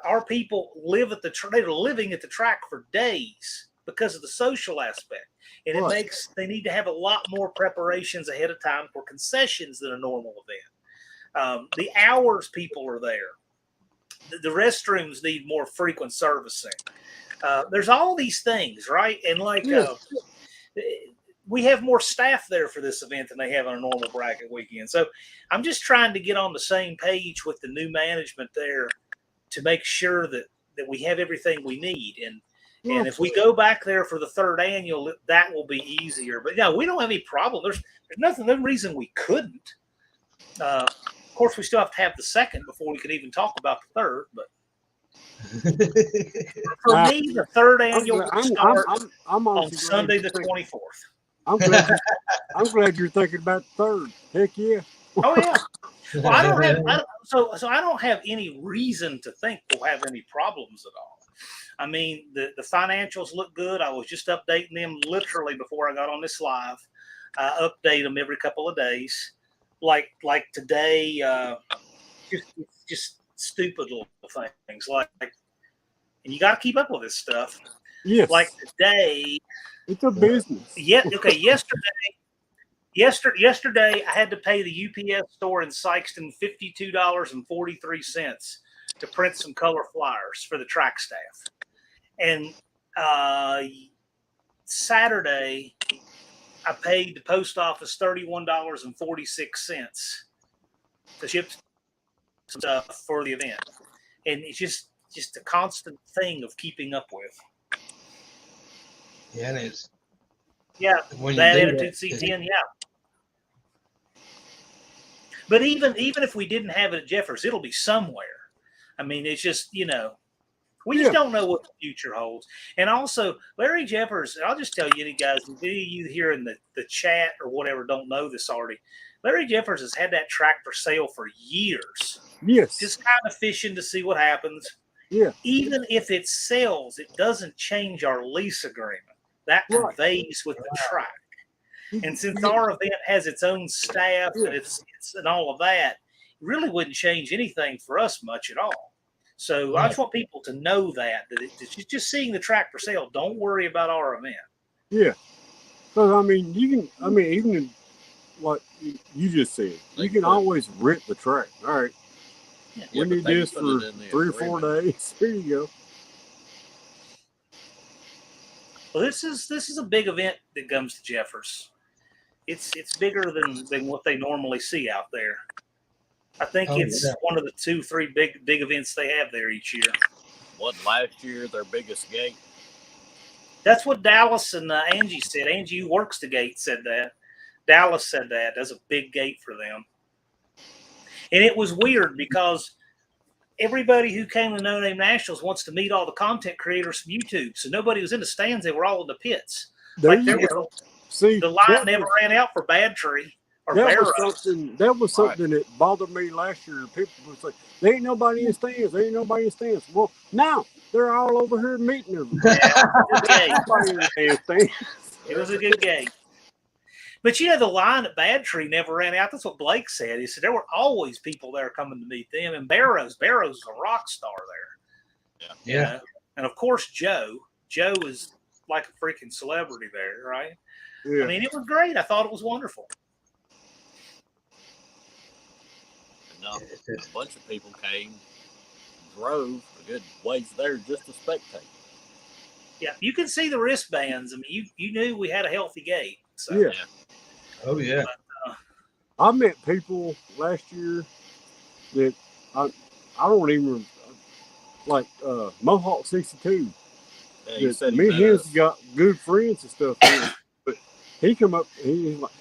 our people live at they're living at the track for days because of the social aspect. And it makes they need to have a lot more preparations ahead of time for concessions than a normal event. The hours people are there. The restrooms need more frequent servicing. There's all these things, right? And like we have more staff there for this event than they have on a normal bracket weekend. So I'm just trying to get on the same page with the new management there to make sure that we have everything we need. And if we go back there for the third annual, that will be easier. But no, we don't have any problem. There's no reason we couldn't. Of course, we still have to have the second before we could even talk about the third. But for me, the third annual will start on Sunday the 24th. I'm glad you're thinking about the third. Heck yeah. Oh yeah. Well, I don't have any reason to think we'll have any problems at all. I mean, the financials look good. I was just updating them literally before I got on this live. I update them every couple of days. Like today, just stupid little things. Like, and you got to keep up with this stuff. Yes. Like today, it's a business. Yeah. Okay. Yesterday, I had to pay the UPS store in Sykeston $52.43 to print some color flyers for the track staff. And Saturday, I paid the post office $31.46 to ship stuff for the event. And it's just a constant thing of keeping up with. Yeah, it is. Yeah, Bad Attitude C10, yeah. But even if we didn't have it at Jeffers, it'll be somewhere. I mean, it's just, we just don't know what the future holds. And also, Larry Jeffers, I'll just tell you guys, if any of you here in the chat or whatever don't know this already, Larry Jeffers has had that track for sale for years. Yes. Just kind of fishing to see what happens. Yeah. Even if it sells, it doesn't change our lease agreement. That conveys with the track. And since our event has its own staff and it's and all of that, it really wouldn't change anything for us much at all. So I just want people to know that it's just seeing the track for sale. Don't worry about our event. Yeah. Because I mean, even in what you just said, you can always rent the track. All right, we need this for 3 or 4 days. Here you go. Well, this is a big event that comes to Jeffers. It's bigger than what they normally see out there. I think it's one of the 2-3 big events they have there each year. Wasn't last year their biggest gate? That's what Dallas and Angie said. Angie, who works the gate, said that. Dallas said that. That's a big gate for them. And it was weird because everybody who came to No Name Nationals wants to meet all the content creators from YouTube. So nobody was in the stands. They were all in the pits. The line never ran out for Bad Tree or Barrow. That was something that bothered me last year. People would say, there ain't nobody in the stands. There ain't nobody in the stands. Well, now they're all over here meeting everybody. It was a good game. But the line at Bad Tree never ran out. That's what Blake said. He said there were always people there coming to meet them. And Barrow's a rock star there. Yeah. And of course, Joe is like a freaking celebrity there, right? Yeah. I mean, it was great. I thought it was wonderful. A bunch of people came, drove a good ways there just to spectate. Yeah, you can see the wristbands. I mean, you knew we had a healthy gate. So. Yeah. Oh yeah. But, I met people last year that I don't even like Mohawk 62. Yeah, that me and him got good friends and stuff. But he come up, he's like,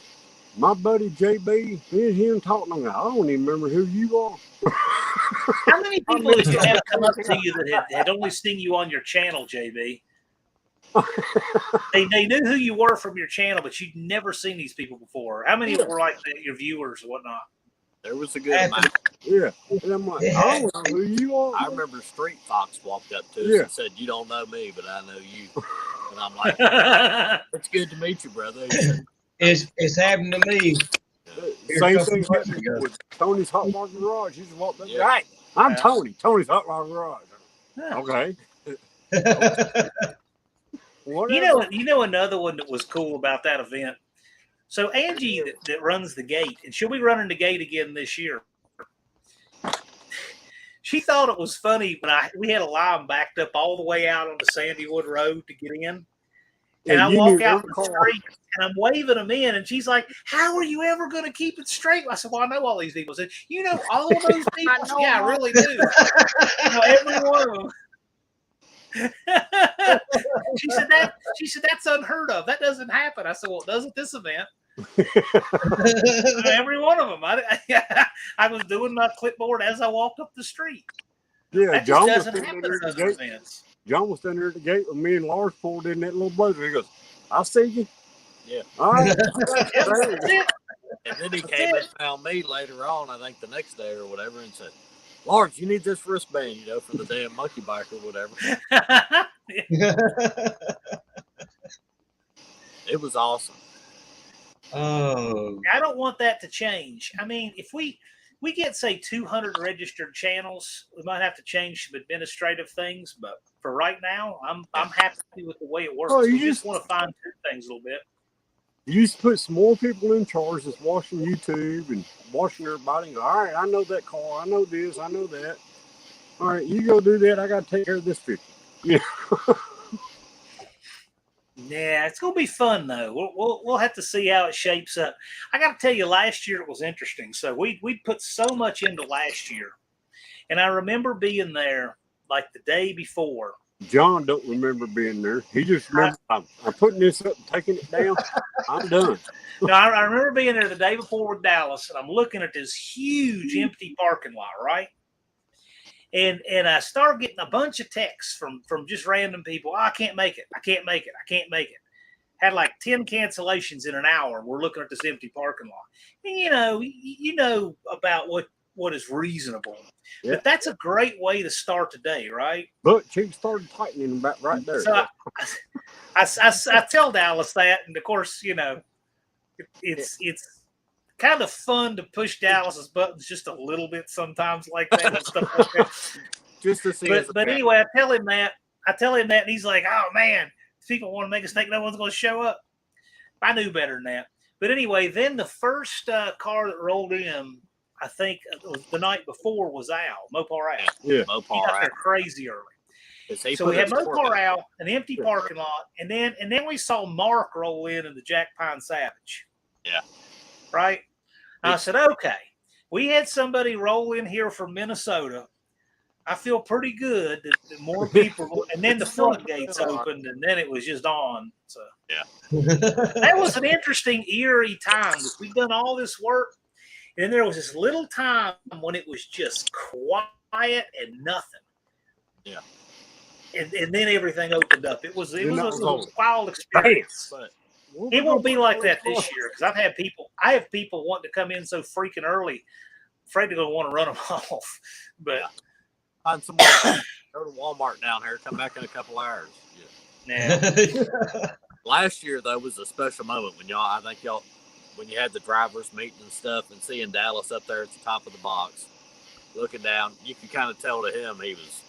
my buddy JB, me and him talking. I'm like, I don't even remember who you are. How many people did you have come up to you that had only seen you on your channel, JB? They knew who you were from your channel, but you'd never seen these people before. How many were like your viewers or whatnot? There was a good amount. Yeah. And I'm like, I don't know who you are. I remember Street Fox walked up to us and said, you don't know me, but I know you. And I'm like, it's good to meet you, brother. It's happened to me. Same thing with Tony's Hot Rod Garage. He just walked up. Right. I'm Tony. Tony's Hot Rod Garage. Okay. You know another one that was cool about that event. So Angie that runs the gate, and she'll be running the gate again this year. She thought it was funny when we had a line backed up all the way out on the Sandywood Road to get in. And I walk out the street and I'm waving them in, and she's like, "How are you ever going to keep it straight?" I said, "Well, I know all these people." I said, "You know all of those people?" Yeah, I really do. Every one of them. She said that's unheard of. That doesn't happen. I said, "Well, it does at this event." Every one of them. I was doing my clipboard as I walked up the street. Yeah, that John just doesn't happen at those events. John was standing there at the gate with me and Lars pulled in that little blazer. He goes, "I see you." Yeah. All right. And then he came and found me later on, I think the next day or whatever, and said, "Lars, you need this wristband, for the damn monkey bike or whatever." It was awesome. Oh. I don't want that to change. I mean, if we get, say, 200 registered channels, we might have to change some administrative things. But for right now, I'm happy with the way it works. We just want to fine tune things a little bit. You used to put some more people in charge that's watching YouTube and watching everybody. And go, all right, I know that car. I know this. I know that. All right, you go do that. I got to take care of this 50. Yeah. Yeah, it's gonna be fun though. We'll have to see how it shapes up. I got to tell you, last year it was interesting. So we put so much into last year, and I remember being there like the day before. John don't remember being there. He just remembers I'm putting this up and taking it down. I'm done. No, I remember being there the day before with Dallas, and I'm looking at this huge empty parking lot, right? And I started getting a bunch of texts from just random people. "Oh, I can't make it. I can't make it. I can't make it." Had like 10 cancellations in an hour. We're looking at this empty parking lot. And you know about what is reasonable. Yeah. But that's a great way to start the day, right? But cheeks started tightening about right there. So I tell Dallas that, and of course, it's kind of fun to push Dallas's buttons just a little bit sometimes like that and stuff like that. Just to see. But anyway, I tell him that, and he's like, "Oh man, people want to make us think no one's going to show up." I knew better than that. But anyway, then the first car that rolled in, I think it was the night before, was Al, Mopar Al. Yeah. He got there crazy early. So we had Mopar Al, an empty parking lot, and then we saw Mark roll in the Jack Pine Savage. Yeah. Right? I said, okay, we had somebody roll in here from Minnesota. I feel pretty good that more people, and then the floodgates opened, and then it was just on. So yeah, that was an interesting, eerie time. We'd done all this work, and then there was this little time when it was just quiet and nothing. Yeah, and then everything opened up. It was a wild experience. But it won't be like that this year because I have people wanting to come in so freaking early, afraid they're going to want to run them off. But find someone, go to Walmart down here, come back in a couple hours. Yeah. Last year though was a special moment when y'all, when you had the drivers meeting and stuff, and seeing Dallas up there at the top of the box, looking down, you could kind of tell to him he was,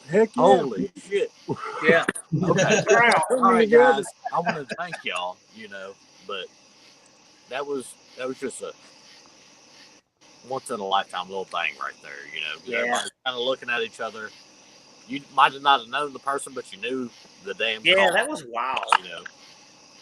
heck yeah. Holy shit. Yeah. Okay. All right, guys. I want to thank y'all, but that was just a once in a lifetime little thing right there, Yeah. Everybody's kind of looking at each other. You might have not known the person, but you knew the damn car. That was wild.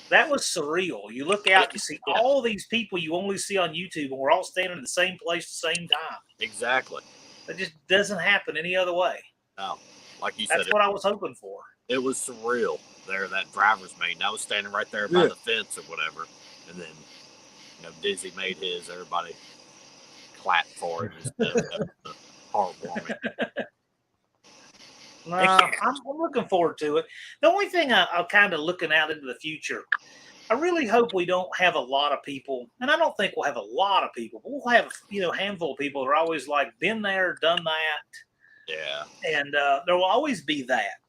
That was surreal. You look out, you see all these people you only see on YouTube, and we're all standing in the same place at the same time. Exactly. That just doesn't happen any other way. No. Like you said. That's what I was hoping for. It was surreal there, that driver's meeting. I was standing right there by the fence or whatever. And then, Dizzy made his, everybody clapped for him and stuff. That was heartwarming. I'm looking forward to it. The only thing I'm kind of looking out into the future, I really hope we don't have a lot of people, and I don't think we'll have a lot of people, but we'll have a handful of people that are always like been there, done that. Yeah. And there will always be that.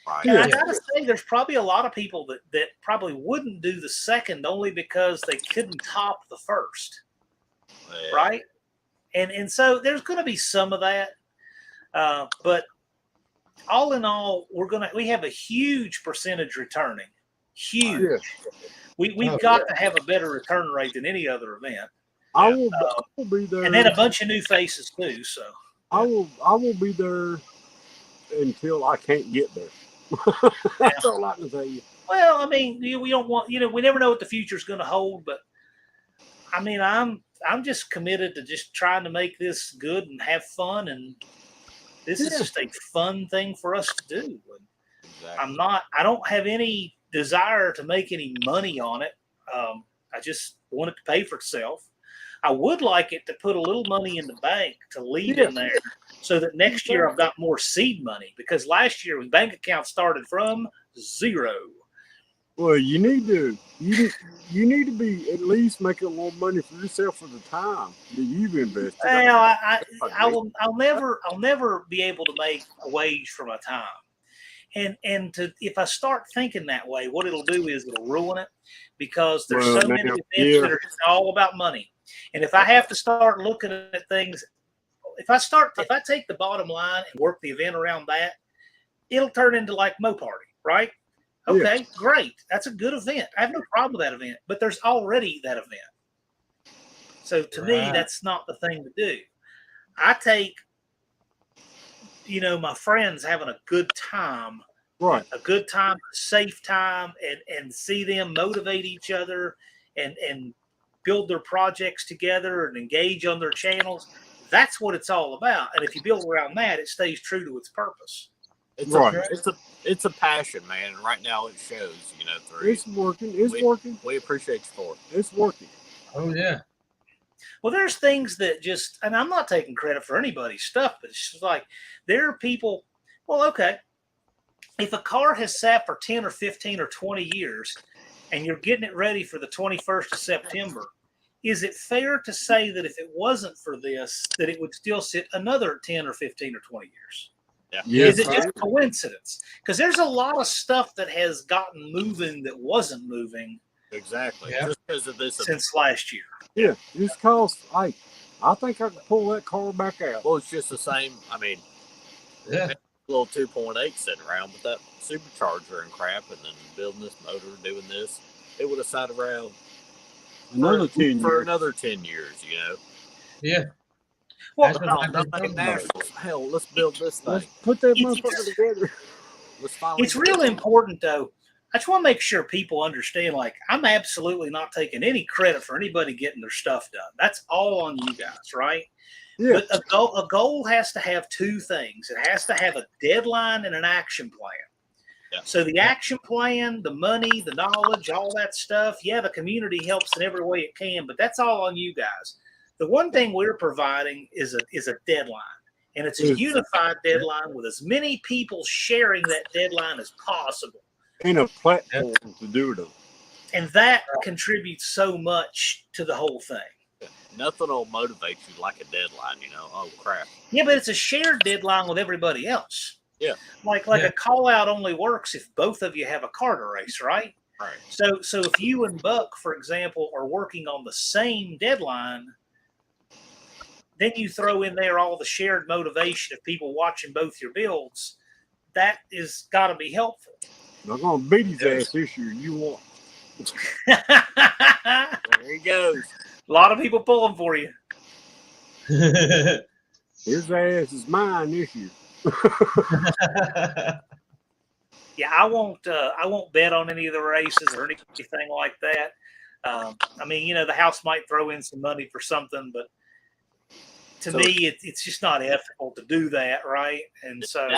Right. And I gotta say, there's probably a lot of people that probably wouldn't do the second only because they couldn't top the first. Yeah. Right? And so there's going to be some of that, but all in all, we have a huge percentage returning. Huge. Yeah. We've got to have a better return rate than any other event. I will be there, and then a bunch of new faces too. So I will be there until I can't get there. That's all I can tell you. Well, I mean, we don't want we never know what the future's going to hold, but I mean, I'm just committed to just trying to make this good and have fun, and this is just a fun thing for us to do. Exactly. I don't have any desire to make any money on it. I just want it to pay for itself. I would like it to put a little money in the bank to leave in there so that next year I've got more seed money, because last year the bank account started from zero. Well, you need to be at least making more money for yourself for the time that you've invested. Well, I'll never be able to make a wage for my time. And if I start thinking that way, what it'll do is it'll ruin it, because there's so many events that are just all about money. And if I have to start looking at things, if I take the bottom line and work the event around that, it'll turn into like Mo Party, right? Okay, great. That's a good event. I have no problem with that event, but there's already that event. So to me, that's not the thing to do. I take, my friends having a good time, a good time, a safe time, and see them motivate each other and build their projects together and engage on their channels. That's what it's all about. And if you build around that, it stays true to its purpose. It's a passion, man. And right now it shows, through. It's working. It's working. We appreciate you for it. It's working. Oh, yeah. Well, there's things that just, and I'm not taking credit for anybody's stuff, but it's just like, there are people, well, okay, if a car has sat for 10 or 15 or 20 years and you're getting it ready for the 21st of September, is it fair to say that if it wasn't for this, that it would still sit another 10 or 15 or 20 years? Yeah. Is it just coincidence? Because there's a lot of stuff that has gotten moving that wasn't moving. Exactly. Yeah. Just because of this since last year. Yeah. Just because I think I can pull that car back out. Well, it's just the same. I mean, little 2.8 sitting around with that supercharger and crap, and then building this motor, doing this, it would have sat around another 10 years. For another 10 years, you know. Yeah. Well, hell, let's build this thing. Let's put that motherfucker together. It's really important, though. I just want to make sure people understand, like, I'm absolutely not taking any credit for anybody getting their stuff done. That's all on you guys, right? Yeah. But a goal has to have two things. It has to have a deadline and an action plan. Yeah. So the action plan, the money, the knowledge, all that stuff, yeah, the community helps in every way it can, but that's all on you guys. The one thing we're providing is a deadline. And it's a unified deadline with as many people sharing that deadline as possible. And a platform to do it on. And that contributes so much to the whole thing. Nothing will motivate you like a deadline, you know. Oh, crap. Yeah, but it's a shared deadline with everybody else. Yeah. Like a call out only works if both of you have a car to race, right? Right. So if you and Buck, for example, are working on the same deadline, then you throw in there all the shared motivation of people watching both your builds. That is got to be helpful. I'm going to beat his ass this year. You want. There he goes. A lot of people pulling for you. His ass is mine this year. Yeah, I won't bet on any of the races or anything like that. I mean, you know, the house might throw in some money for something, but to me, it's just not ethical to do that, right? And so,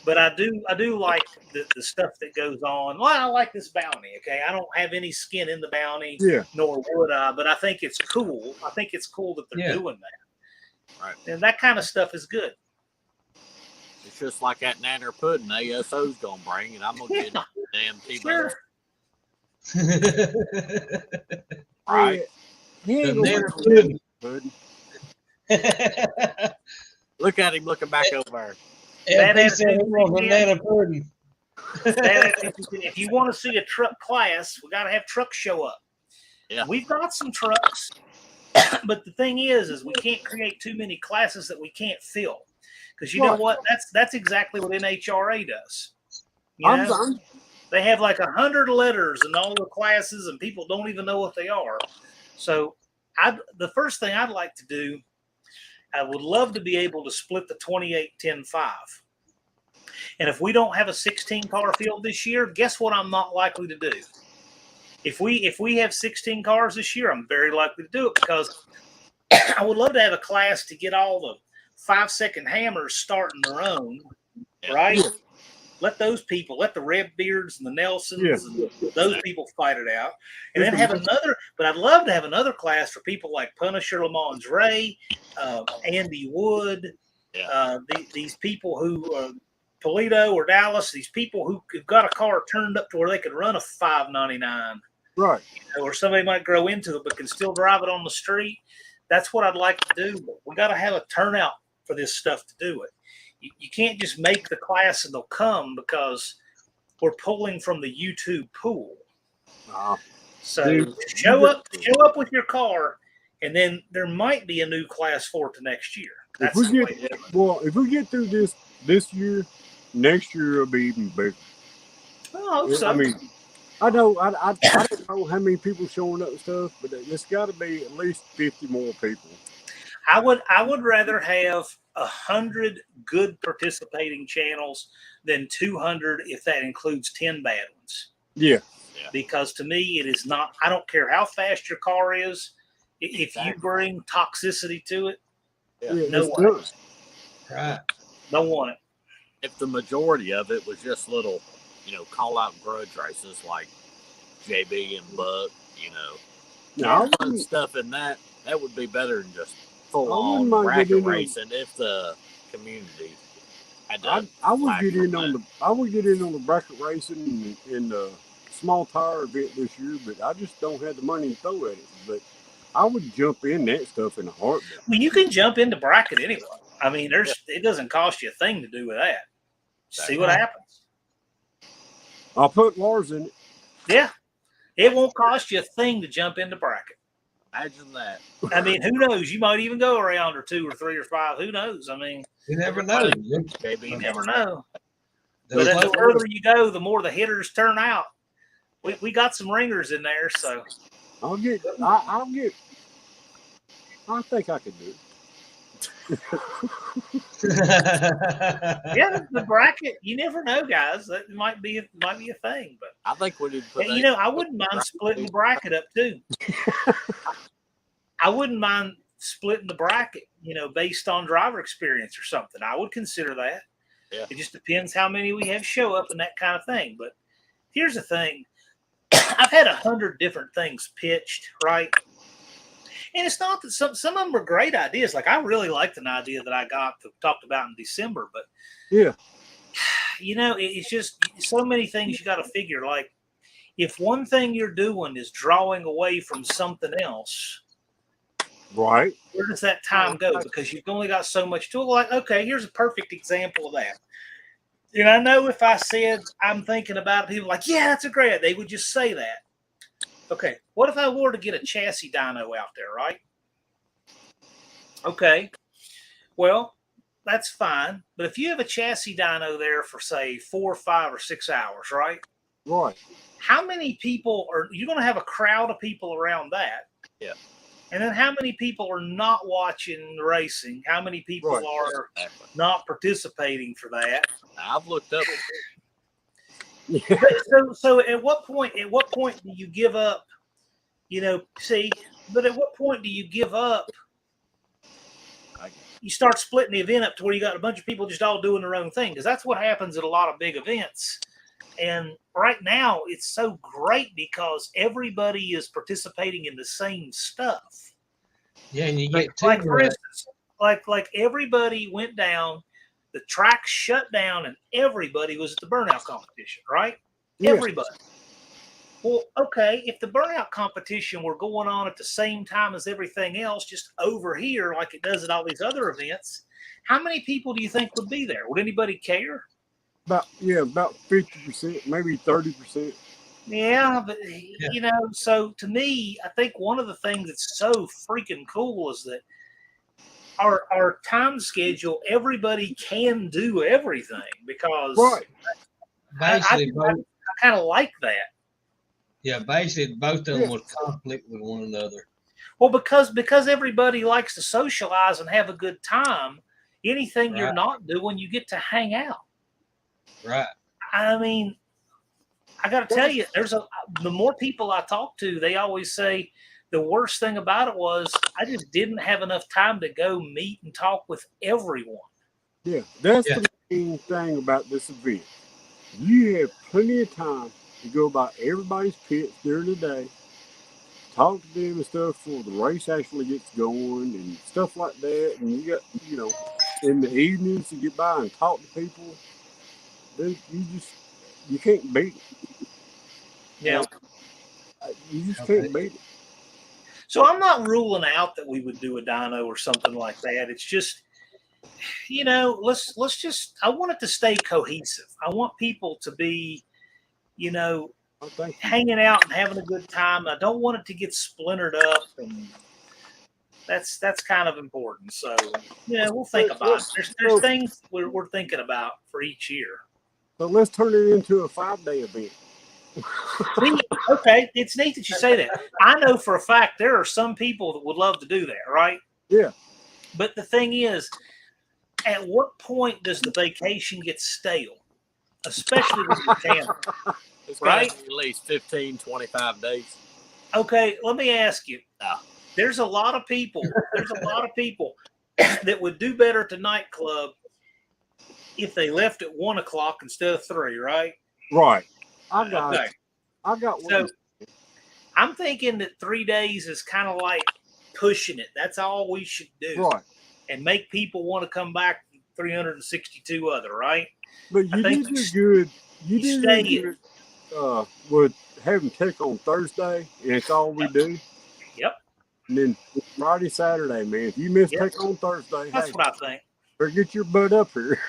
but I do like the stuff that goes on. Well, I like this bounty. Okay, I don't have any skin in the bounty, nor would I, but I think it's cool. I think it's cool that they're doing that. Right, and that kind of stuff is good. It's just like that nanner pudding ASO's gonna bring, and I'm gonna get damn T-bone. Right. The pudding. Look at him looking back over there. Banana pudding. If you want to see a truck class, we got to have trucks show up. Yeah, we've got some trucks, but the thing is we can't create too many classes that we can't fill. Because you know what? That's exactly what NHRA does. You know? They have like 100 letters in all the classes, and people don't even know what they are. So, the first thing I'd like to do, I would love to be able to split the 28-10-5. And if we don't have a 16-car field this year, guess what? I'm not likely to do. If we have 16 cars this year, I'm very likely to do it because I would love to have a class to get all the 5-second hammers starting their own, right? Yeah. Let those people, let the Redbeards and the Nelsons and those people fight it out. And then have another, but I'd love to have another class for people like Punisher Lamont Ray, Andy Wood, these people who, Toledo or Dallas, these people who've got a car turned up to where they could run a 599. Right. You know, or somebody might grow into it but can still drive it on the street. That's what I'd like to do. But we got to have a turnout for this stuff to do it. You can't just make the class and they'll come because we're pulling from the YouTube pool. So show up with your car, and then there might be a new class for it to next year. That's if we get through this year, next year will be even bigger. Oh, so. I mean, I know I don't know how many people showing up and stuff, but there's got to be at least 50 more people. I would rather have 100 good participating channels than 200 if that includes 10 bad ones. Yeah. Because to me, it is not. I don't care how fast your car is. If you bring toxicity to it, no one. Right. Don't want it. If the majority of it was just little, call out grudge races like JB and Buck, stuff in that would be better than just full on bracket racing. If the community had to, I would get in on the bracket racing and the small tire event this year, but I just don't have the money to throw at it. But I would jump in that stuff in a heartbeat. Well, you can jump into bracket anyway. I mean, it doesn't cost you a thing to do with that. See what happens. I'll put Lars in it. Yeah. It won't cost you a thing to jump into bracket. Imagine that. I mean, who knows? You might even go around or 2 or 3 or 5. Who knows? I mean, you never know. You never know. The But slow the further you go, the more the hitters turn out. We got some ringers in there, so I think I could do it. yeah, the bracket. You never know, guys. That might be a thing. But I think we need to put. I wouldn't mind splitting the bracket up too. I wouldn't mind splitting the bracket, based on driver experience or something. I would consider that. Yeah. It just depends how many we have show up and that kind of thing. But here's the thing. I've had 100 different things pitched, right? And it's not that some of them are great ideas. Like I really liked an idea that I talked about in December, but yeah, it's just so many things you got to figure. Like if one thing you're doing is drawing away from something else, right? Where does that time go? Because you've only got so much to it. Like, okay, here's a perfect example of that. And I know if I said I'm thinking about it, people are like, yeah, that's a great idea. They would just say that. Okay, what if I were to get a chassis dyno out there, right? Okay, well, that's fine. But if you have a chassis dyno there for, say, 4, 5, or 6 hours, right? Right. How many people are you going to have a crowd of people around that? Yeah. And then how many people are not watching the racing? How many people are not participating for that? I've looked up. So at what point do you give up? But at what point do you give up? You start splitting the event up to where you got a bunch of people just all doing their own thing, because that's what happens at a lot of big events. And right now it's so great because everybody is participating in the same stuff. Yeah, and you get for instance, like everybody went down, the track shut down, and everybody was at the burnout competition, right? Yeah. Everybody. Well, okay, if the burnout competition were going on at the same time as everything else, just over here like it does at all these other events, how many people do you think would be there? Would anybody care? About 50%, maybe 30%. Yeah, but so to me, I think one of the things that's so freaking cool is that our time schedule, everybody can do everything because I kind of like that. Yeah, basically both of them would conflict with one another. Well, because everybody likes to socialize and have a good time, anything you're not doing, you get to hang out. Right. I mean, I got to tell you, the more people I talk to, they always say the worst thing about it was I just didn't have enough time to go meet and talk with everyone. Yeah, that's the main thing about this event. You have plenty of time to go by everybody's pits during the day, talk to them and stuff before the race actually gets going and stuff like that. And you got, in the evenings to get by and talk to people. You can't beat it. Yeah. You just can't beat it. So I'm not ruling out that we would do a dyno or something like that. It's just, let's just, I want it to stay cohesive. I want people to be, hanging out and having a good time. I don't want it to get splintered up, and that's kind of important. So, we'll think about it. There's things we're thinking about for each year. So let's turn it into a 5-day event. Okay, it's neat that you say that. I know for a fact there are some people that would love to do that, right? Yeah. But the thing is, at what point does the vacation get stale? Especially with your family. It's right? At least 15, 25 days. Okay, let me ask you. There's a lot of people that would do better at the nightclub if they left at 1 o'clock instead of 3, right? Right. I got one. So I'm thinking that 3 days is kind of like pushing it. That's all we should do. Right. And make people want to come back 362 other, right? But you did good. You did good with having tech on Thursday, and it's all we do. Yep. And then Friday, Saturday, man. If you miss tech on Thursday, that's what I think. Or get your butt up here.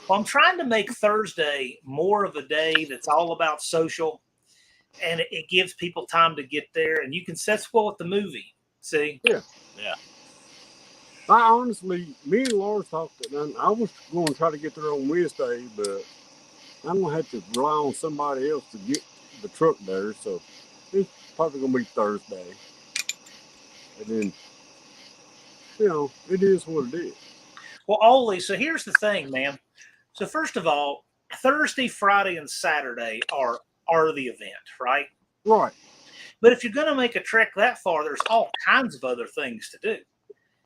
Well, I'm trying to make Thursday more of a day that's all about social. and it gives people time to get there, and you can set spoil at the movie. See? Yeah. I honestly, me and Lars talked, and I was going to try to get there on Wednesday, but I'm going to have to rely on somebody else to get the truck there, so it's probably going to be Thursday. And then, it is what it is. Well, Ollie, so here's the thing, man. So first of all, Thursday, Friday, and Saturday are the event, right? Right. But if you're going to make a trek that far, there's all kinds of other things to do.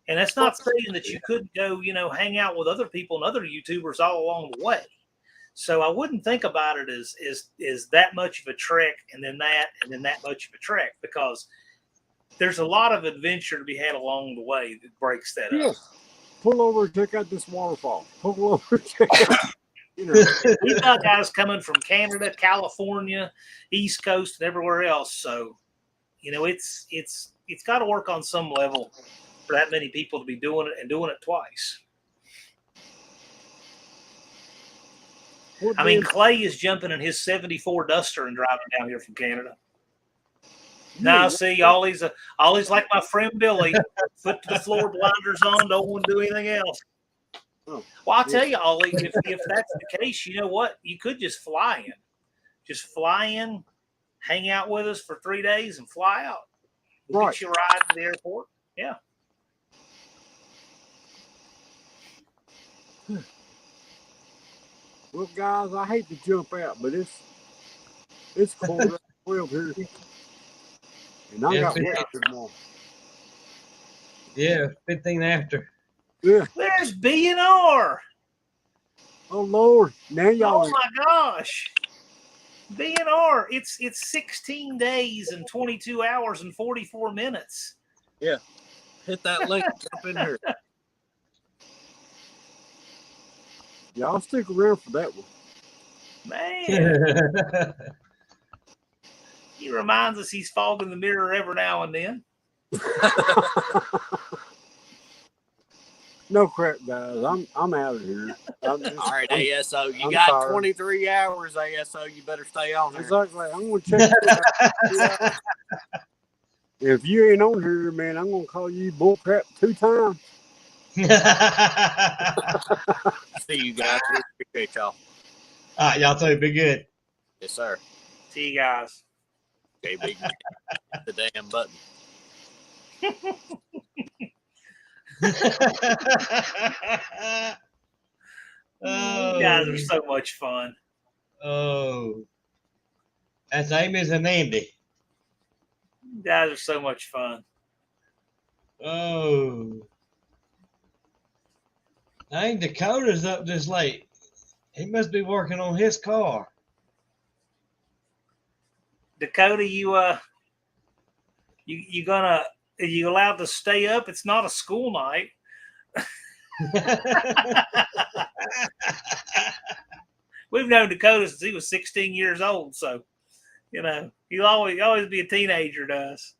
And that's not saying that you couldn't go, hang out with other people and other YouTubers all along the way. So I wouldn't think about it as that much of a trek and then that much of a trek, because there's a lot of adventure to be had along the way that breaks that up. Pull over and check out this waterfall. Pull over and check out. We've got guys coming from Canada, California, East Coast, and everywhere else. So, it's got to work on some level for that many people to be doing it and doing it twice. I mean, Clay is jumping in his 74 Duster and driving down here from Canada. Now, see, Ollie's like my friend Billy, foot to the floor, blinders on, don't want to do anything else. Well, I'll tell you, Ollie, if that's the case, you know what? You could just fly in. Just fly in, hang out with us for 3 days, and fly out. We'll get you a ride to the airport. Yeah. Well, guys, I hate to jump out, but it's cold 12 here. And I got work tomorrow. Yeah, 15 after. Yeah. There's B&R. Oh, Lord. Now y'all. Oh, my gosh. B&R. It's 16 days and 22 hours and 44 minutes. Yeah. Hit that link. Jump in here. Yeah, I'll stick around for that one. Man. He reminds us he's fogging the mirror every now and then. No crap, guys. I'm out of here. All right, ASO. You got tired. 23 hours, ASO. You better stay on here. Exactly. I'm going to check it out. If you ain't on here, man, I'm going to call you bullcrap 2 times. See you guys. We appreciate y'all. All right, y'all too. Be good. Yes, sir. See you guys. Okay, big. The damn button. You guys are so much fun. Oh. That's Amy's and Andy. You guys are so much fun. Oh. Dang, Dakota's up this late. He must be working on his car. Dakota, are you allowed to stay up? It's not a school night. We've known Dakota since he was 16 years old, so he'll always be a teenager to us.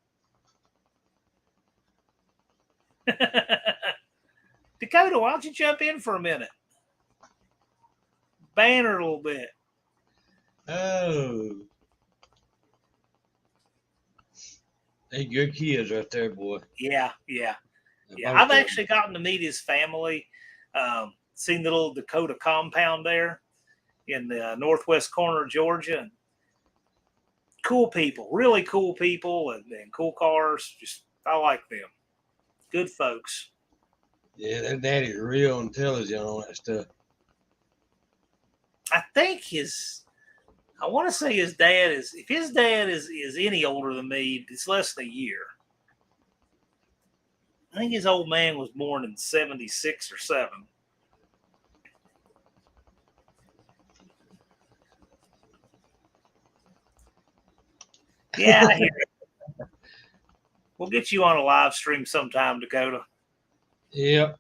Dakota, why don't you jump in for a minute? Banner a little bit. Oh. They good kids right there, boy. Yeah. I've actually gotten to meet his family. Seen the little Dakota compound there in the northwest corner of Georgia. And cool people, really cool people, and cool cars. Just I like them. Good folks. Yeah, their daddy's real intelligent on that stuff. I think I want to say his dad is, if his dad is any older than me, it's less than a year. I think his old man was born in 76 or 7. Yeah, I hear it. We'll get you on a live stream sometime, Dakota. Yep.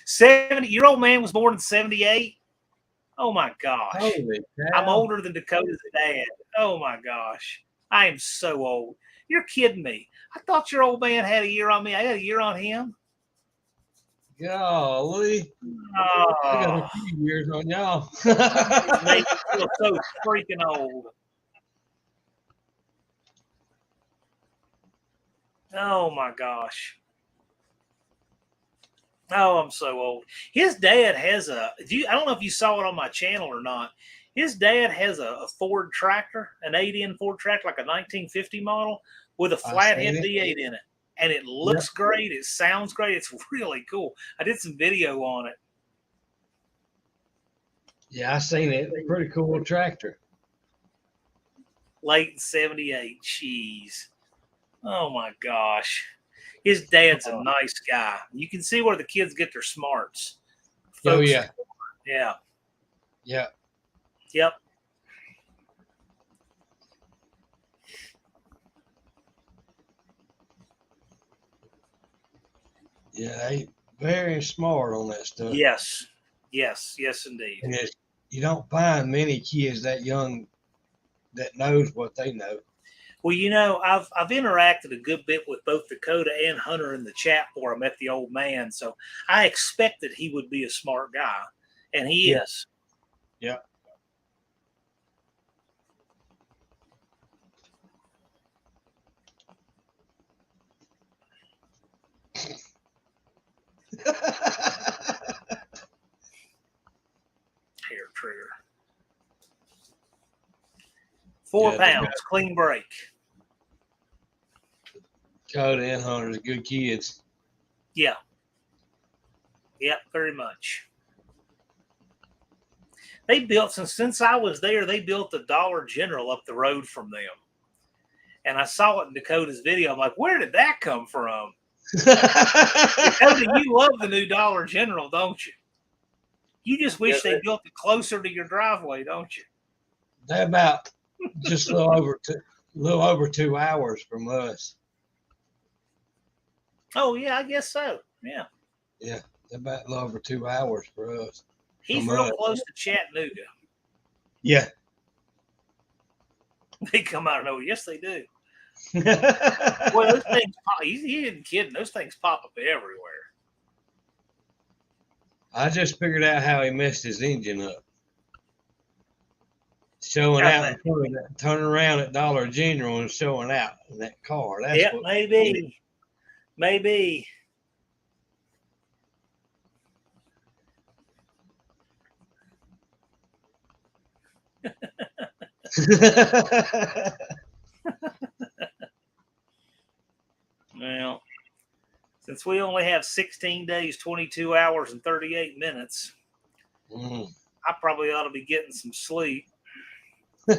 70-year old man was born in 78. Oh my gosh. Holy cow. I'm older than Dakota's dad. Oh my gosh. I am so old. You're kidding me. I thought your old man had a year on me. I had a year on him. Golly. Oh, I got a few years on y'all. it makes me feel so freaking old. Oh my gosh. Oh, I'm so old. His dad has I don't know if you saw it on my channel or not. His dad has a Ford tractor, an 8N Ford tractor, like a 1950 model with a flathead V8 in it. And it looks great. It sounds great. It's really cool. I did some video on it. Yeah, I seen it. Pretty cool tractor. Late 78. Jeez. Oh my gosh. His dad's a nice guy. You can see where the kids get their smarts. Oh, yeah. Yeah. Yeah. Yep. Yeah, they very smart on that stuff. Yes. Yes. Yes, indeed. And you don't find many kids that young that knows what they know. Well, you know, I've interacted a good bit with both Dakota and Hunter in the chat before I met the old man, so I expected he would be a smart guy, and he is. Yeah. Hair trigger. 4 pounds, clean break. Dakota and Hunter's good kids. Yeah. Yeah, very much. They built, since I was there, they built the Dollar General up the road from them. And I saw it in Dakota's video. I'm like, where did that come from? Dakota, you love the new Dollar General, don't you? You just wish they built it closer to your driveway, don't you? They're about just a little over 2 hours from us. Oh, yeah, I guess so. Yeah. Yeah, they're about a little over 2 hours for us. He's real close to Chattanooga. Yeah. They come out of nowhere. Yes, they do. Well, those things pop. He isn't kidding. Those things pop up everywhere. I just figured out how he messed his engine up. Showing out in front of that, turning around at Dollar General and showing out in that car. That's yeah, maybe. Maybe. Well, since we only have 16 days, 22 hours, and 38 minutes, I probably ought to be getting some sleep. So,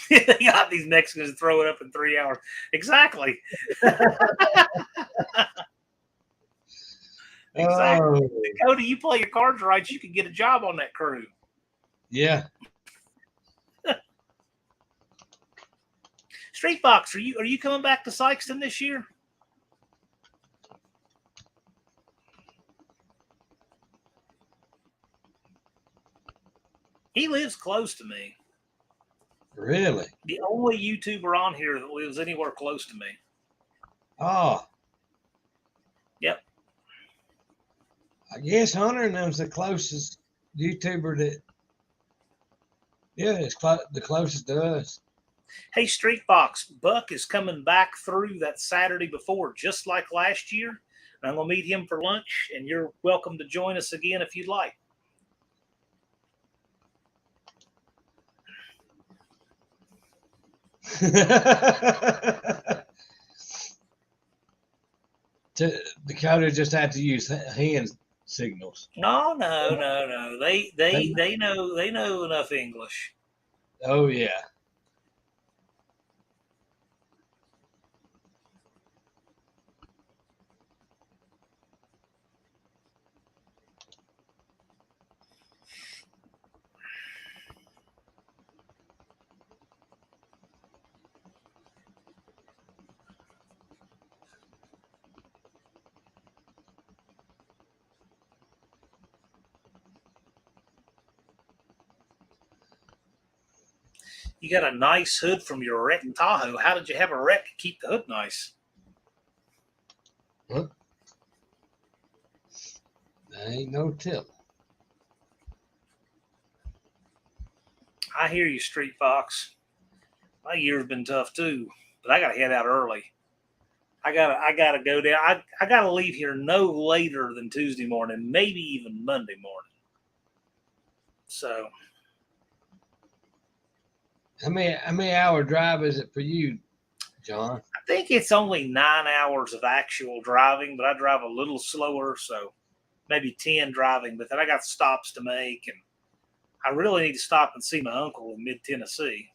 they got these Mexicans to throw it up in 3 hours. Exactly. Exactly. Dakota, you play your cards right, you could get a job on that crew. Yeah. Street Box, are you coming back to Sykeston this year? He lives close to me. Really? The only YouTuber on here that lives anywhere close to me. Oh. Yep. I guess Hunter and them's the closest YouTuber that. Yeah, it's the closest to us. Hey, Street Box, Buck is coming back through that Saturday before, just like last year. And I'm going to meet him for lunch, and you're welcome to join us again if you'd like. Dakota just had to use hand signals. No. They know enough English. Oh yeah. You got a nice hood from your wreck Tahoe. How did you have a wreck keep the hood nice? Huh? That ain't no tip. I hear you, Street Fox. My year's been tough too, but I gotta head out early. I gotta go down. I gotta leave here no later than Tuesday morning, maybe even Monday morning. So, How many hour drive is it for you, John? I think it's only 9 hours of actual driving, but I drive a little slower, so maybe 10 driving. But then I got stops to make, and I really need to stop and see my uncle in mid Tennessee.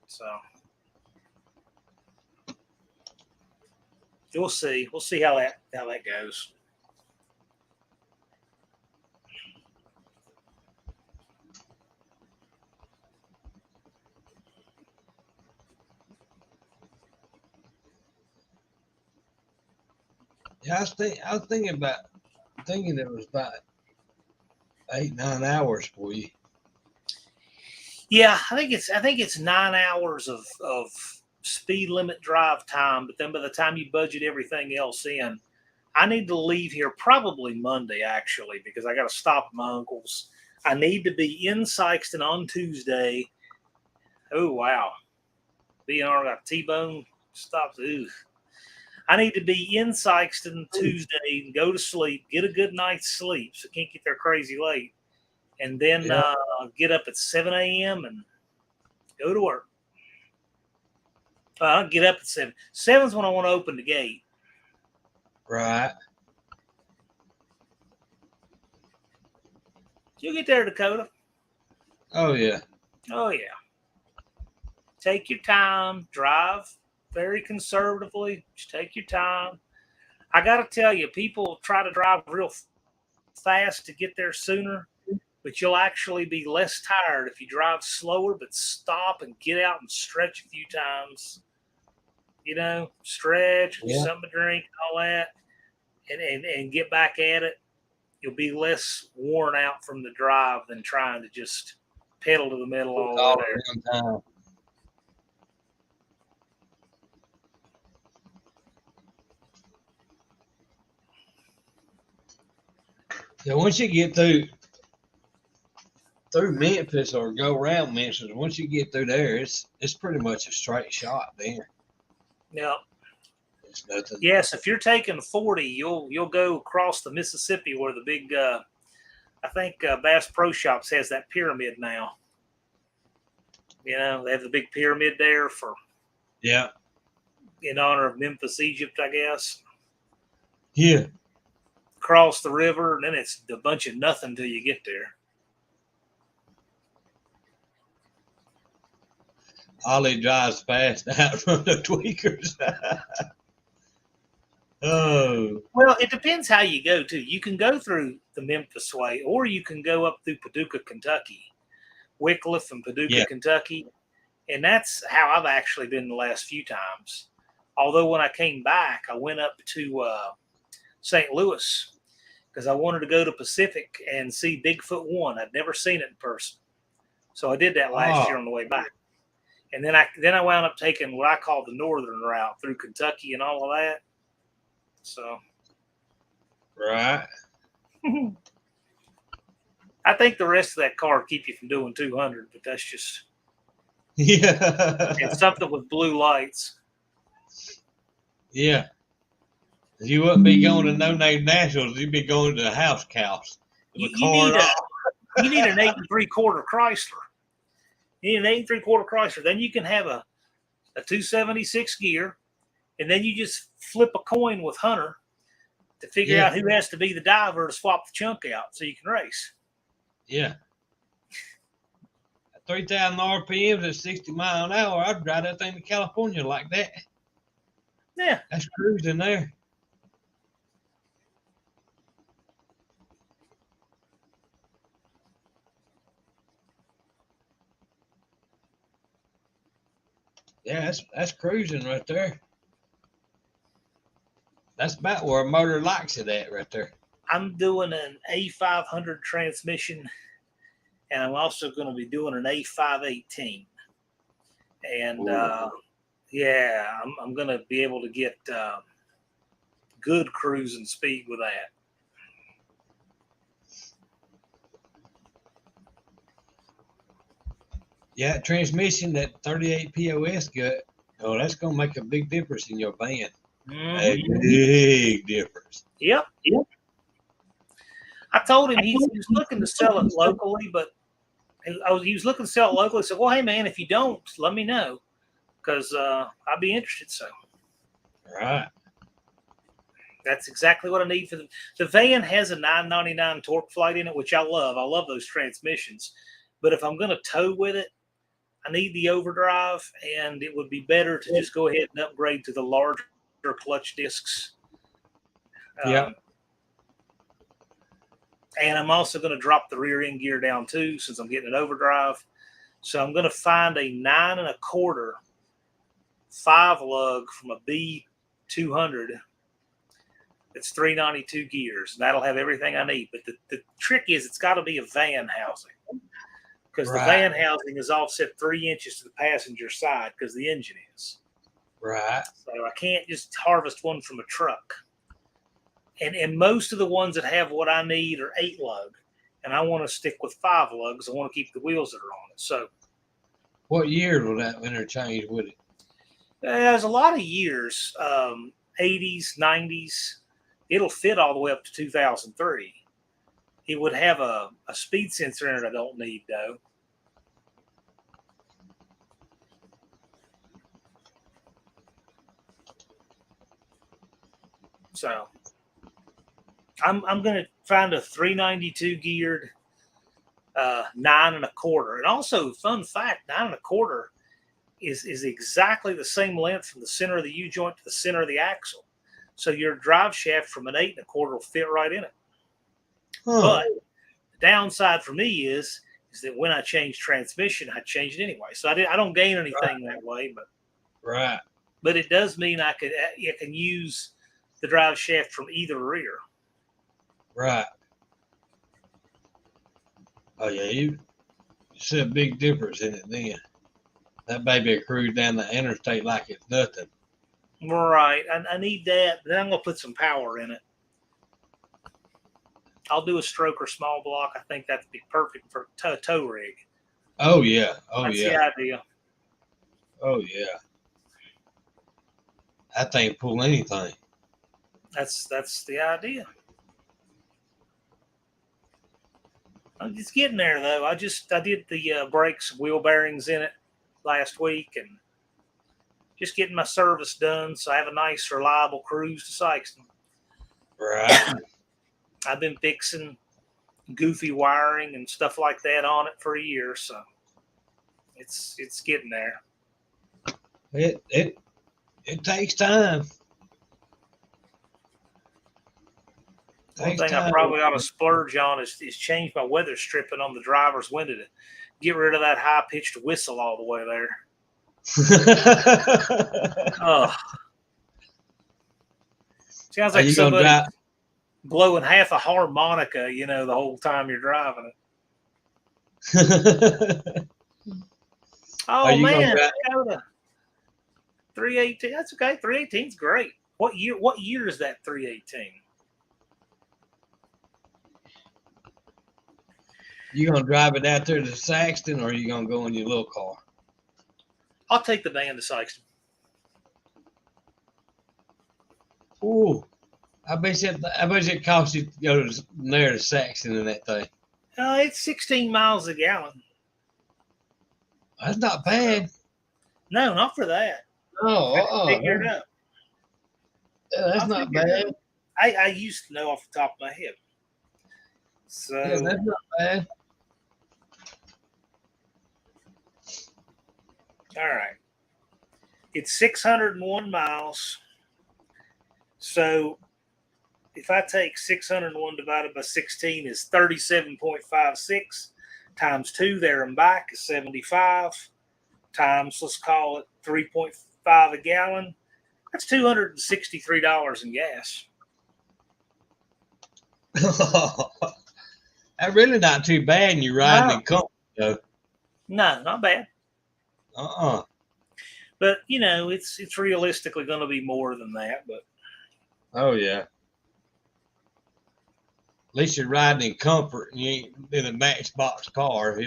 So we'll see. We'll see how that goes. Yeah, I was thinking it was about 8-9 hours for you. Yeah, I think it's 9 hours of speed limit drive time, but then by the time you budget everything else in, I need to leave here probably Monday actually, because I got to stop at my uncle's. I need to be in Sykeston on Tuesday. Oh wow, BNR got T-bone stops. Ooh. I need to be in Sykeston Tuesday and go to sleep, get a good night's sleep, so I can't get there crazy late, and then get up at 7 a.m. and go to work. I'll get up at 7. 7's when I want to open the gate. Right. You'll get there, Dakota. Oh yeah. Oh yeah. Take your time. Drive very conservatively. Just take your time. I got to tell you, people try to drive real fast to get there sooner, but you'll actually be less tired if you drive slower, but stop and get out and stretch a few times. You know, stretch, something to drink, all that, and get back at it. You'll be less worn out from the drive than trying to just pedal to the metal all the way there. Yeah, once you get through Memphis or go around Memphis, once you get through there, it's pretty much a straight shot there. Yeah. It's nothing. Yes, if you're taking 40, you'll go across the Mississippi where the big I think Bass Pro Shops has that pyramid now. You know, they have the big pyramid there in honor of Memphis, Egypt, I guess. Yeah. Cross the river, and then it's a bunch of nothing till you get there. Ollie drives fast out from the tweakers. Oh. Well, it depends how you go, too. You can go through the Memphis way, or you can go up through Paducah, Kentucky, Wickliffe and Paducah, Kentucky. And that's how I've actually been the last few times. Although when I came back, I went up to St. Louis because I wanted to go to Pacific and see Bigfoot 1. I'd never seen it in person. So I did that last year on the way back. And then I wound up taking what I call the northern route through Kentucky and all of that. So. Right. I think the rest of that car keep you from doing 200, but that's just. Yeah. It's something with blue lights. Yeah. You wouldn't be going to No Name Nationals. You'd be going to the house cows. You need an 8 3/4 Chrysler. You need an 8 3/4 Chrysler. Then you can have a 276 gear, and then you just flip a coin with Hunter to figure out who has to be the diver to swap the chunk out so you can race. Yeah. 3,000 RPMs at 60 miles an hour. I'd drive that thing to California like that. Yeah. That's cruising there. Yeah, that's cruising right there. That's about where a motor likes it at right there. I'm doing an A500 transmission, and I'm also going to be doing an A518. And Yeah, I'm going to be able to get good cruising speed with that. Yeah, transmission, that 38 POS gut. Oh, that's going to make a big difference in your van. A big difference. Yep. I told him he was looking to sell it locally, but he was looking to sell it locally. I said, well, hey, man, if you don't, let me know, because I'd be interested. So, Right. That's exactly what I need for the van. Has a 999 torque flight in it, which I love. I love those transmissions. But if I'm going to tow with it, I need the overdrive, and it would be better to just go ahead and upgrade to the larger clutch discs. Yeah. And I'm also going to drop the rear end gear down too, since I'm getting an overdrive. So I'm going to find a 9 1/4 5-lug from a B200. It's 392 gears. That'll have everything I need. But the trick is it's got to be a van housing, because the van housing is offset 3 inches to the passenger side because the engine is. Right. So I can't just harvest one from a truck. And most of the ones that have what I need are 8-lug, and I want to stick with 5 lugs. I want to keep the wheels that are on it. So, what year will that interchange with it? There's a lot of years, 80s, 90s. It'll fit all the way up to 2003. It would have a speed sensor in it I don't need, though. So I'm going to find a 392 geared 9 1/4. And also, fun fact, 9 1/4 is exactly the same length from the center of the U-joint to the center of the axle. So your drive shaft from an 8 1/4 will fit right in it. Huh. But the downside for me is that when I change transmission, I change it anyway. So I don't gain anything that way. But it does mean I can use the drive shaft from either rear. Right. Oh yeah, you see a big difference in it then. That baby cruise down the interstate like it's nothing. Right. I need that, but then I'm gonna put some power in it. I'll do a stroke or small block. I think that'd be perfect for a tow rig. Oh yeah. That's the idea. Oh yeah. That thing pull anything. That's the idea. I'm just getting there though. I did the brakes, wheel bearings in it last week, and just getting my service done so I have a nice, reliable cruise to Sykeston. Right. I've been fixing goofy wiring and stuff like that on it for a year, so it's getting there. It takes time. One thing I probably ought to splurge on is change my weather stripping on the driver's window to get rid of that high-pitched whistle all the way there. Oh, sounds like somebody blowing half a harmonica, the whole time you're driving it. Oh man, Dakota. 318. That's okay. 318's great. What year is that 318? You gonna drive it out there to Saxton, or are you gonna go in your little car? I'll take the van to Sykeston. Ooh, I bet it costs you to go from there to Saxton in that thing. It's 16 miles a gallon. That's not bad. No, not for that. Oh, figure it out. Yeah, that's not bad. I used to know off the top of my head. So yeah, that's not bad. All right. It's 601 miles. So if I take 601 divided by 16 is 37.56 times 2 there and back is 75 times, let's call it 3.5 a gallon. That's $263 in gas. That's really not too bad, and you're riding in comfort, though. No, not bad. But it's realistically going to be more than that. But oh yeah, at least you're riding in comfort and you ain't in a Matchbox car,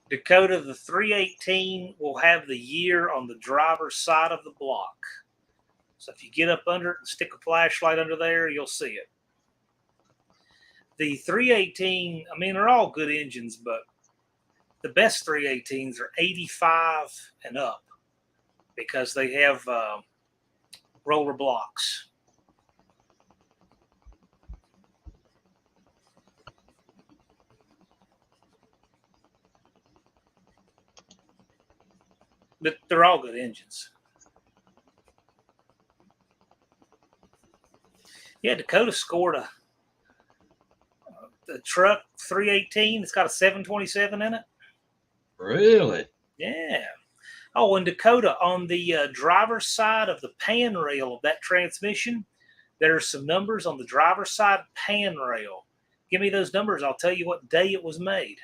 Dakota, the 318 will have the year on the driver's side of the block. So if you get up under it and stick a flashlight under there, you'll see it. The 318, I mean, they're all good engines, but the best 318s are 85 and up because they have roller blocks. But they're all good engines. Yeah, Dakota scored a truck 318. It's got a 727 in it. Really? Yeah. Oh, and Dakota, on the driver's side of the pan rail of that transmission, there are some numbers on the driver's side pan rail. Give me those numbers. I'll tell you what day it was made.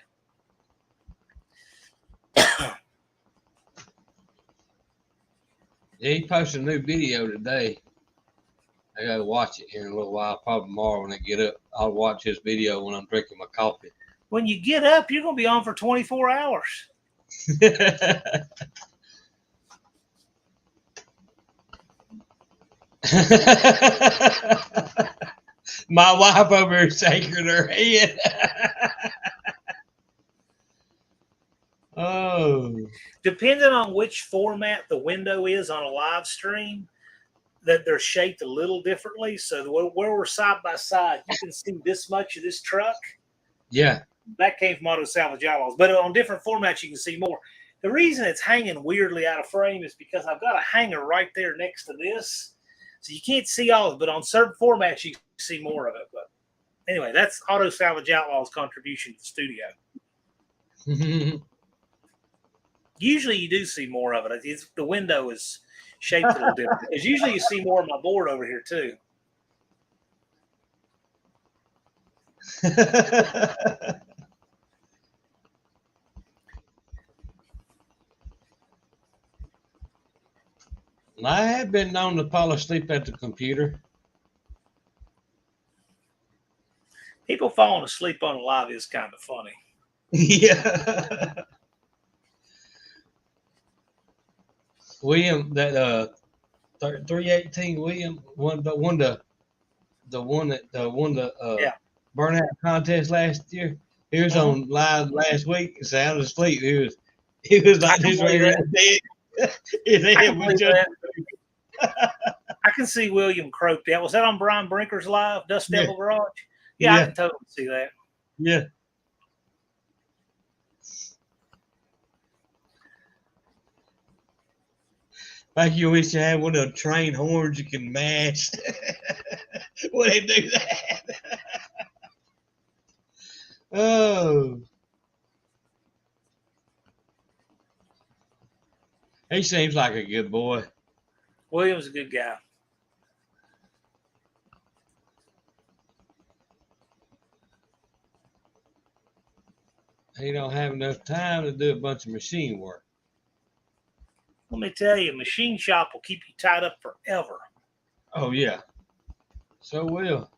Yeah, he posted a new video today. I gotta watch it here in a little while, probably tomorrow when I get up. I'll watch his video when I'm drinking my coffee. When you get up, you're going to be on for 24 hours. My wife over here shaking her head. Oh. Depending on which format the window is on a live stream, that they're shaped a little differently. So where we're side by side, you can see this much of this truck. Yeah. That came from Auto Salvage Outlaws. But on different formats, you can see more. The reason it's hanging weirdly out of frame is because I've got a hanger right there next to this. So you can't see all of it, but on certain formats, you can see more of it. But anyway, that's Auto Salvage Outlaws' contribution to the studio. Usually you do see more of it. The window is shaped a little different. Because usually you see more of my board over here, too. I have been known to fall asleep at the computer. People falling asleep on a live is kind of funny. Yeah. William, that 318 William won the burnout contest last year. He was on live last week. Sound asleep. He was like this right dead. I can see William croaked out. Was that on Brian Brinker's live Dust Devil Garage? Yeah, I can totally see that. Yeah. Like you wish you had one of the train horns you can mash. Would they do that? Oh. He seems like a good boy. William's a good guy. He don't have enough time to do a bunch of machine work. Let me tell you, machine shop will keep you tied up forever. Oh, yeah. So will.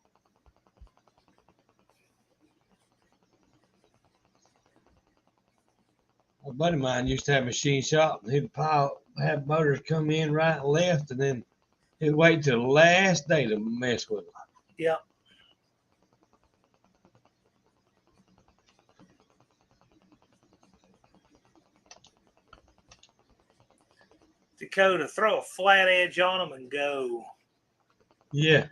A buddy of mine used to have a machine shop, and he'd have motors come in right and left, and then he'd wait till the last day to mess with them. Yeah. Dakota, throw a flat edge on them and go. Yeah.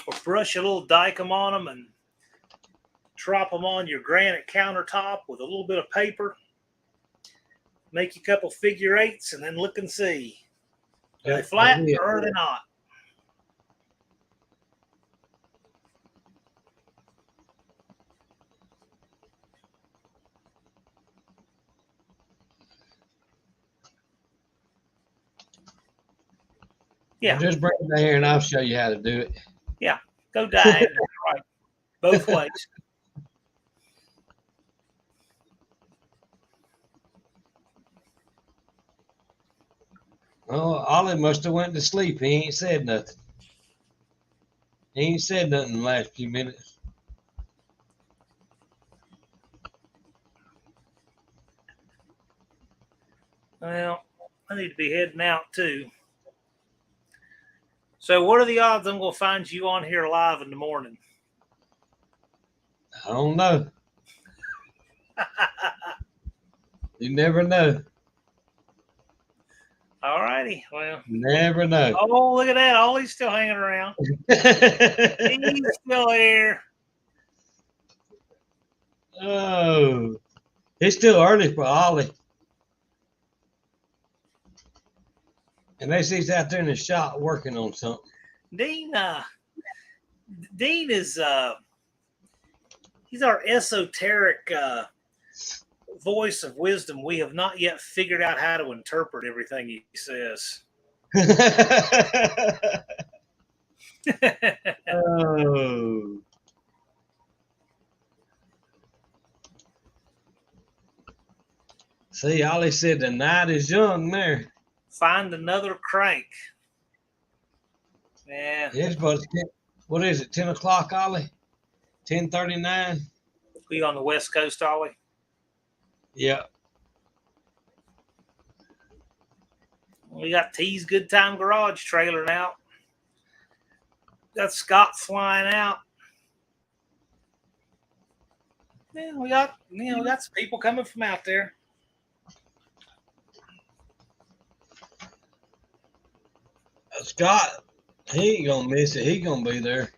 Or brush a little Dykem on them and drop them on your granite countertop with a little bit of paper. Make you a couple figure eights and then look and see. Are they flat or are they not? Yeah. Well, just bring it down here and I'll show you how to do it. Yeah. Go dive. Right. both ways. Oh, Ollie must have went to sleep. He ain't said nothing. He ain't said nothing in the last few minutes. Well, I need to be heading out too. So what are the odds I'm going to find you on here live in the morning? I don't know. You never know. All righty. Well, never know. Oh, look at that. Ollie's still hanging around. He's still here. Oh, it's still early for Ollie. And they see he's out there in the shop working on something. Dean is he's our esoteric voice of wisdom. We have not yet figured out how to interpret everything he says. Oh. See, Ollie said the night is young there. Find another crank. Yeah. Yes, but what is it, 10 o'clock, Ollie? 10:39? We on the West Coast, Ollie? Yeah. We got T's Good Time Garage trailing out. Got Scott flying out. Yeah, we got some people coming from out there. Scott, he ain't gonna miss it. He gonna be there.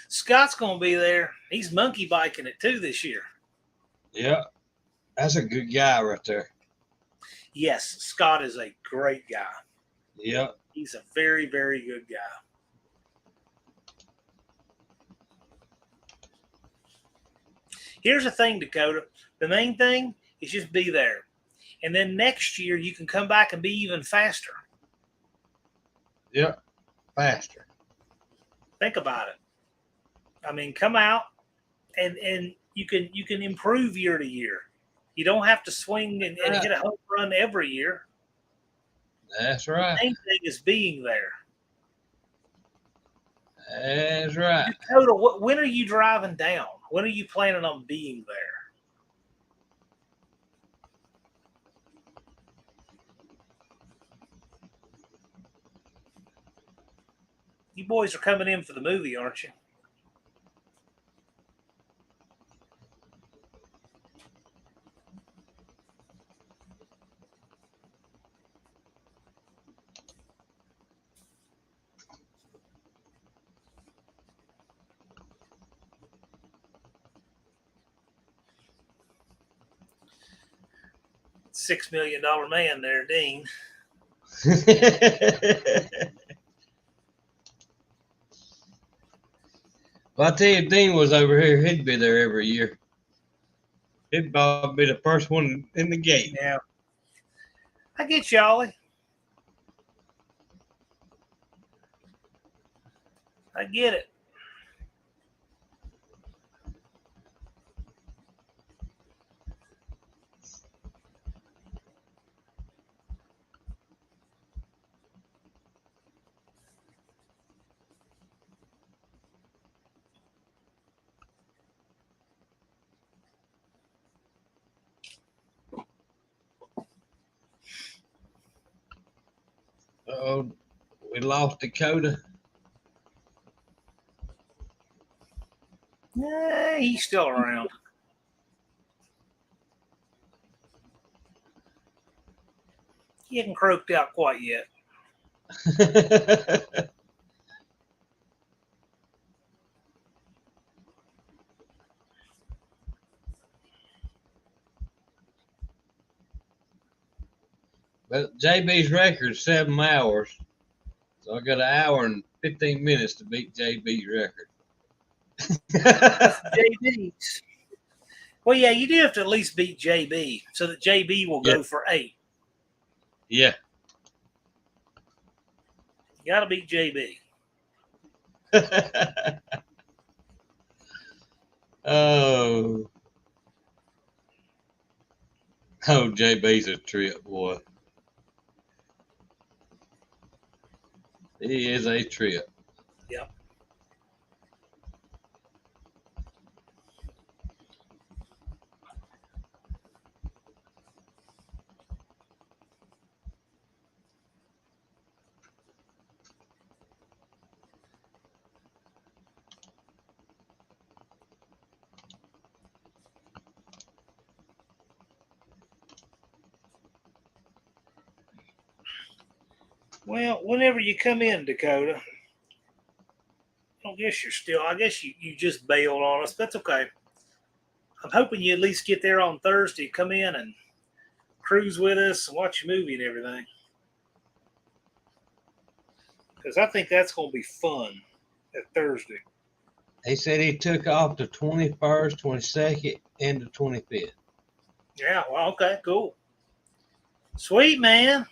Scott's gonna be there. He's monkey biking it too this year. Yeah. That's a good guy right there. Yes, Scott is a great guy. Yeah. He's a very, very good guy. Here's the thing, Dakota. The main thing is just be there. And then next year you can come back and be even faster. Yeah. Faster. Think about it. I mean, come out and you can improve year to year. You don't have to swing and hit a home run every year. That's right. The main thing is being there. That's right. Dakota, when are you driving down? When are you planning on being there? You boys are coming in for the movie, aren't you? $6 million man there, Dean. Well, I tell you, if Dean was over here, he'd be there every year. He'd probably be the first one in the gate. Yeah. I get you, Ollie. I get it. Oh, we lost Dakota. Yeah, he's still around. He hasn't croaked out quite yet. But JB's record is 7 hours. So I got an hour and 15 minutes to beat JB's record. JB's. Well, yeah, you do have to at least beat JB so that JB will go for 8. Yeah. You got to beat JB. Oh, oh, JB's a trip, boy. He is a trip. Yep. Well, whenever you come in, Dakota, I guess you're still. I guess you just bailed on us. That's okay. I'm hoping you at least get there on Thursday. Come in and cruise with us and watch a movie and everything. Because I think that's going to be fun at Thursday. He said he took off the 21st, 22nd, and the 25th. Yeah, well, okay, cool. Sweet, man.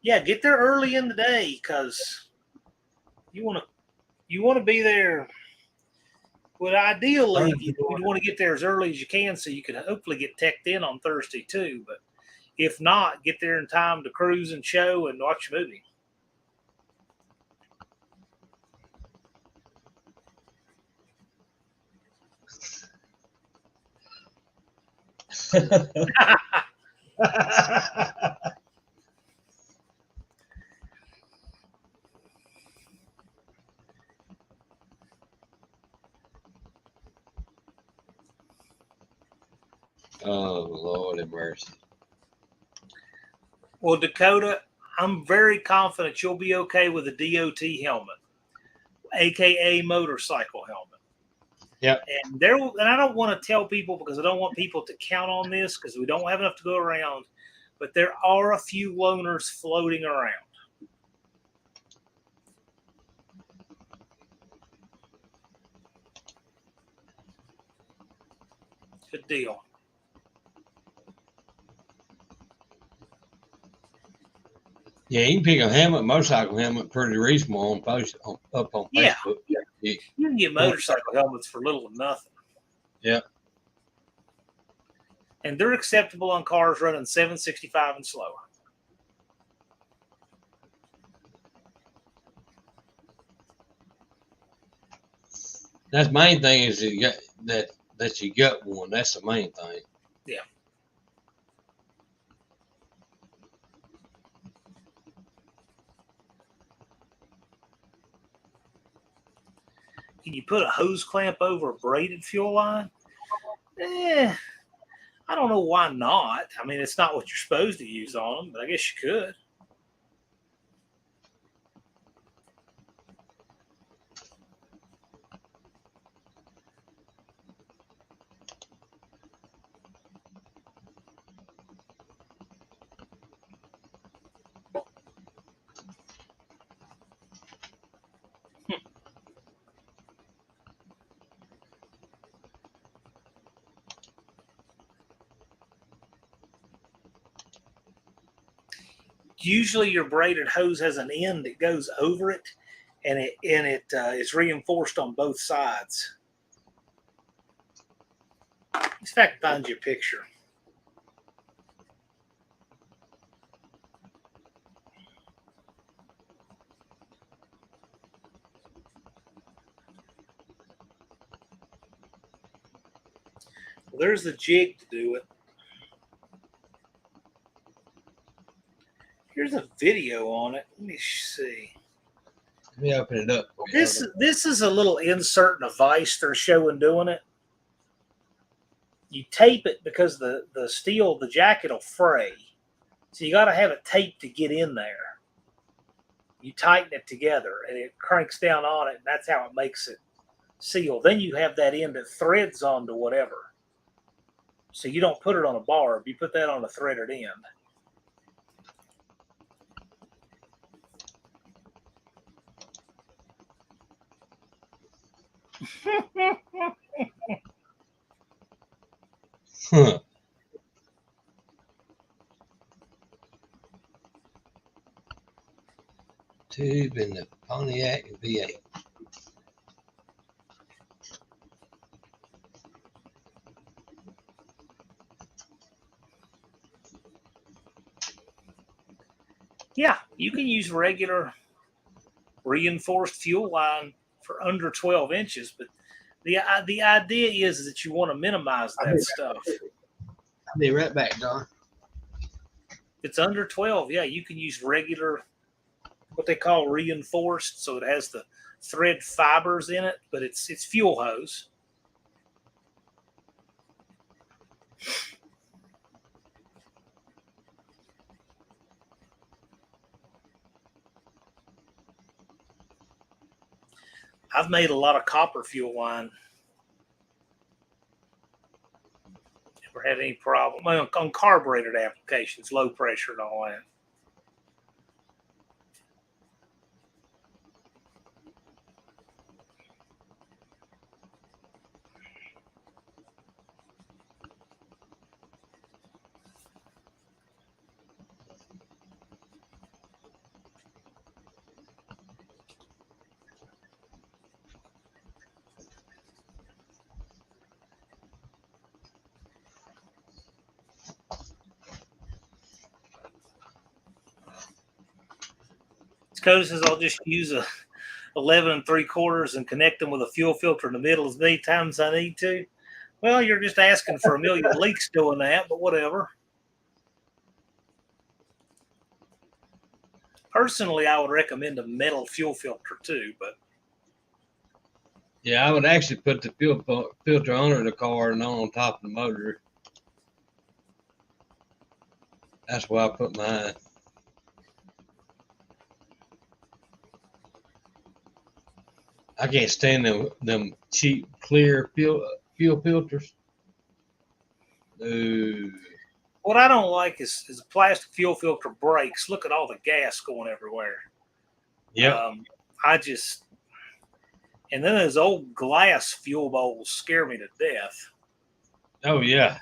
Yeah, get there early in the day because you want to be there. Well, ideally, you'd want to get there as early as you can so you can hopefully get teched in on Thursday too. But if not, get there in time to cruise and show and watch a movie. Oh, Lord have mercy. Well, Dakota, I'm very confident you'll be okay with a DOT helmet, aka motorcycle helmet. Yep. And I don't want to tell people because I don't want people to count on this because we don't have enough to go around. But there are a few loners floating around. Good deal. Yeah, you can pick a helmet, motorcycle helmet, pretty reasonable on post up on Yeah. Facebook. You can get motorcycle helmets for little or nothing. Yeah. And they're acceptable on cars running 765 and slower. That's the main thing is you got that you got one. That's the main thing. Yeah. Can you put a hose clamp over a braided fuel line? I don't know why not. I mean, it's not what you're supposed to use on them, but I guess you could. Usually your braided hose has an end that goes over it, and it is reinforced on both sides. Let's see if I can find you a picture. Well, there's the jig to do it. Here's a video on it. Let me see. Let me open it up. This is a little insert in a vise they're showing doing it. You tape it because the steel, the jacket will fray. So you got to have it taped to get in there. You tighten it together and it cranks down on it, and that's how it makes it seal. Then you have that end that threads onto whatever. So you don't put it on a barb, you put that on a threaded end. Huh. Tube in the Pontiac V8. Yeah, you can use regular reinforced fuel line for under 12 inches, but the idea is that you want to minimize that stuff. I'll be right back, John. If it's under 12, yeah, you can use regular, what they call reinforced, so it has the thread fibers in it, but it's fuel hose. I've made a lot of copper fuel line. Never had any problem. Well, on carbureted applications, low pressure and all that. Dakota says I'll just use a 11 3/4 and connect them with a fuel filter in the middle as many times as I need to. Well, you're just asking for a million leaks doing that, but whatever. Personally, I would recommend a metal fuel filter too, but yeah, I would actually put the fuel filter under the car and on top of the motor. That's where I put mine. I can't stand them cheap clear fuel filters. Ooh. What I don't like is a plastic fuel filter breaks. Look at all the gas going everywhere. Yeah. And then those old glass fuel bowls scare me to death. Oh yeah.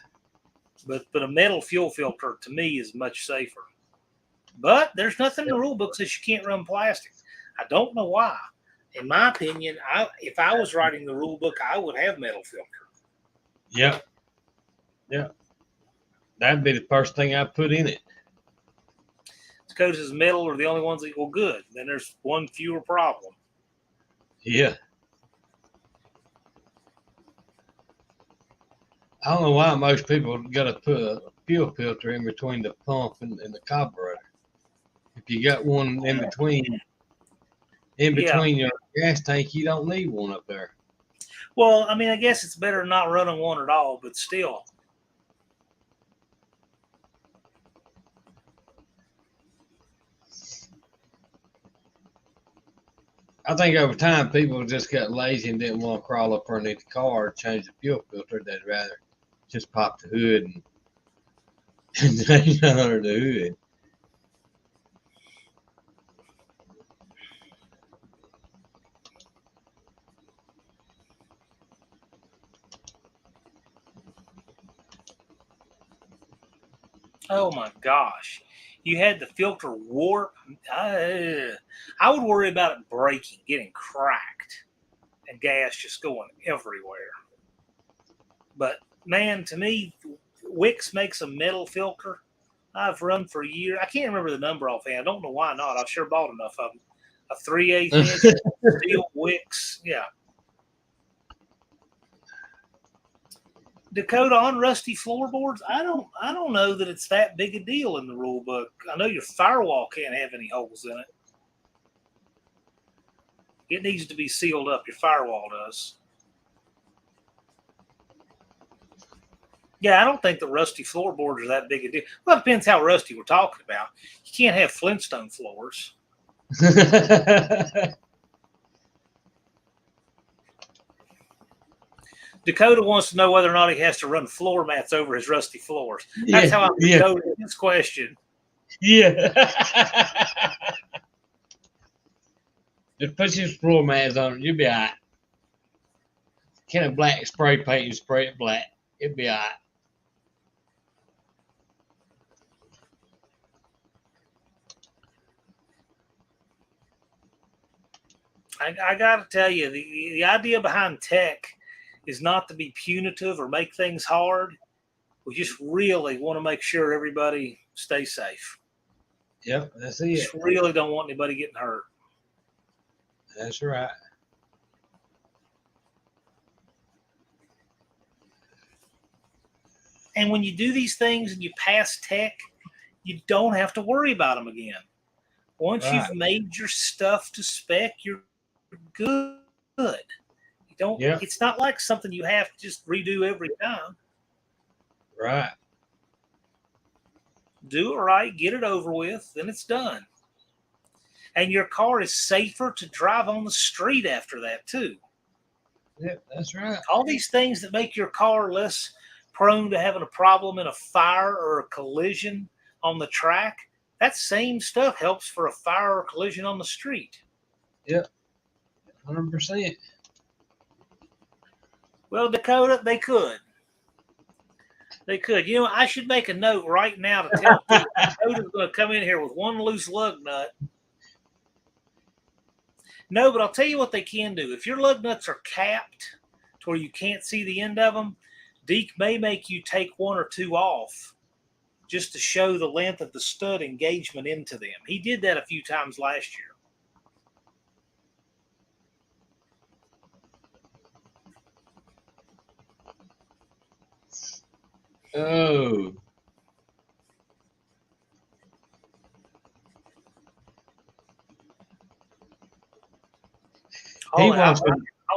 But a metal fuel filter to me is much safer. But there's nothing in the rule book that says you can't run plastic. I don't know why. In my opinion, if I was writing the rule book, I would have metal filter. Yeah. Yeah. That'd be the first thing I put in it. Dakota says metal are the only ones that go good. Then there's one fewer problem. Yeah. I don't know why most people got to put a fuel filter in between the pump and the carburetor. If you got one in between your gas tank, you don't need one up there. Well, I mean, I guess it's better not running one at all, but still. I think over time people just got lazy and didn't want to crawl up underneath the car and change the fuel filter. They'd rather just pop the hood and change under the hood. Oh my gosh. You had the filter warp. I would worry about it breaking, getting cracked, and gas just going everywhere. But man, to me, Wix makes a metal filter. I've run for a year. I can't remember the number offhand. I don't know why not. I've sure bought enough of them. A 3/8 inch steel Wix. Yeah. Dakota, on rusty floorboards, I don't know that it's that big a deal in the rule book. I know your firewall can't have any holes in it. It needs to be sealed up. Your firewall does. Yeah, I don't think the rusty floorboards are that big a deal. Well, it depends how rusty we're talking about. You can't have Flintstone floors. Dakota wants to know whether or not he has to run floor mats over his rusty floors. That's how I'm decoding this question. Yeah. Just put your floor mats on it. You'll be all right. Can of black spray paint and spray it black. It'll be all right. I got to tell you, the idea behind tech is not to be punitive or make things hard. We just really want to make sure everybody stays safe. Yep, that's it. Just really don't want anybody getting hurt. That's right. And when you do these things and you pass tech, you don't have to worry about them again. Once you've made your stuff to spec, you're good. You don't. Yep. It's not like something you have to just redo every time. Right. Do it right, get it over with, then it's done. And your car is safer to drive on the street after that too. Yep, that's right. All these things that make your car less prone to having a problem in a fire or a collision on the track, that same stuff helps for a fire or collision on the street. Yep, 100%. Well, Dakota, they could. They could. You know, I should make a note right now to tell people Dakota's going to come in here with one loose lug nut. No, but I'll tell you what they can do. If your lug nuts are capped to where you can't see the end of them, Deke may make you take one or two off just to show the length of the stud engagement into them. He did that a few times last year. Oh. I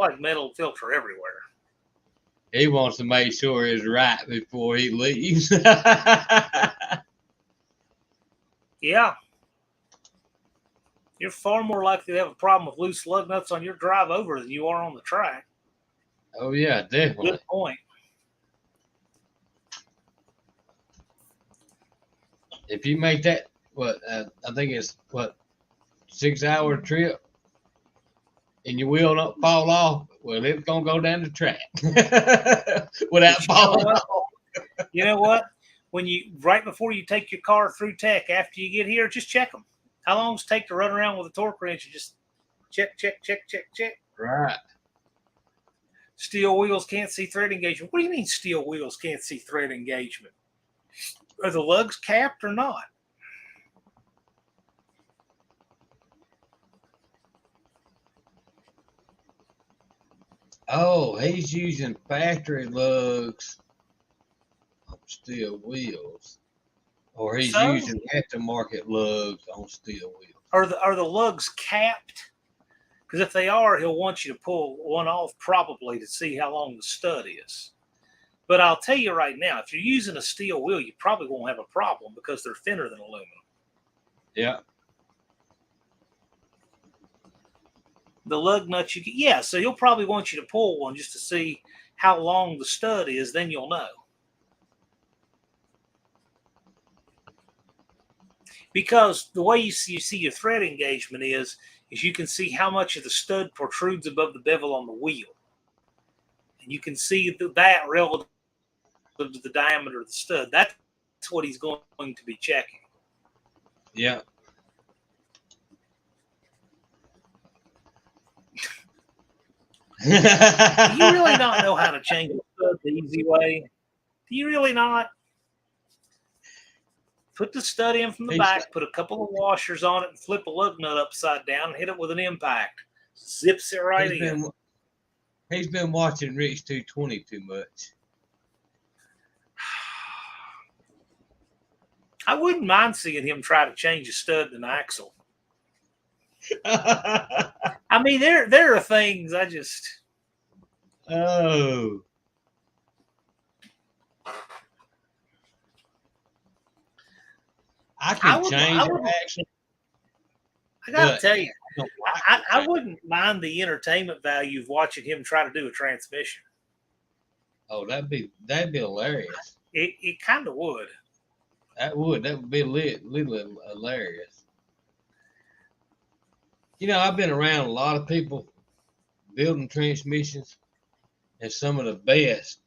like metal filter everywhere. He wants to make sure it's right before he leaves. Yeah. You're far more likely to have a problem with loose lug nuts on your drive over than you are on the track. Oh, yeah, definitely. Good point. If you make that, I think it's 6-hour trip, and your wheel not fall off, well, it's gonna go down the track without falling off. You know what? Right before you take your car through tech, after you get here, just check them. How long does it take to run around with a torque wrench and just check? Right. Steel wheels can't see thread engagement. What do you mean steel wheels can't see thread engagement? Are the lugs capped or not? Oh, he's using factory lugs on steel wheels, or he's using aftermarket lugs on steel wheels. Are the lugs capped? Because if they are, he'll want you to pull one off probably to see how long the stud is. But I'll tell you right now, if you're using a steel wheel, you probably won't have a problem because they're thinner than aluminum. Yeah. The lug nuts so he'll probably want you to pull one just to see how long the stud is, then you'll know. Because the way you see your thread engagement is you can see how much of the stud protrudes above the bevel on the wheel. And you can see that relative to the diameter of the stud. That's what he's going to be checking. Yeah. Do you really not know how to change a stud the easy way? Do you really not? Put the stud in from the back, put a couple of washers on it, and flip a lug nut upside down and hit it with an impact. Zips it right in. He's been watching Rich 220 too much. I wouldn't mind seeing him try to change a stud and an axle. I mean, there are things I just... Oh. I can change an axle. I got to tell you, I wouldn't mind the entertainment value of watching him try to do a transmission. Oh, that'd be hilarious. It kind of would. That would be little hilarious. You know, I've been around a lot of people building transmissions, and some of the best.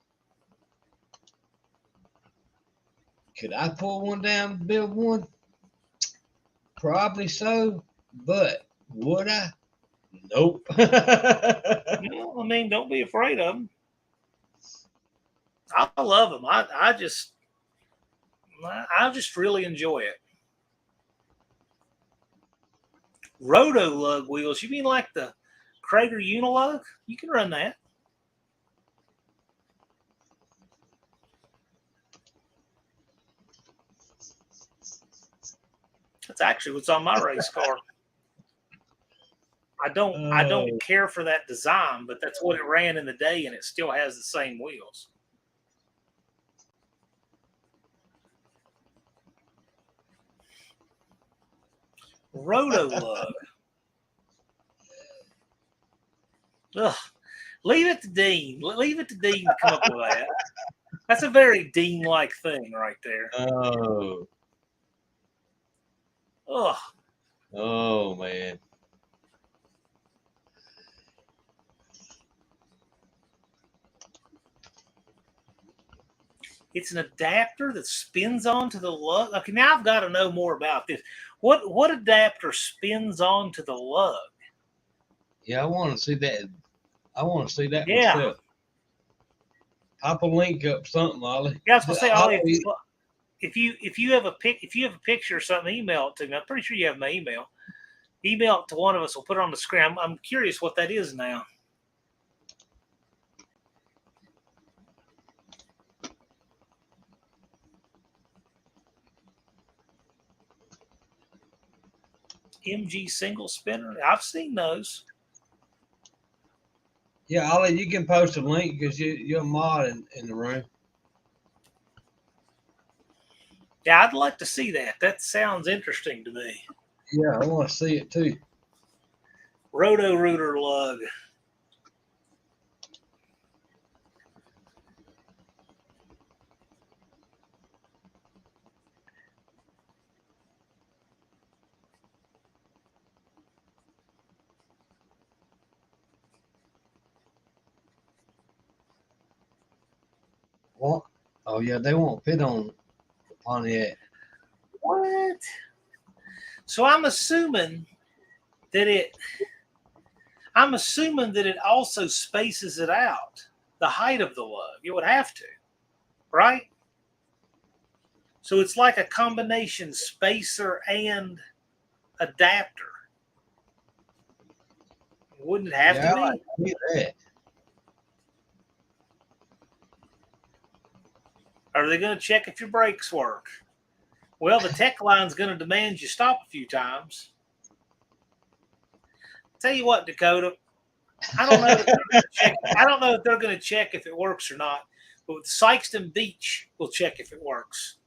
Could I pull one down and build one? Probably so, but would I? Nope. No, I mean, don't be afraid of them. I love them. I just really enjoy it. Roto lug wheels. You mean like the Crater Unilug? You can run that. That's actually what's on my race car. I don't care for that design, but that's what it ran in the day, and it still has the same wheels. Roto lug. Ugh. Leave it to Dean. Leave it to Dean to come up with that. That's a very Dean-like thing right there. Oh. Ugh. Oh, man. It's an adapter that spins onto the lug. Okay, now I've got to know more about this. What adapter spins onto the lug? Yeah, I want to see that. I want to see that Yeah. myself. Pop a link up something, Ollie. Yeah, I was gonna say, Ollie, if you have a picture or something, email it to me. I'm pretty sure you have my email. Email it to one of us. We'll put it on the screen. I'm curious what that is now. MG single spinner. I've seen those. Yeah, Ollie, you can post a link because you're a mod in the room. Yeah, I'd like to see that. That sounds interesting to me. Yeah, I want to see it too. Roto Rooter lug. What? Oh yeah, they won't fit on Pontiac. What? So I'm assuming that it also spaces it out, the height of the lug. It would have to, right? So it's like a combination spacer and adapter. Wouldn't it have to be? I see that. Are they going to check if your brakes work? Well, the tech line's going to demand you stop a few times. Tell you what, Dakota, I don't know if they're going to check if it works or not, but with Sykeston Beach, we'll check if it works.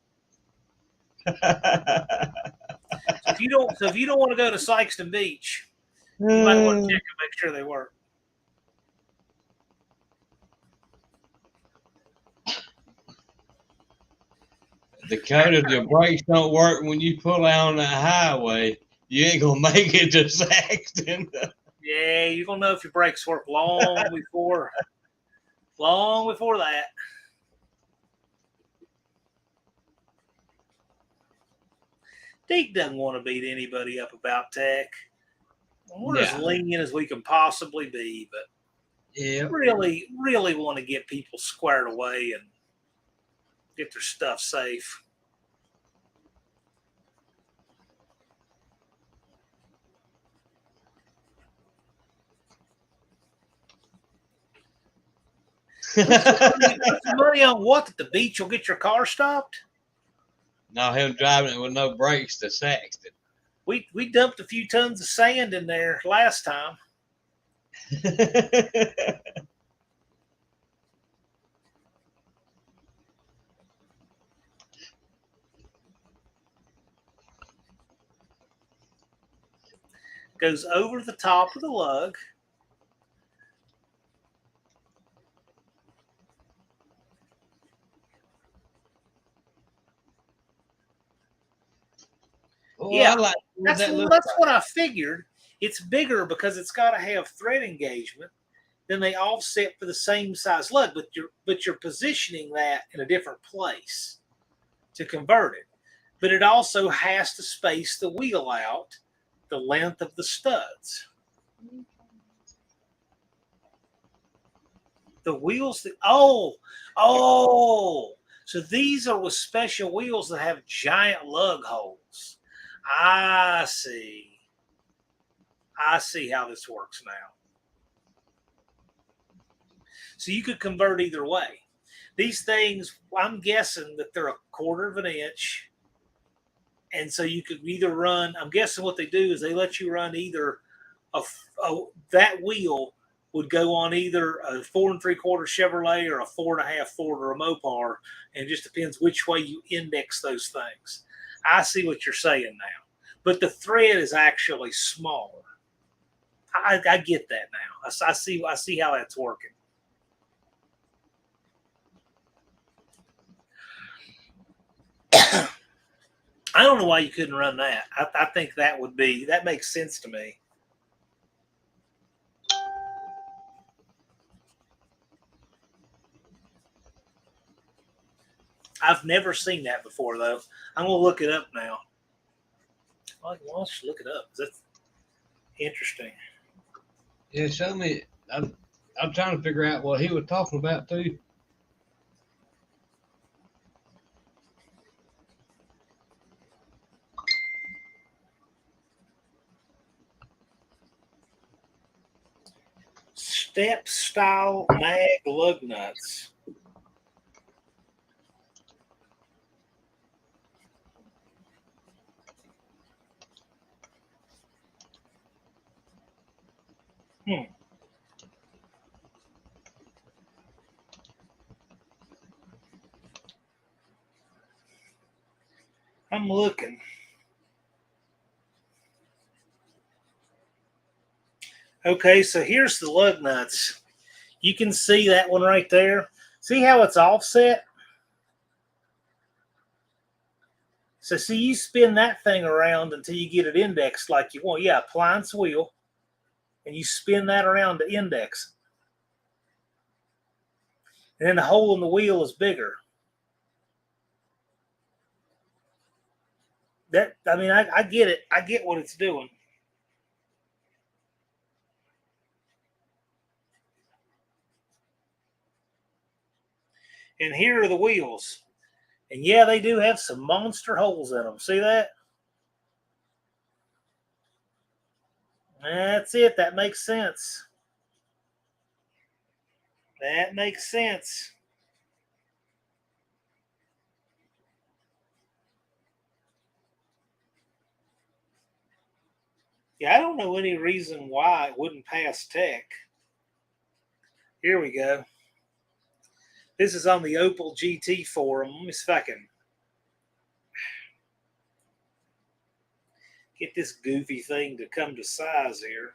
So if you don't want to go to Sykeston Beach, you might want to check and make sure they work. Dakota, if your brakes don't work when you pull out on that highway, you ain't gonna make it to Saxton. Yeah, you're gonna know if your brakes work long before that. Deke doesn't want to beat anybody up about tech. We're as lenient as we can possibly be, but really, really want to get people squared away and get their stuff safe. Put some money on what? That the beach will get your car stopped? No, him driving it with no brakes to Saxton. We dumped a few tons of sand in there last time. Goes over the top of the lug. Oh, yeah, I like that's what I figured. It's bigger because it's got to have thread engagement. Then they offset for the same size lug, but you're positioning that in a different place to convert it. But it also has to space the wheel out the length of the studs. The wheels that so these are with special wheels that have giant lug holes. I see. I see how this works now. So you could convert either way. These things, I'm guessing that they're 1/4 of an inch. And so you could either run, I'm guessing what they do is they let you run either that wheel would go on either a 4 3/4 Chevrolet or a 4.5 Ford or a Mopar. And it just depends which way you index those things. I see what you're saying now. But the thread is actually smaller. I get that now. I see how that's working. I don't know why you couldn't run that. I think that makes sense to me. I've never seen that before, though. I'm going to look it up now. Why don't you look it up? That's interesting. Yeah, show me. I'm trying to figure out what he was talking about, too. Step style mag lug nuts. I'm looking. Okay, so here's the lug nuts. You can see that one right there. See how it's offset? So see, you spin that thing around until you get it indexed like you want. Yeah, appliance wheel. And you spin that around to index it. And then the hole in the wheel is bigger. I get it. I get what it's doing. And here are the wheels. And yeah, they do have some monster holes in them. See that? That's it. That makes sense. That makes sense. Yeah, I don't know any reason why it wouldn't pass tech. Here we go. This is on the Opel GT forum. Let me see if I can get this goofy thing to come to size here.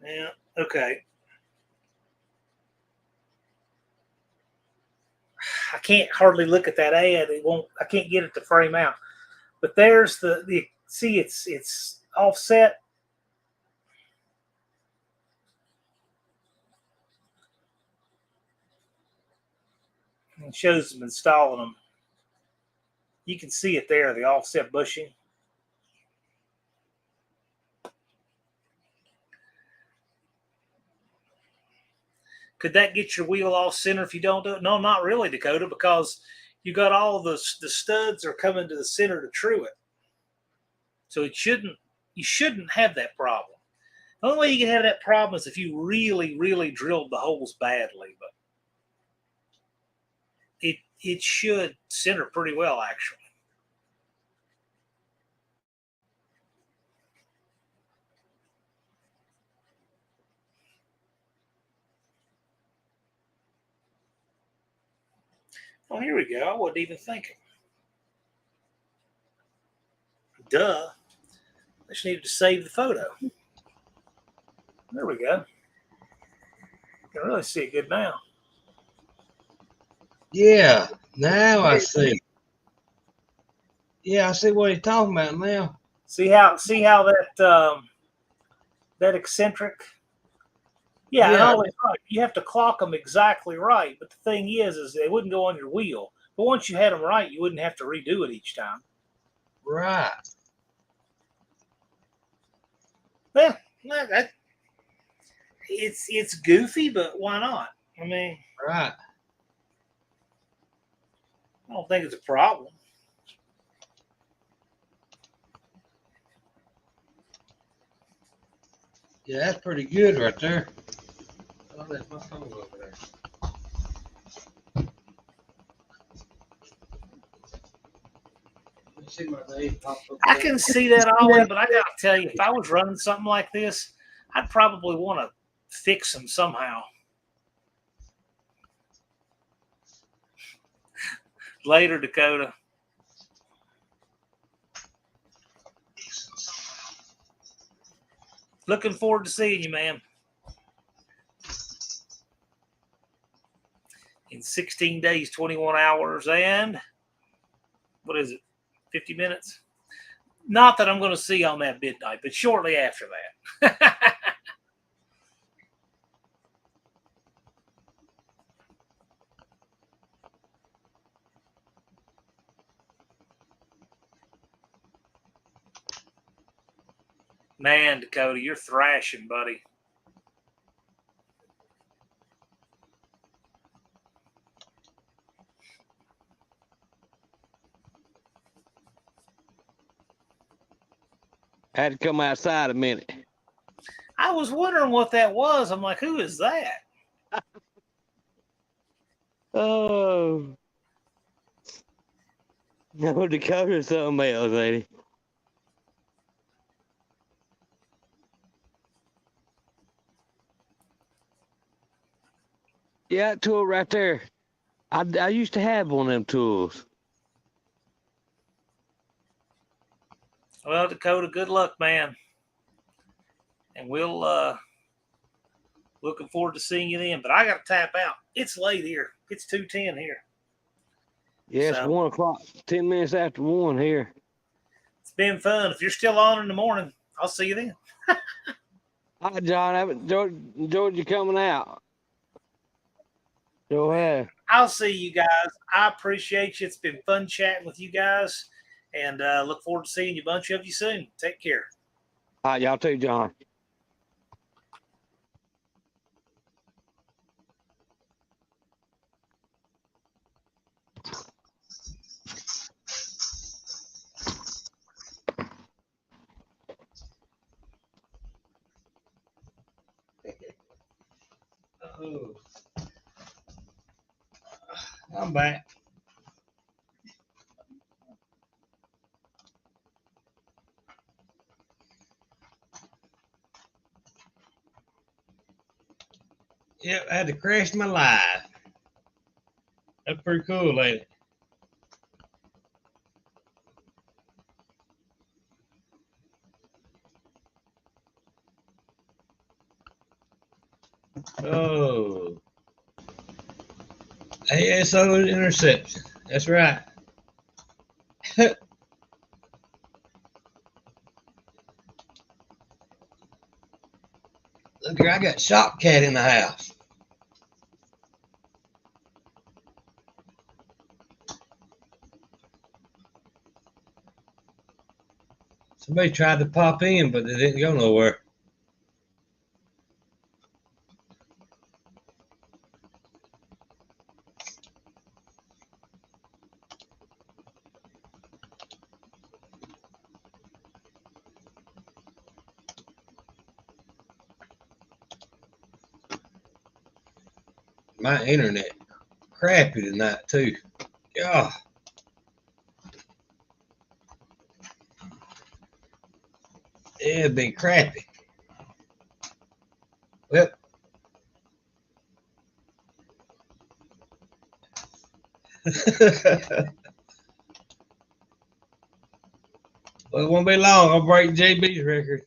Yeah, okay. I can't hardly look at that ad. I can't get it to frame out. But there's the see, it's offset. It shows them installing them. You can see it there, the offset bushing. Could that get your wheel off center if you don't do it? No, not really, Dakota, because you got all the studs are coming to the center to true it. So you shouldn't have that problem. The only way you can have that problem is if you really, really drilled the holes badly, but it should center pretty well, actually. Oh, here we go. I wasn't even thinking. Duh. I just needed to save the photo. There we go. You can really see it good now. Yeah, now I see. Yeah, I see what he's talking about now. See how that that eccentric. Yeah, and always right. You have to clock them exactly right. But the thing is they wouldn't go on your wheel. But once you had them right, you wouldn't have to redo it each time. Right. Well, it's goofy, but why not? I mean, right. I don't think it's a problem. Yeah, that's pretty good right there. Oh, there's my phone over there. See my name pop up I there. can see that, Ollie, but I got to tell you, if I was running something like this, I'd probably want to fix them somehow. Later, Dakota. Looking forward to seeing you, man. In 16 days, 21 hours, and what is it, 50 minutes? Not that I'm going to see on that midnight, but shortly after that. Man, Dakota, you're thrashing, buddy. I had to come outside a minute. I was wondering what that was. I'm like, who is that? Oh. No, Dakota's something else, lady. Yeah, that tool right there. I used to have one of them tools. Well, Dakota, good luck, man. And we'll looking forward to seeing you then. But I got to tap out. It's late here. It's 2:10 here. Yeah, it's 1 o'clock, 10 minutes after 1 here. It's been fun. If you're still on in the morning, I'll see you then. Hi, John. I haven't enjoyed you coming out. Go ahead. I'll see you guys. I appreciate you. It's been fun chatting with you guys. And look forward to seeing you, a bunch of you soon. Take care. All right, y'all too, John. Oh. I'm back. Yep, I had to crash my life. That's pretty cool, ain't it? Oh. ASO interception. That's right. Look here, I got Shop Cat in the house. Somebody tried to pop in, but they didn't go nowhere. My internet crappy tonight too. God. It'd been crappy. Well, well, it won't be long. I'll break JB's record.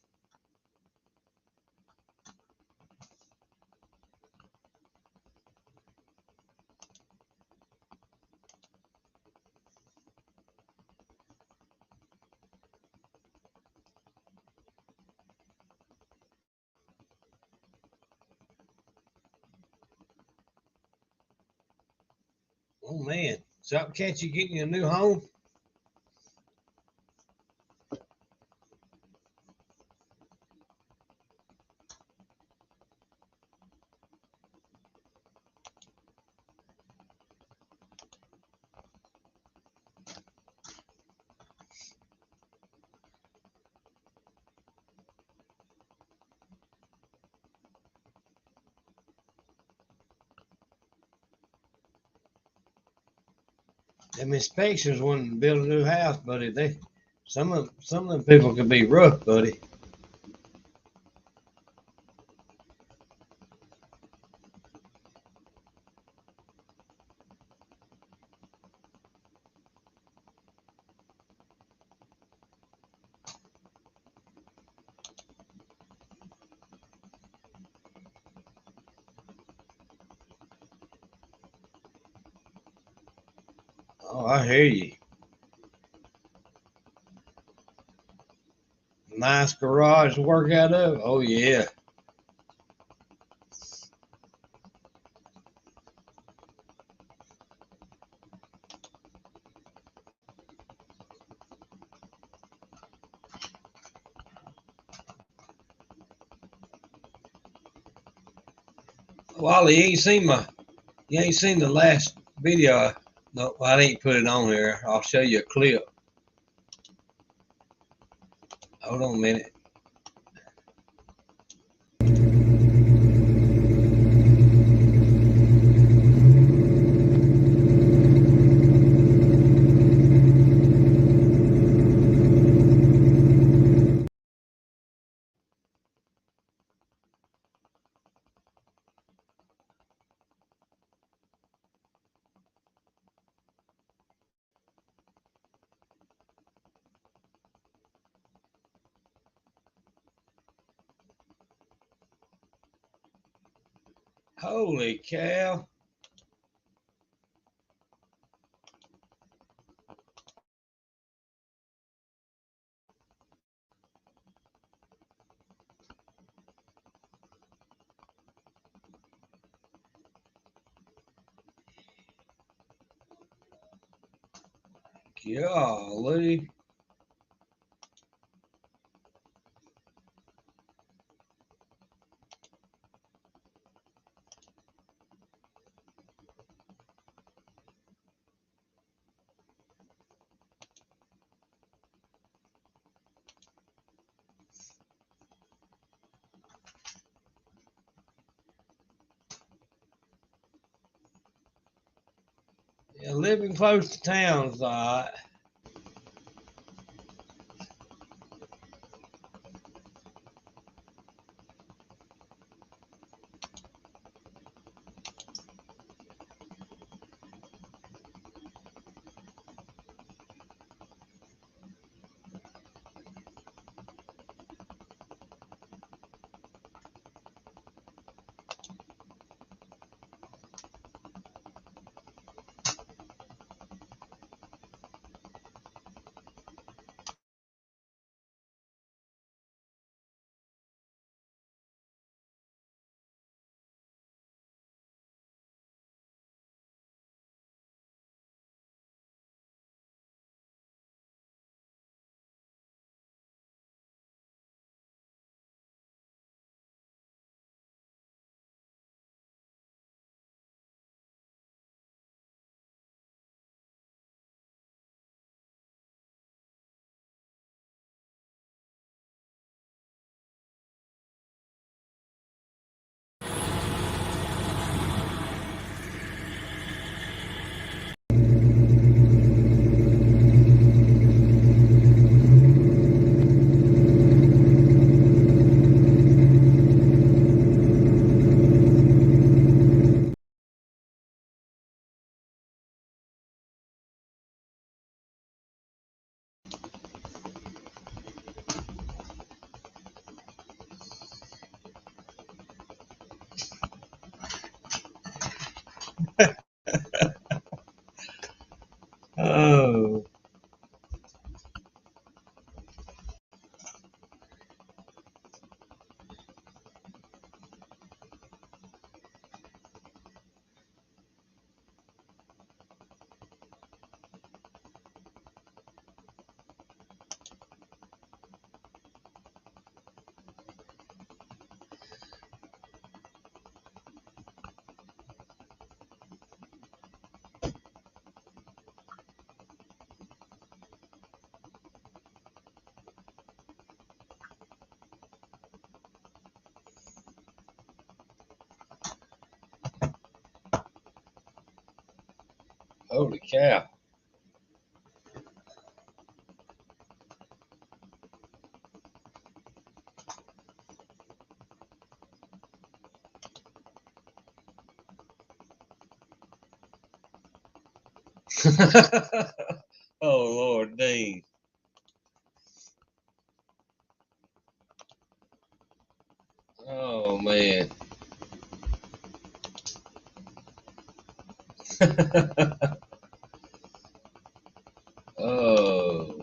Oh man, Shop Cat, you getting a new home? them inspections when build a new house, buddy. Some of them people can be rough, buddy. Oh, I hear you. Nice garage to work out of. Oh yeah. Wally, you ain't seen the last video. No, I didn't put it on there. I'll show you a clip. Hold on a minute. Holy cow. Golly. Yeah, living close to town's all right. Oh. Holy cow. Oh, Lord, Dean. Oh, man. Oh.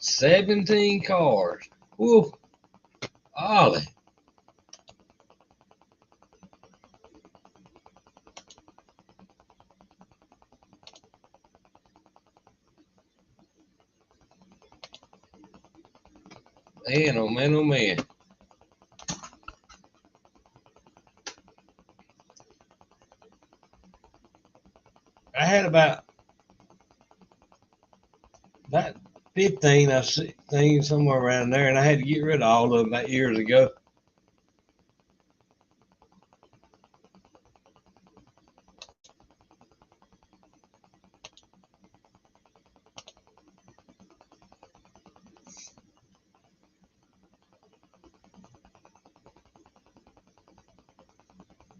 $17 cars. Woo. Ollie. Man, oh man, oh man. I had about 15, I think, somewhere around there, and I had to get rid of all of them about years ago.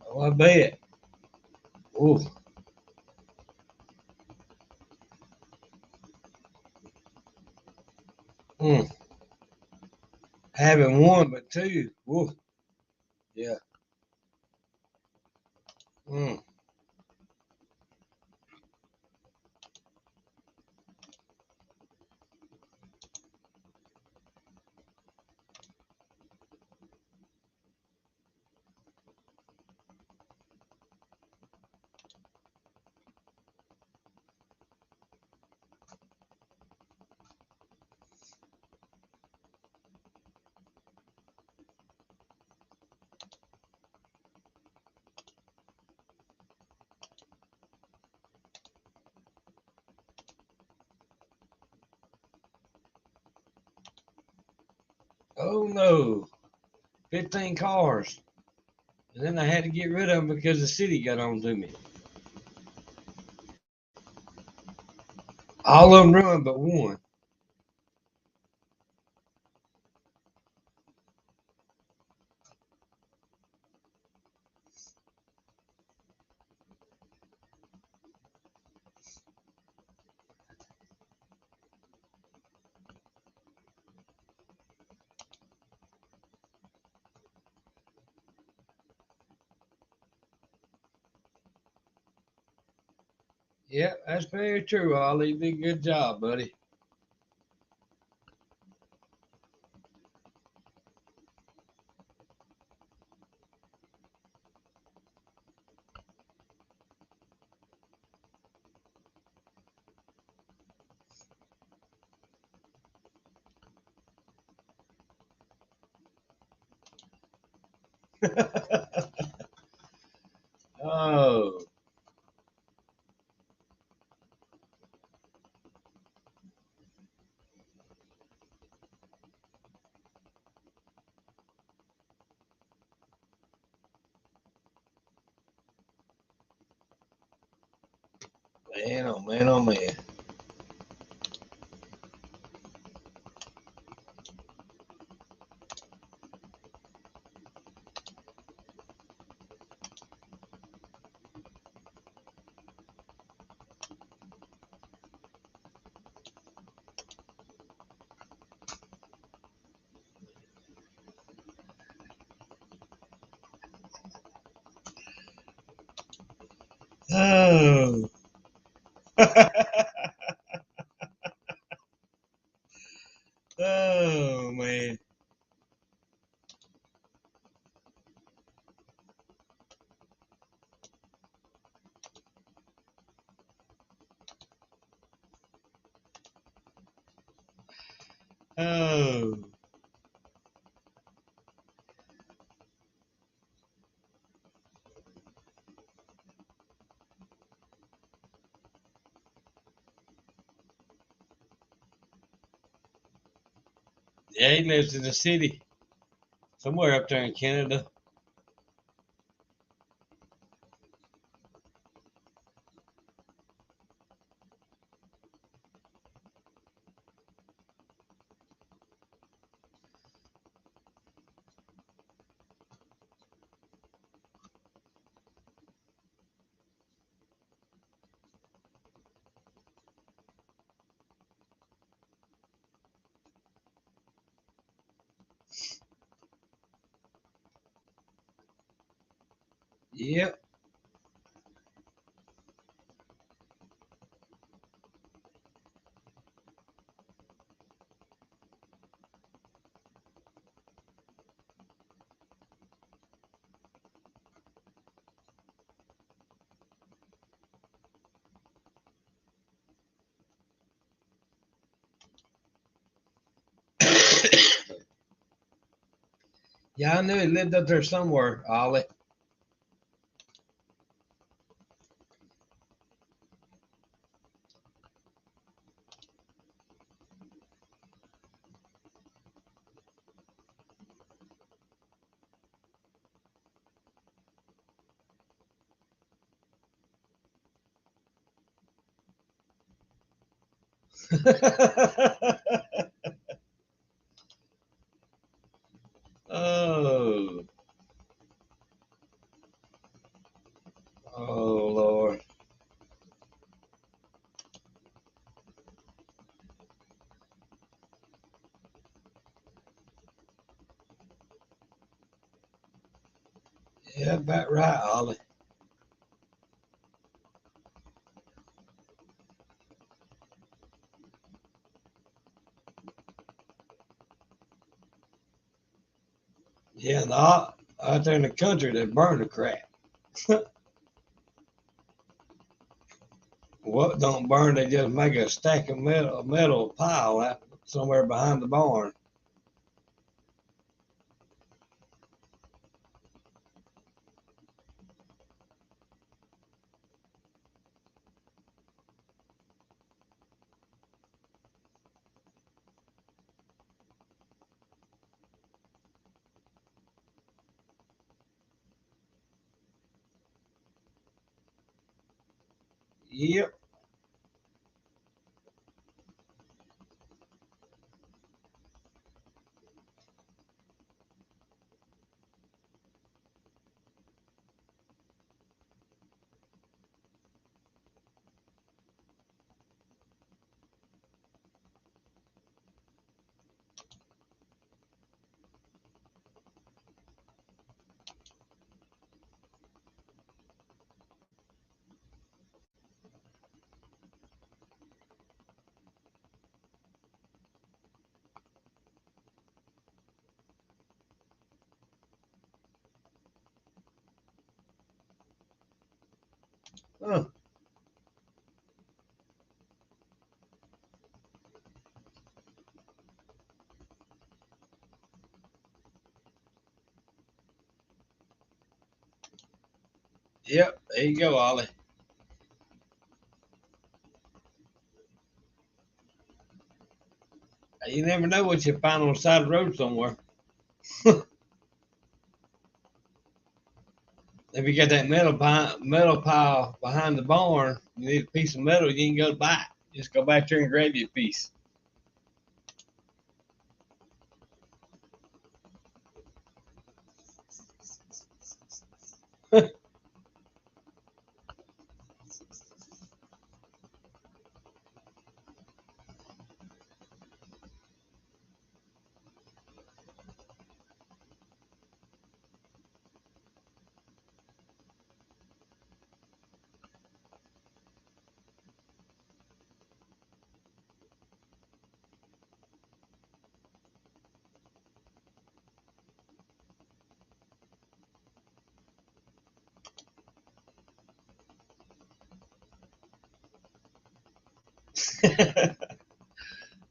Oh, I bet. Ooh. Mm. Having one, but two. Ooh. Yeah. Mm. Oh no. 15 cars. And then I had to get rid of them because the city got on to me. All of them ruined but one. Yeah, that's very true, Ollie. You did a good job, buddy. Oh, man, oh man, oh man. Oh. Oh man. Oh. Yeah, he lives in the city, somewhere up there in Canada. Yep. Yeah, I knew he lived up there somewhere, Ollie. Oh. Oh, Lord. Yeah, about right, Ollie. Yeah, and out there in the country, they burn the crap. What don't burn, they just make a stack of metal pile out somewhere behind the barn. Yep. Huh. Yep. There you go, Ollie. You never know what you find on the side of the road somewhere. If you got that metal pile behind the barn, you need a piece of metal, you can go buy it. Just go back there and grab you a piece.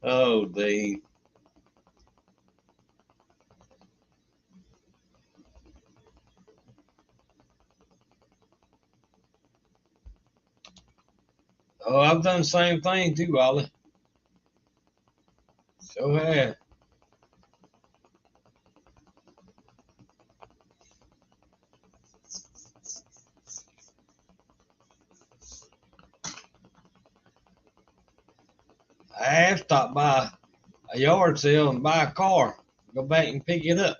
Oh, Dean. Oh, I've done the same thing too, Ollie. So have. I have stopped by a yard sale and buy a car. Go back and pick it up.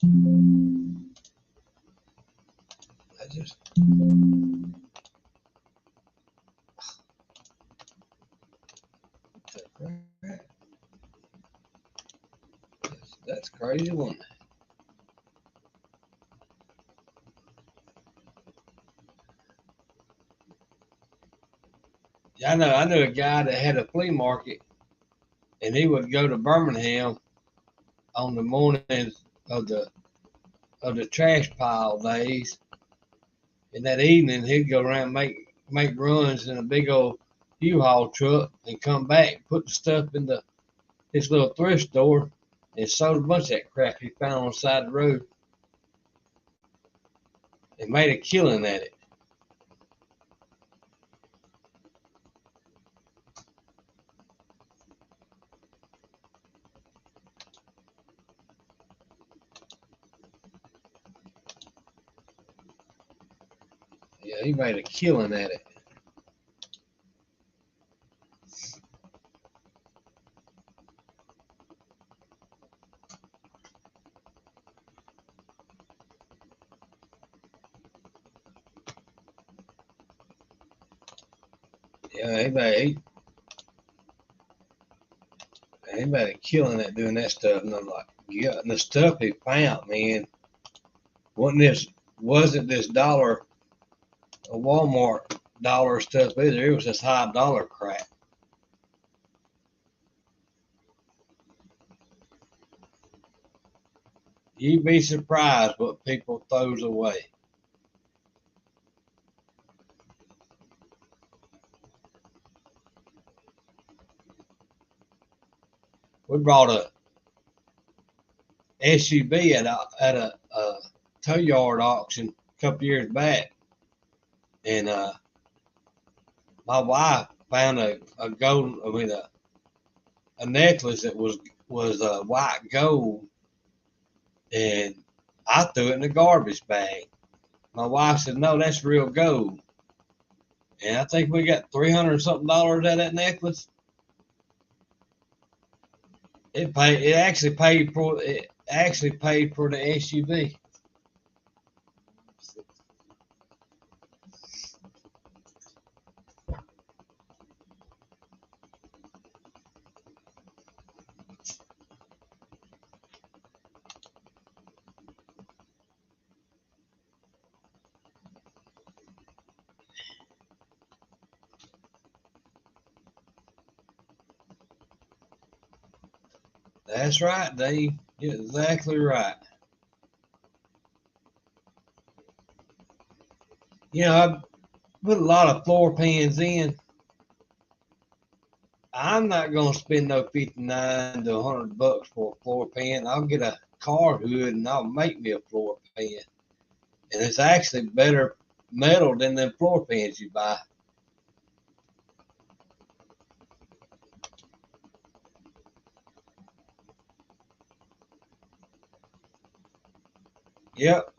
I just. That's crazy, wasn't it? Yeah, I knew a guy that had a flea market, and he would go to Birmingham on the mornings of the trash pile days, and that evening he'd go around and make runs in a big old U-Haul truck and come back, put the stuff in his little thrift store, and sold a bunch of that crap he found on the side of the road, and made a killing at it. Yeah, he made a killing at it. Yeah, he made a killing at doing that stuff. And I'm like, yeah, and the stuff he found, man, wasn't this dollar a Walmart dollar stuff either. It was this high dollar crap. You'd be surprised what people throws away. We brought a SUV at a tow yard auction a couple years back, and my wife found a gold, a necklace that was white gold, and I threw it in the garbage bag. My wife said, "No, that's real gold." And I think we got $300 something out of that necklace. It actually paid for the SUV. That's right, Dave. You're exactly right. I put a lot of floor pans in. I'm not gonna spend no $59 to $100 for a floor pan. I'll get a car hood and I'll make me a floor pan. And it's actually better metal than them floor pans you buy. Yep.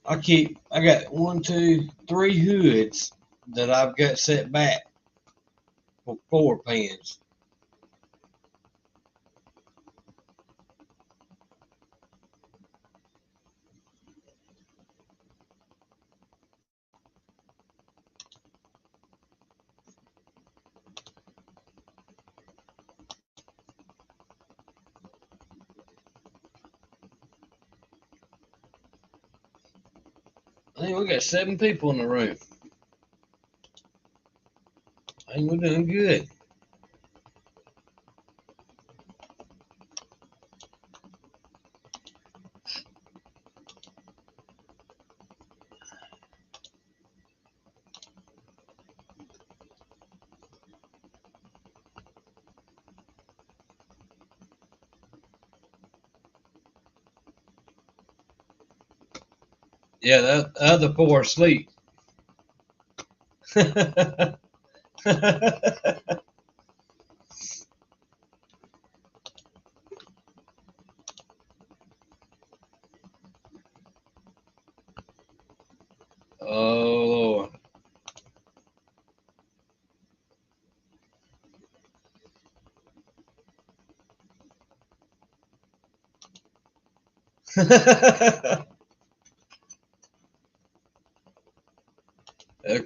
I got 1, 2, 3 hoods that I've got set back for floor pans. I think we got 7 people in the room. I think we're doing good. Yeah, the other 4 are asleep. Oh Lord.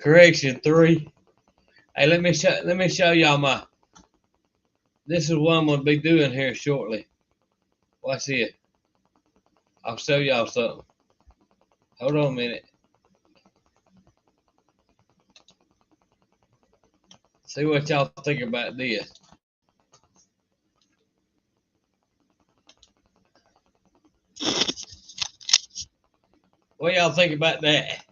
Correction 3. Hey, let me show y'all my. This is what I'm gonna be doing here shortly. Watch it. I'll show y'all something. Hold on a minute. See what y'all think about this. What y'all think about that?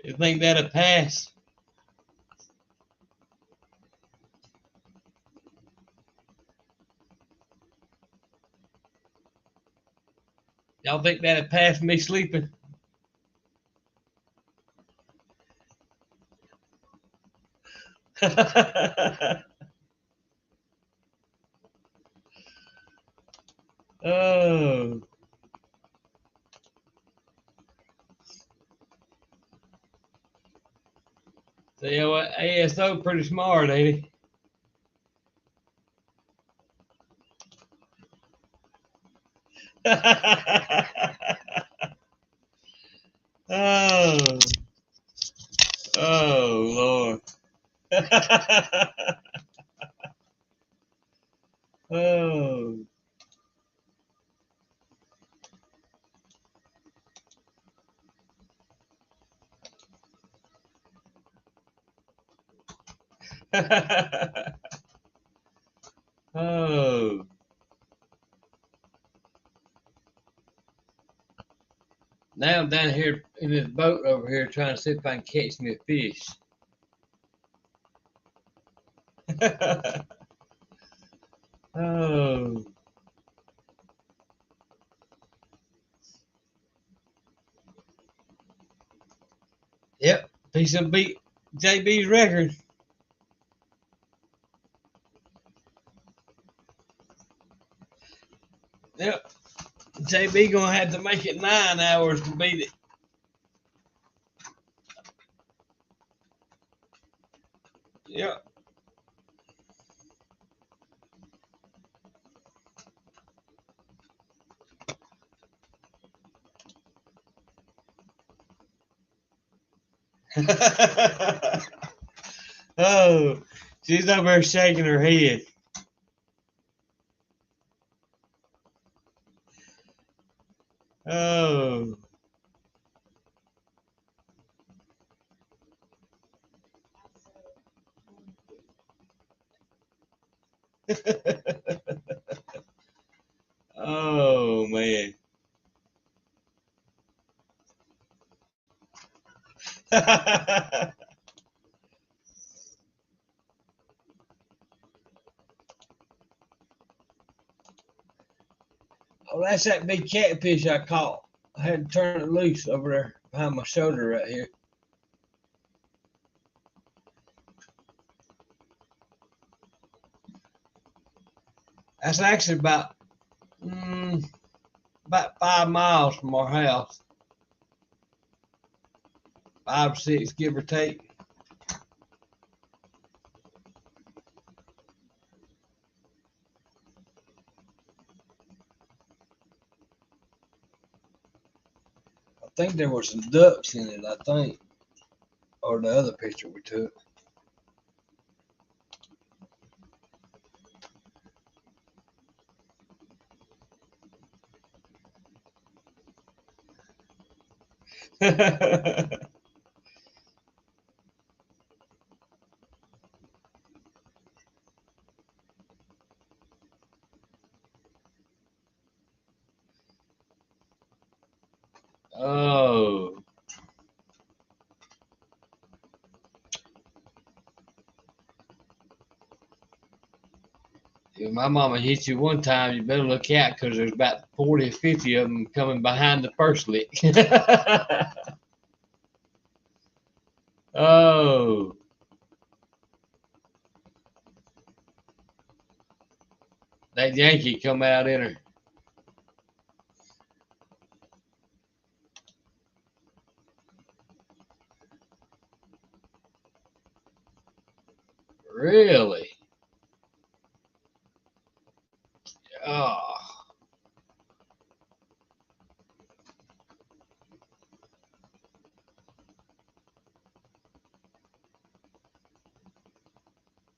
You think that'll pass? Y'all think that'll pass me sleeping? Oh. So you know what? ASO pretty smart, ain't he? Oh. Oh Lord. Oh. Oh. Now I'm down here in this boat over here trying to see if I can catch me a fish. Oh. Yep. Piece of beat JB's record. Yep. JB gonna have to make it 9 hours to beat it. Yep. Oh, she's over there shaking her head. Oh. Oh man. Oh, that's that big catfish I caught. I had to turn it loose over there behind my shoulder right here. That's actually about 5 miles from our house. 5 or 6, give or take. I think there were some ducks in it, I think. Or the other picture we took. Oh. If my mama hit you one time, you better look out because there's about 40 or 50 of them coming behind the first lick. Oh. That Yankee come out in her. Really?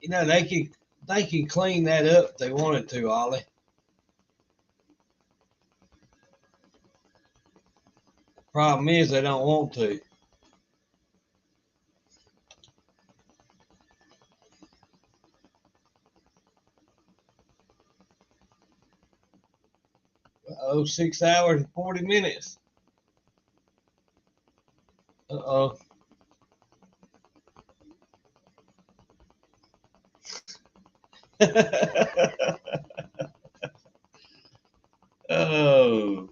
You know, they can clean that up if they wanted to, Ollie. Problem is they don't want to. Oh, 6 hours and 40 minutes. Uh-oh. Oh.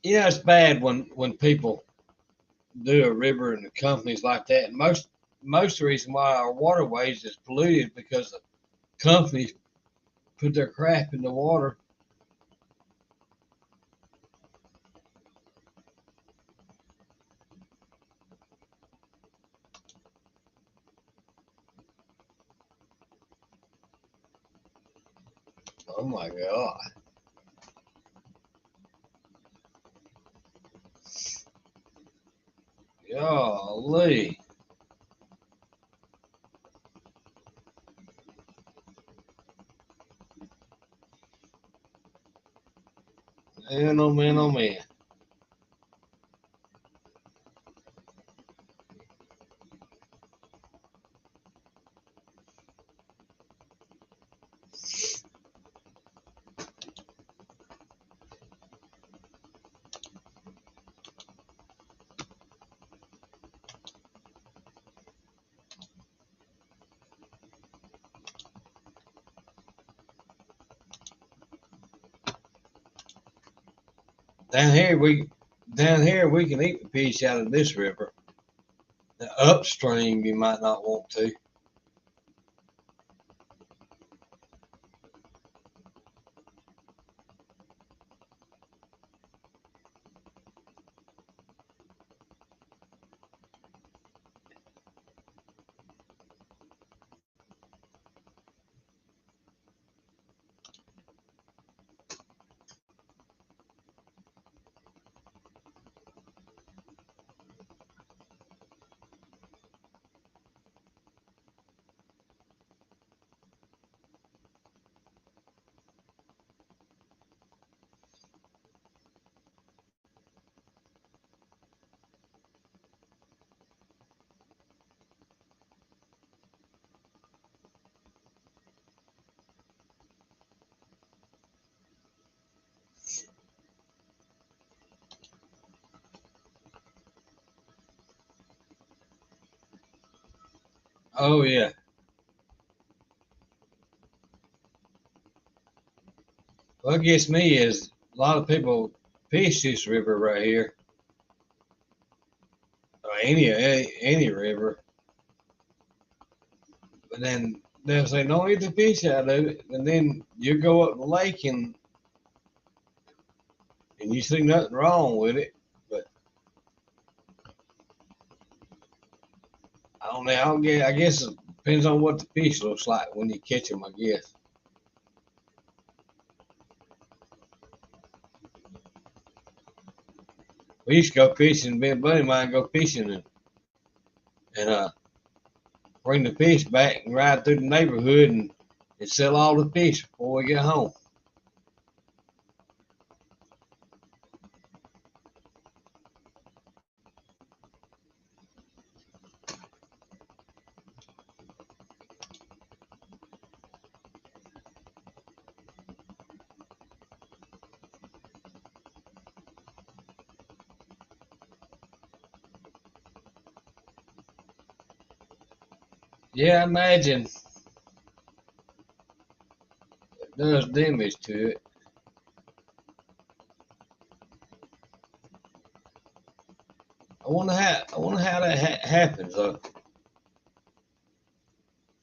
You know, it's bad when people do a river and the companies like that. And most of the reason why our waterways is polluted because the companies put their crap in the water. Oh my God. Golly. Man, oh man, oh man. Down here we can eat the fish out of this river. The upstream you might not want to. Oh yeah. What gets me is a lot of people fish this river right here, or any river, but then they'll say don't eat the fish out of it, and then you go up the lake and you see nothing wrong with it, but I don't know. I guess it depends on what the fish looks like when you catch them. I guess we used to go fishing. Me and buddy of mine go fishing and bring the fish back and ride through the neighborhood and sell all the fish before we get home. Yeah, I imagine it does damage to it. I wonder how that happens though.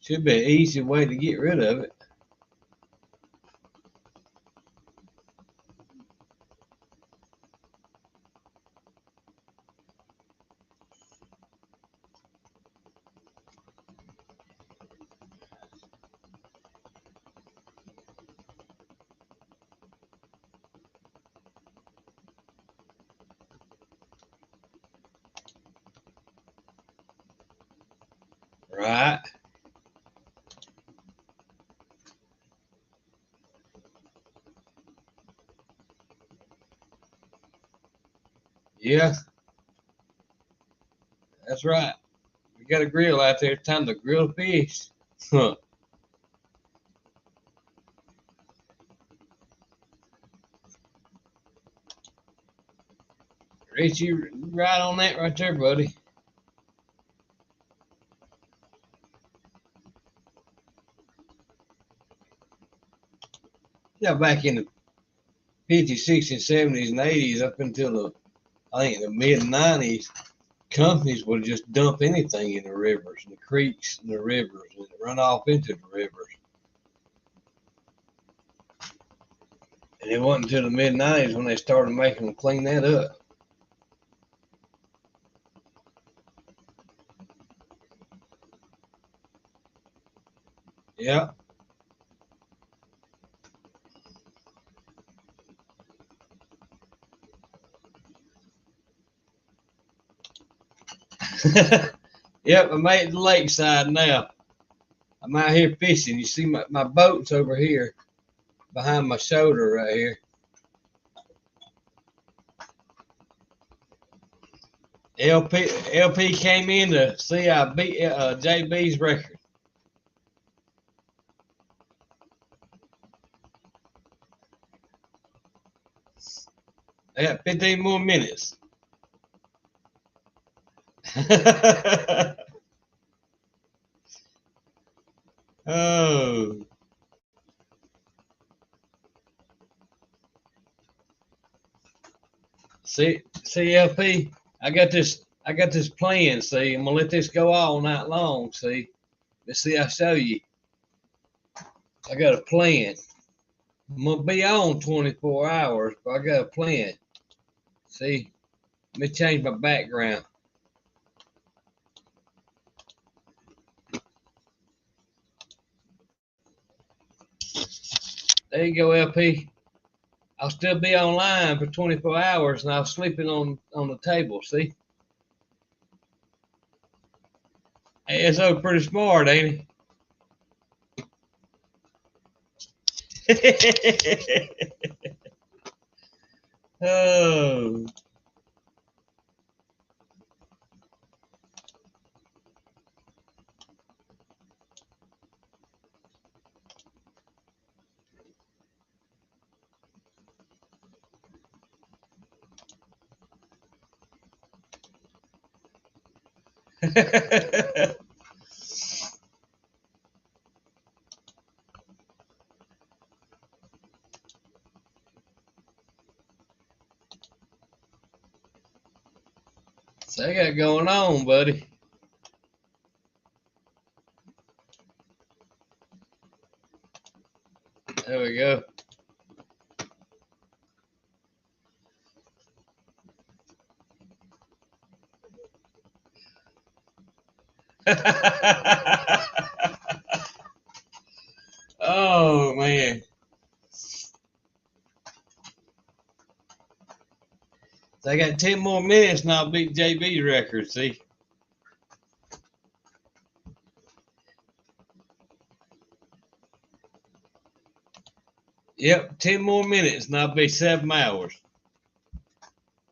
Should be an easy way to get rid of it. Right. Yeah, that's right. We got a grill out there. It's time to grill fish. Huh. Rich, you right on that right there, buddy. Yeah, back in the 50s, 60s, 70s, and 80s, up until I think the mid 90s, companies would just dump anything in the rivers and the creeks and the rivers and run off into the rivers. And it wasn't until the mid 90s when they started making them clean that up. Yeah. Yep, I made the lakeside now. I'm out here fishing. You see my boat's over here behind my shoulder right here. LP came in to see I beat JB's record. I got 15 more minutes. Oh. See, LP, I got this plan. See, I'm gonna let this go all night long. See, let's see. I show you. I got a plan. I'm gonna be on 24 hours, but I got a plan. See, let me change my background. There you go, LP. I'll still be online for 24 hours, and I'm sleeping on the table. See, hey, it's so pretty smart, ain't it? Oh. So I got going on, buddy. There we go. Oh man. So I got 10 more minutes and I'll beat JB's record, see? Yep, 10 more minutes and I'll be 7 hours.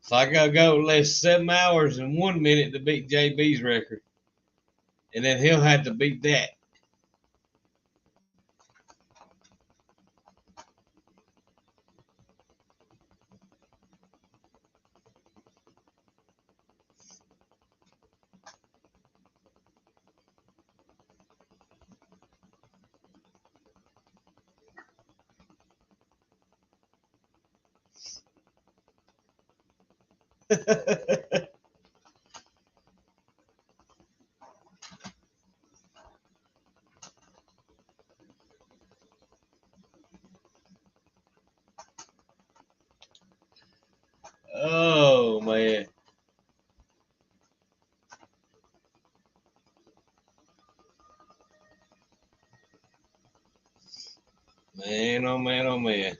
So I gotta go less 7 hours and 1 minute to beat JB's record. And then he'll have to beat that. Oh man. Man, oh man, oh man.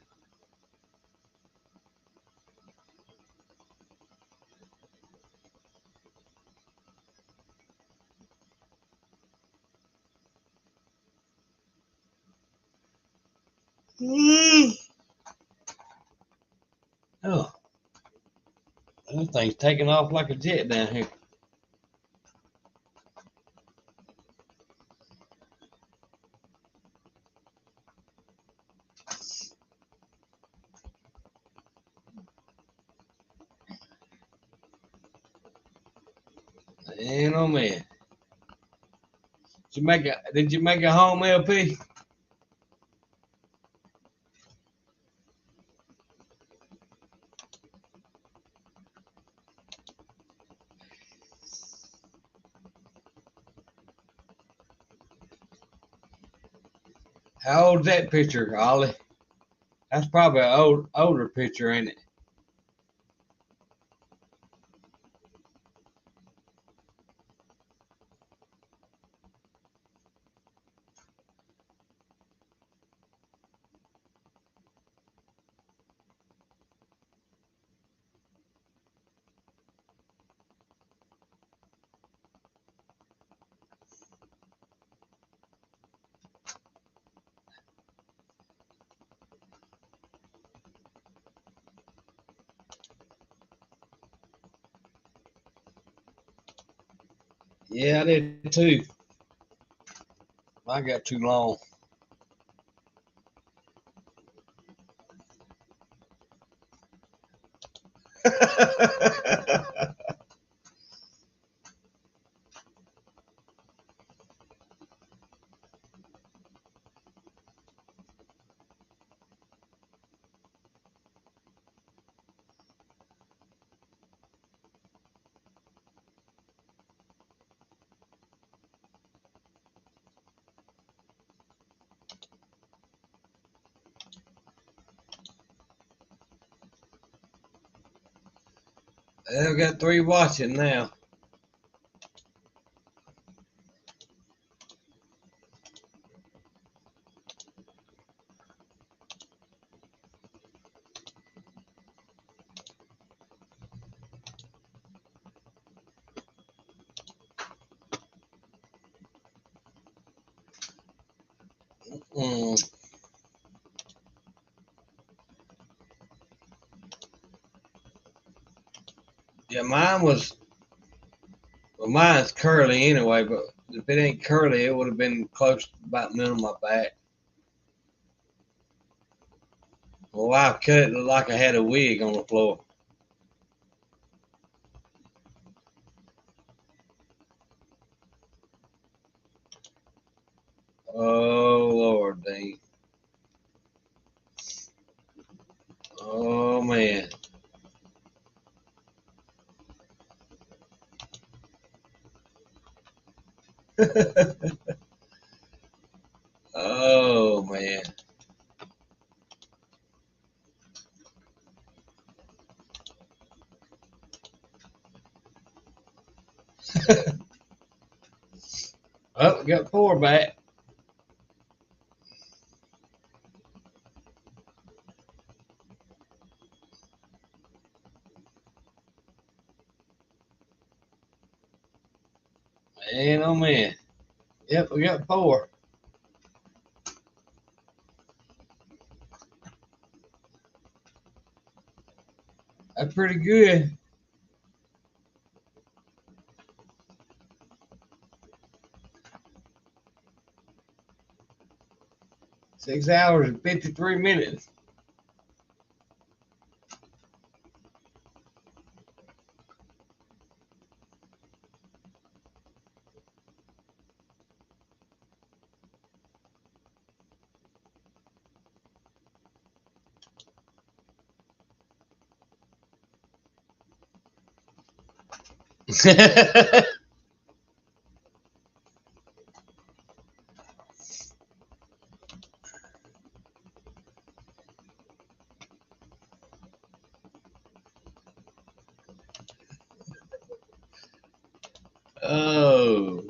Oh, that thing's taking off like a jet down here. Man, oh man. Did you make a home LP? How old's that picture, Ollie? That's probably an older picture, ain't it? Yeah, I did too. I got too long. I've got 3 watching now. Mm. Yeah, mine's curly anyway, but if it ain't curly, it would have been close to about middle of my back. My wife cut it look like I had a wig on the floor. Oh, Lord, Dean. Oh, man. Oh, man. Oh, we got 4 back. Man, oh, man. Yep, we got 4. That's pretty good. 6 hours and 53 minutes. Oh,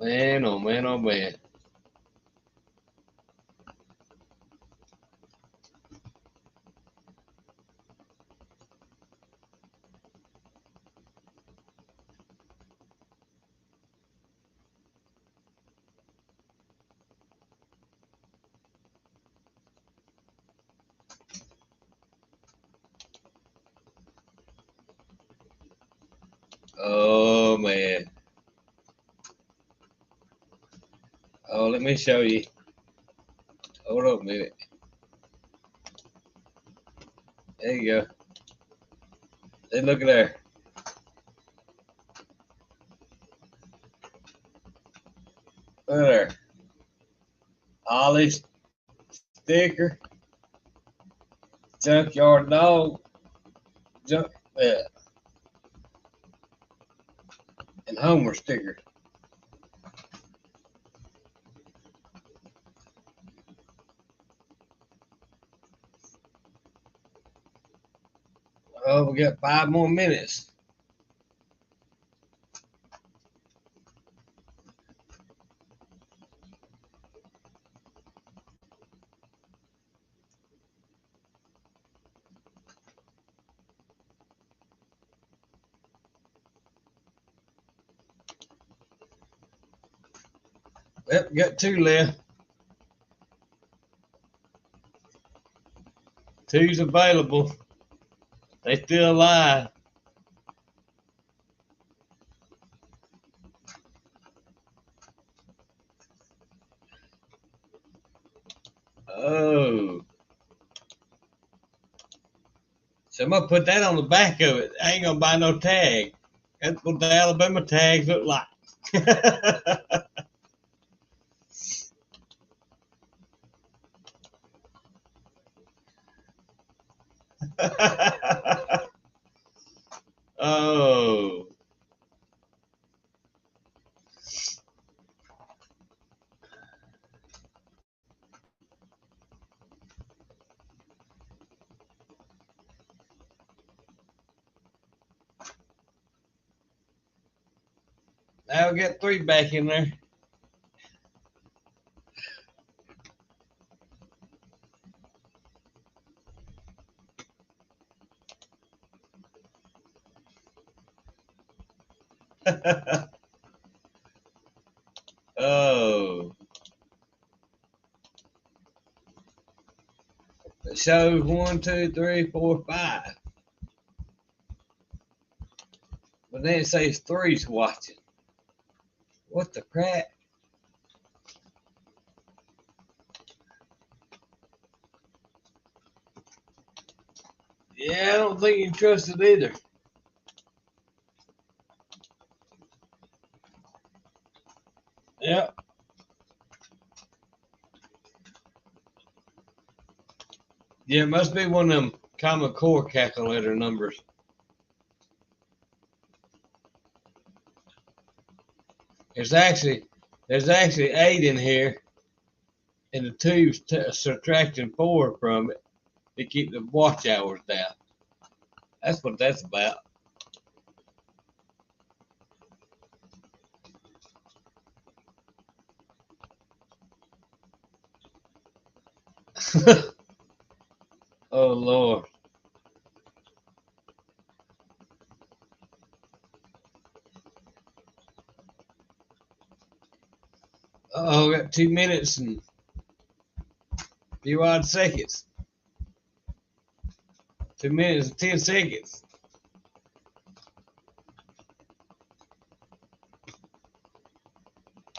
man, oh, man, oh, man. Oh man. Oh, let me show you. Hold on a minute. There you go. Hey, look at there. Look at there. Ollie sticker. Junkyard dog. Yeah. And Homer sticker. Oh, we got 5 more minutes. Yep, we got 2 left. 2's available. They still alive. Oh. So I'm gonna put that on the back of it. I ain't gonna buy no tag. That's what the Alabama tags look like. Oh. Now we got 3 back in there. Oh. It shows 1, 2, 3, 4, 5. But then it says 3's watching. What the crap? Yeah, I don't think you trust it either. Yep. Yeah, it must be one of them Common Core calculator numbers. There's actually 8 in here, and the 2's subtracting 4 from it to keep the watch hours down. That's what that's about. Oh Lord. Oh, we got 2 minutes and a few odd seconds. 2 minutes and 10 seconds.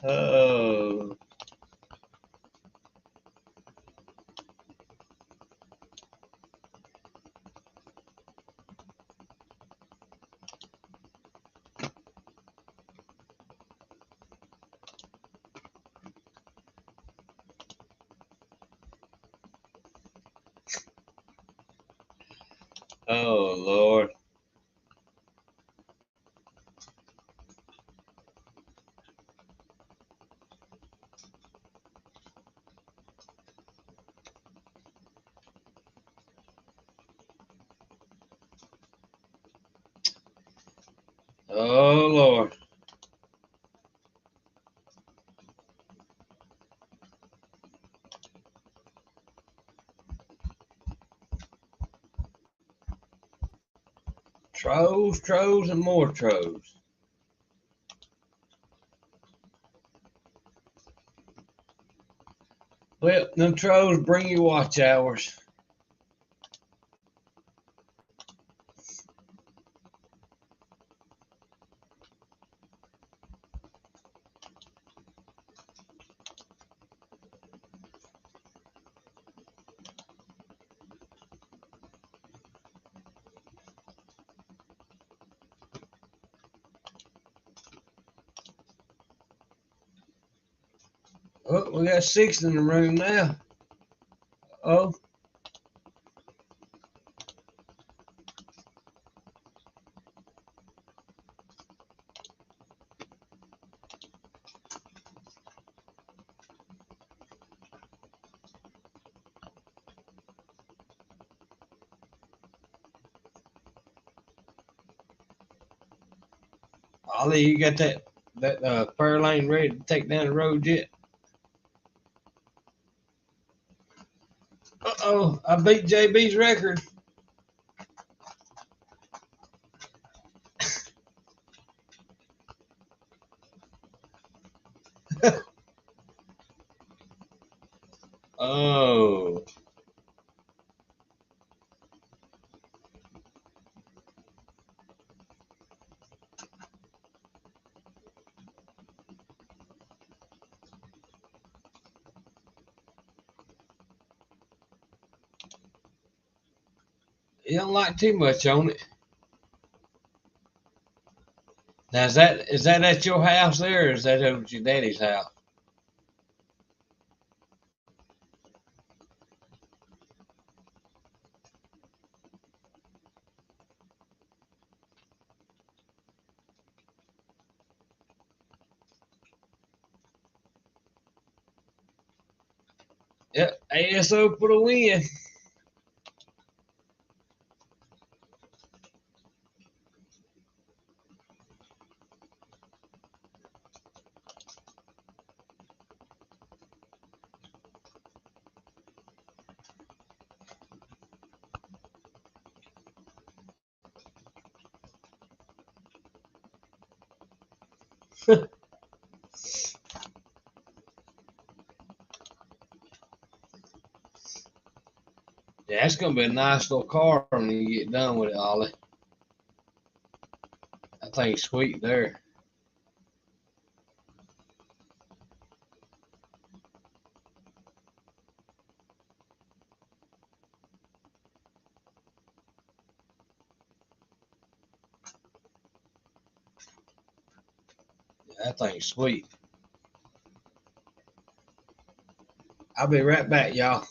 Oh. Oh Lord. Oh Lord. Trolls, and more trolls. Well, them trolls bring you watch hours. Oh, we got 6 in the room now. Oh. Ollie, you got that prayer lane ready to take down the road yet? Uh-oh, I beat JB's record. Oh. You don't like too much on it. Now is that at your house there, or is that over at your daddy's house? Yep, ASO for the win. Yeah, that's gonna be a nice little car when you get done with it, Ollie. That thing's sweet there. Yeah, that thing's sweet. I'll be right back, y'all.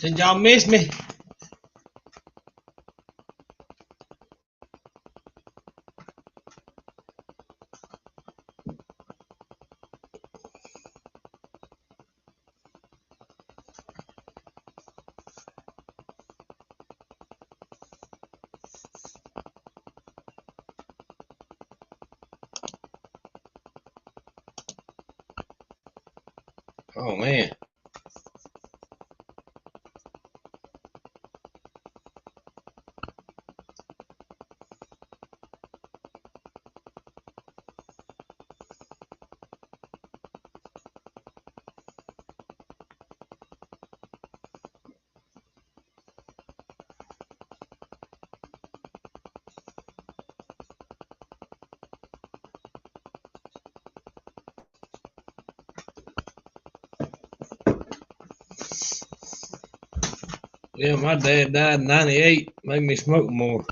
Did y'all miss me? Oh man. Yeah, my dad died in 98. Made me smoke more.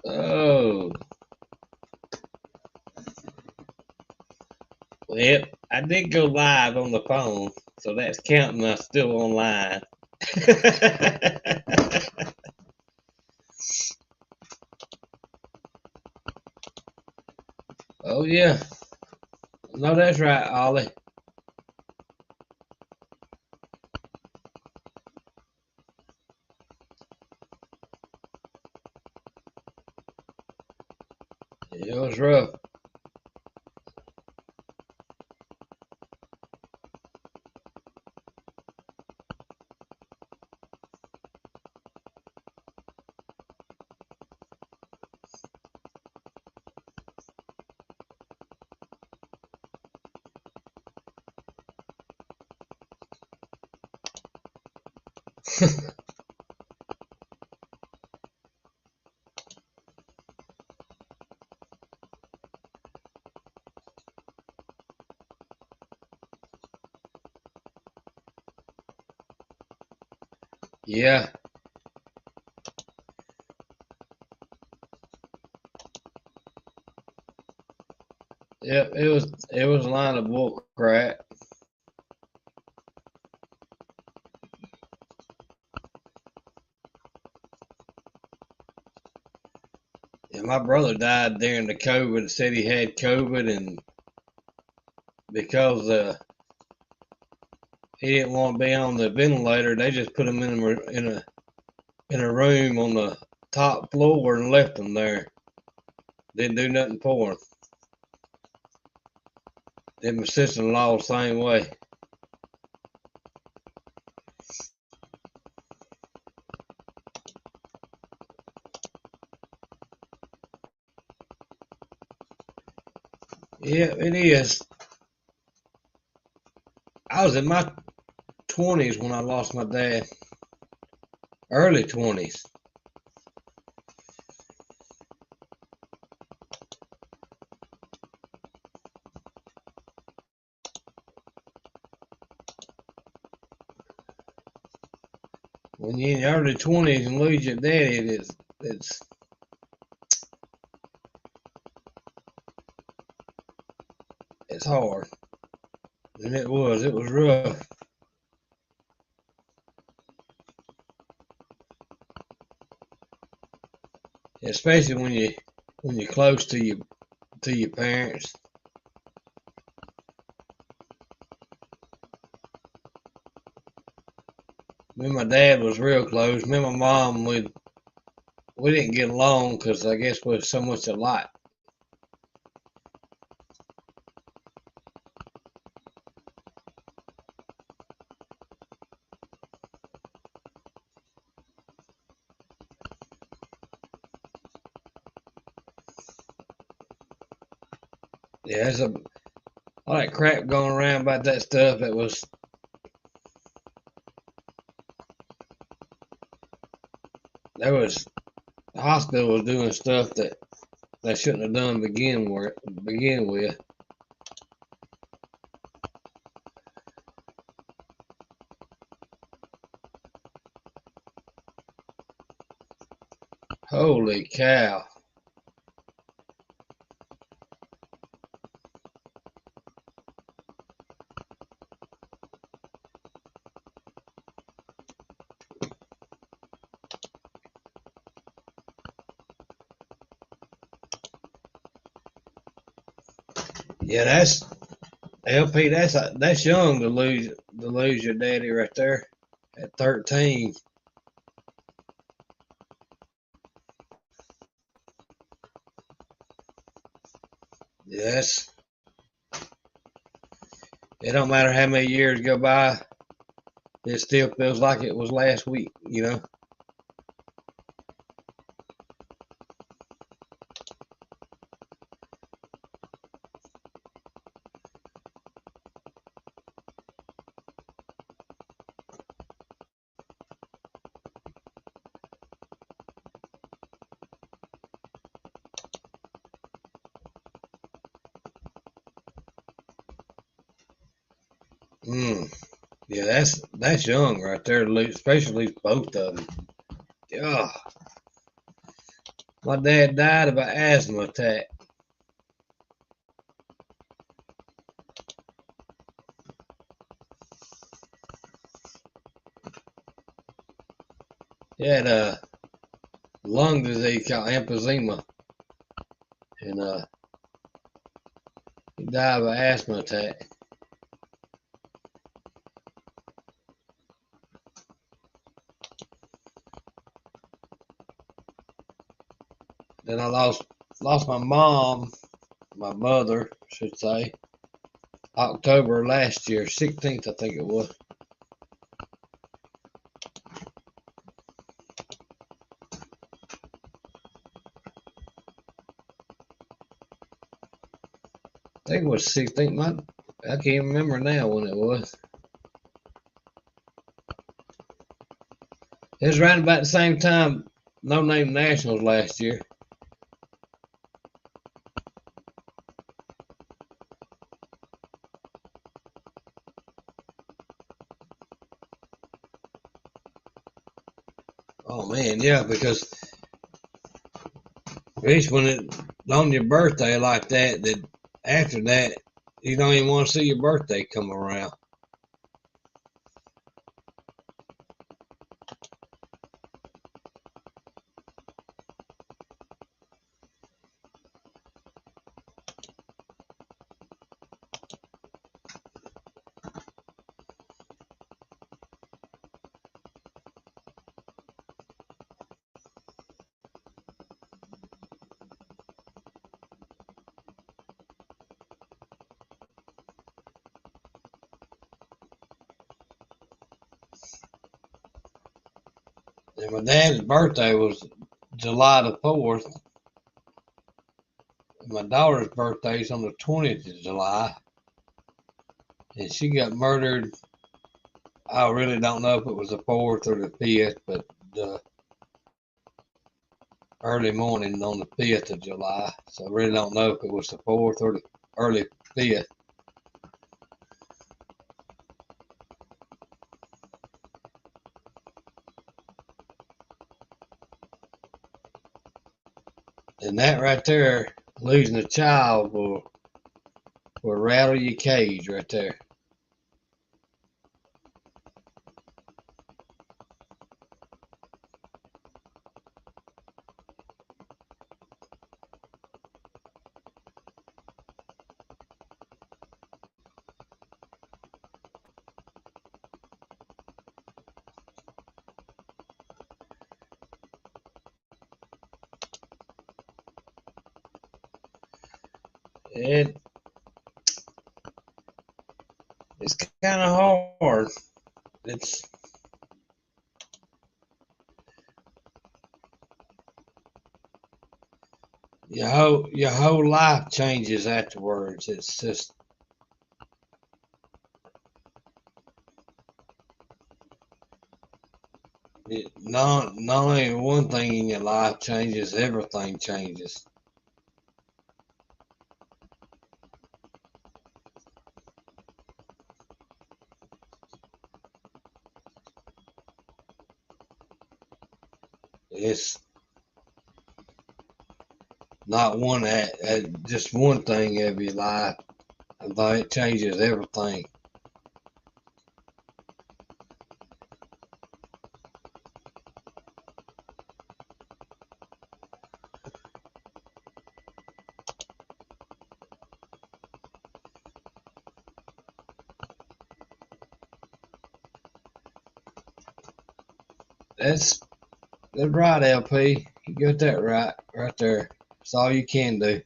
Oh. Well, I did go live on the phone, so that's counting us still online. Oh yeah. No, that's right, Ollie. It was rough. Yeah. Yep, it was a line of bull crap. And my brother died during the COVID. Said he had COVID, and because he didn't want to be on the ventilator, they just put him in a room on the top floor and left him there. Didn't do nothing for him. Then my sister-in-law the same way. Yeah, it is. I was in my 20s when I lost my dad. Early 20s. When you're in your early 20s and lose your daddy, it's hard. And it was rough. Especially when you're close to your parents. Me and my dad was real close. Me and my mom, we didn't get along because I guess we're so much alike. Yeah, there's all that crap going around about that stuff. The hospital was doing stuff that they shouldn't have done to begin with. Holy cow. Yeah, that's LP. That's young to lose your daddy right there at 13. Yes, it don't matter how many years go by, it still feels like it was last week, you know. Yeah, that's young right there, especially both of them. Yeah, my dad died of an asthma attack. He had a lung disease called emphysema, and he died of an asthma attack. Then I lost my mom, my mother, I should say, October last year, 16th, I think it was. I think it was 16th. I can't remember now when it was. It was right about the same time No Name Nationals last year. Oh man, yeah, because it's when it's on your birthday like that after that you don't even want to see your birthday come around. And my dad's birthday was July the 4th. My daughter's birthday is on the 20th of July. And she got murdered. I really don't know if it was the 4th or the 5th, but the early morning on the 5th of July. So I really don't know if it was the 4th or the early 5th. And that right there, losing a child will rattle your cage right there. It it's kind of hard. It's your whole life changes afterwards. It's just not only one thing in your life changes, everything changes. It's not one at just one thing of your life. I thought it changes everything. That's right, LP. You got that right there. That's all you can do.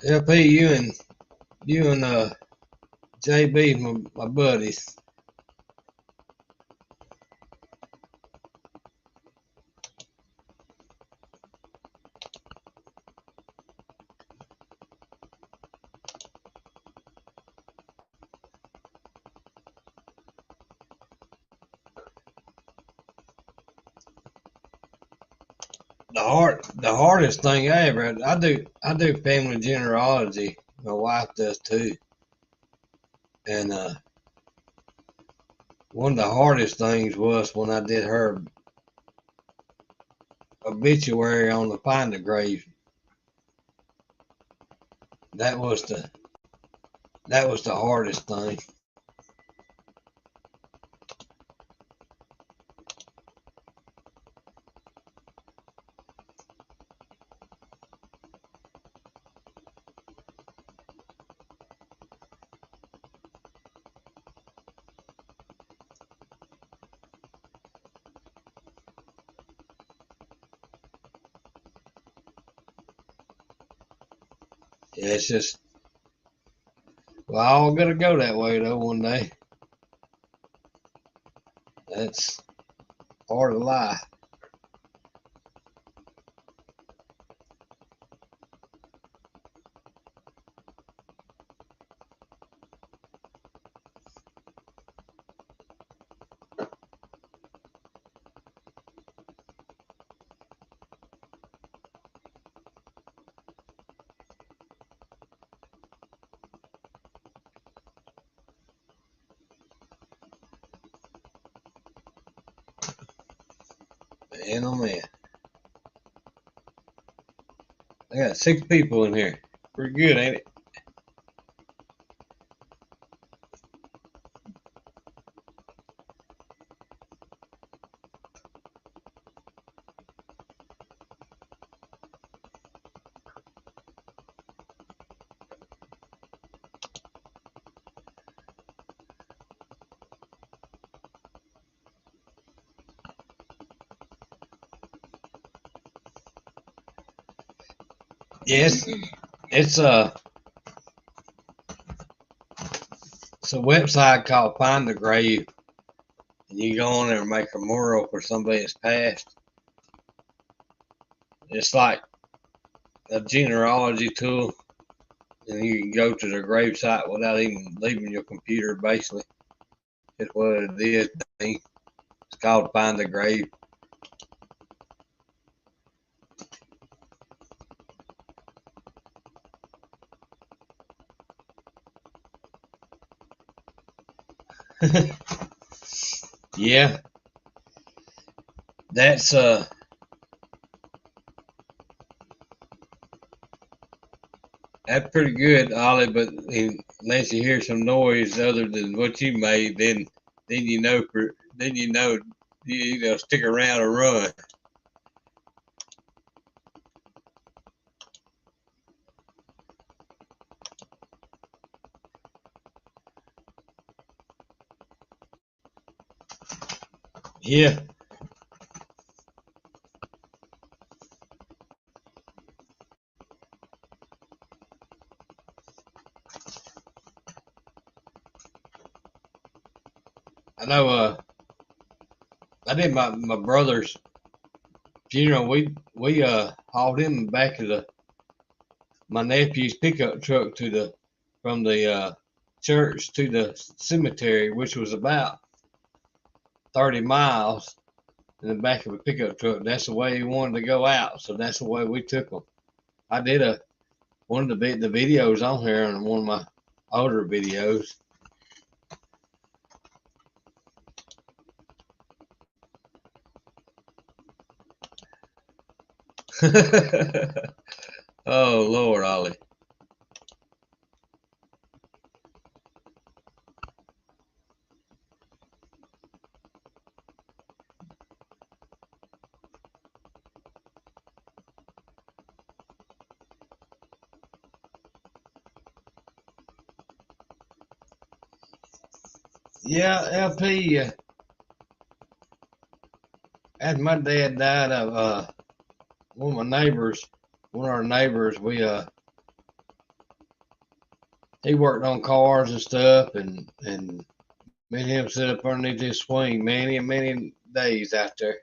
LP, you and JB, my buddies. The hardest thing I ever had, I do family genealogy. My wife does too. And one of the hardest things was when I did her obituary on the Find a Grave. That was the hardest thing. Yeah, it's just, well, all gonna go that way though one day. That's part of life. Man, oh man. I got 6 people in here. Pretty good, ain't it? Yes, it's a website called Find the Grave, and you go on there and make a mural for somebody that's passed. It's like a genealogy tool, and you can go to the grave site without even leaving your computer. Basically, it's what it is. It's called Find the Grave. Yeah, that's pretty good, Ollie. But unless you hear some noise other than what you made, then you know you stick around or run. Yeah. I know. I did my brother's funeral. We hauled him back of my nephew's pickup truck from the church to the cemetery, which was about 30 miles in the back of a pickup truck. That's the way he wanted to go out, so that's the way we took him. I did one of the videos on here on one of my older videos. Oh Lord, Ollie. Yeah, LP. After my dad died of one of our neighbors, he worked on cars and stuff, and me and him sit up underneath his swing many days out there.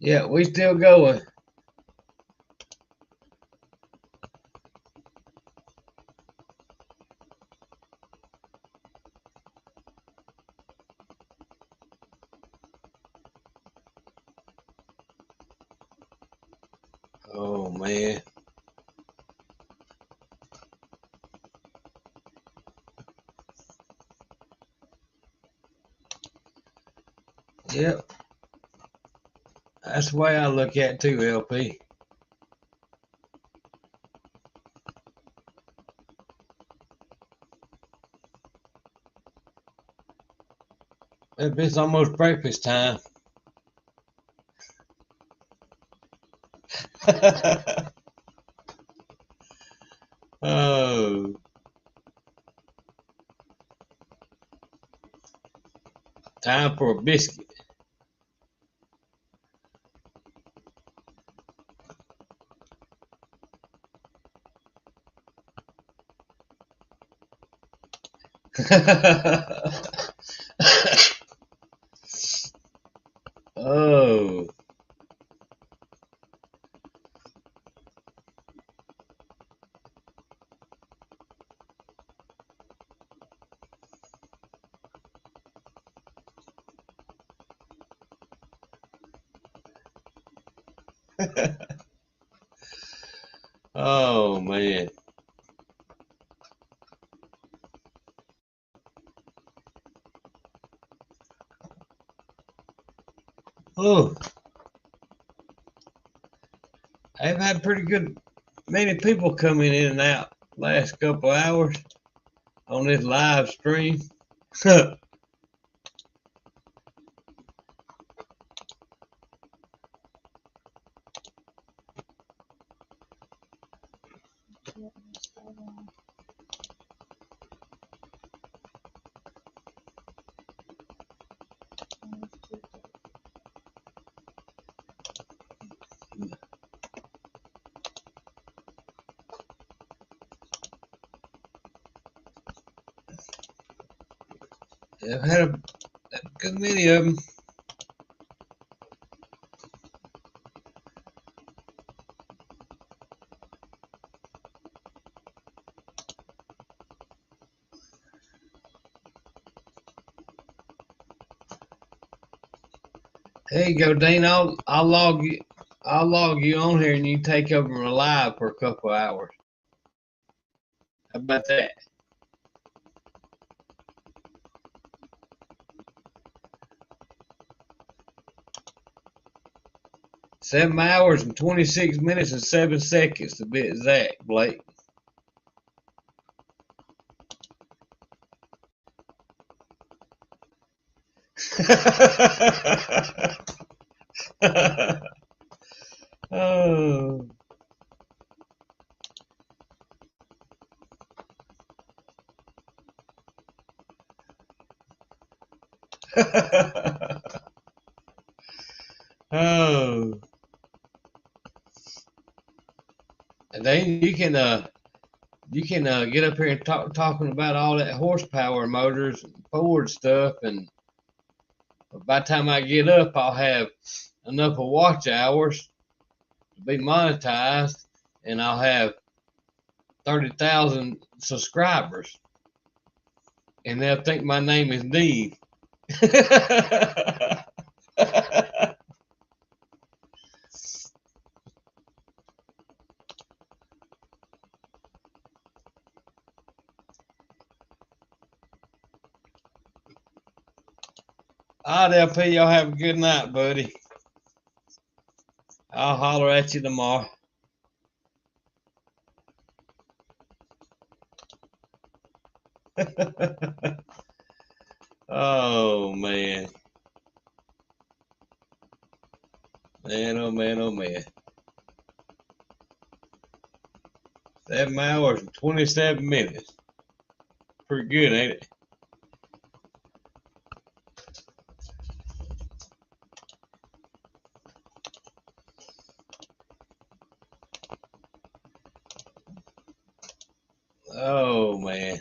Yeah, we still going. Oh man. Yep. That's the way I look at it too, LP. It's almost breakfast time. Oh. Time for a biscuit. Oh. Oh man. Oh, I've had pretty good many people coming in and out last couple hours on this live stream. I've had a good many of them. There you go, Dean. I'll log you. I'll log you on here, and you take over my live for a couple hours. How about that? $7 hours and 26 minutes and 7 seconds to be exact, Blake. Oh. Oh. And then you can get up here and talking about all that horsepower motors and Ford stuff, and by the time I get up, I'll have enough of watch hours to be monetized, and I'll have 30,000 subscribers, and they'll think my name is Dean. All right, LP, y'all have a good night, buddy. I'll holler at you tomorrow. Oh, man. Man, oh, man, oh, man. 7 hours and 27 minutes. Pretty good, ain't it? Oh, man.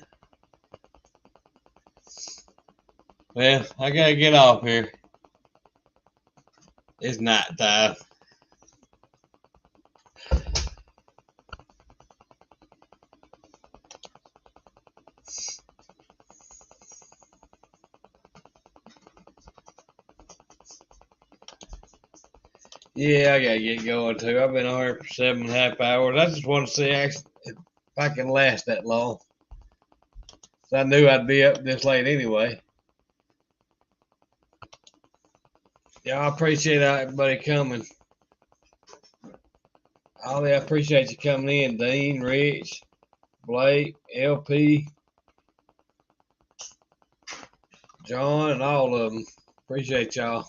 Well, I gotta get off here. It's night time. Yeah, I gotta get going too. I've been on here for 7.5 hours. I just want to see if I can last that long. So I knew I'd be up this late anyway. Yeah, I appreciate everybody coming. Ollie, I appreciate you coming in. Dean, Rich, Blake, LP, John, and all of them. Appreciate y'all.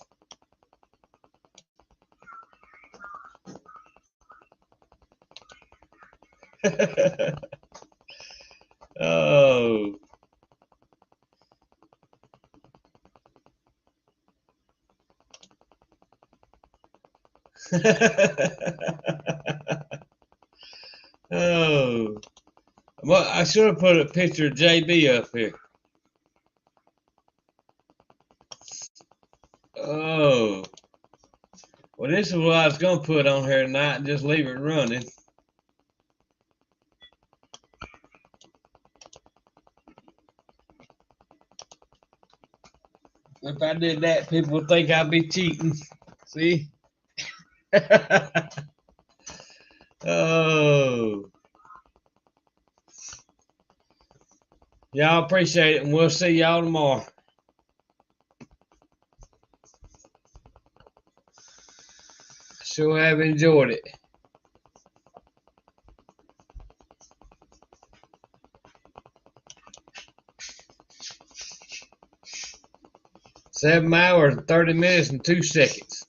Oh. Oh. Well, I should have put a picture of JB up here. Oh. Well, this is what I was going to put on here tonight and just leave it running. If I did that, people would think I'd be cheating. See? Oh. Y'all appreciate it, and we'll see y'all tomorrow. Sure have enjoyed it. Seven hours and 30 minutes and 2 seconds.